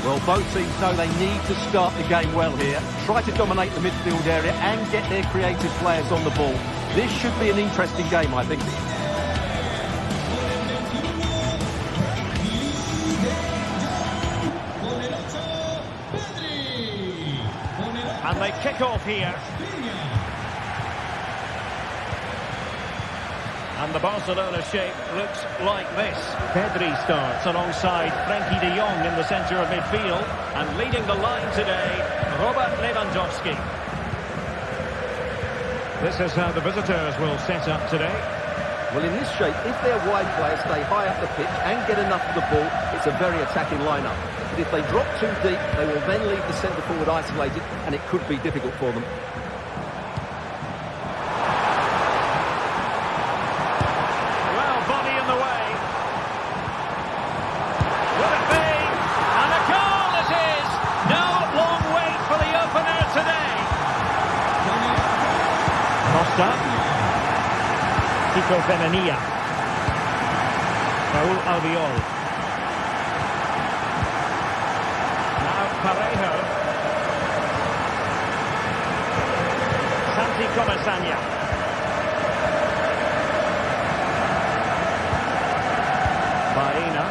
Well, both teams know they need to start the game well here. Try to dominate the midfield area and get their creative players on the ball. This should be an interesting game, I think. And they kick off here. And the Barcelona shape looks like this. Pedri starts alongside Frenkie de Jong in the centre of midfield. And leading the line today, Robert Lewandowski. This is how the visitors will set up today. Well, in this shape, if their wide players stay high up the pitch and get enough of the ball, it's a very attacking lineup. But if they drop too deep, they will then leave the centre forward isolated, and it could be difficult for them. Well, body in the way. Will it be? And a goal it is! No long wait for the opener today. Costa. Kiko Benania. Raul Albiol. Now Parejo. Santi Comesaña. Baena.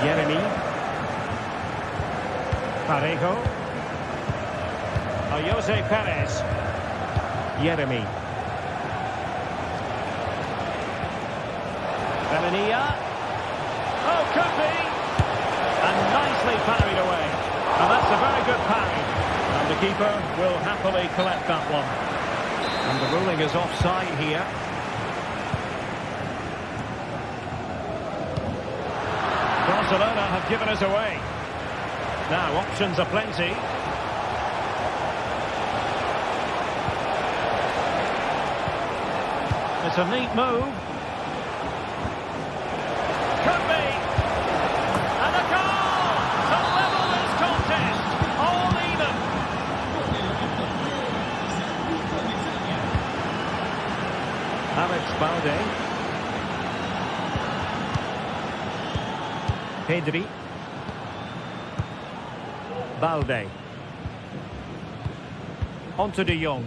Yeremy. Parejo. Jose Perez. Yeremy. Benania. Oh, could be. And nicely parried away. And that's a very good parry. And the keeper will happily collect that one. And the ruling is offside here. Barcelona have given us away. Now, options are plenty. It's a neat move. Could be. And a goal to level this contest. All even. Alex Balde. Pedri. Balde. On to De Jong.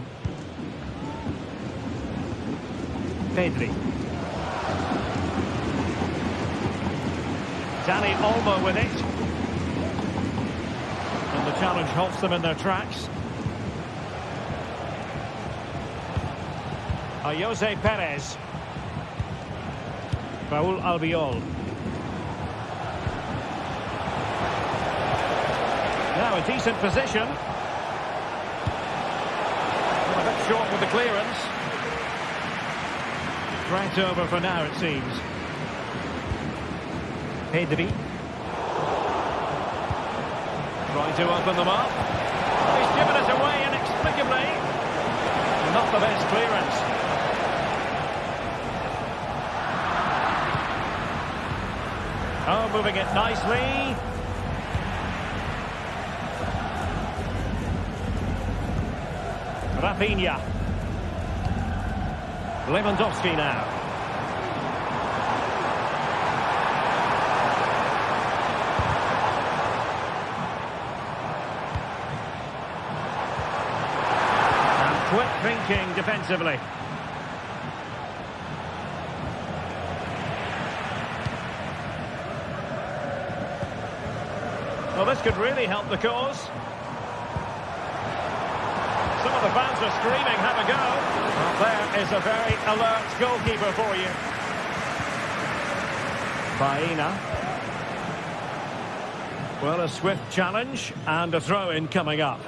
Pedri. Dani Olmo with it. And the challenge halts them in their tracks. Jose Perez. Raul Albiol. Now a decent position. Well, a bit short with the clearance. Right over for now, it seems. Pedri. Trying to open them up. He's given it away inexplicably. Not the best clearance. Oh, moving it nicely. Rafinha. Lewandowski now. And quick thinking defensively. Well, this could really help the cause. Some of the fans are screaming, have a go. Well, there is a very alert goalkeeper for you. Baena. Well, a swift challenge and a throw-in coming up.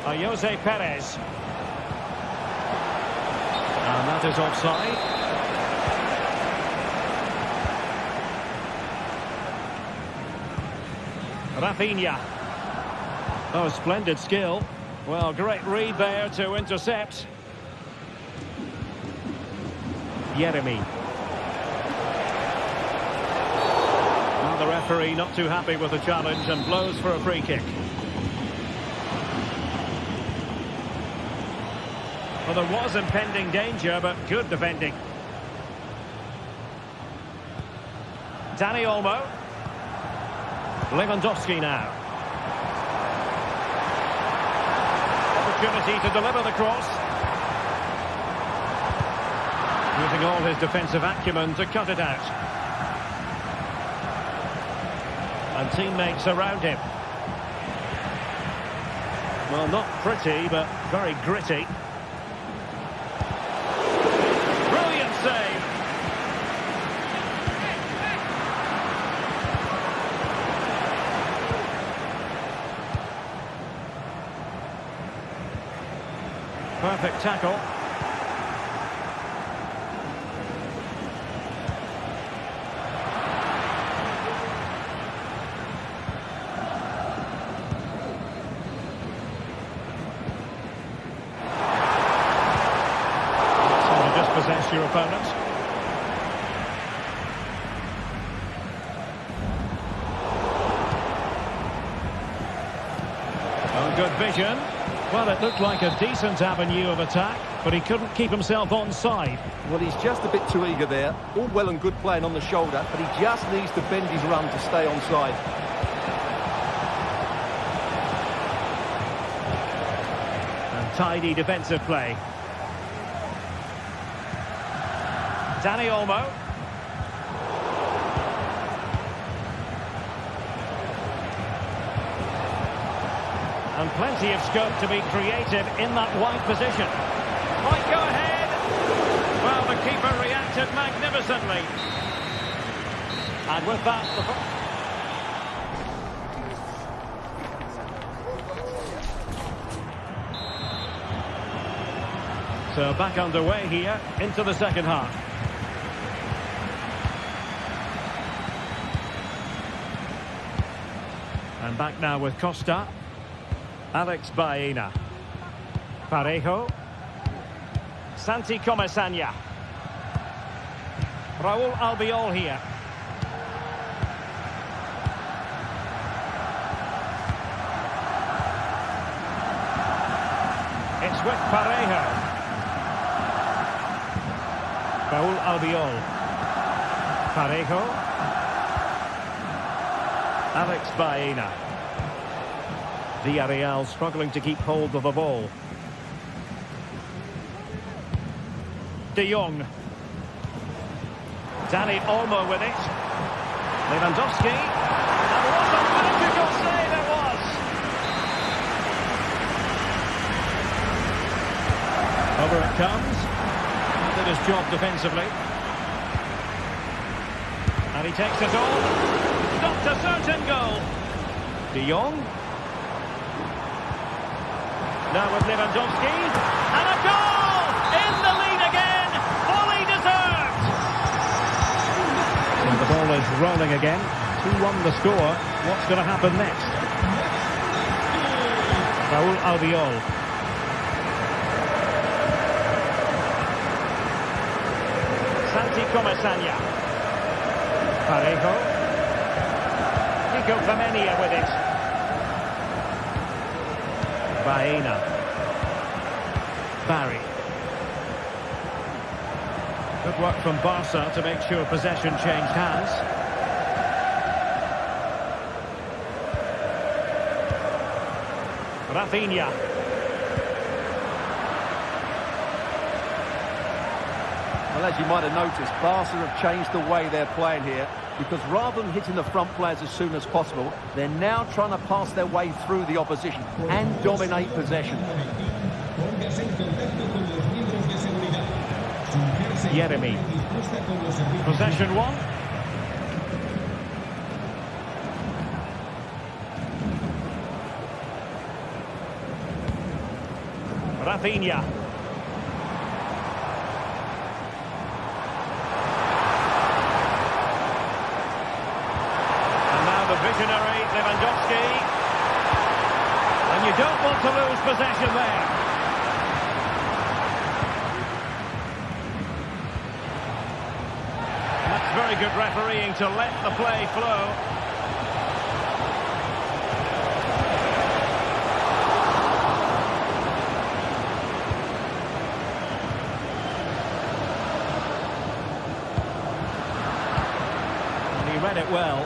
Jose Perez. And that is offside. Rafinha. Oh, splendid skill. Well, great read there to intercept. Yeremy. And the referee not too happy with the challenge and blows for a free kick. Well, there was impending danger, but good defending. Dani Olmo. Lewandowski now. Opportunity to deliver the cross. Using all his defensive acumen to cut it out. And teammates around him. Well, not pretty, but very gritty. Brilliant save. Perfect tackle. Dispossess your opponent. Oh, good vision. Well, it looked like a decent avenue of attack, but he couldn't keep himself onside. Well, he's just a bit too eager there. All well and good playing on the shoulder, but he just needs to bend his run to stay onside. And tidy defensive play. Dani Olmo. And plenty of scope to be creative in that wide position. Might go ahead. Well, the keeper reacted magnificently. And with that, so back underway here into the second half. And back now with Costa. Alex Baena. Parejo. Santi Comesaña. Raúl Albiol here. It's with Parejo. Raúl Albiol. Parejo. Alex Baena. Villarreal struggling to keep hold of the ball. De Jong. Dani Olmo with it. Lewandowski. And what a magical save it was! Over it comes. Did his job defensively. And he takes it on. Not a certain goal. De Jong. Now with Lewandowski, and a goal! In the lead again, fully deserved! And the ball is rolling again. 2-1 the score. What's going to happen next? Raúl Albiol. Santi Comesaña. Parejo. Nico Femenia with it. Baena. Barry. Good work from Barca to make sure possession changed hands. Rafinha. Well, as you might have noticed, Barca have changed the way they're playing here, because rather than hitting the front players as soon as possible, they're now trying to pass their way through the opposition and dominate possession. Jeremy. Possession one. Rafinha. The visionary Lewandowski, and you don't want to lose possession there. And that's very good refereeing to let the play flow. And he read it well.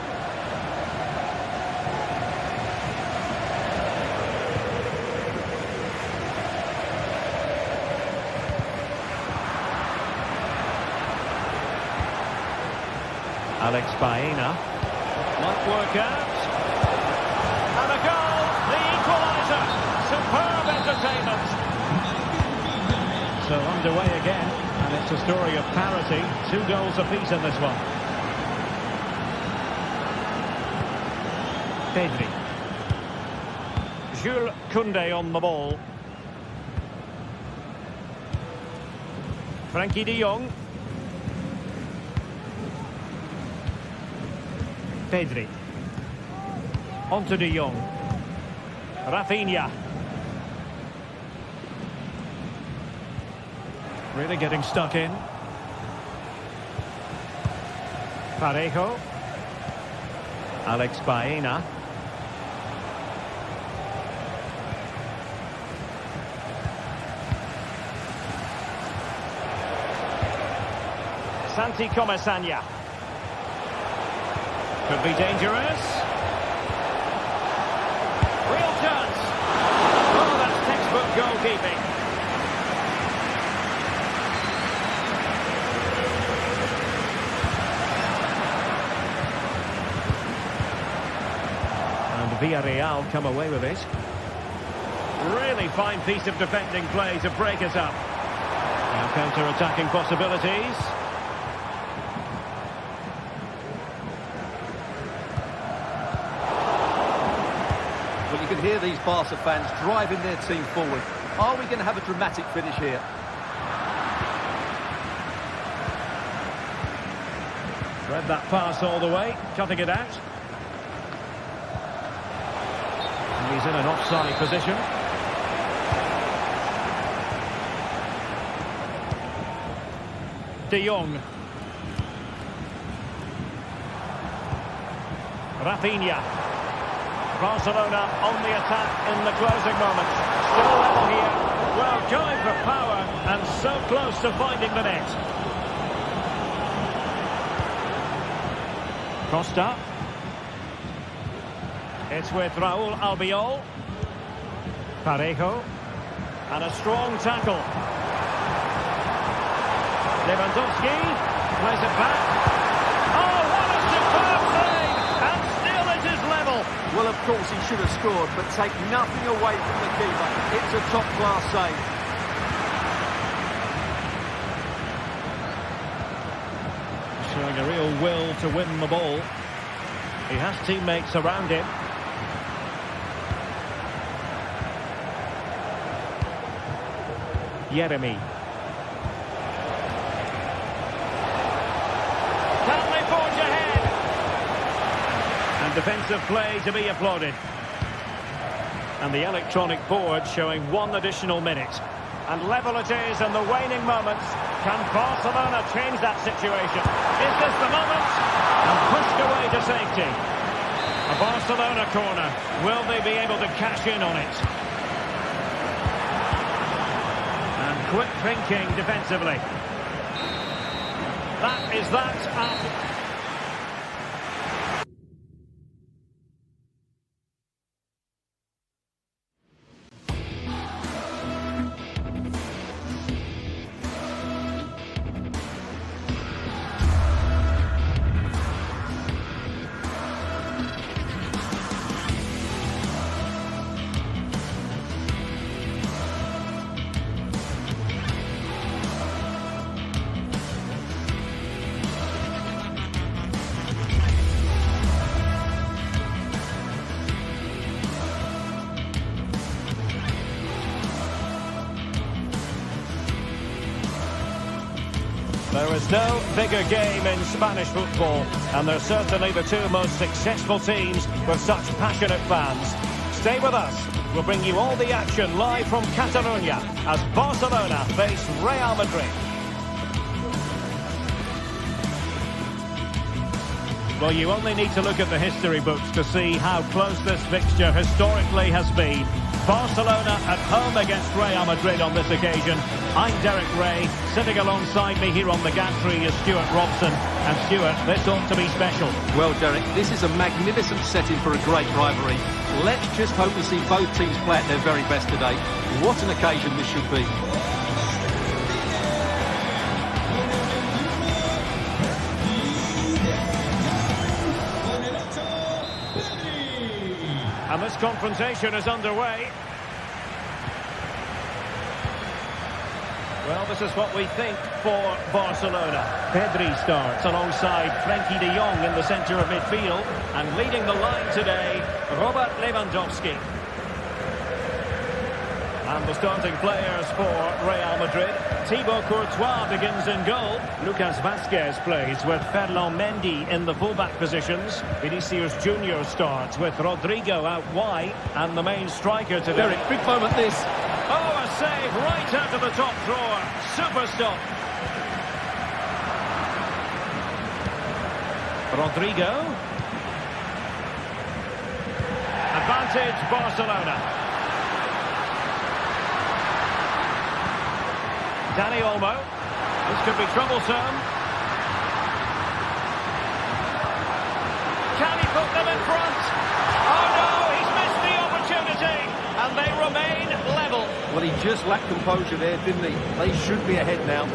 Alex Baena. Might work out. And a goal! The equaliser! Superb entertainment! So underway again, and it's a story of parity. 2 goals apiece in this one. Pedri. Jules Koundé on the ball. Frankie de Jong. Pedri. On to de Jong. Rafinha. Really getting stuck in. Parejo. Alex Baena. Santi Comesaña. Could be dangerous. Real chance. Oh, that's textbook goalkeeping. And Villarreal come away with it. Really fine piece of defending play to break us up. Now counter-attacking possibilities. Well, you can hear these Barca fans driving their team forward. Are we going to have a dramatic finish here? Read that pass all the way, cutting it out. And he's in an offside position. De Jong. Rafinha. Barcelona on the attack in the closing moments. Still level here. Well, going for power and so close to finding the net. Costa. It's with Raúl Albiol. Parejo. And a strong tackle. Lewandowski plays it back. Oh, what a superb save! And still it is level. Well, of course he should have scored, but take nothing away from the keeper. It's a top-class save. Showing a real will to win the ball. He has teammates around him. Jeremy. Can they forge ahead? And defensive play to be applauded. And the electronic board showing 1 additional minute. And level it is in the waning moments. Can Barcelona change that situation? Is this the moment? And pushed away to safety. A Barcelona corner. Will they be able to cash in on it? And quick thinking defensively. That is that. There is no bigger game in Spanish football, and they're certainly the 2 most successful teams with such passionate fans. Stay with us. We'll bring you all the action live from Catalonia as Barcelona face Real Madrid. Well, you only need to look at the history books to see how close this fixture historically has been. Barcelona at home against Real Madrid on this occasion. I'm Derek Ray. Sitting alongside me here on the gantry is Stuart Robson. And Stuart, this ought to be special. Well, Derek, this is a magnificent setting for a great rivalry. Let's just hope we see both teams play at their very best today. What an occasion this should be. And this confrontation is underway. Well, this is what we think for Barcelona. Pedri starts alongside Frankie de Jong in the centre of midfield. And leading the line today, Robert Lewandowski. And the starting players for Real Madrid. Thibaut Courtois begins in goal. Lucas Vazquez plays with Ferland Mendy in the fullback positions. Vinicius Junior starts with Rodrigo out wide. And the main striker today. Derek, big moment this. Oh, a save right out of the top drawer. Super stop. Rodrigo. Advantage Barcelona. Dani Olmo. This could be troublesome. Can he put them in front? Oh no, he's missed the opportunity. And they remain level. Well, he just lacked composure there, didn't he? They should be ahead now.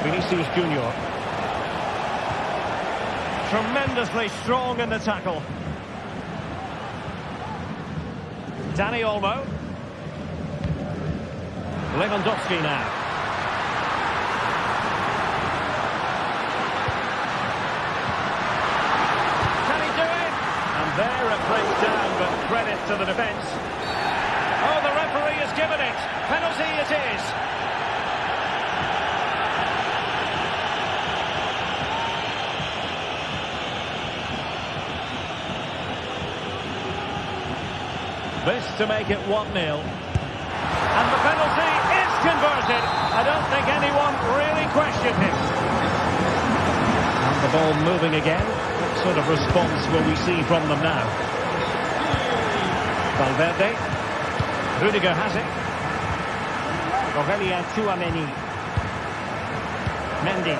Vinicius Junior. Tremendously strong in the tackle. Dani Olmo. Lewandowski now. Can he do it? And there it breaks down, but credit to the defence. Oh, the referee has given it. Penalty it is. This to make it 1-0. And the penalty is converted. I don't think anyone really questioned him. And the ball moving again. What sort of response will we see from them now? Valverde. Rudiger has it. Aurelien Tchouameni. Mendy.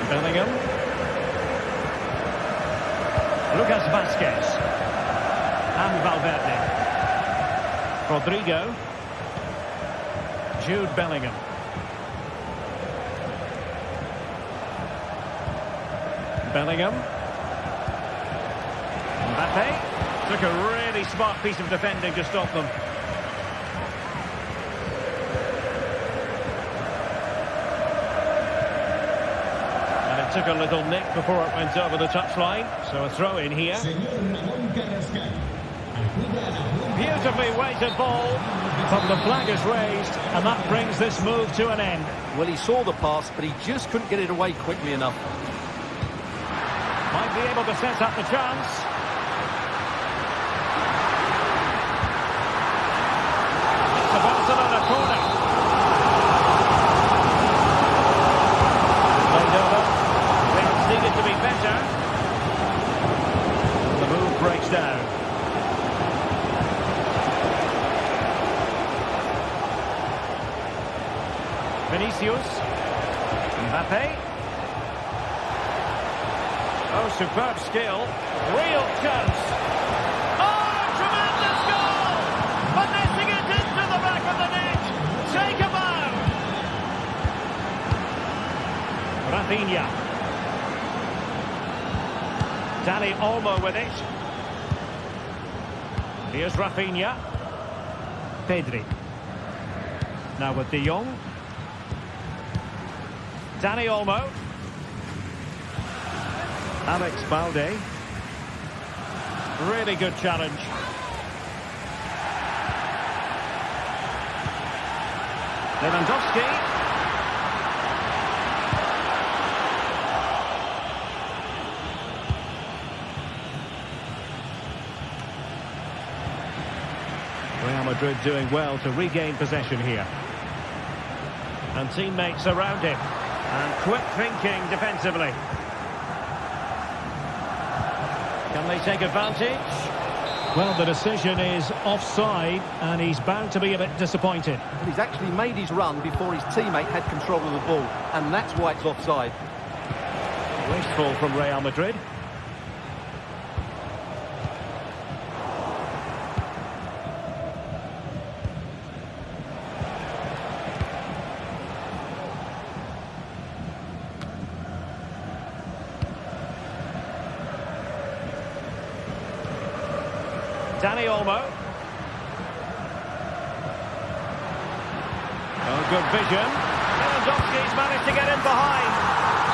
Bellingham. Lucas Vazquez. And Valverde. Rodrigo. Jude Bellingham. Bellingham. Mbappe. Took a really smart piece of defending to stop them. And it took a little nick before it went over the touchline. So a throw in here. Beautifully weighted ball, but the flag is raised, and that brings this move to an end. Well, he saw the pass, but he just couldn't get it away quickly enough. Might be able to set up the chance. It's a Barcelona corner. Played over. Things needed to be better. The move breaks down. Vinicius. Mbappe. Oh, superb skill. Real chance. Oh, tremendous goal! Finessing it into the back of the net. Take a bow. Rafinha. Dani Olmo with it. Here's Rafinha. Pedri. Now with De Jong. Dani Olmo. Alex Balde. Really good challenge. Lewandowski. Real Madrid doing well to regain possession here. And teammates around him. And quick thinking defensively. Can they take advantage? Well, the decision is offside, and he's bound to be a bit disappointed. But he's actually made his run before his teammate had control of the ball, and that's why it's offside. Wasteful from Real Madrid. Dani Olmo. Oh, good vision. Lewandowski's managed to get in behind.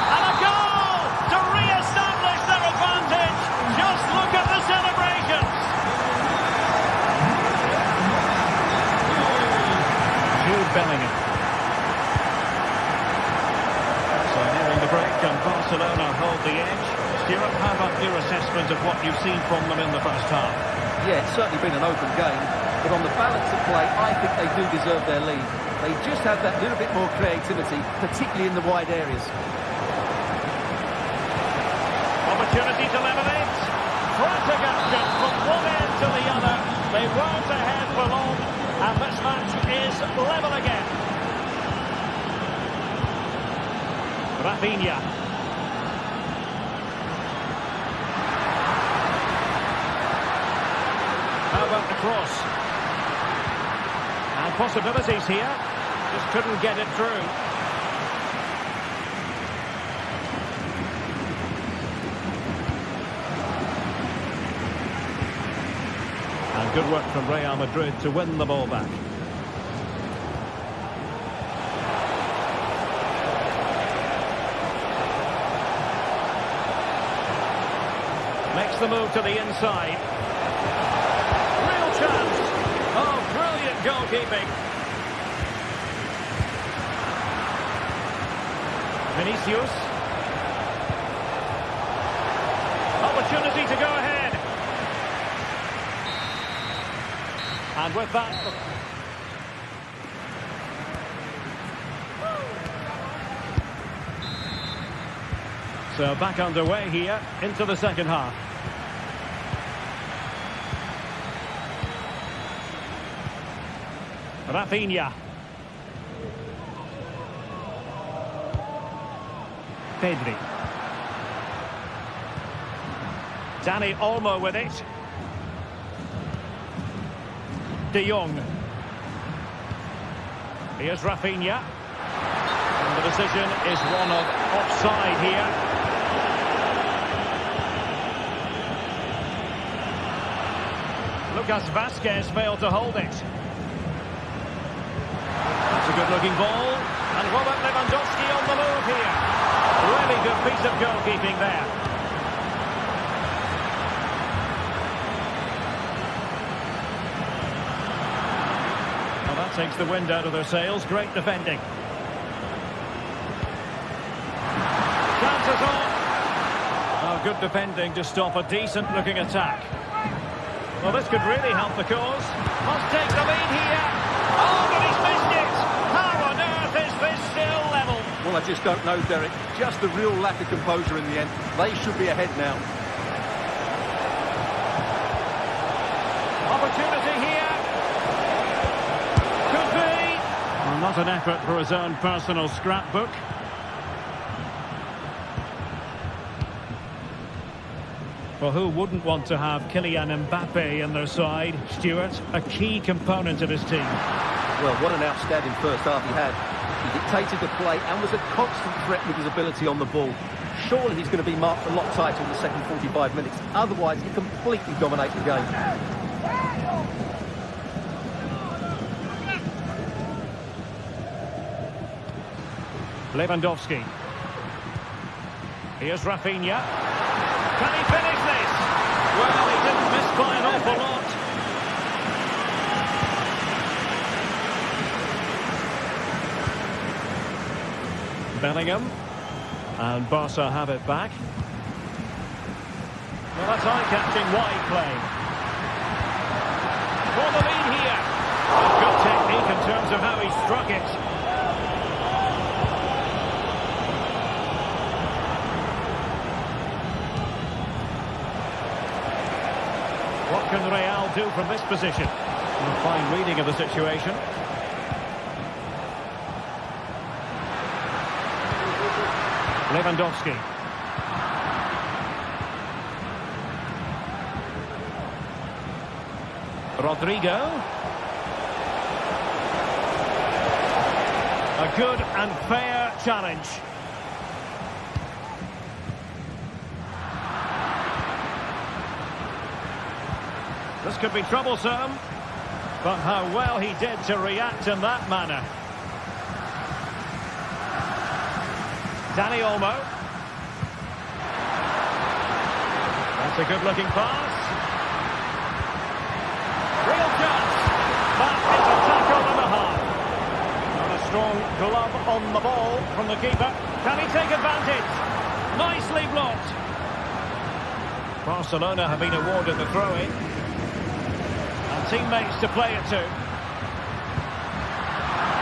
And a goal to re-establish their advantage. Just look at the celebration. you've seen from them in the first half? Yeah, it's certainly been an open game, but on the balance of play, I think they do deserve their lead. They just have that little bit more creativity, particularly in the wide areas. Opportunity to level it. Frantic from one end to the other. They weren't ahead for long, and this match is level again. Rafinha. How about the cross? And possibilities here. Just couldn't get it through. And good work from Real Madrid to win the ball back. Makes the move to the inside. Real chance. Oh, brilliant goalkeeping. Vinicius. Opportunity to go ahead. And with that... So back underway here into the second half. Rafinha. Pedri. Dani Olmo with it. De Jong. Here's Rafinha. And the decision is one of offside here. Lucas Vázquez failed to hold it. That's a good-looking ball. And Robert Lewandowski on the move here. Really good piece of goalkeeping there. Well, that takes the wind out of their sails. Great defending. Chances on. Oh, good defending to stop a decent-looking attack. Well, this could really help the cause. Must take the lead here. Oh, but he's missed it. How on earth is this still level? Well, I just don't know, Derek. Just a real lack of composure in the end. They should be ahead now. Opportunity here. Could be. Well, not an effort for his own personal scrapbook. Well, who wouldn't want to have Kylian Mbappe in their side? Stuart, a key component of his team. Well, what an outstanding first half he had. He dictated the play and was a constant threat with his ability on the ball. Surely he's going to be marked a lot tighter in the second 45 minutes. Otherwise, he completely dominates the game. Lewandowski. Here's Rafinha. Can he finish this? Well, he didn't miss by an awful lot. Bellingham. And Barca have it back. Well, that's eye-catching wide play. For the lead here. Good technique in terms of how he struck it. What can Real do from this position? A fine reading of the situation. Lewandowski. Rodrigo. A good and fair challenge. This could be troublesome, but how well he did to react in that manner. Dani Olmo. That's a good-looking pass. Real chance, but it's a tackle and a half. And a strong glove on the ball from the keeper. Can he take advantage? Nicely blocked. Barcelona have been awarded the throw-in. And teammates to play it to.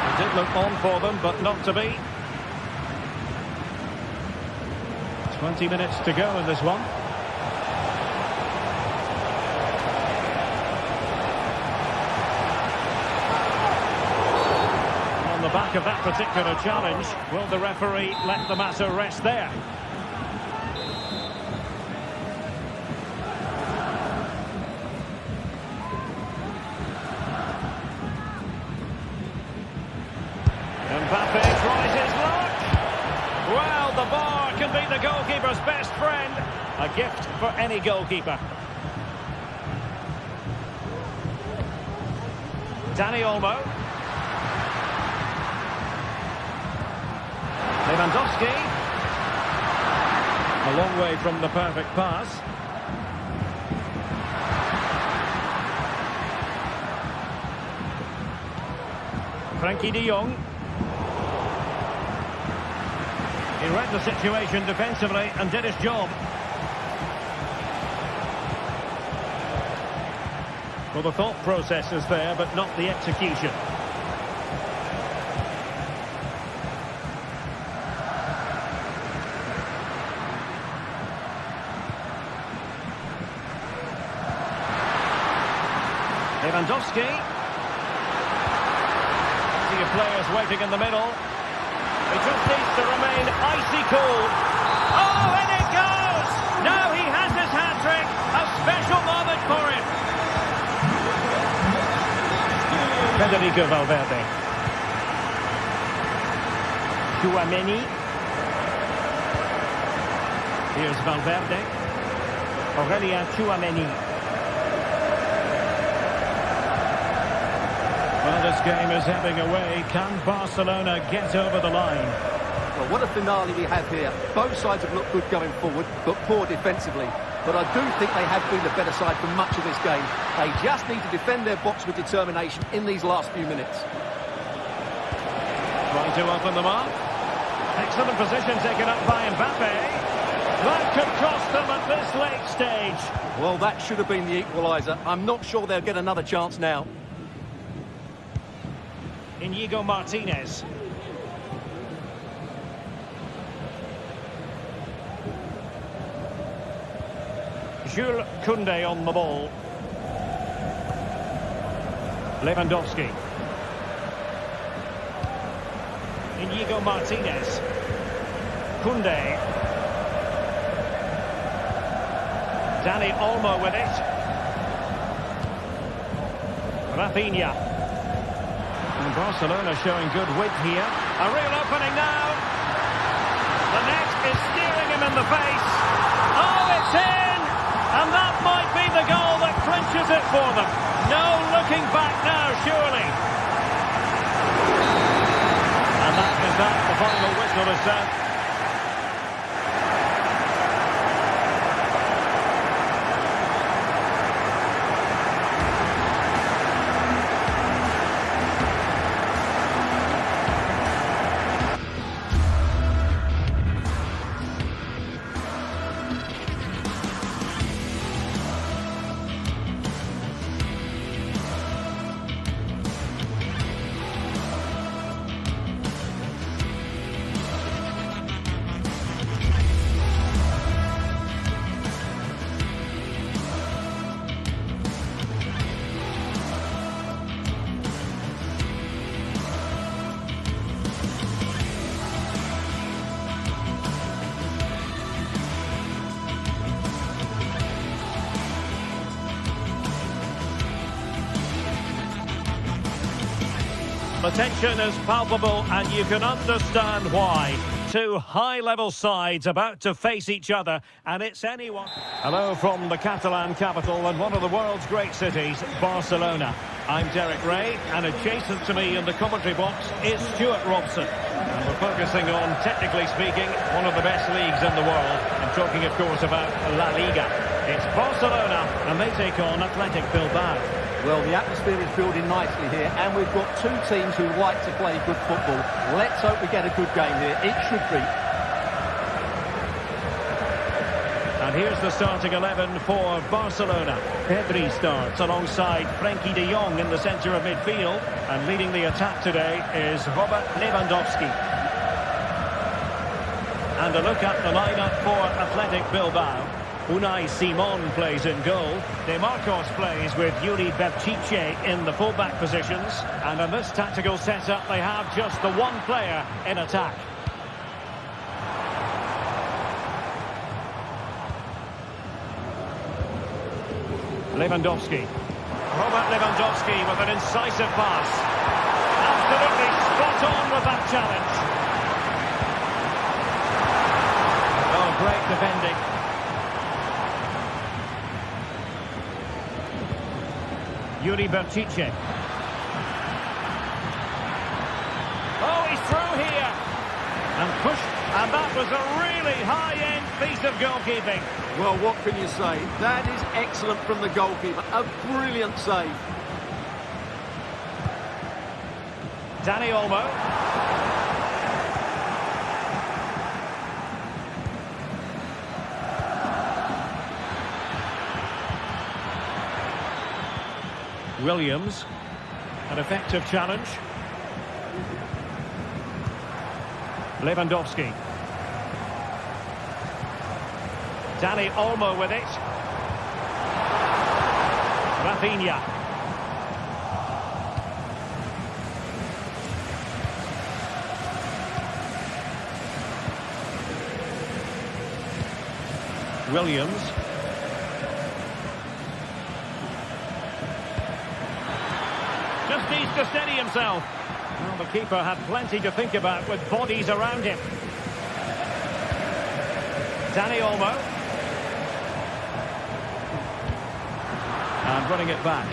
It did look on for them, but not to be. 20 minutes to go in this one. On the back of that particular challenge, will the referee let the matter rest there? Mbappe tries his luck. Well, the bar can be the goalkeeper's best friend. A gift for any goalkeeper. Dani Olmo. Lewandowski. A long way from the perfect pass. Frankie de Jong. He read the situation defensively and did his job. Well, the thought process is there, but not the execution. Lewandowski. See players waiting in the middle. He just needs to remain icy cool. Oh, and it goes! Now he has his hat-trick. A special moment for him. Federico Valverde. Tchouaméni. Here's Valverde. Aurélien Tchouaméni. Well, this game is ebbing away. Can Barcelona get over the line? Well, what a finale we have here. Both sides have looked good going forward, but poor defensively. But I do think they have been the better side for much of this game. They just need to defend their box with determination in these last few minutes. Trying to open them up. Excellent position taken up by Mbappe. That could cost them at this late stage. Well, that should have been the equaliser. I'm not sure they'll get another chance now. Inigo Martinez. Jules Koundé on the ball. Lewandowski. Inigo Martinez. Koundé. Dani Olmo with it. Rafinha. And Barcelona showing good width here. A real opening now. The net is steering him in the face. Oh, it's in! And that might be the goal that clinches it for them. No looking back now, surely. And that is that. The final whistle is set. The tension is palpable and you can understand why. Two high-level sides about to face each other, and it's anyone. Hello from the Catalan capital and one of the world's great cities, Barcelona. I'm Derek Ray, and adjacent to me in the commentary box is Stuart Robson. And we're focusing on, technically speaking, one of the best leagues in the world. I'm talking, of course, about La Liga. It's Barcelona, and they take on Athletic Bilbao. Well, the atmosphere is building nicely here, and we've got two teams who like to play good football. Let's hope we get a good game here. It should be. And here's the starting 11 for Barcelona. Pedri starts alongside Frenkie de Jong in the centre of midfield. And leading the attack today is Robert Lewandowski. And a look at the lineup for Athletic Bilbao. Unai Simon plays in goal. De Marcos plays with Yuri Berchiche in the fullback positions. And in this tactical setup, they have just the one player in attack. Lewandowski. Robert Lewandowski with an incisive pass. Absolutely spot on with that challenge. Oh, great defending. Yuri Berchiche. Oh, he's through here. And pushed. And that was a really high-end piece of goalkeeping. Well, what can you say? That is excellent from the goalkeeper. A brilliant save. Dani Olmo. Williams. An effective challenge. Lewandowski. Dani Olmo with it. Rafinha. Williams. Just needs to steady himself. Well, the keeper had plenty to think about with bodies around him. Dani Olmo. And running it back.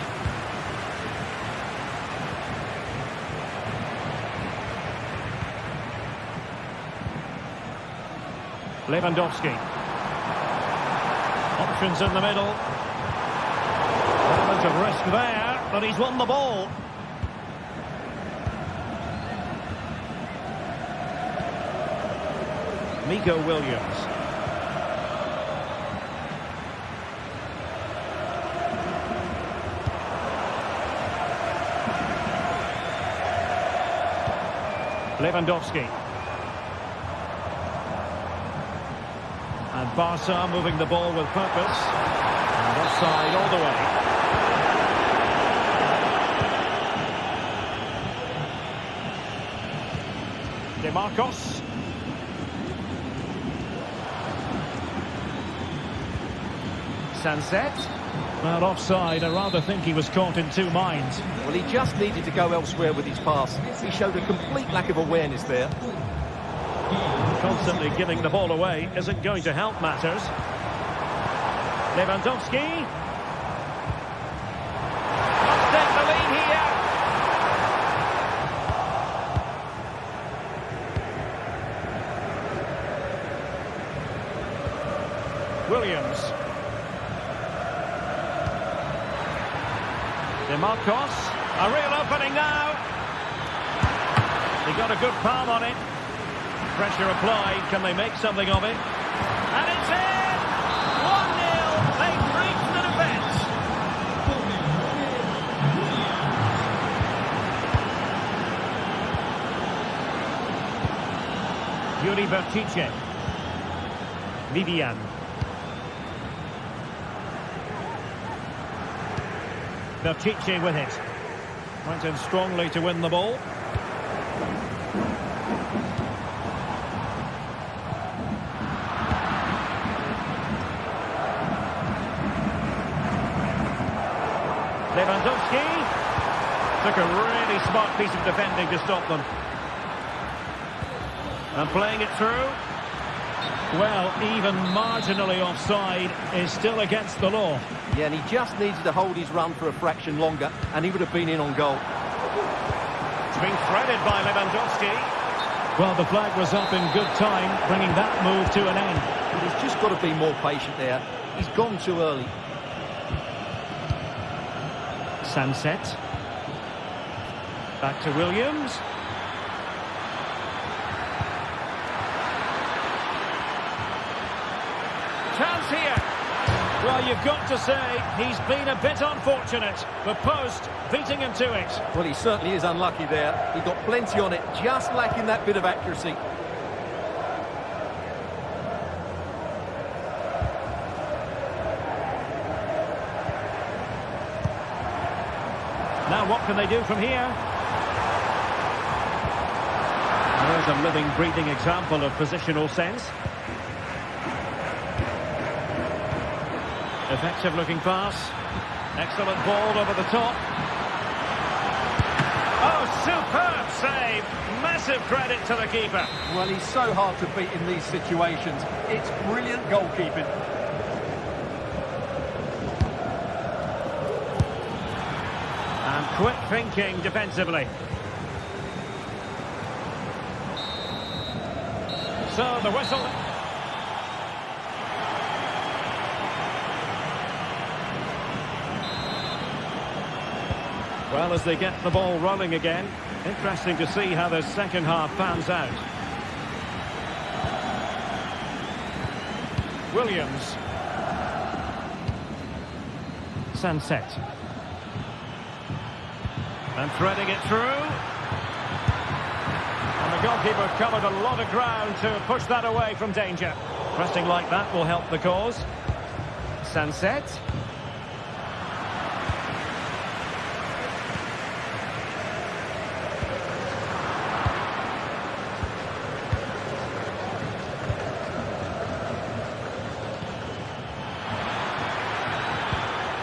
Lewandowski. Options in the middle. Element of risk there, but he's won the ball. Nico Williams. Lewandowski. And Barca moving the ball with purpose. And offside all the way. De Marcos. Sunset. Well, offside. I rather think he was caught in two minds. Well, he just needed to go elsewhere with his pass. He showed a complete lack of awareness there. Constantly giving the ball away isn't going to help matters. Lewandowski. Must take the lead here. Williams. De Marcos, a real opening now. He got a good palm on it. Pressure applied. Can they make something of it? And it's in! 1-0. They've reached the defence. Yuri Berchiche. Vivian. Berchiche with it. Went in strongly to win the ball. Lewandowski took a really smart piece of defending to stop them. And playing it through. Well, even marginally offside is still against the law. Yeah, and he just needed to hold his run for a fraction longer, and he would have been in on goal. It's been threaded by Lewandowski. Well, the flag was up in good time, bringing that move to an end. But he's just got to be more patient there. He's gone too early. Sunset. Back to Williams. Chance here. Well, you've got to say, he's been a bit unfortunate. The post beating him to it. Well, he certainly is unlucky there. He got plenty on it, just lacking that bit of accuracy. Now, what can they do from here? There's a living, breathing example of positional sense. Effective looking pass. Excellent ball over the top. Oh, superb save. Massive credit to the keeper. Well, he's so hard to beat in these situations. It's brilliant goalkeeping. And quick thinking defensively. So the whistle. Well, as they get the ball rolling again, interesting to see how the second half pans out. Williams. Sunset. And threading it through. And the goalkeeper covered a lot of ground to push that away from danger. Pressing like that will help the cause. Sunset.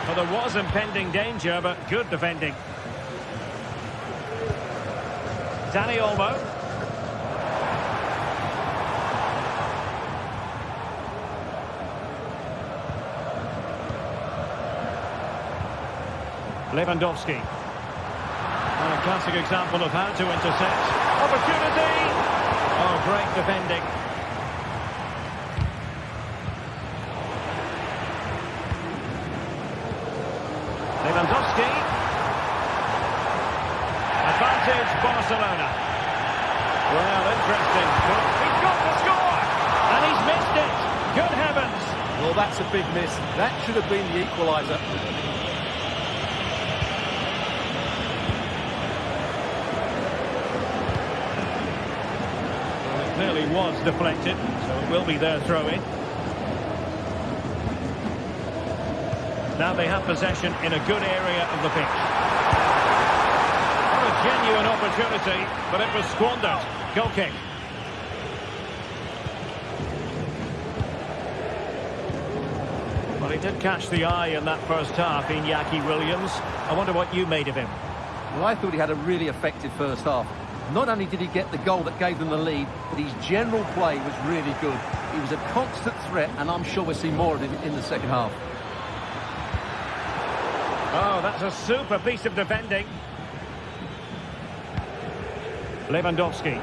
Well, there was impending danger, but good defending. Danny Olmo. Lewandowski. And a classic example of how to intercept. Opportunity! Oh, great defending. Lewandowski. Advantage Barcelona. Well, interesting. He's got the score! And he's missed it! Good heavens! Well, that's a big miss. That should have been the equaliser. Well, it clearly was deflected, so it will be their throw-in. Now they have possession in a good area of the pitch. What a genuine opportunity, but it was squandered. Goal kick. Well, he did catch the eye in that first half, Iñaki Williams. I wonder what you made of him. Well, I thought he had a really effective first half. Not only did he get the goal that gave them the lead, but his general play was really good. He was a constant threat, and I'm sure we'll see more of him in the second half. Oh, that's a super piece of defending. Lewandowski.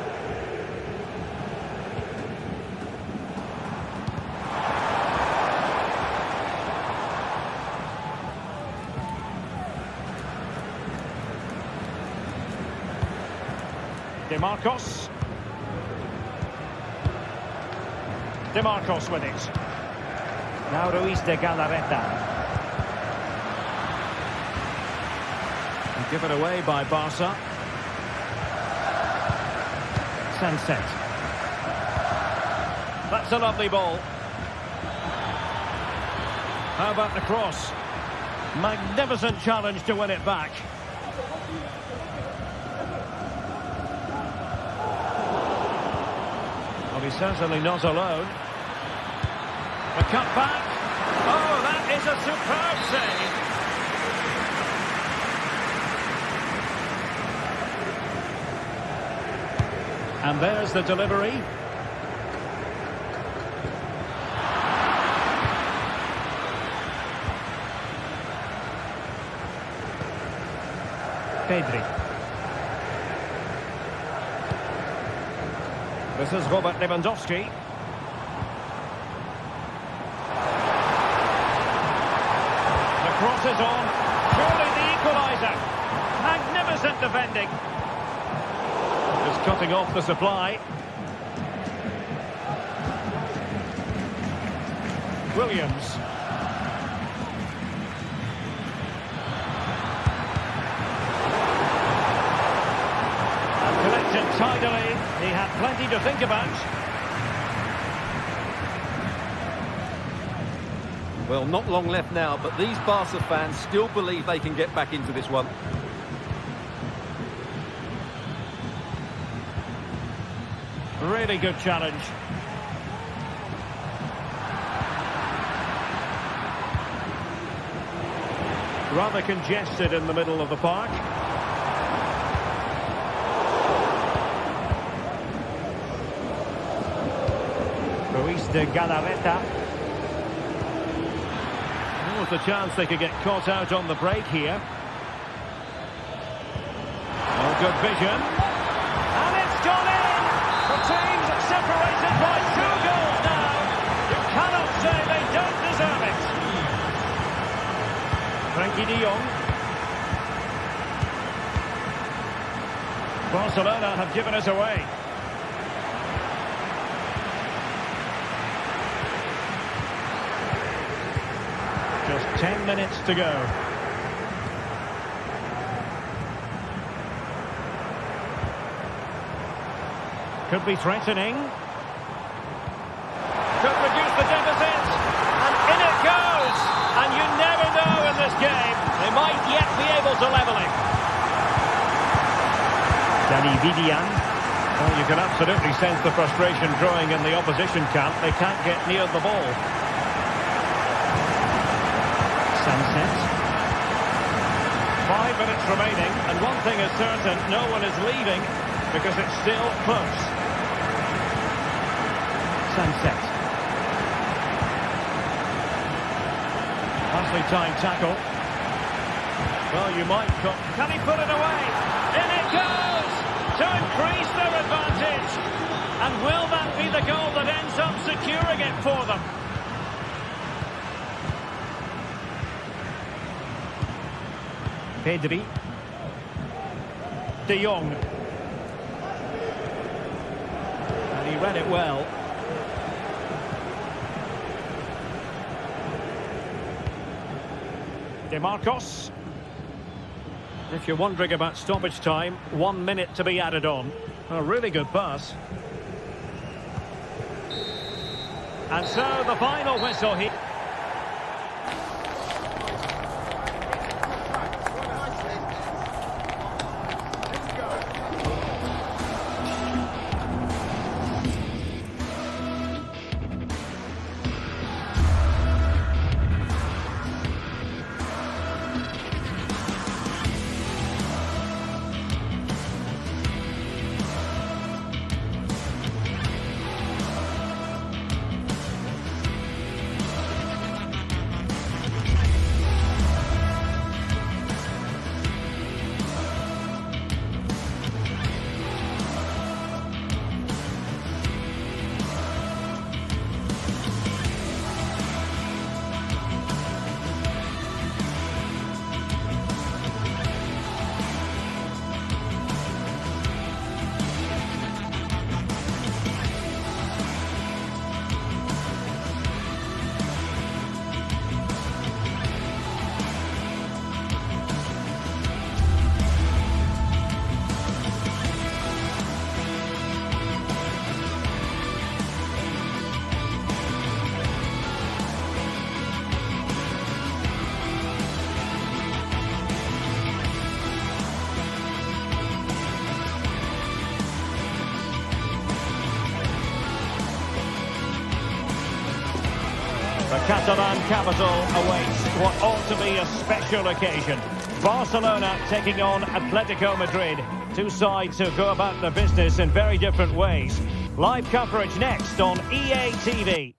DeMarcos. DeMarcos with it. Now Ruiz de Galarreta. Given away by Barca. Sunset. That's a lovely ball. How about the cross? Magnificent challenge to win it back. Well, he's certainly not alone. The cut back. Oh, that is a superb save. And there's the delivery. Pedri. This is Robert Lewandowski. The cross is on. Surely the equaliser. Magnificent defending. Just cutting off the supply. Williams. He had plenty to think about. Well, not long left now, but these Barca fans still believe they can get back into this one. Really good challenge. Rather congested in the middle of the park. Ruiz de Galarreta. There was the chance they could get caught out on the break here. Oh, good vision. And it's gone in! The team's separated by 2 goals now. You cannot say they don't deserve it. Frenkie de Jong. Barcelona have given us away. Just 10 minutes to go. Could be threatening. Could reduce the deficit. And in it goes. And you never know in this game. They might yet be able to level it. Danny Vidian. Well, you can absolutely sense the frustration growing in the opposition camp. They can't get near the ball. Sunset. 5 minutes remaining, and one thing is certain, no one is leaving because it's still close. Sunset. Nicely timed tackle. Well, you might cut. Can he put it away? In it goes to increase their advantage. And will that be the goal that ends up securing it for them? Pedri. De Jong. And he read it well. De Marcos. If you're wondering about stoppage time, 1 minute to be added on. A really good pass. And so the final whistle here. The Catalan capital awaits what ought to be a special occasion. Barcelona taking on Atletico Madrid. Two sides who go about their business in very different ways. Live coverage next on EA TV.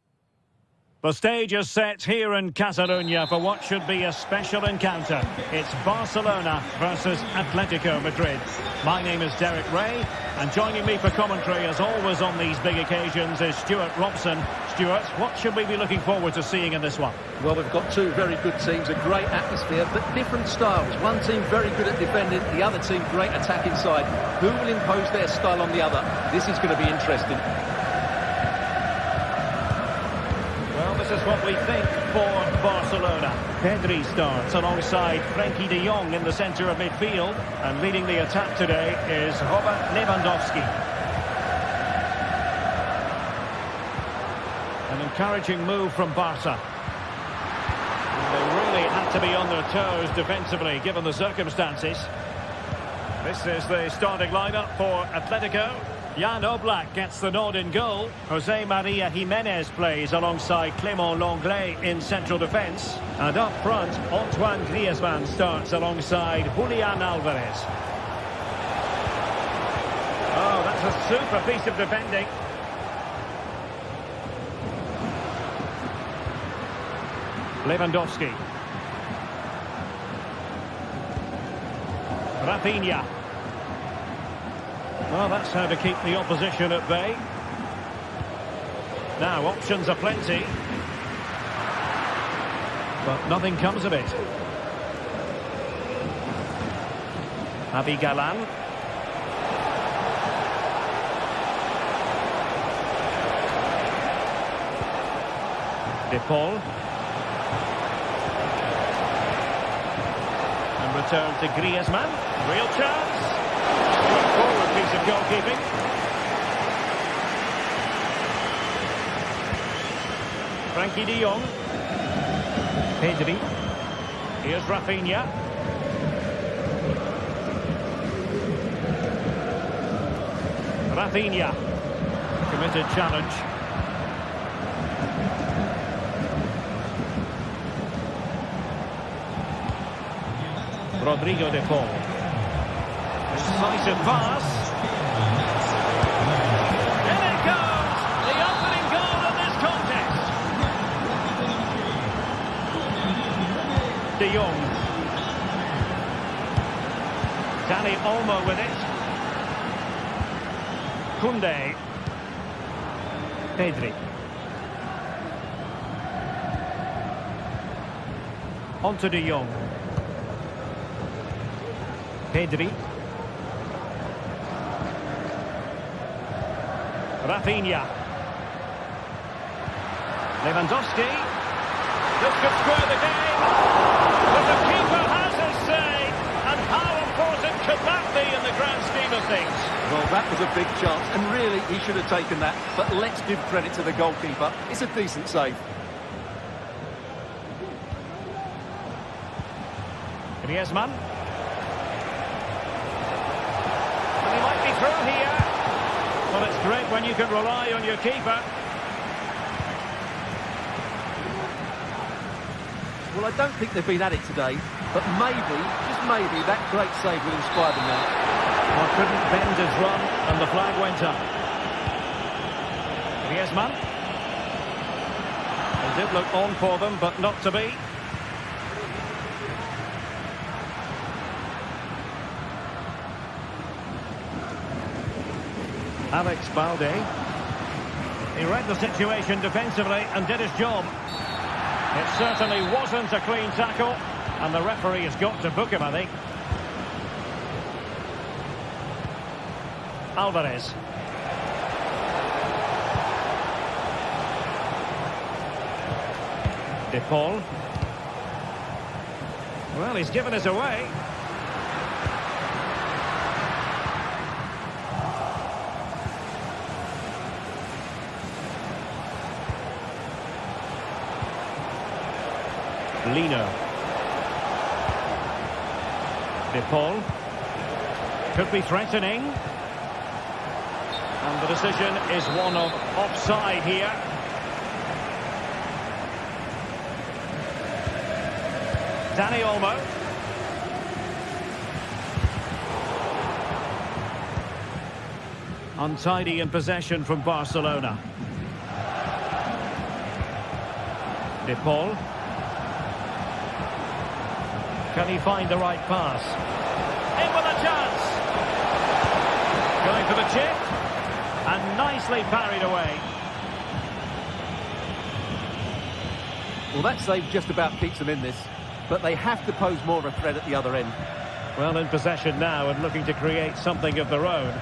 The stage is set here in Catalonia for what should be a special encounter. It's Barcelona versus Atletico Madrid. My name is Derek Ray, and joining me for commentary, as always on these big occasions, is Stuart Robson. Stuart, what should we be looking forward to seeing in this one? Well, we've got two very good teams, a great atmosphere, but different styles. One team very good at defending, the other team great attack inside. Who will impose their style on the other? This is going to be interesting. This is what we think for Barcelona. Pedri starts alongside Frenkie de Jong in the centre of midfield, and leading the attack today is Robert Lewandowski. An encouraging move from Barca. They really had to be on their toes defensively, given the circumstances. This is the starting lineup for Atletico. Jan Oblak gets the nod in goal. Jose Maria Jimenez plays alongside Clément Lenglet in central defence. And up front, Antoine Griezmann starts alongside Julián Álvarez. Oh, that's a super piece of defending. Lewandowski. Rafinha. Well, that's how to keep the opposition at bay. Now, options are plenty. But nothing comes of it. Javi Galán. De Paul. And return to Griezmann. Real chance. Forward piece of goalkeeping. Frankie de Jong. Pedri. Here's Rafinha. Rafinha. Committed challenge. Rodrigo de Paul. Decisive pass. In it goes! The opening goal of this contest. De Jong. Dani Olmo with it. Koundé. Pedri. On to De Jong. Pedri. Rafinha. Lewandowski. This could square the game. But the keeper has his say. And how important could that be in the grand scheme of things? Well, that was a big chance, and really he should have taken that. But let's give credit to the goalkeeper. It's a decent save. Griezmann. And he might be through here. Well, it's great when you can rely on your keeper. Well, I don't think they've been at it today, but maybe, just maybe, that great save will inspire them now. Well, couldn't bend his run, and the flag went up. Griezmann. It did look on for them, but not to be. Alex Balde. He read the situation defensively and did his job. It certainly wasn't a clean tackle, and the referee has got to book him, I think. Álvarez. De Paul. Well, he's given us away. Lino. De Paul. Could be threatening. And the decision is one of offside here. Dani Olmo. Untidy in possession from Barcelona. De Paul. Can he find the right pass? In with a chance. Going for the chip. And nicely parried away. Well, that save just about keeps them in this, but they have to pose more of a threat at the other end. Well, in possession now and looking to create something of their own.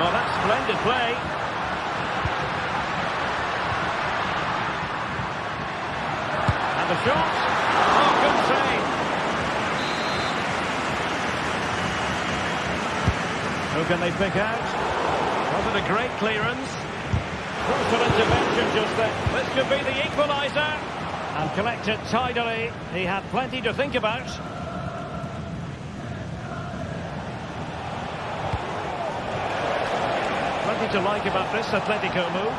Oh, that's splendid play. And the shot. Oh, good save. Who can they pick out? Wasn't a great clearance. Crucial intervention just then. This could be the equaliser. And collected tidily. He had plenty to think about. Plenty to like about this Atletico move.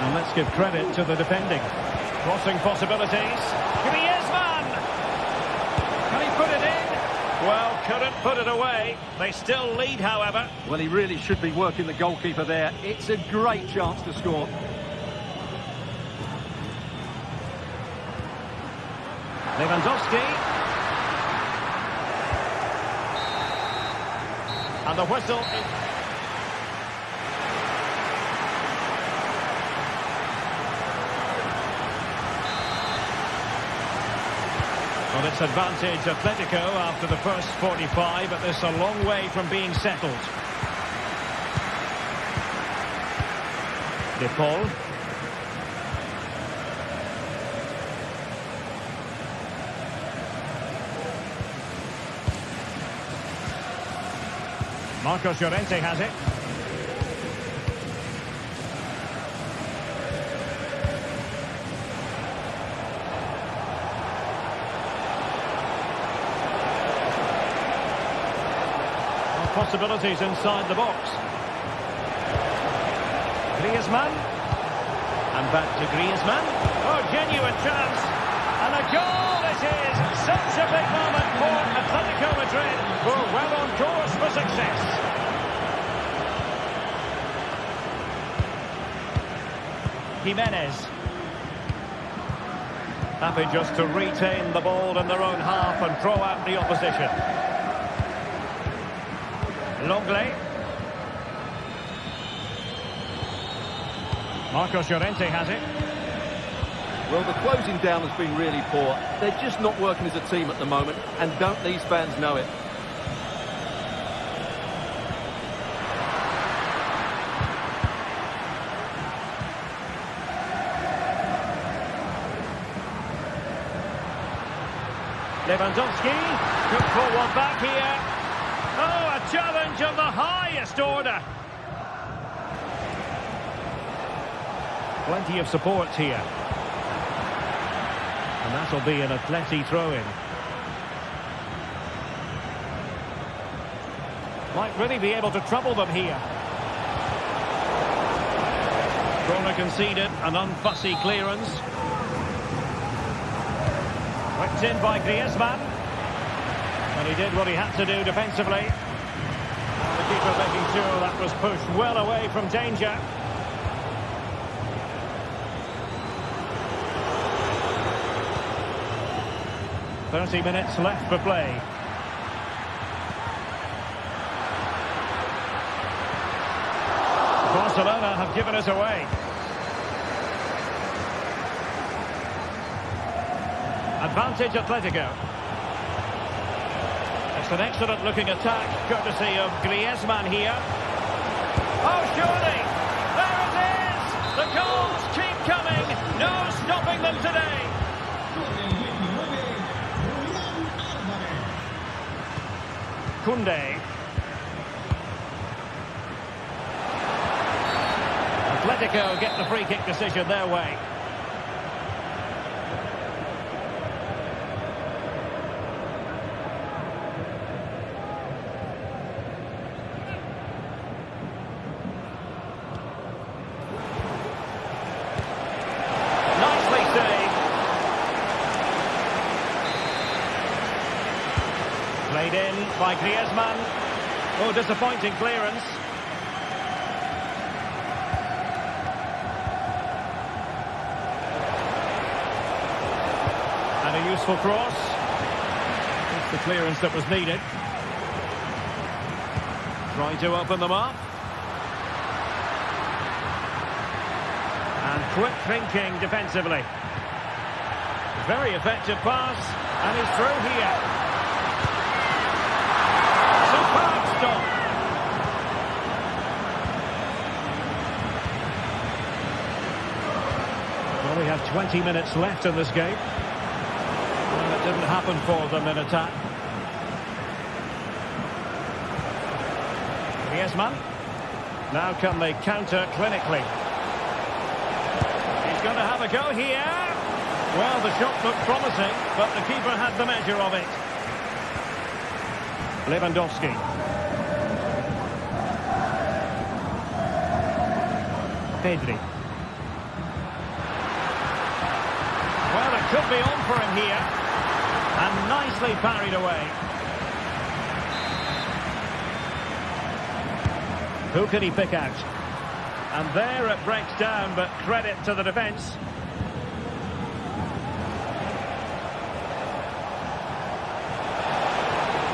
And let's give credit to the defending. Crossing possibilities. Griezmann! Can he put it in? Well, couldn't put it away. They still lead, however. Well, he really should be working the goalkeeper there. It's a great chance to score. Lewandowski. And the whistle is... Well, it's advantage Atletico after the first 45, but this is a long way from being settled. De Paul. Marcos Llorente has it. Possibilities inside the box. Griezmann. And back to Griezmann. Oh, genuine chance. And a goal it is. Such a big moment for Atletico Madrid, who are well on course for success. Jimenez. Happy just to retain the ball in their own half and throw out the opposition. Longley. Marcos Llorente has it. Well, the closing down has been really poor. They're just not working as a team at the moment, and don't these fans know it? Lewandowski could pull one back here. Oh, a challenge of the highest order. Plenty of support here. And that'll be an Atleti throw-in. Might really be able to trouble them here. Corner conceded, an unfussy clearance. Whipped in by Griezmann. And he did what he had to do defensively. The keeper making sure that was pushed well away from danger. "30 minutes left for play. Barcelona have given us away. Advantage Atletico. It's an excellent looking attack, courtesy of Griezmann here. Oh, surely! There it is! The goals keep coming! No stopping them today! Koundé. Atletico get the free kick decision their way. Played in by Griezmann. Oh, disappointing clearance. And a useful cross. That's the clearance that was needed. Trying to open them up. And quick thinking defensively. Very effective pass. And he's through here. Stop. Well, we have 20 minutes left in this game. And it didn't happen for them in attack. Griezmann. Now can they counter clinically? He's going to have a go here. Well, the shot looked promising, but the keeper had the measure of it. Lewandowski. Pedri. Well, it could be on for him here. And nicely parried away. Who can he pick out? And there it breaks down, but credit to the defence.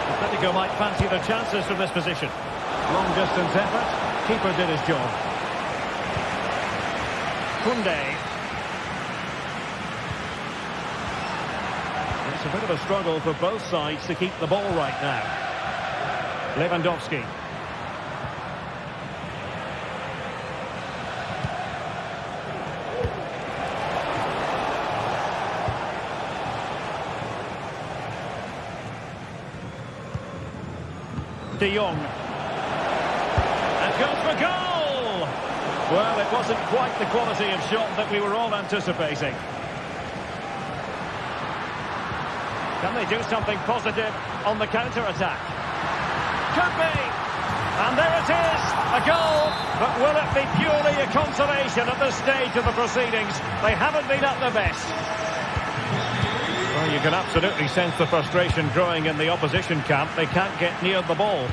Atletico might fancy the chances from this position. Long distance effort. Keeper did his job. Koundé. It's a bit of a struggle for both sides to keep the ball right now. Lewandowski. De Jong. And goes for goal! Well, it wasn't quite the quality of shot that we were all anticipating. Can they do something positive on the counter-attack? Could be! And there it is, a goal! But will it be purely a consolation at this stage of the proceedings? They haven't been at their best. Well, you can absolutely sense the frustration growing in the opposition camp. They can't get near the ball.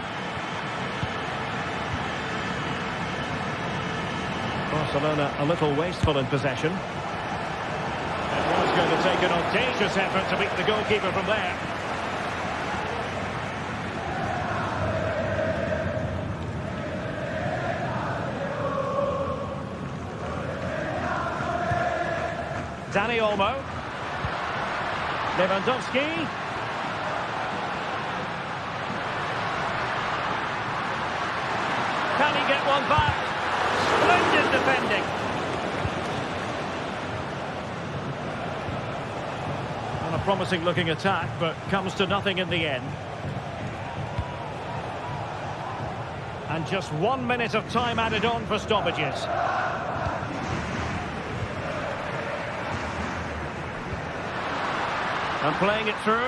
Barcelona a little wasteful in possession. It was going to take an audacious effort to beat the goalkeeper from there. Dani Olmo. Lewandowski. Can he get one back? Splendid defending. And a promising looking attack, but comes to nothing in the end. And just 1 minute of time added on for stoppages. And playing it through. In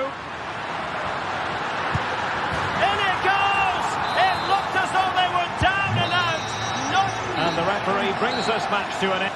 it goes! It looked as though they were down and out. No. And the referee brings this match to an end.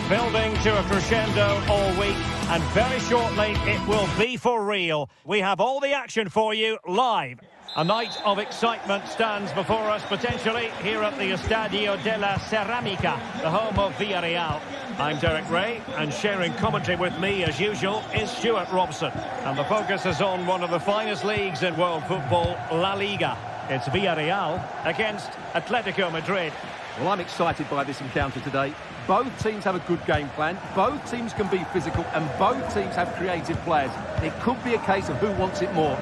Building to a crescendo all week, and very shortly it will be for real. We have all the action for you live. A night of excitement stands before us potentially here at the Estadio de la Cerámica, the home of Villarreal. I'm Derek Ray, and sharing commentary with me as usual is Stuart Robson. And the focus is on one of the finest leagues in world football, La Liga. It's Villarreal against Atletico Madrid. Well, I'm excited by this encounter today. Both teams have a good game plan, both teams can be physical, and both teams have creative players. It could be a case of who wants it more.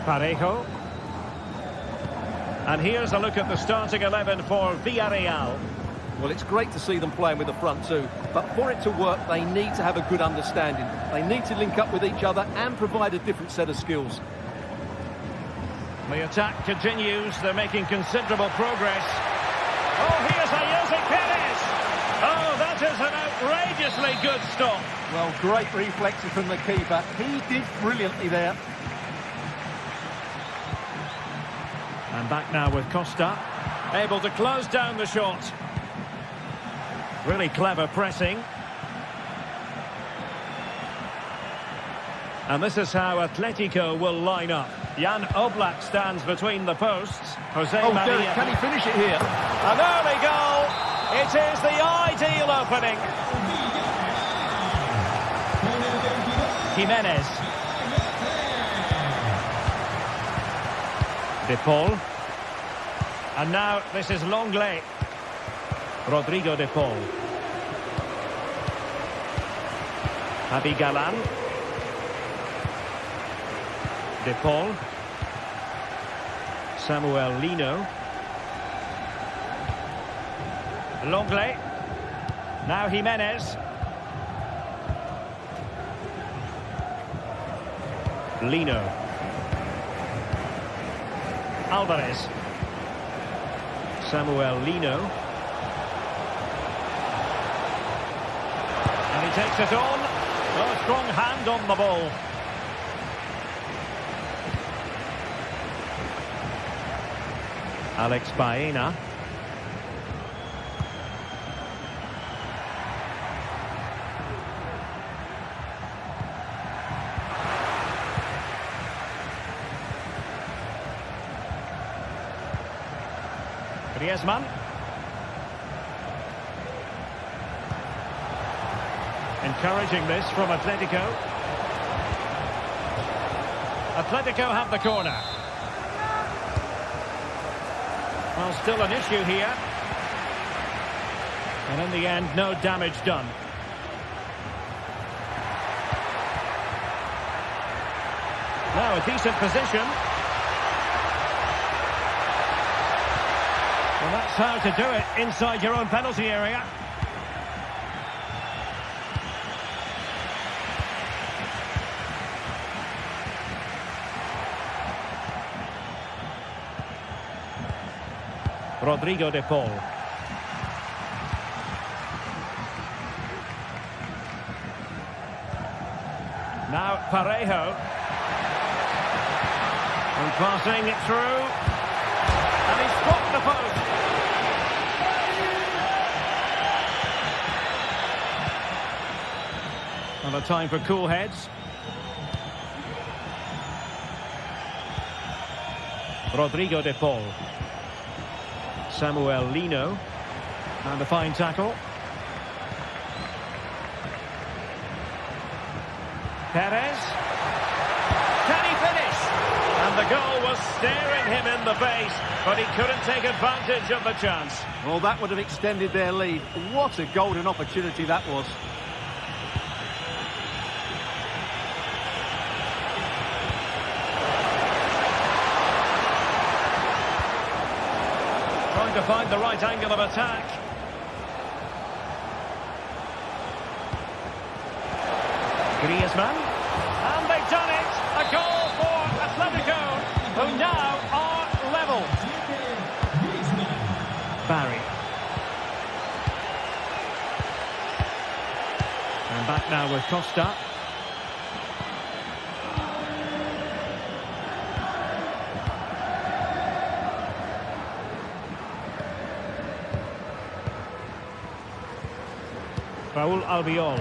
Parejo. And here's a look at the starting 11 for Villarreal. Well, it's great to see them playing with the front two, but for it to work, they need to have a good understanding. They need to link up with each other and provide a different set of skills. The attack continues. They're making considerable progress. Oh, here's Jose Perez. Oh, that is an outrageously good stop. Well, great reflexes from the keeper. He did brilliantly there. And back now with Costa. Able to close down the shot. Really clever pressing. And this is how Atletico will line up. Jan Oblak stands between the posts. Jose Maria. Derek, can he finish it here? An early goal. It is the ideal opening. Jimenez. De Paul. And now this is Longley. Rodrigo De Paul. Javi Galan. De Paul. Samuel Lino. Longley. Now Jimenez. Lino. Alvarez. Samuel Lino. And he takes it on. Oh, strong hand on the ball. Alex Baena. Griezmann. Encouraging this from Atletico. Atletico have the corner. Well, still an issue here. And in the end, no damage done. Now a decent position. Well, that's how to do it inside your own penalty area. Rodrigo De Paul. Now Parejo. And passing it through. And he's struck the post. And a time for cool heads. Rodrigo De Paul. Samuel Lino. And a fine tackle. Perez. Can he finish? And the goal was staring him in the face, but he couldn't take advantage of the chance. Well, that would have extended their lead. What a golden opportunity that was. Trying to find the right angle of attack. Griezmann. And they've done it! A goal for Atletico, who now are level. Barry. And back now with Costa. Raúl Albiol.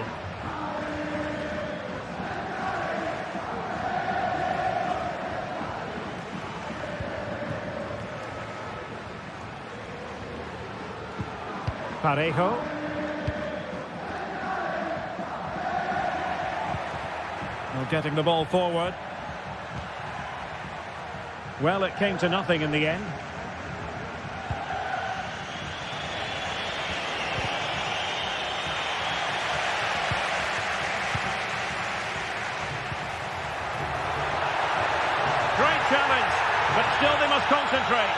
Parejo. Well, getting the ball forward. Well, it came to nothing in the end. Great challenge, but still they must concentrate.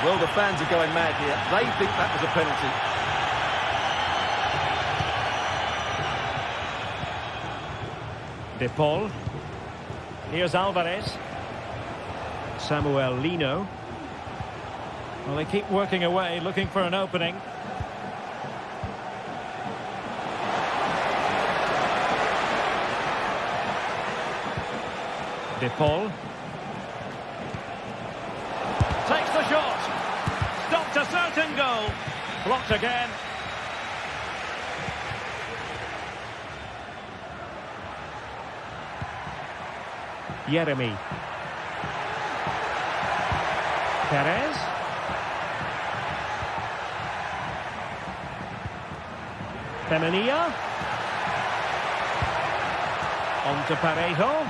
Well, the fans are going mad here. They think that was a penalty. De Paul. Here's Alvarez. Samuel Lino. Well, they keep working away, looking for an opening. De Paul. Takes the shot. Stopped a certain goal. Blocked again. Yeremy. Perez. Femenia. On to Parejo.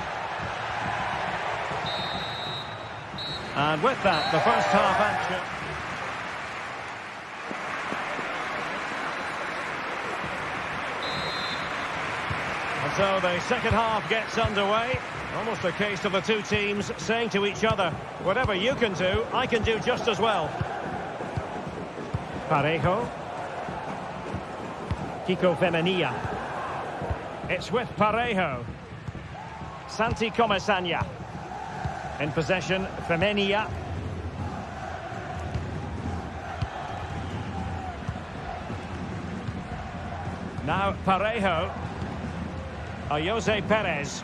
And with that, the first half action. And so the second half gets underway. Almost a case of the two teams saying to each other, whatever you can do, I can do just as well. Parejo. Kiko Femenia. It's with Parejo. Santi Comesaña. In possession, Femenia. Now Parejo. Jose Perez.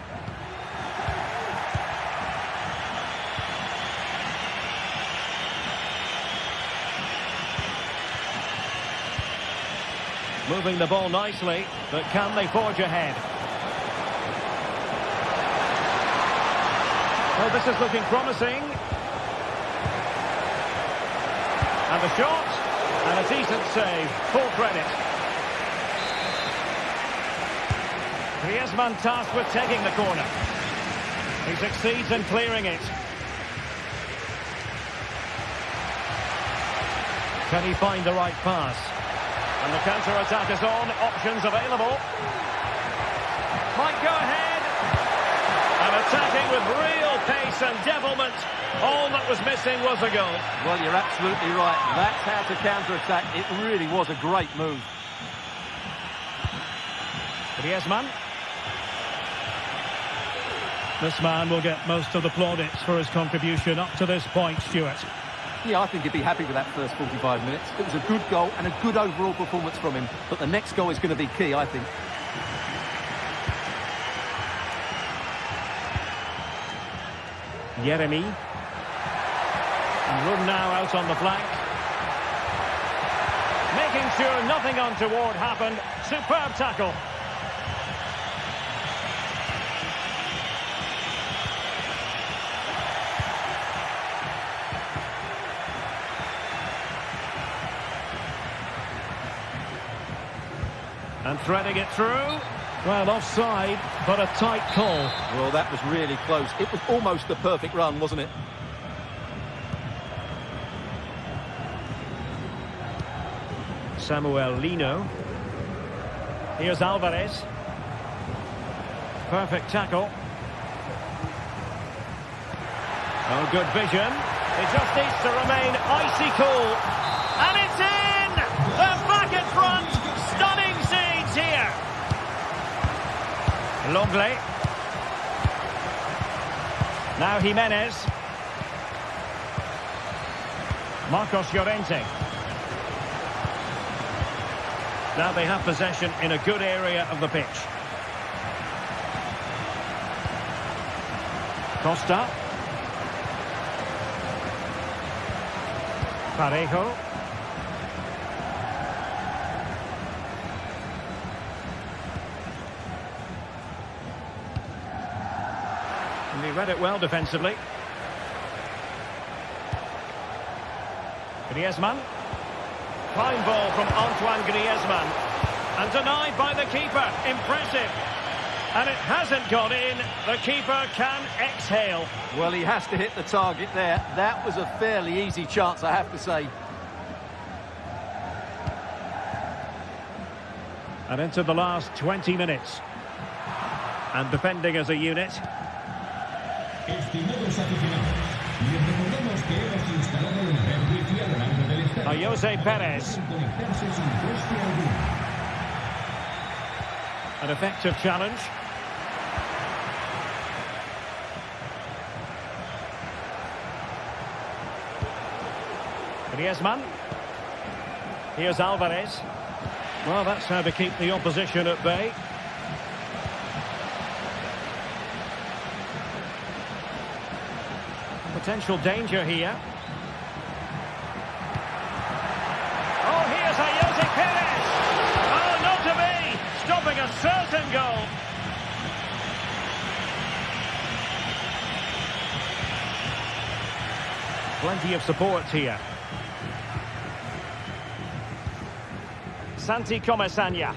Moving the ball nicely, but can they forge ahead? Well, this is looking promising. And the shot, and a decent save. Full credit. Griezmann tasked with taking the corner. He succeeds in clearing it. Can he find the right pass? And the counter-attack is on. Options available. Might go ahead. And attacking with real pace and devilment. All that was missing was a goal. Well, you're absolutely right. That's how to counter-attack. It really was a great move. Griezmann. This man will get most of the plaudits for his contribution up to this point, Stuart. Yeah, I think he'd be happy with that first 45 minutes. It was a good goal and a good overall performance from him. But the next goal is going to be key, I think. Yeremy. And room now out on the flank. Making sure nothing untoward happened. Superb tackle. And threading it through. Well, offside, but a tight call. Well, that was really close. It was almost the perfect run, wasn't it? Samuel Lino. Here's Alvarez. Perfect tackle. Oh, good vision. It just needs to remain icy cool. And it's in! They're back in front. Stunning scenes here. Longley. Now Jimenez. Marcos Llorente. Now they have possession in a good area of the pitch. Costa. Parejo. And he read it well defensively. Griezmann. Fine ball from Antoine Griezmann. And denied by the keeper. Impressive. And it hasn't gone in. The keeper can exhale. Well, he has to hit the target there. That was a fairly easy chance, I have to say. And into the last 20 minutes. And defending as a unit. Is die middenstad te vinden. Les recordamos que hemos instalado una red wifi a lo largo del estadio. Jose Perez. Pueden conectarse sin coste alguno. An effective challenge. Griezmann. Here's Alvarez. Well, that's how to keep the opposition at bay. Potential danger here. Oh, here's Jose Perez. Oh, not to be. Stopping a certain goal. Plenty of support here. Santi Comesaña.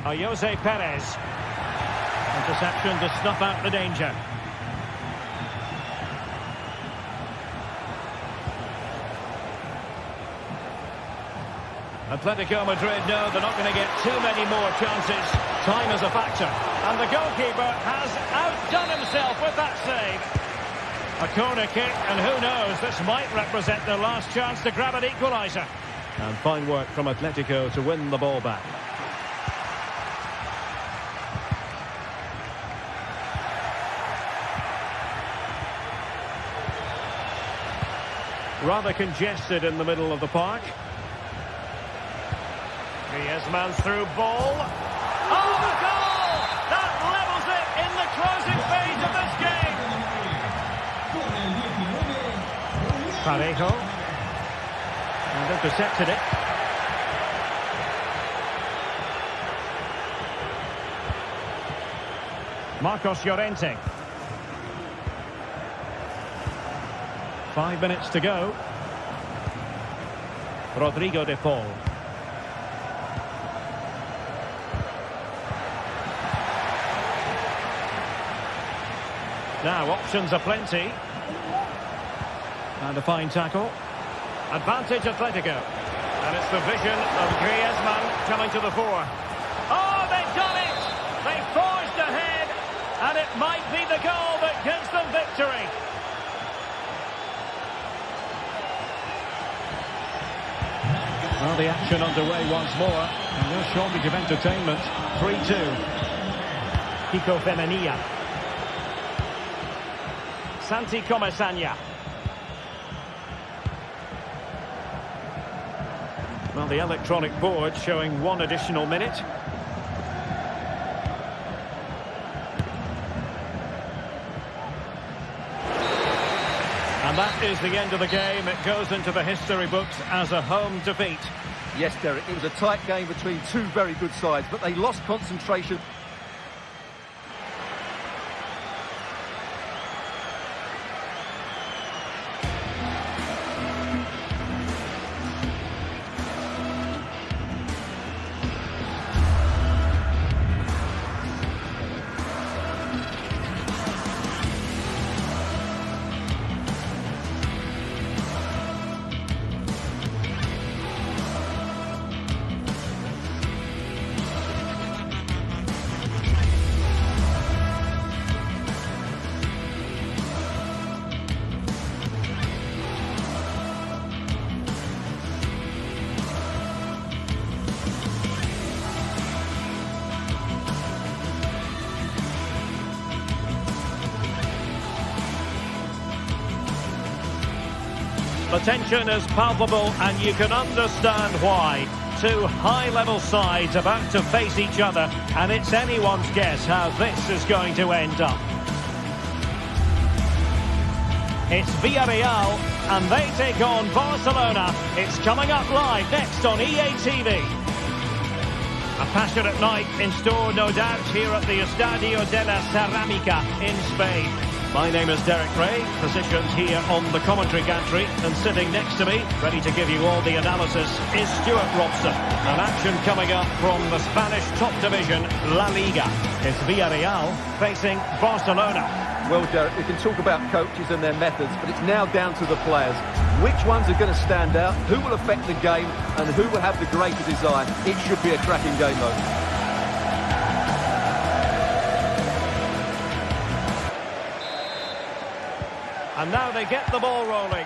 Jose Perez. Interception to snuff out the danger. Atletico Madrid know they're not going to get too many more chances. Time is a factor. And the goalkeeper has outdone himself with that save. A corner kick, and who knows, this might represent their last chance to grab an equaliser. And fine work from Atletico to win the ball back. Rather congested in the middle of the park. Griezmann's through ball. Oh, the goal! That levels it in the closing phase of this game. Parejo. And intercepted it. Marcos Llorente. 5 minutes to go. Rodrigo de Paul. Now, options are plenty. And a fine tackle. Advantage Atletico. And it's the vision of Griezmann coming to the fore. Oh, they've done it! They forged ahead, and it might be the goal that gives them victory. Well, the action underway once more, and no shortage of entertainment. 3-2. Kiko Femenia. Santi Comesaña. Well, the electronic board showing 1 additional minute. And that is the end of the game. It goes into the history books as a home defeat. Yes, Derek, it was a tight game between two very good sides, but they lost concentration. The tension is palpable, and you can understand why. Two high-level sides about to face each other, and it's anyone's guess how this is going to end up. It's Villarreal, and they take on Barcelona. It's coming up live next on EA TV. A passionate night in store, no doubt, here at the Estadio de la Cerámica in Spain. My name is Derek Ray, positioned here on the commentary gantry, and sitting next to me, ready to give you all the analysis, is Stuart Robson. An action coming up from the Spanish top division, La Liga. It's Villarreal facing Barcelona. Well, Derek, we can talk about coaches and their methods, but it's now down to the players. Which ones are going to stand out, who will affect the game, and who will have the greater desire? It should be a cracking game, though. And now they get the ball rolling.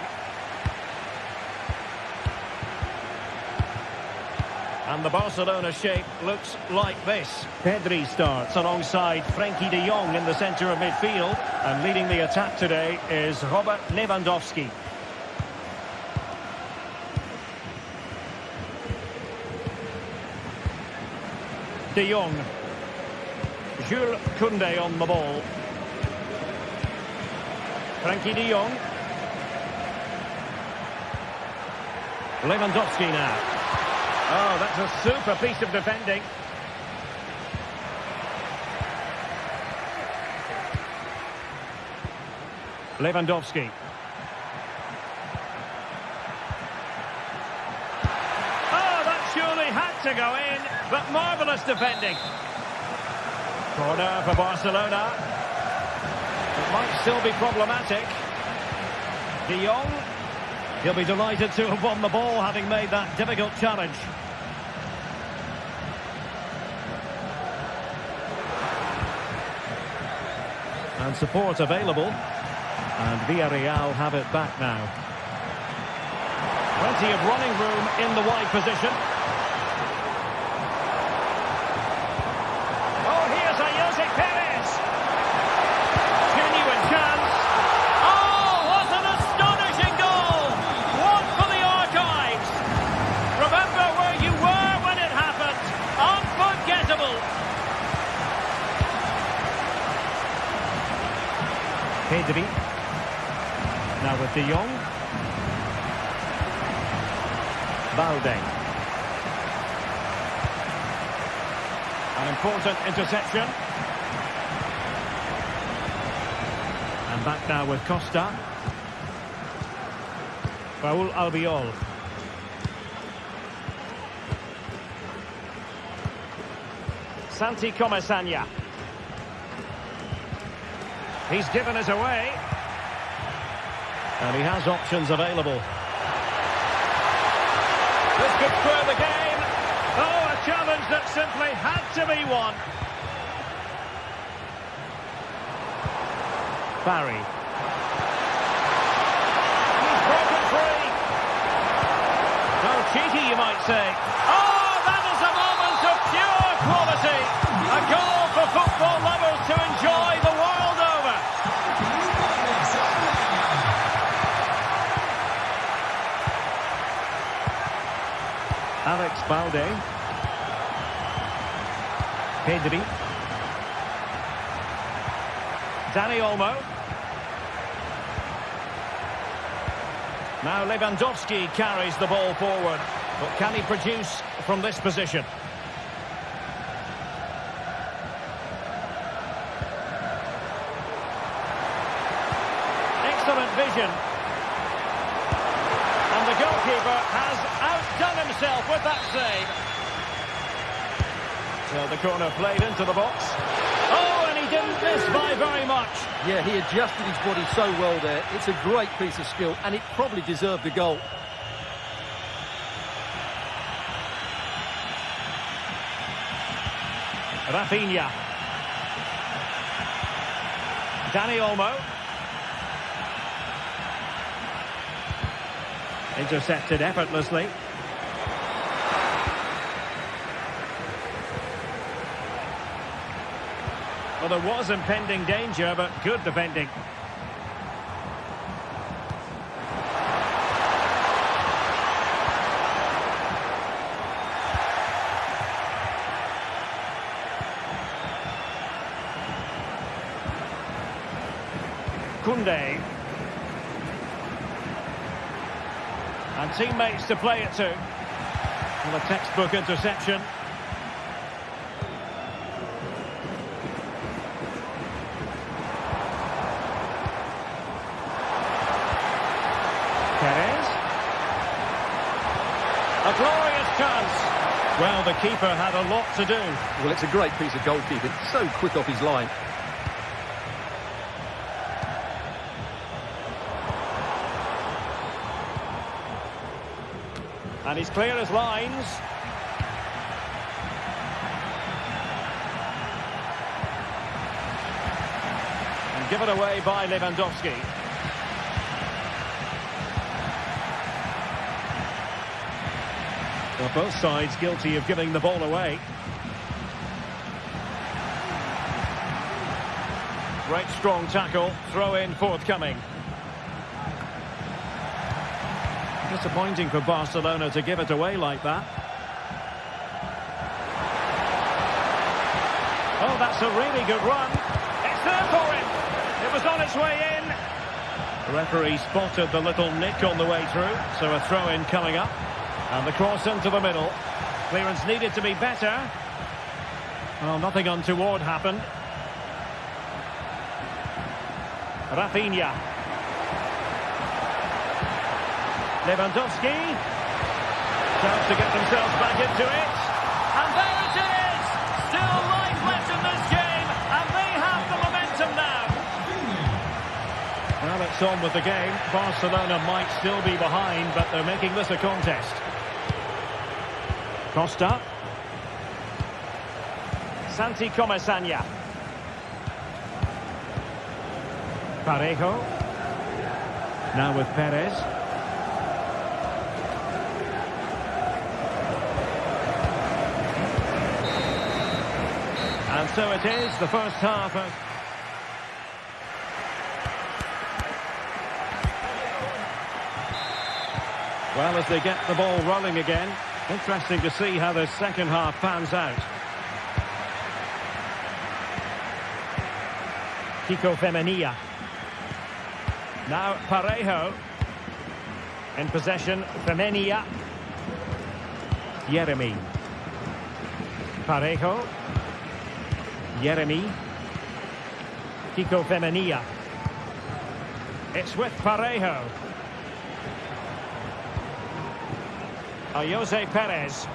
And the Barcelona shape looks like this. Pedri starts alongside Frenkie de Jong in the centre of midfield. And leading the attack today is Robert Lewandowski. De Jong. Jules Koundé on the ball. Frenkie de Jong. Lewandowski now. Oh, that's a super piece of defending. Lewandowski. Oh, that surely had to go in, but marvellous defending. Corner for Barcelona. It might still be problematic. De Jong. He'll be delighted to have won the ball, having made that difficult challenge. And support available. And Villarreal have it back now. Plenty of running room in the wide position. Oh, here's a Jose Perez. Genuine chance. Oh, what an astonishing goal! One for the archives. Remember where you were when it happened. Unforgettable. Pedri. Now with De Jong. Balde. An important interception. And back now with Costa. Raul Albiol. Santi Comesaña. He's given it away. And he has options available. This could throw the game. Oh, a challenge that simply had to be won. Barry. He's broken free. No cheaty, you might say. Oh, that is a moment of pure quality. A goal for football lovers to enjoy the world over. Alex Balde. Pedri. Dani Olmo. Now Lewandowski carries the ball forward. But can he produce from this position? Excellent vision. And the goalkeeper has outdone himself with that save. So the corner played into the box. Oh, and he didn't miss by very much. Yeah, he adjusted his body so well there. It's a great piece of skill, and it probably deserved a goal. Rafinha. Dani Olmo. Intercepted effortlessly. Well, there was impending danger, but good defending. Koundé. And teammates to play it to. Well, a textbook interception. Perez. A glorious chance. Well, the keeper had a lot to do. Well, it's a great piece of goalkeeping. So quick off his line. And he's clear as lines. And given away by Lewandowski. Well, both sides guilty of giving the ball away. Great strong tackle, throw in forthcoming. Disappointing for Barcelona to give it away like that. Oh, that's a really good run. It's there for him. It was on its way in. The referee spotted the little nick on the way through, so a throw-in coming up. And the cross into the middle. Clearance needed to be better. Well, nothing untoward happened. Rafinha. Lewandowski. Chance to get themselves back into it. And there it is! Still life left in this game, and they have the momentum now. Well, it's on with the game. Barcelona might still be behind, but they're making this a contest. Costa. Santi Comesaña. Parejo. Now with Perez. And so it is, the first half. Well, as they get the ball rolling again, interesting to see how the second half pans out. Kiko Femenia. Now Parejo. In possession, Femenia. Yeremy. Parejo. Yeremy. Kiko Femenia. It's with Parejo. Jose Perez.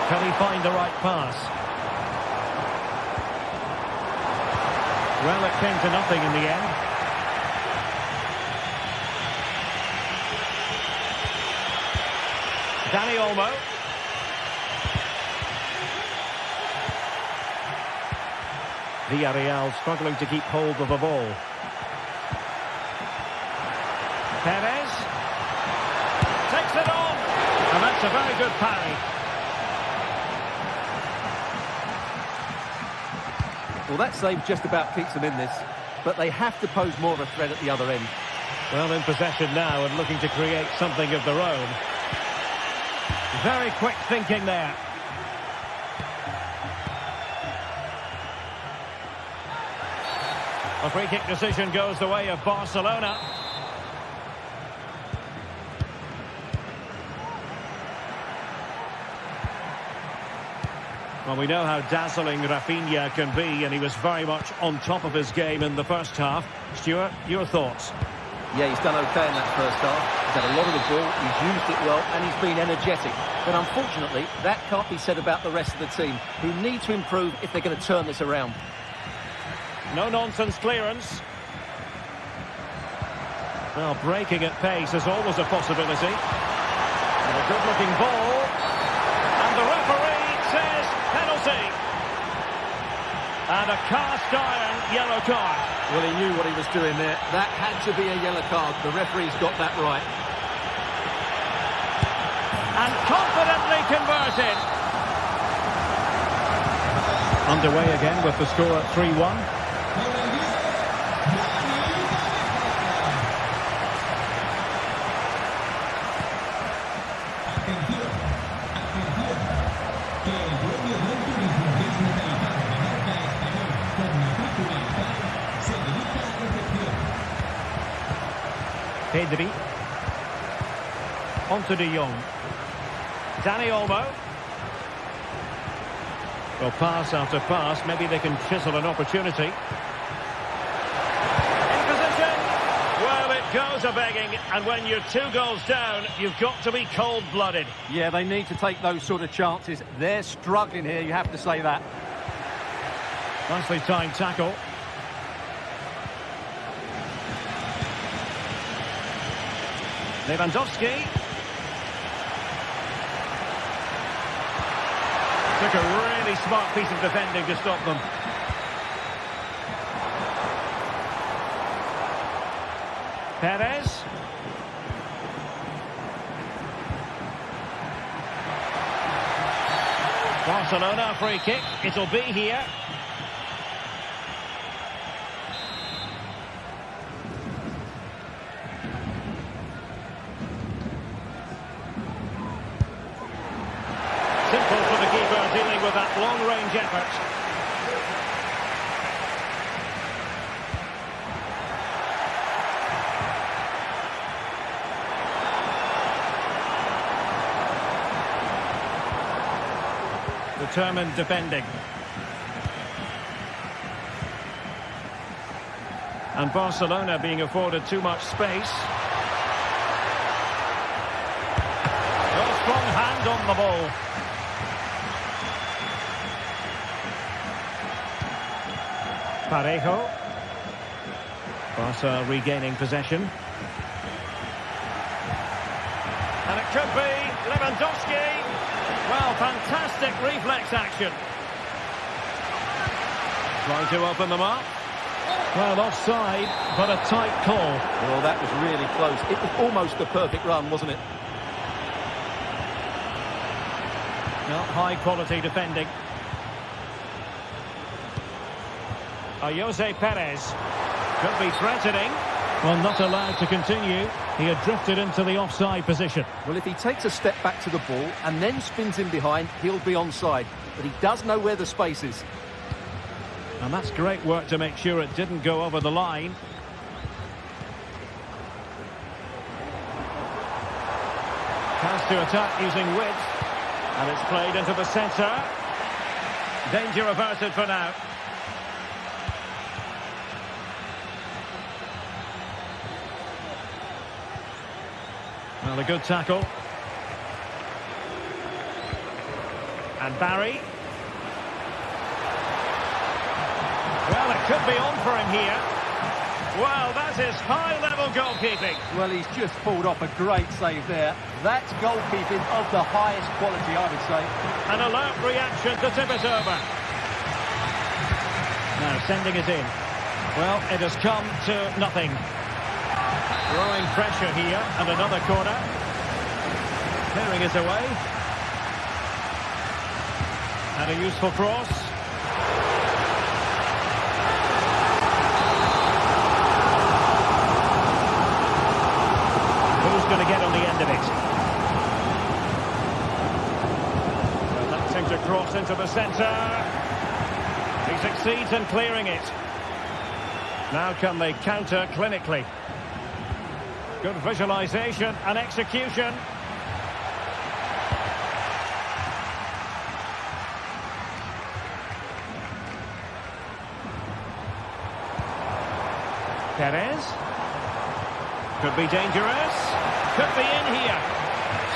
Can he find the right pass? Well, it came to nothing in the end. Dani Olmo. Villarreal struggling to keep hold of the ball. Perez takes it on, and that's a very good parry. Well, that save just about keeps them in this, but they have to pose more of a threat at the other end. Well, in possession now and looking to create something of their own. Very quick thinking there. A free kick decision goes the way of Barcelona. Well, we know how dazzling Rafinha can be, and he was very much on top of his game in the first half. Stuart, your thoughts? Yeah, he's done okay in that first half. He's had a lot of the ball, he's used it well, and he's been energetic. But unfortunately, that can't be said about the rest of the team, who need to improve if they're going to turn this around. No-nonsense clearance. Well, breaking at pace is always a possibility. And a good-looking ball. And the referee says penalty. And a cast-iron yellow card. Well, he knew what he was doing there. That had to be a yellow card. The referee's got that right. And confidently converted. Underway again with the score at 3-1. Pedri. Onto De Jong. Dani Olmo. Well, pass after pass. Maybe they can chisel an opportunity. In position. Well, it goes a-begging. And when you're 2 goals down, you've got to be cold-blooded. Yeah, they need to take those sort of chances. They're struggling here, you have to say that. Nicely timed tackle. Lewandowski. Took a really smart piece of defending to stop them. Perez. Barcelona free kick. It'll be here. Simple for the keeper dealing with that long-range effort. Determined defending. And Barcelona being afforded too much space. A strong hand on the ball. Parejo. Barca regaining possession. And it could be Lewandowski. Well, fantastic reflex action. Trying to open them up. Well, offside, but a tight call. Well, that was really close. It was almost a perfect run, wasn't it? Not high-quality defending. Jose Perez. Could be threatening. Well, not allowed to continue. He had drifted into the offside position. Well, if he takes a step back to the ball and then spins in behind, he'll be onside. But he does know where the space is. And that's great work to make sure it didn't go over the line. Chance to attack using width. And it's played into the centre. Danger averted for now. Well, a good tackle. And Barry. Well, it could be on for him here. Well, that is high-level goalkeeping. Well, he's just pulled off a great save there. That's goalkeeping of the highest quality, I would say. An alert reaction to tip it over. Now, sending it in. Well, it has come to nothing. Growing pressure here, and another corner. Clearing it away. And a useful cross. Who's going to get on the end of it? Well, that seems to cross into the centre. He succeeds in clearing it. Now can they counter clinically? Good visualisation and execution. Perez. Could be dangerous. Could be in here.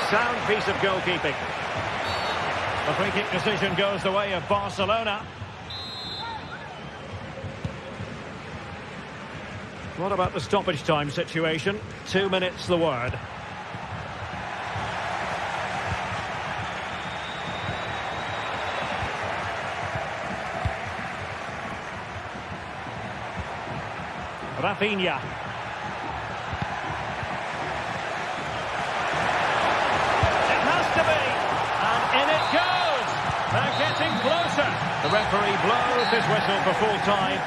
Sound piece of goalkeeping. The free kick decision goes the way of Barcelona. What about the stoppage time situation? 2 minutes the word. Rafinha. It has to be. And in it goes. They're getting closer. The referee blows his whistle for full time.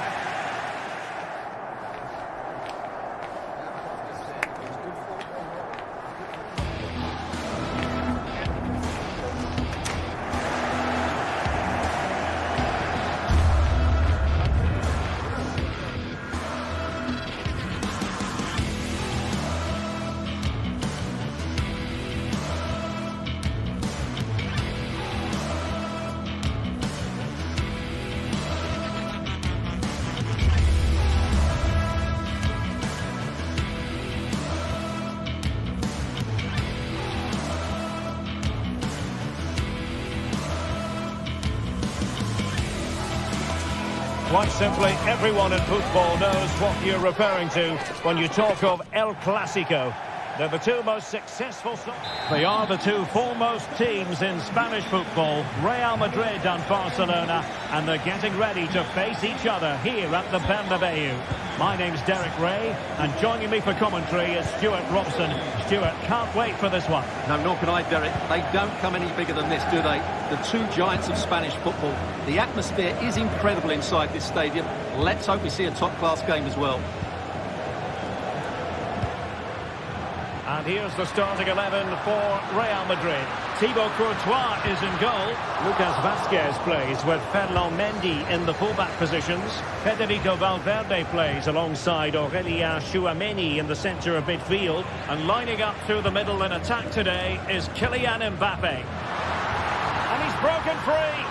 Quite simply, everyone in football knows what you're referring to when you talk of El Clásico. They're the two most successful... They are the two foremost teams in Spanish football, Real Madrid and Barcelona, and they're getting ready to face each other here at the Bernabeu. My name's Derek Ray, and joining me for commentary is Stuart Robson. Stuart, can't wait for this one. No, nor can I, Derek. They don't come any bigger than this, do they? The two giants of Spanish football. The atmosphere is incredible inside this stadium. Let's hope we see a top-class game as well. And here's the starting 11 for Real Madrid. Thibaut Courtois is in goal. Lucas Vázquez plays with Ferland Mendy in the fullback positions. Federico Valverde plays alongside Aurélien Tchouameni in the centre of midfield. And lining up through the middle in attack today is Kylian Mbappe. And he's broken free.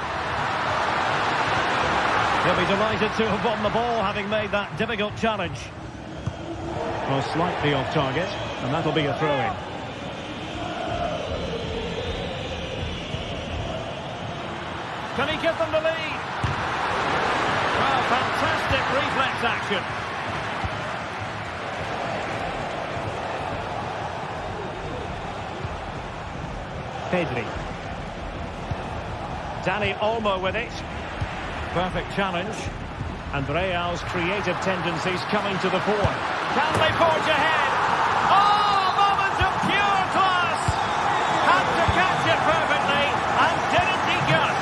He'll be delighted to have won the ball, having made that difficult challenge. Well, slightly off target, and that'll be a throw-in. Can he give them the lead? Well, fantastic reflex action. Pedri. Dani Olmo with it. Perfect challenge. And Real's creative tendencies coming to the fore. Can they forge ahead? Oh, moment of pure class! Had to catch it perfectly, and didn't he just?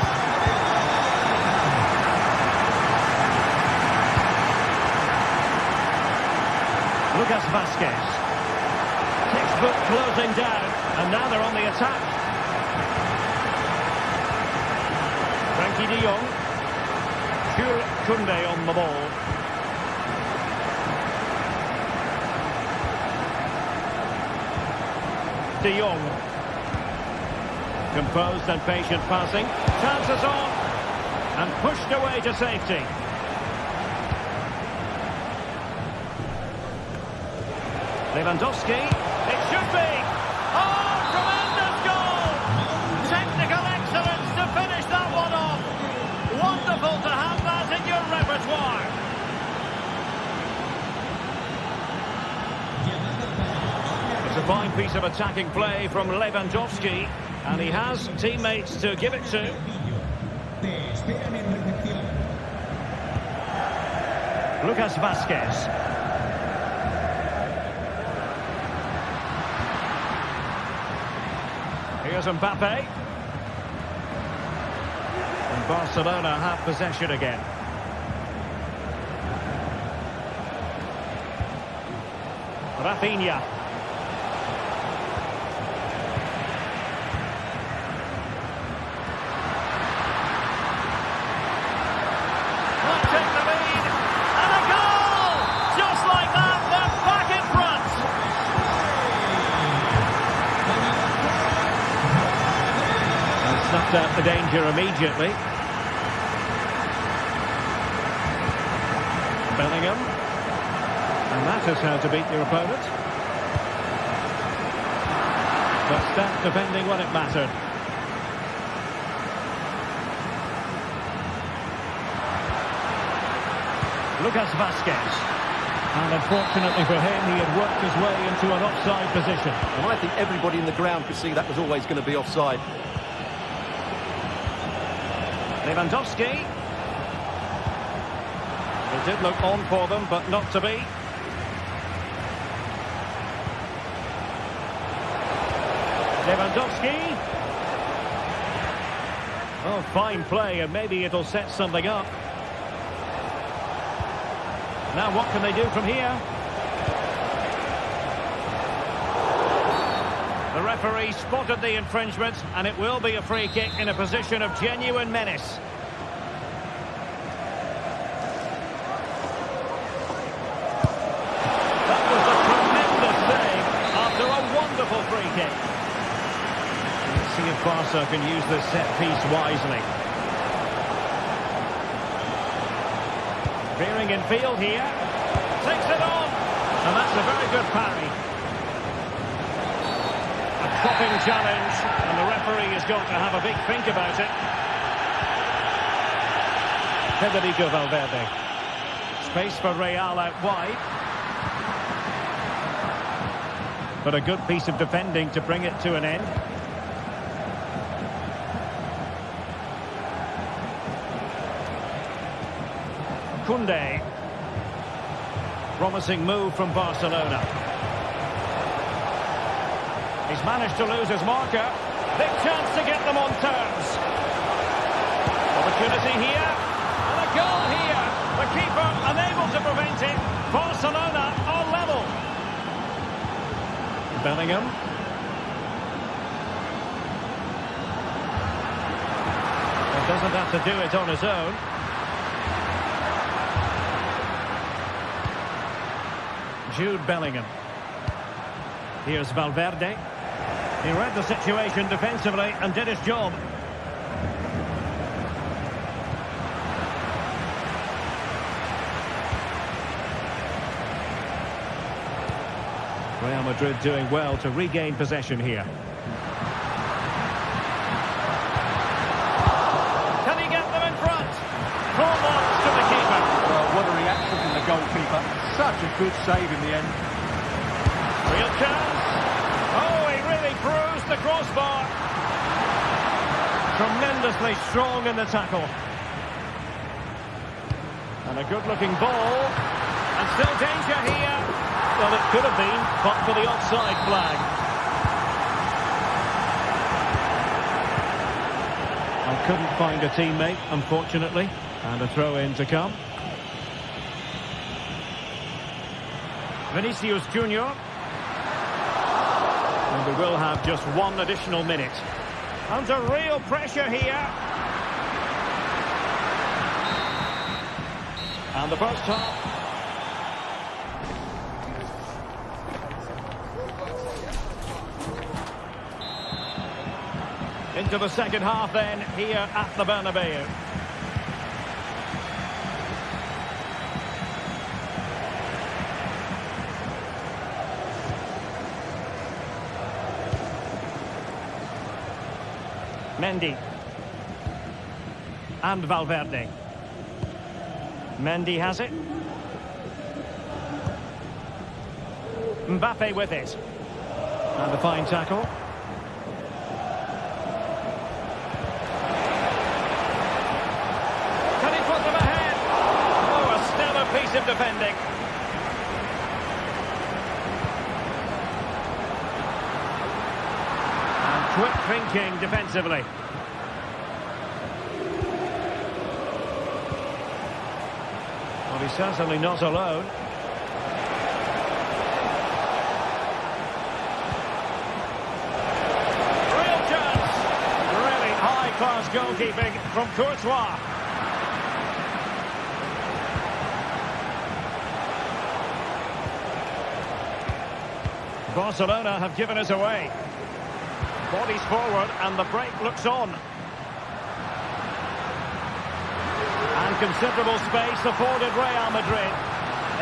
Lucas Vázquez. Textbook closing down, and now they're on the attack. Frankie de Jong. Jules Koundé on the ball. De Jong. Composed and patient passing. Chances on. And pushed away to safety. Lewandowski. It should be. Oh, tremendous goal! Technical excellence to finish that one off. Wonderful to have that in your repertoire. It's a fine piece of attacking play from Lewandowski, and he has teammates to give it to. Lucas Vázquez. Here's Mbappe. And Barcelona have possession again. Rafinha. Might take the lead. And a goal! Just like that, they're back in front. And snuffed out the danger immediately. Bellingham. And that is how to beat your opponent. But stat defending when it mattered. Lucas Vázquez. And unfortunately for him, he had worked his way into an offside position. And I think everybody in the ground could see that was always going to be offside. Lewandowski. It did look on for them, but not to be. Lewandowski. Oh, fine play, and maybe it'll set something up. Now what can they do from here? The referee spotted the infringement, and it will be a free kick in a position of genuine menace. That was a tremendous save after a wonderful free kick. Let's see if Barca can use this set piece wisely. Veering in field here. Takes it on. And that's a very good parry. A cropping challenge. And the referee is going to have a big think about it. Federico Valverde. Space for Real out wide. but a good piece of defending to bring it to an end. Koundé. Promising move from Barcelona. He's managed to lose his marker. Big chance to get them on terms. Opportunity here. And a goal here. The keeper unable to prevent it. Barcelona are level. Bellingham. He doesn't have to do it on his own. Jude Bellingham. Here's Valverde. He read the situation defensively and did his job. Real Madrid doing well to regain possession here. Can he get them in front? Full marks to the keeper. Well, what a reaction from the goalkeeper. Such a good save in the end. Real chance. Oh, he really bruised the crossbar. Tremendously strong in the tackle. And a good-looking ball. And still danger here. Well, it could have been, but for the offside flag. I couldn't find a teammate, unfortunately. And a throw-in to come. Vinicius Junior. And we will have just one additional minute. Under real pressure here. And the first half. Into the second half then, here at the Bernabeu. Mendy. And Valverde. Mendy has it. Mbappe with it. And a fine tackle. Can he put them ahead? Oh, a stellar piece of defending. Quick thinking defensively. Well, he's certainly not alone. Real chance. Really high-class goalkeeping from Courtois. Barcelona have given us away. Bodies forward and the break looks on. And considerable space afforded Real Madrid.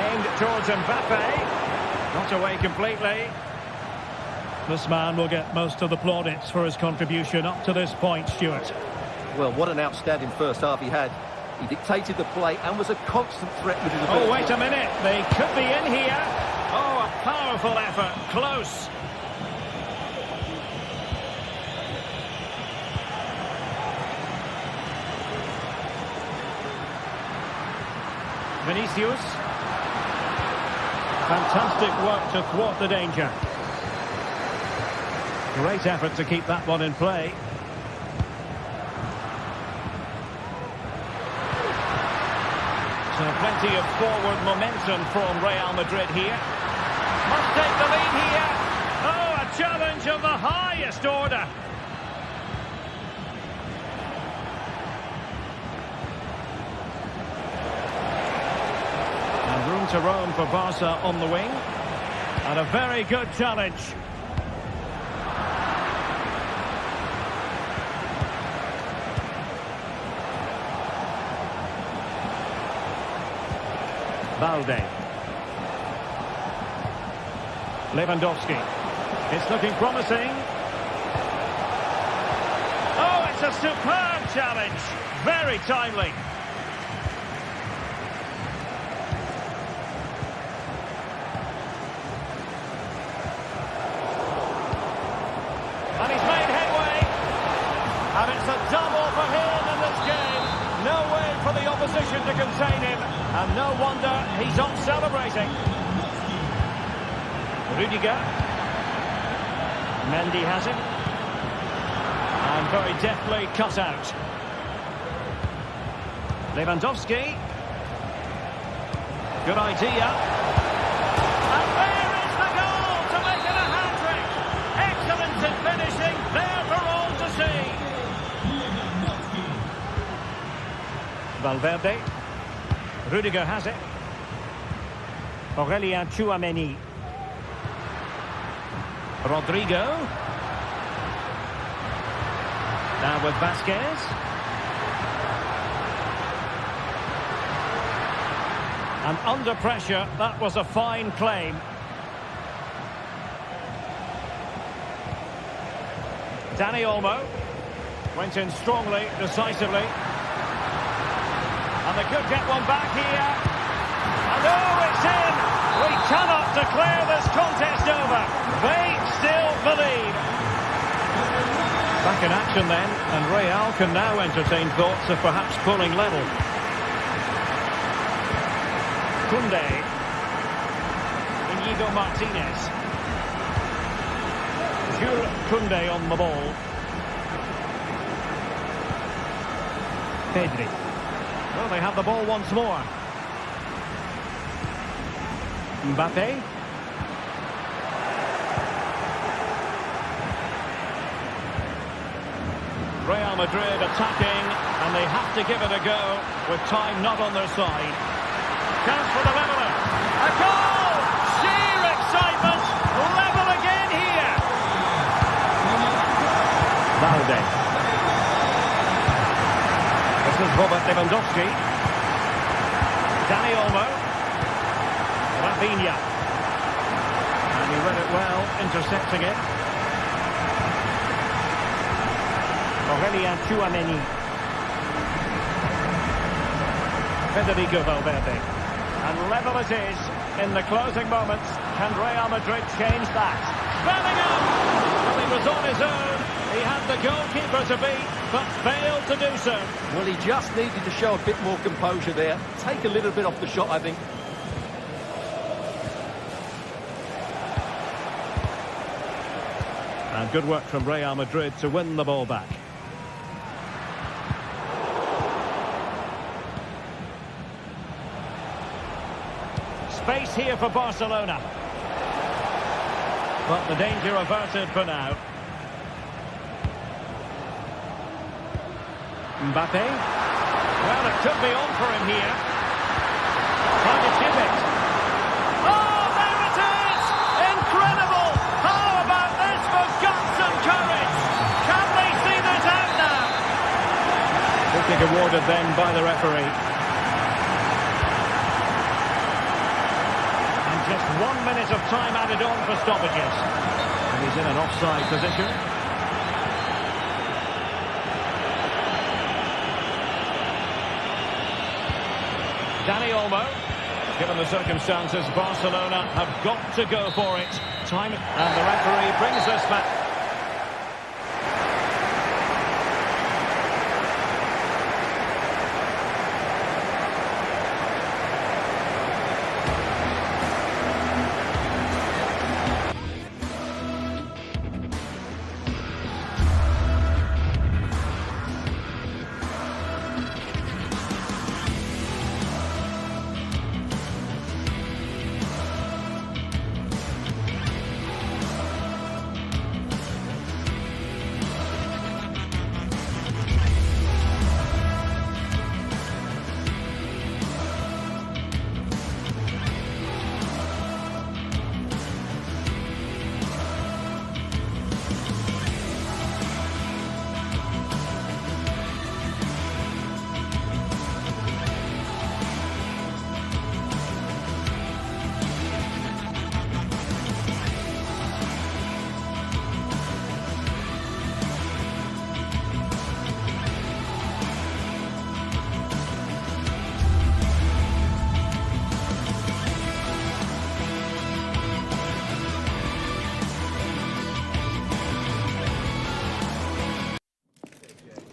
Aimed towards Mbappe. Not away completely. This man will get most of the plaudits for his contribution up to this point, Stuart. Well, what an outstanding first half he had. He dictated the play and was a constant threat with his ability. Oh, wait a minute. They could be in here. Oh, a powerful effort. Close. Vinicius. Fantastic work to thwart the danger. Great effort to keep that one in play. So plenty of forward momentum from Real Madrid here. Must take the lead here. Oh, a challenge of the highest order. Room to roam for Barca on the wing. And a very good challenge. Valde. Lewandowski. It's looking promising. Oh, it's a superb challenge. Very timely. He's off celebrating. Rudiger. Mendy has it. And very deftly cut out. Lewandowski. Good idea. And there is the goal to make it a hat-trick. Excellent in finishing. There for all to see. Valverde. Rudiger has it. Aurelien Tchouameni. Rodrigo. Now with Vasquez. And under pressure, that was a fine claim. Dani Olmo went in strongly, decisively. And they could get one back here. And oh, it's in! We cannot declare this contest over. They still believe. Back in action then, and Real can now entertain thoughts of perhaps pulling level. Koundé. Inigo Martinez. Jules Koundé on the ball. Pedri. Well, they have the ball once more. Mbappe. Real Madrid attacking, and they have to give it a go with time not on their side. Chance for the leveller. A goal! Sheer excitement! Level again here! Valde. This is Robert Lewandowski. Dani Olmo. Rafinha. And he read it well, intercepting it. Aurelien Tchouameni. Federico Valverde. And level it is in the closing moments. Can Real Madrid change that? Bellingham! Well, he was on his own. He had the goalkeeper to beat, but failed to do so. Well, he just needed to show a bit more composure there. Take a little bit off the shot, I think. And good work from Real Madrid to win the ball back. Space here for Barcelona. But the danger averted for now. Mbappe. Well, it could be on for him here. Trying to chip it. Oh, there it is! Incredible! How about this for guts and courage? Can they see this out now? Free kick awarded then by the referee. And just 1 minute of time added on for stoppages. And he's in an offside position. Dani Olmo. Given the circumstances, Barcelona have got to go for it. Time, and the referee brings us back.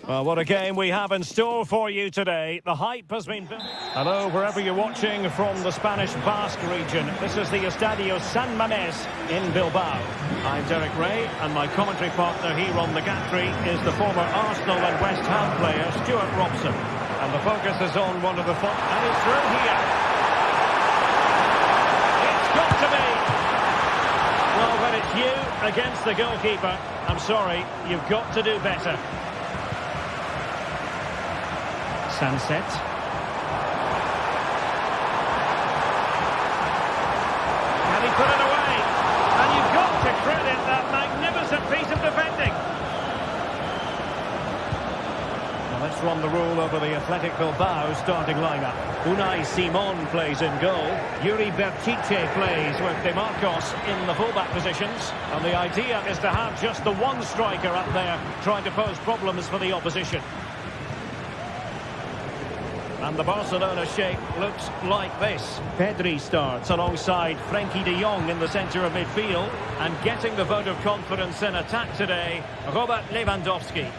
Well, what a game we have in store for you today. The hype has been built. Hello, wherever you're watching from the Spanish Basque region. This is the Estadio San Mamés in Bilbao. I'm Derek Ray, and my commentary partner here on the gantry is the former Arsenal and West Ham player, Stuart Robson. And the focus is on one of the... And it's through here. It's got to be. Well, when it's you against the goalkeeper, I'm sorry, you've got to do better. Sunset. And he put it away. And you've got to credit that magnificent piece of defending. Well, let's run the rule over the Athletic Bilbao starting lineup. Unai Simon plays in goal. Yuri Bertice plays with De Marcos in the fullback positions. And the idea is to have just the one striker up there trying to pose problems for the opposition. And the Barcelona shape looks like this. Pedri starts alongside Frenkie de Jong in the centre of midfield. And getting the vote of confidence in attack today, Robert Lewandowski.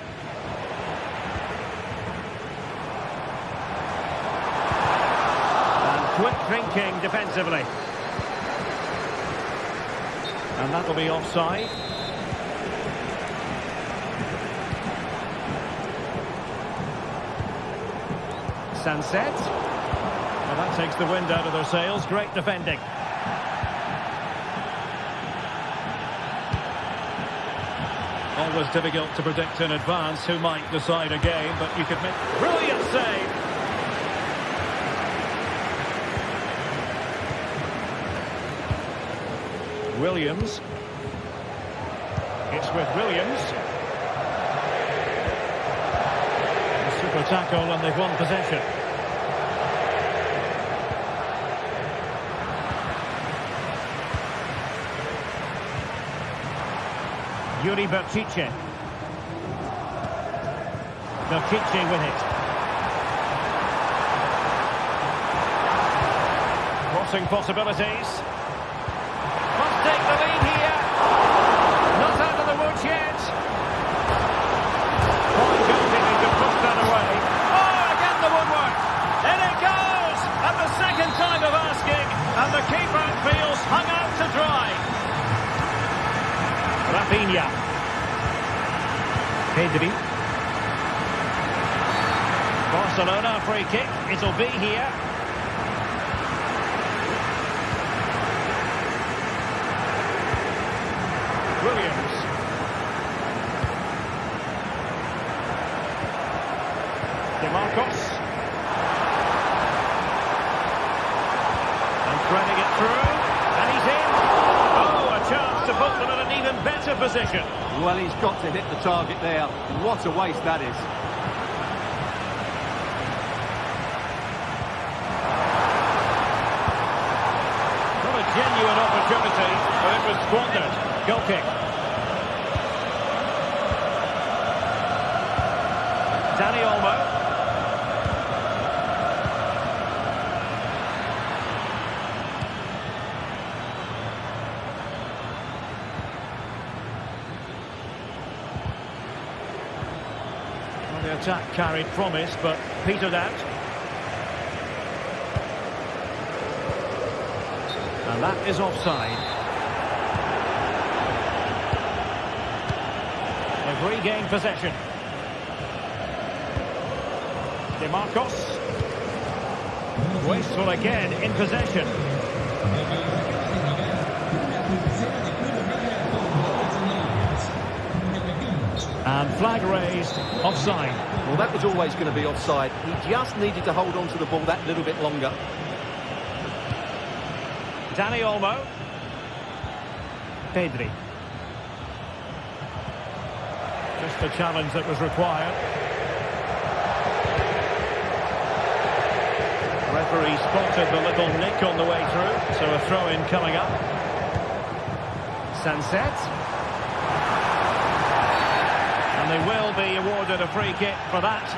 And quick thinking defensively. And that will be offside. Sunset. Well, that takes the wind out of their sails. Great defending. Always difficult to predict in advance who might decide a game, but you could make... Brilliant save! Williams. It's with Williams. Super tackle, and they've won possession. Yuri Bertice. Bertice with it. Crossing possibilities. Must take the lead here. Not out of the woods yet. Fine goalkeeping to push that away. Oh, again the woodwork. In it goes. And the second time of asking. And the keeper feels hung out to dry. Rafinha. Pedri. Barcelona free kick. It'll be here. Williams. De Marcos. And threading it through. And he's in. Oh, a chance to put them in an even better position. Well, he's got to hit the target there. What a waste that is. Not a genuine opportunity, but it was squandered. Goal kick. Dani Olmo. Well, the attack carried promise, but petered out. And that is offside. They've regained possession. De Marcos. Wasteful again in possession. And flag raised, offside. Well, that was always going to be offside. He just needed to hold on to the ball that little bit longer. Dani Olmo. Pedri. Just the challenge that was required. Referee spotted the little nick on the way through, so a throw-in coming up. Sunset. And they will be awarded a free kick for that.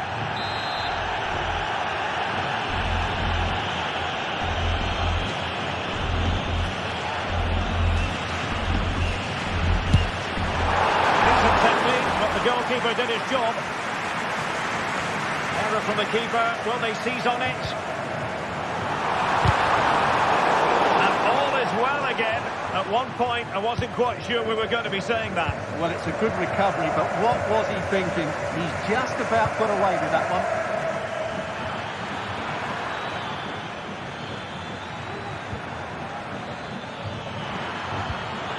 Decent technique, but the goalkeeper did his job. from the keeper. Will they seize on it? And all is well again. At one point, I wasn't quite sure we were going to be saying that. Well, it's a good recovery, but what was he thinking? He's just about got away with that one.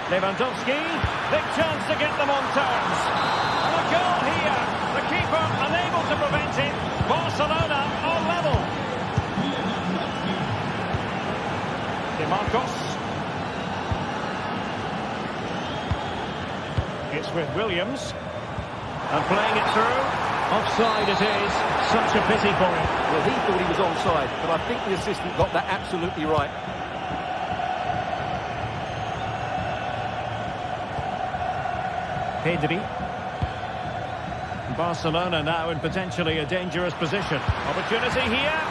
Lewandowski, big chance to get them on terms. And a goal here. The keeper unable to prevent it. Barcelona on level. DeMarcos. It's with Williams. And playing it through. Offside it is. Such a pity for him. Well, he thought he was onside, but I think the assistant got that absolutely right. Pedri. Barcelona now in potentially a dangerous position. Opportunity here.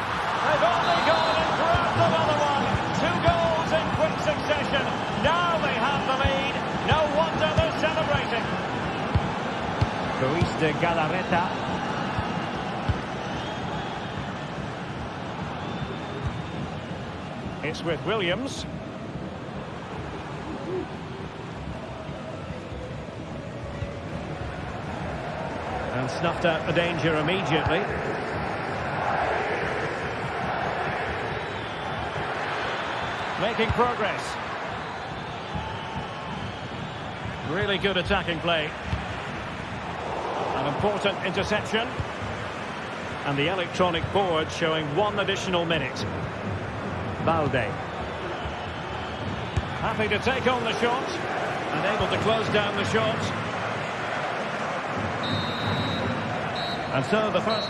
They've only gone and grabbed another one. 2 goals in quick succession. Now they have the lead. No wonder they're celebrating. Luis de Galarreta. It's with Williams. And snuffed out the danger immediately. Making progress. Really good attacking play. An important interception. And the electronic board showing 1 additional minute. Balde. Happy to take on the shot. And able to close down the shot. And so the first...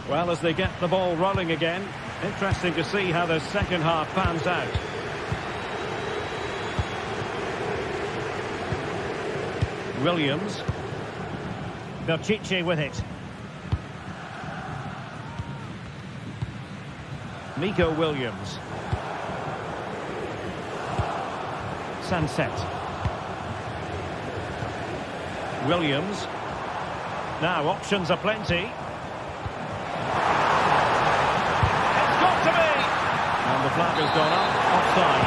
Well, as they get the ball rolling again, interesting to see how the second half pans out. Williams. Belchiche with it. Nico Williams. Sunset. Williams. Now options are plenty. It's got to be! And the flag has gone up. Offside.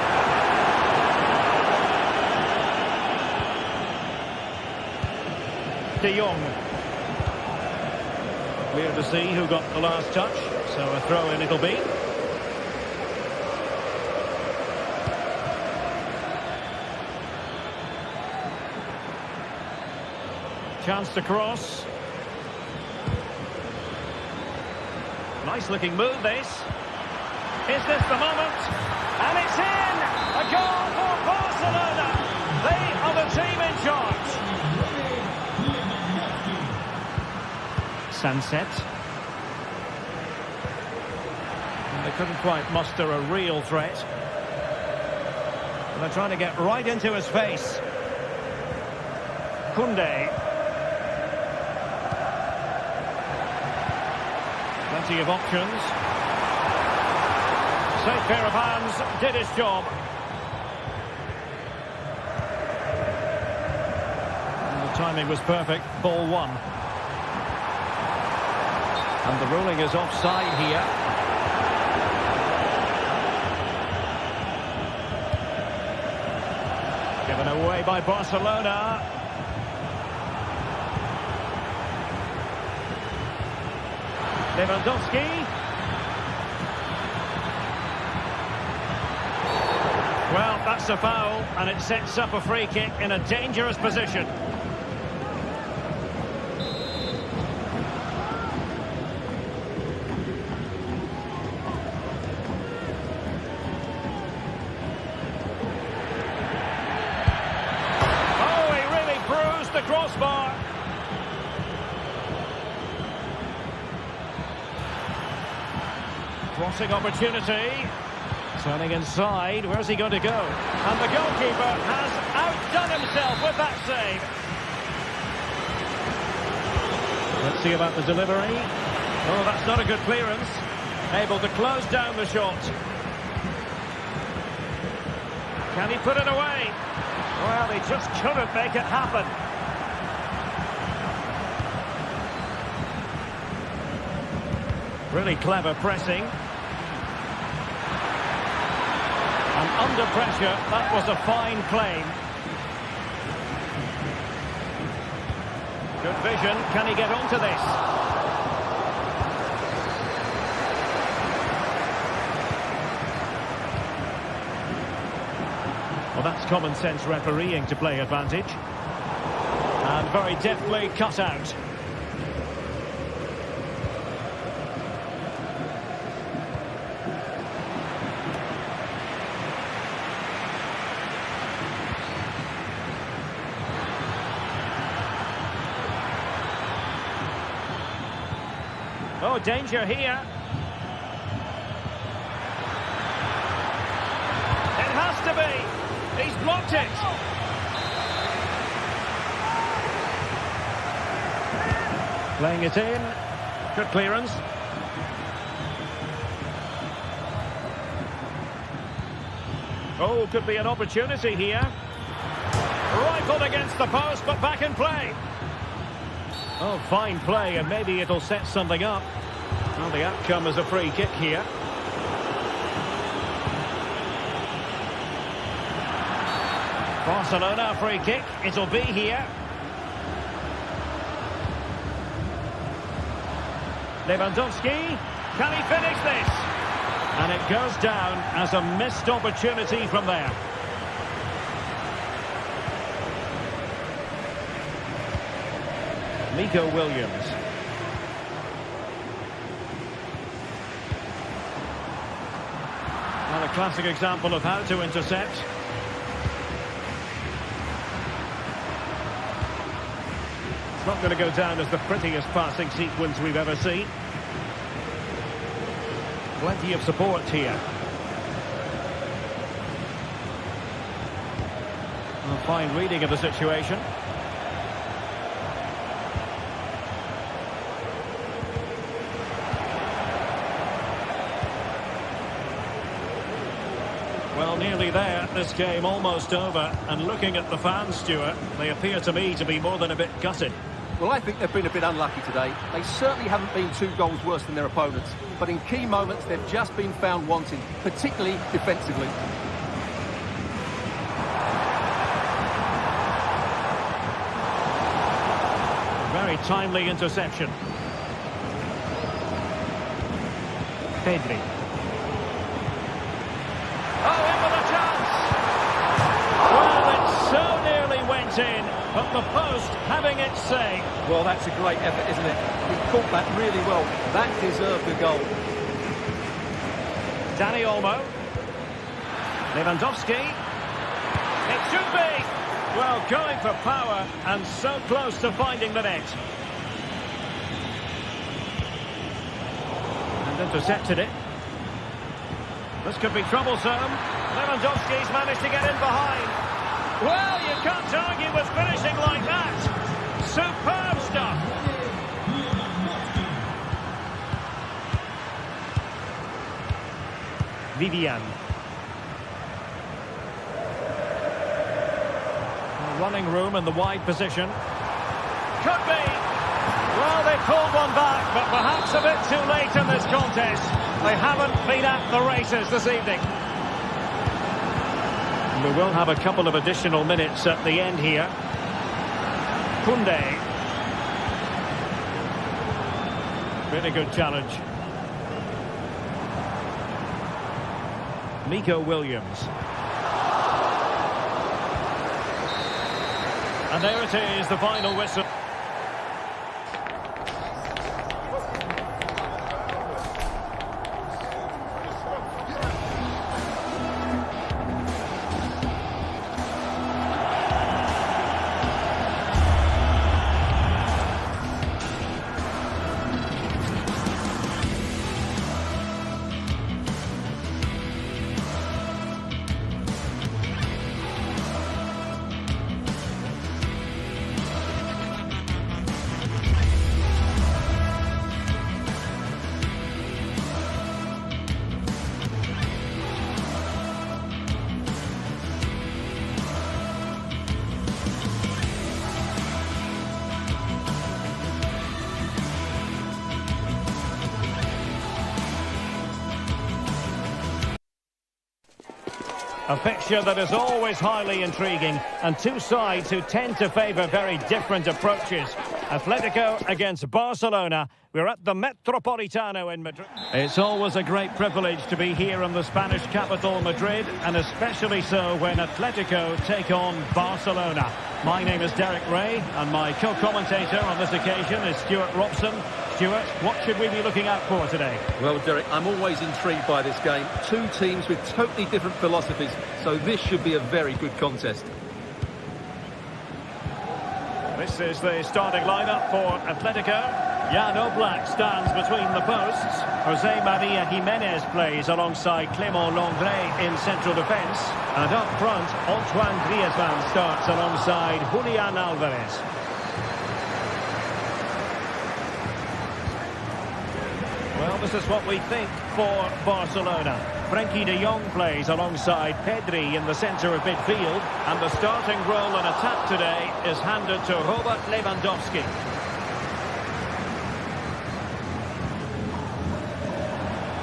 De Jong. Clear to see who got the last touch. So a throw in it'll be. Chance to cross. Nice looking move this. Is this the moment? And it's in! A goal for Barcelona! They are the team in charge. Sunset. And they couldn't quite muster a real threat. And they're trying to get right into his face. Koundé. Plenty of options. Safe pair of hands, did his job. And the timing was perfect, ball 1. And the ruling is offside here. Given away by Barcelona. Lewandowski. Well, that's a foul, and it sets up a free kick in a dangerous position. Oh, he really bruised the crossbar. Crossing opportunity. Turning inside. Where's he going to go? And the goalkeeper has outdone himself with that save. Let's see about the delivery. Oh, that's not a good clearance. Able to close down the shot. Can he put it away? Well, he just couldn't make it happen. Really clever pressing. And under pressure, that was a fine claim. Good vision. Can he get onto this? Well, that's common sense refereeing to play advantage. And very deftly cut out. Oh, danger here. It has to be. He's blocked it. Playing it in. Good clearance. Oh, could be an opportunity here. Rifled against the post, but back in play. Oh, fine play, and maybe it'll set something up. Well, the outcome is a free kick here. Barcelona, free kick. It'll be here. Lewandowski. Can he finish this? And it goes down as a missed opportunity from there. Nico Williams. Well, a classic example of how to intercept. It's not going to go down as the prettiest passing sequence we've ever seen. Plenty of support here. A fine reading of the situation. Well, nearly there. This game almost over. And looking at the fans, Stuart, they appear to me to be more than a bit gutted. Well, I think they've been a bit unlucky today. They certainly haven't been 2 goals worse than their opponents. But in key moments, they've just been found wanting, particularly defensively. Very timely interception. Pedri. Oh, in with a chance! Well, it so nearly went in, but the post having its say. Well, that's a great effort, isn't it? He caught that really well. That deserved a goal. Dani Olmo. Lewandowski. It should be! Well, going for power and so close to finding the net. And intercepted it. This could be troublesome. Lewandowski's managed to get in behind. Well, you can't argue with finishing like that. Superb stuff. Vivian. Running room in the wide position. Could be. Well, they pulled one back, but perhaps a bit too late in this contest. They haven't been at the races this evening. We will have a couple of additional minutes at the end here. Koundé. Really good challenge. Nico Williams. And there it is, the final whistle. A fixture that is always highly intriguing, and two sides who tend to favour very different approaches. Atletico against Barcelona. We're at the Metropolitano in Madrid. It's always a great privilege to be here in the Spanish capital, Madrid, and especially so when Atletico take on Barcelona. My name is Derek Ray, and my co-commentator on this occasion is Stuart Robson. Stuart, what should we be looking out for today? Well, Derek, I'm always intrigued by this game. Two teams with totally different philosophies, so this should be a very good contest. This is the starting lineup for Atletico. Jan Oblak stands between the posts. Jose Maria Jimenez plays alongside Clément Lenglet in central defence. And up front, Antoine Griezmann starts alongside Julián Álvarez. Well, this is what we think for Barcelona. Frenkie de Jong plays alongside Pedri in the centre of midfield. And the starting role in attack today is handed to Robert Lewandowski.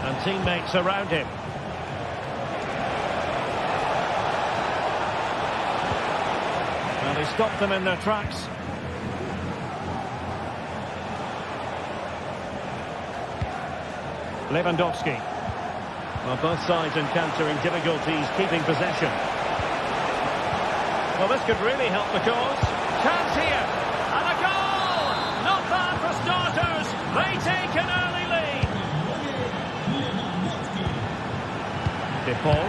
And teammates around him. Well, he stopped them in their tracks. Lewandowski. Well, both sides encountering difficulties keeping possession. Well, this could really help the cause. Chance here. And a goal! Not bad for starters. They take an early lead. De Paul.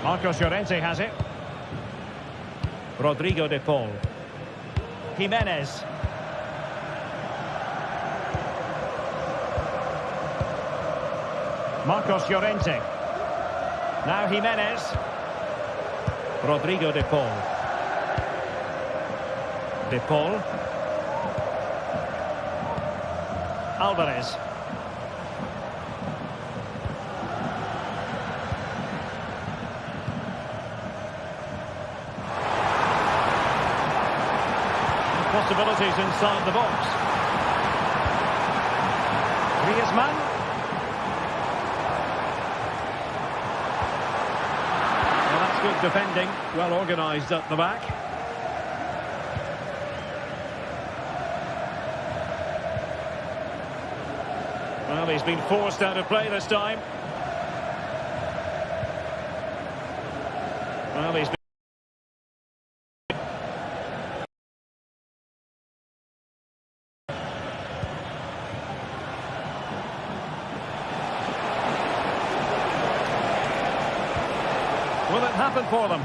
Marcos Llorente has it. Rodrigo De Paul. Jimenez. Marcos Llorente. Now Jimenez. Rodrigo De Paul. De Paul. Álvarez. Possibilities inside the box. Griezmann. Well, that's good defending. Well organised at the back. Well, he's been forced out of play this time. Well, he's been... Will it happen for them?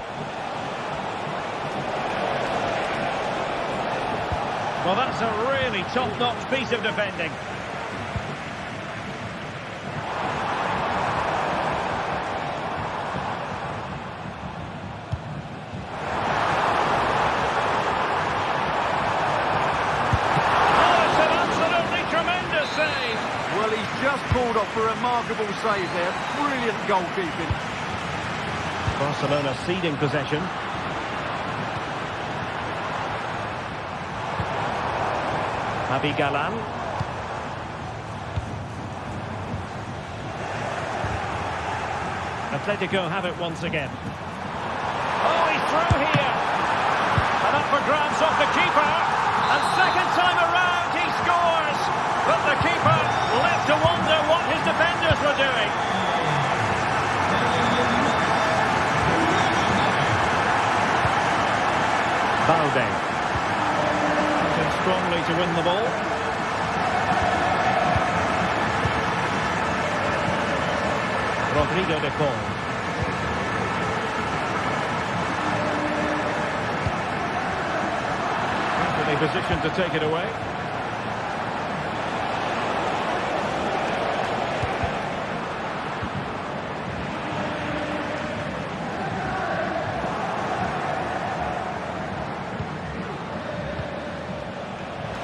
Well, that's a really top-notch piece of defending. Oh, it's an absolutely tremendous save. Well, he's just pulled off a remarkable save there. Brilliant goalkeeping. Barcelona ceding possession. Javi Galán. Atletico have it once again. Oh, he's through here. And up for grabs off the keeper. And second time around he scores. But the keeper left to wonder what his defenders were doing. Balde. Looking strongly to win the ball. Rodrigo De Paul. Perfectly positioned to take it away.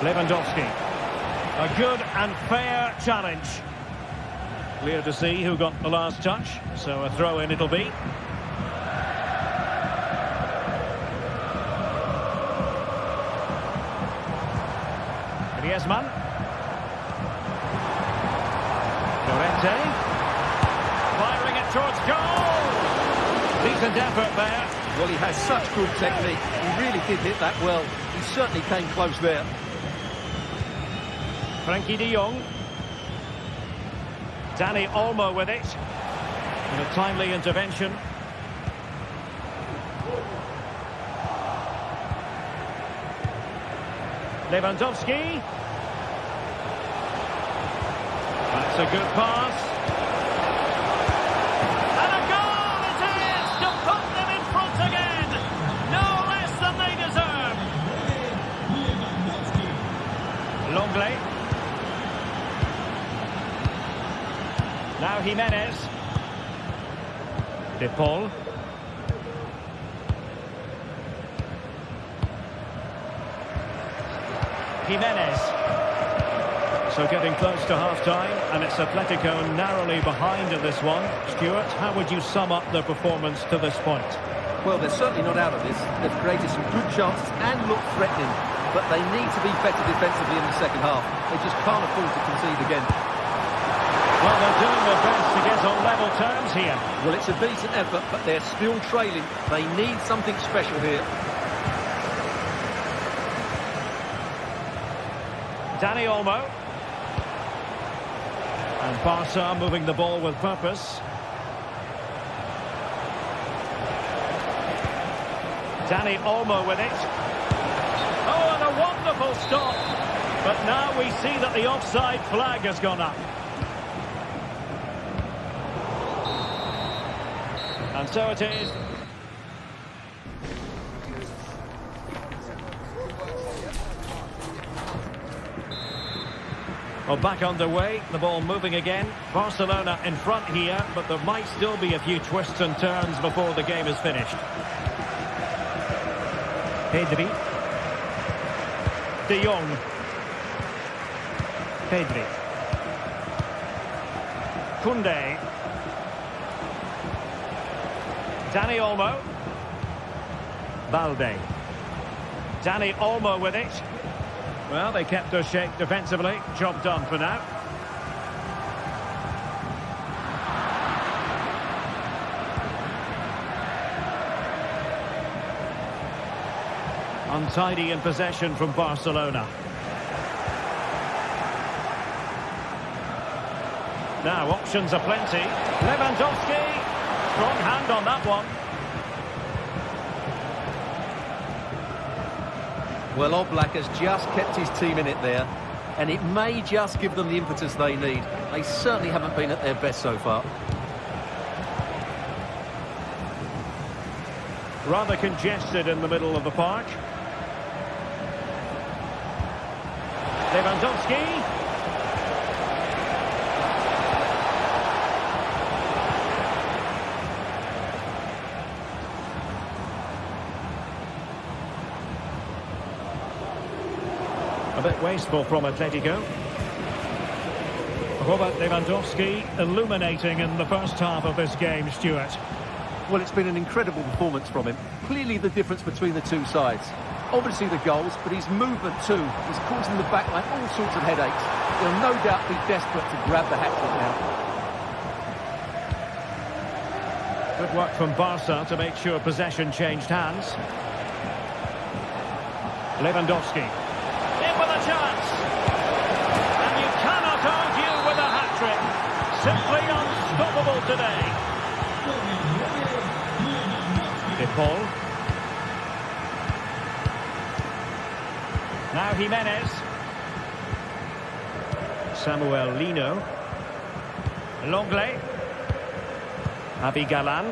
Lewandowski. A good and fair challenge. Clear to see who got the last touch, so a throw-in it'll be. Griezmann. Conte. Firing it towards goal. Decent effort there. Well, he has such good technique. He really did hit that well. He certainly came close there. Frankie de Jong. Dani Olmo with it. And a timely intervention. Lewandowski. That's a good pass. And a goal it is to put them in front again. No less than they deserve. Longley. Now Jimenez. De Paul. Jimenez. So getting close to half-time, and it's Atletico narrowly behind in this one. Stuart, how would you sum up their performance to this point? Well, they're certainly not out of this. They've created some good chances and look threatening, but they need to be better defensively in the second half. They just can't afford to concede again. Well, they're doing their best to get on level terms here. Well, it's a decent effort, but they're still trailing. They need something special here. Dani Olmo. And Barca moving the ball with purpose. Dani Olmo with it. Oh, and a wonderful stop. But now we see that the offside flag has gone up. And so it is. Well, back underway, the ball moving again. Barcelona in front here, but there might still be a few twists and turns before the game is finished. Pedri. De Jong. Pedri. Koundé. Dani Olmo. Balde. Dani Olmo with it. Well, they kept their shape defensively. Job done for now. Untidy in possession from Barcelona. Now, options are plenty. Lewandowski. Strong hand on that one. Well, Oblak has just kept his team in it there, and it may just give them the impetus they need. They certainly haven't been at their best so far. Rather congested in the middle of the park. Lewandowski. A bit wasteful from Atletico. Robert Lewandowski illuminating in the first half of this game, Stuart. Well, it's been an incredible performance from him. Clearly the difference between the two sides. Obviously the goals, but his movement too is causing the backline all sorts of headaches. He'll no doubt be desperate to grab the hat-trick now. Good work from Barca to make sure possession changed hands. Lewandowski. In with a chance. And you cannot argue with a hat-trick. Simply unstoppable today. De Paul. Now Jimenez. Samuel Lino. Longley. Galan.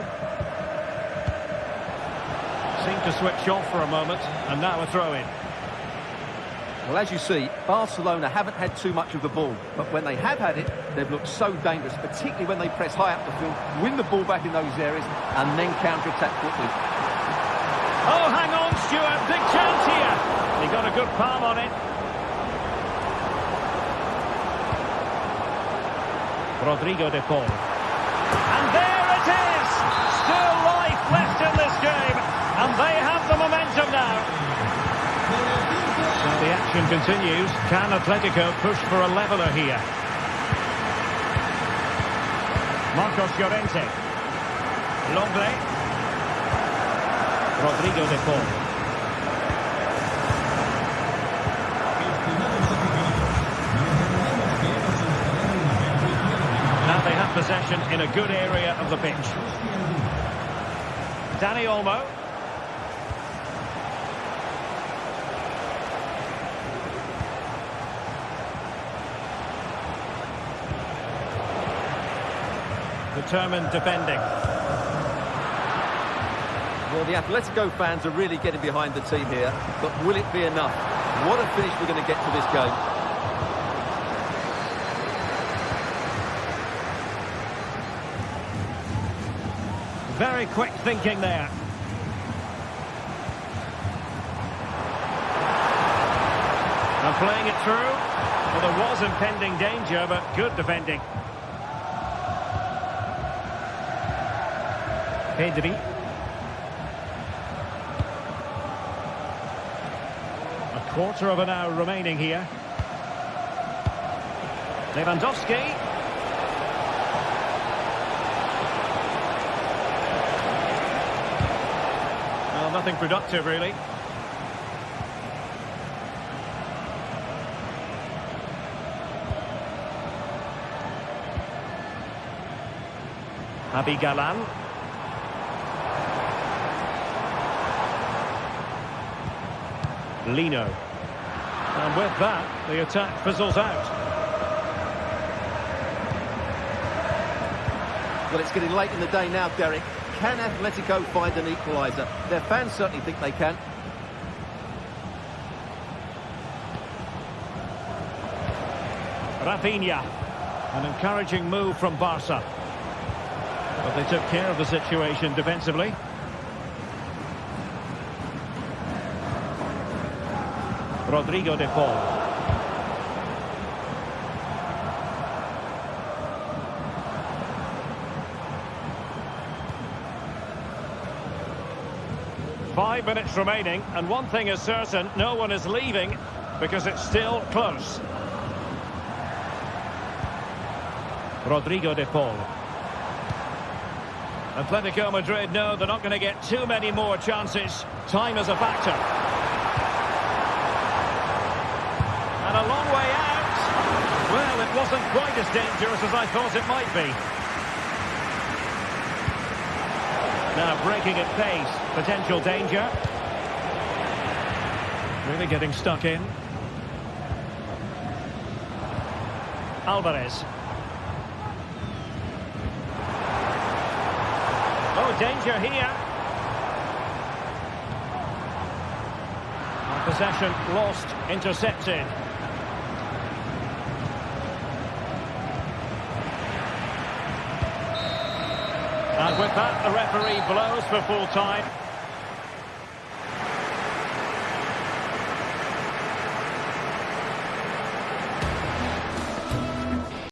Seemed to switch off for a moment, and now a throw-in. Well, as you see, Barcelona haven't had too much of the ball, but when they have had it, they've looked so dangerous, particularly when they press high up the field, win the ball back in those areas, and then counter-attack quickly. Oh, hang on, Stuart, big chance here. He got a good palm on it. Rodrigo de Paul. And there it is! Still life left in this game, and they have the momentum now. So the action continues. Can Atletico push for a leveller here? Marcos Llorente. Longley. Rodrigo de Paul. Now they have possession in a good area of the pitch. Dani Olmo. Determined defending. Well, the Atletico fans are really getting behind the team here, but will it be enough? What a finish we're going to get to this game. Very quick thinking there. And playing it through. Well, there was impending danger, but good defending. Pedri. A quarter of an hour remaining here. Lewandowski. Well, nothing productive, really. Abi Galan. Lino. And with that, the attack fizzles out. Well, it's getting late in the day now, Derek. Can Atletico find an equaliser? Their fans certainly think they can. Rafinha. An encouraging move from Barca. But they took care of the situation defensively. Rodrigo de Paul. Five minutes remaining, and one thing is certain, no one is leaving because it's still close. Rodrigo de Paul. Atletico Madrid know they're not going to get too many more chances. Time is a factor. And a long way out. Well, it wasn't quite as dangerous as I thought it might be. Now breaking at pace. Potential danger. Really getting stuck in. Alvarez. Oh, danger here. Possession lost, intercepted. And with that, the referee blows for full time.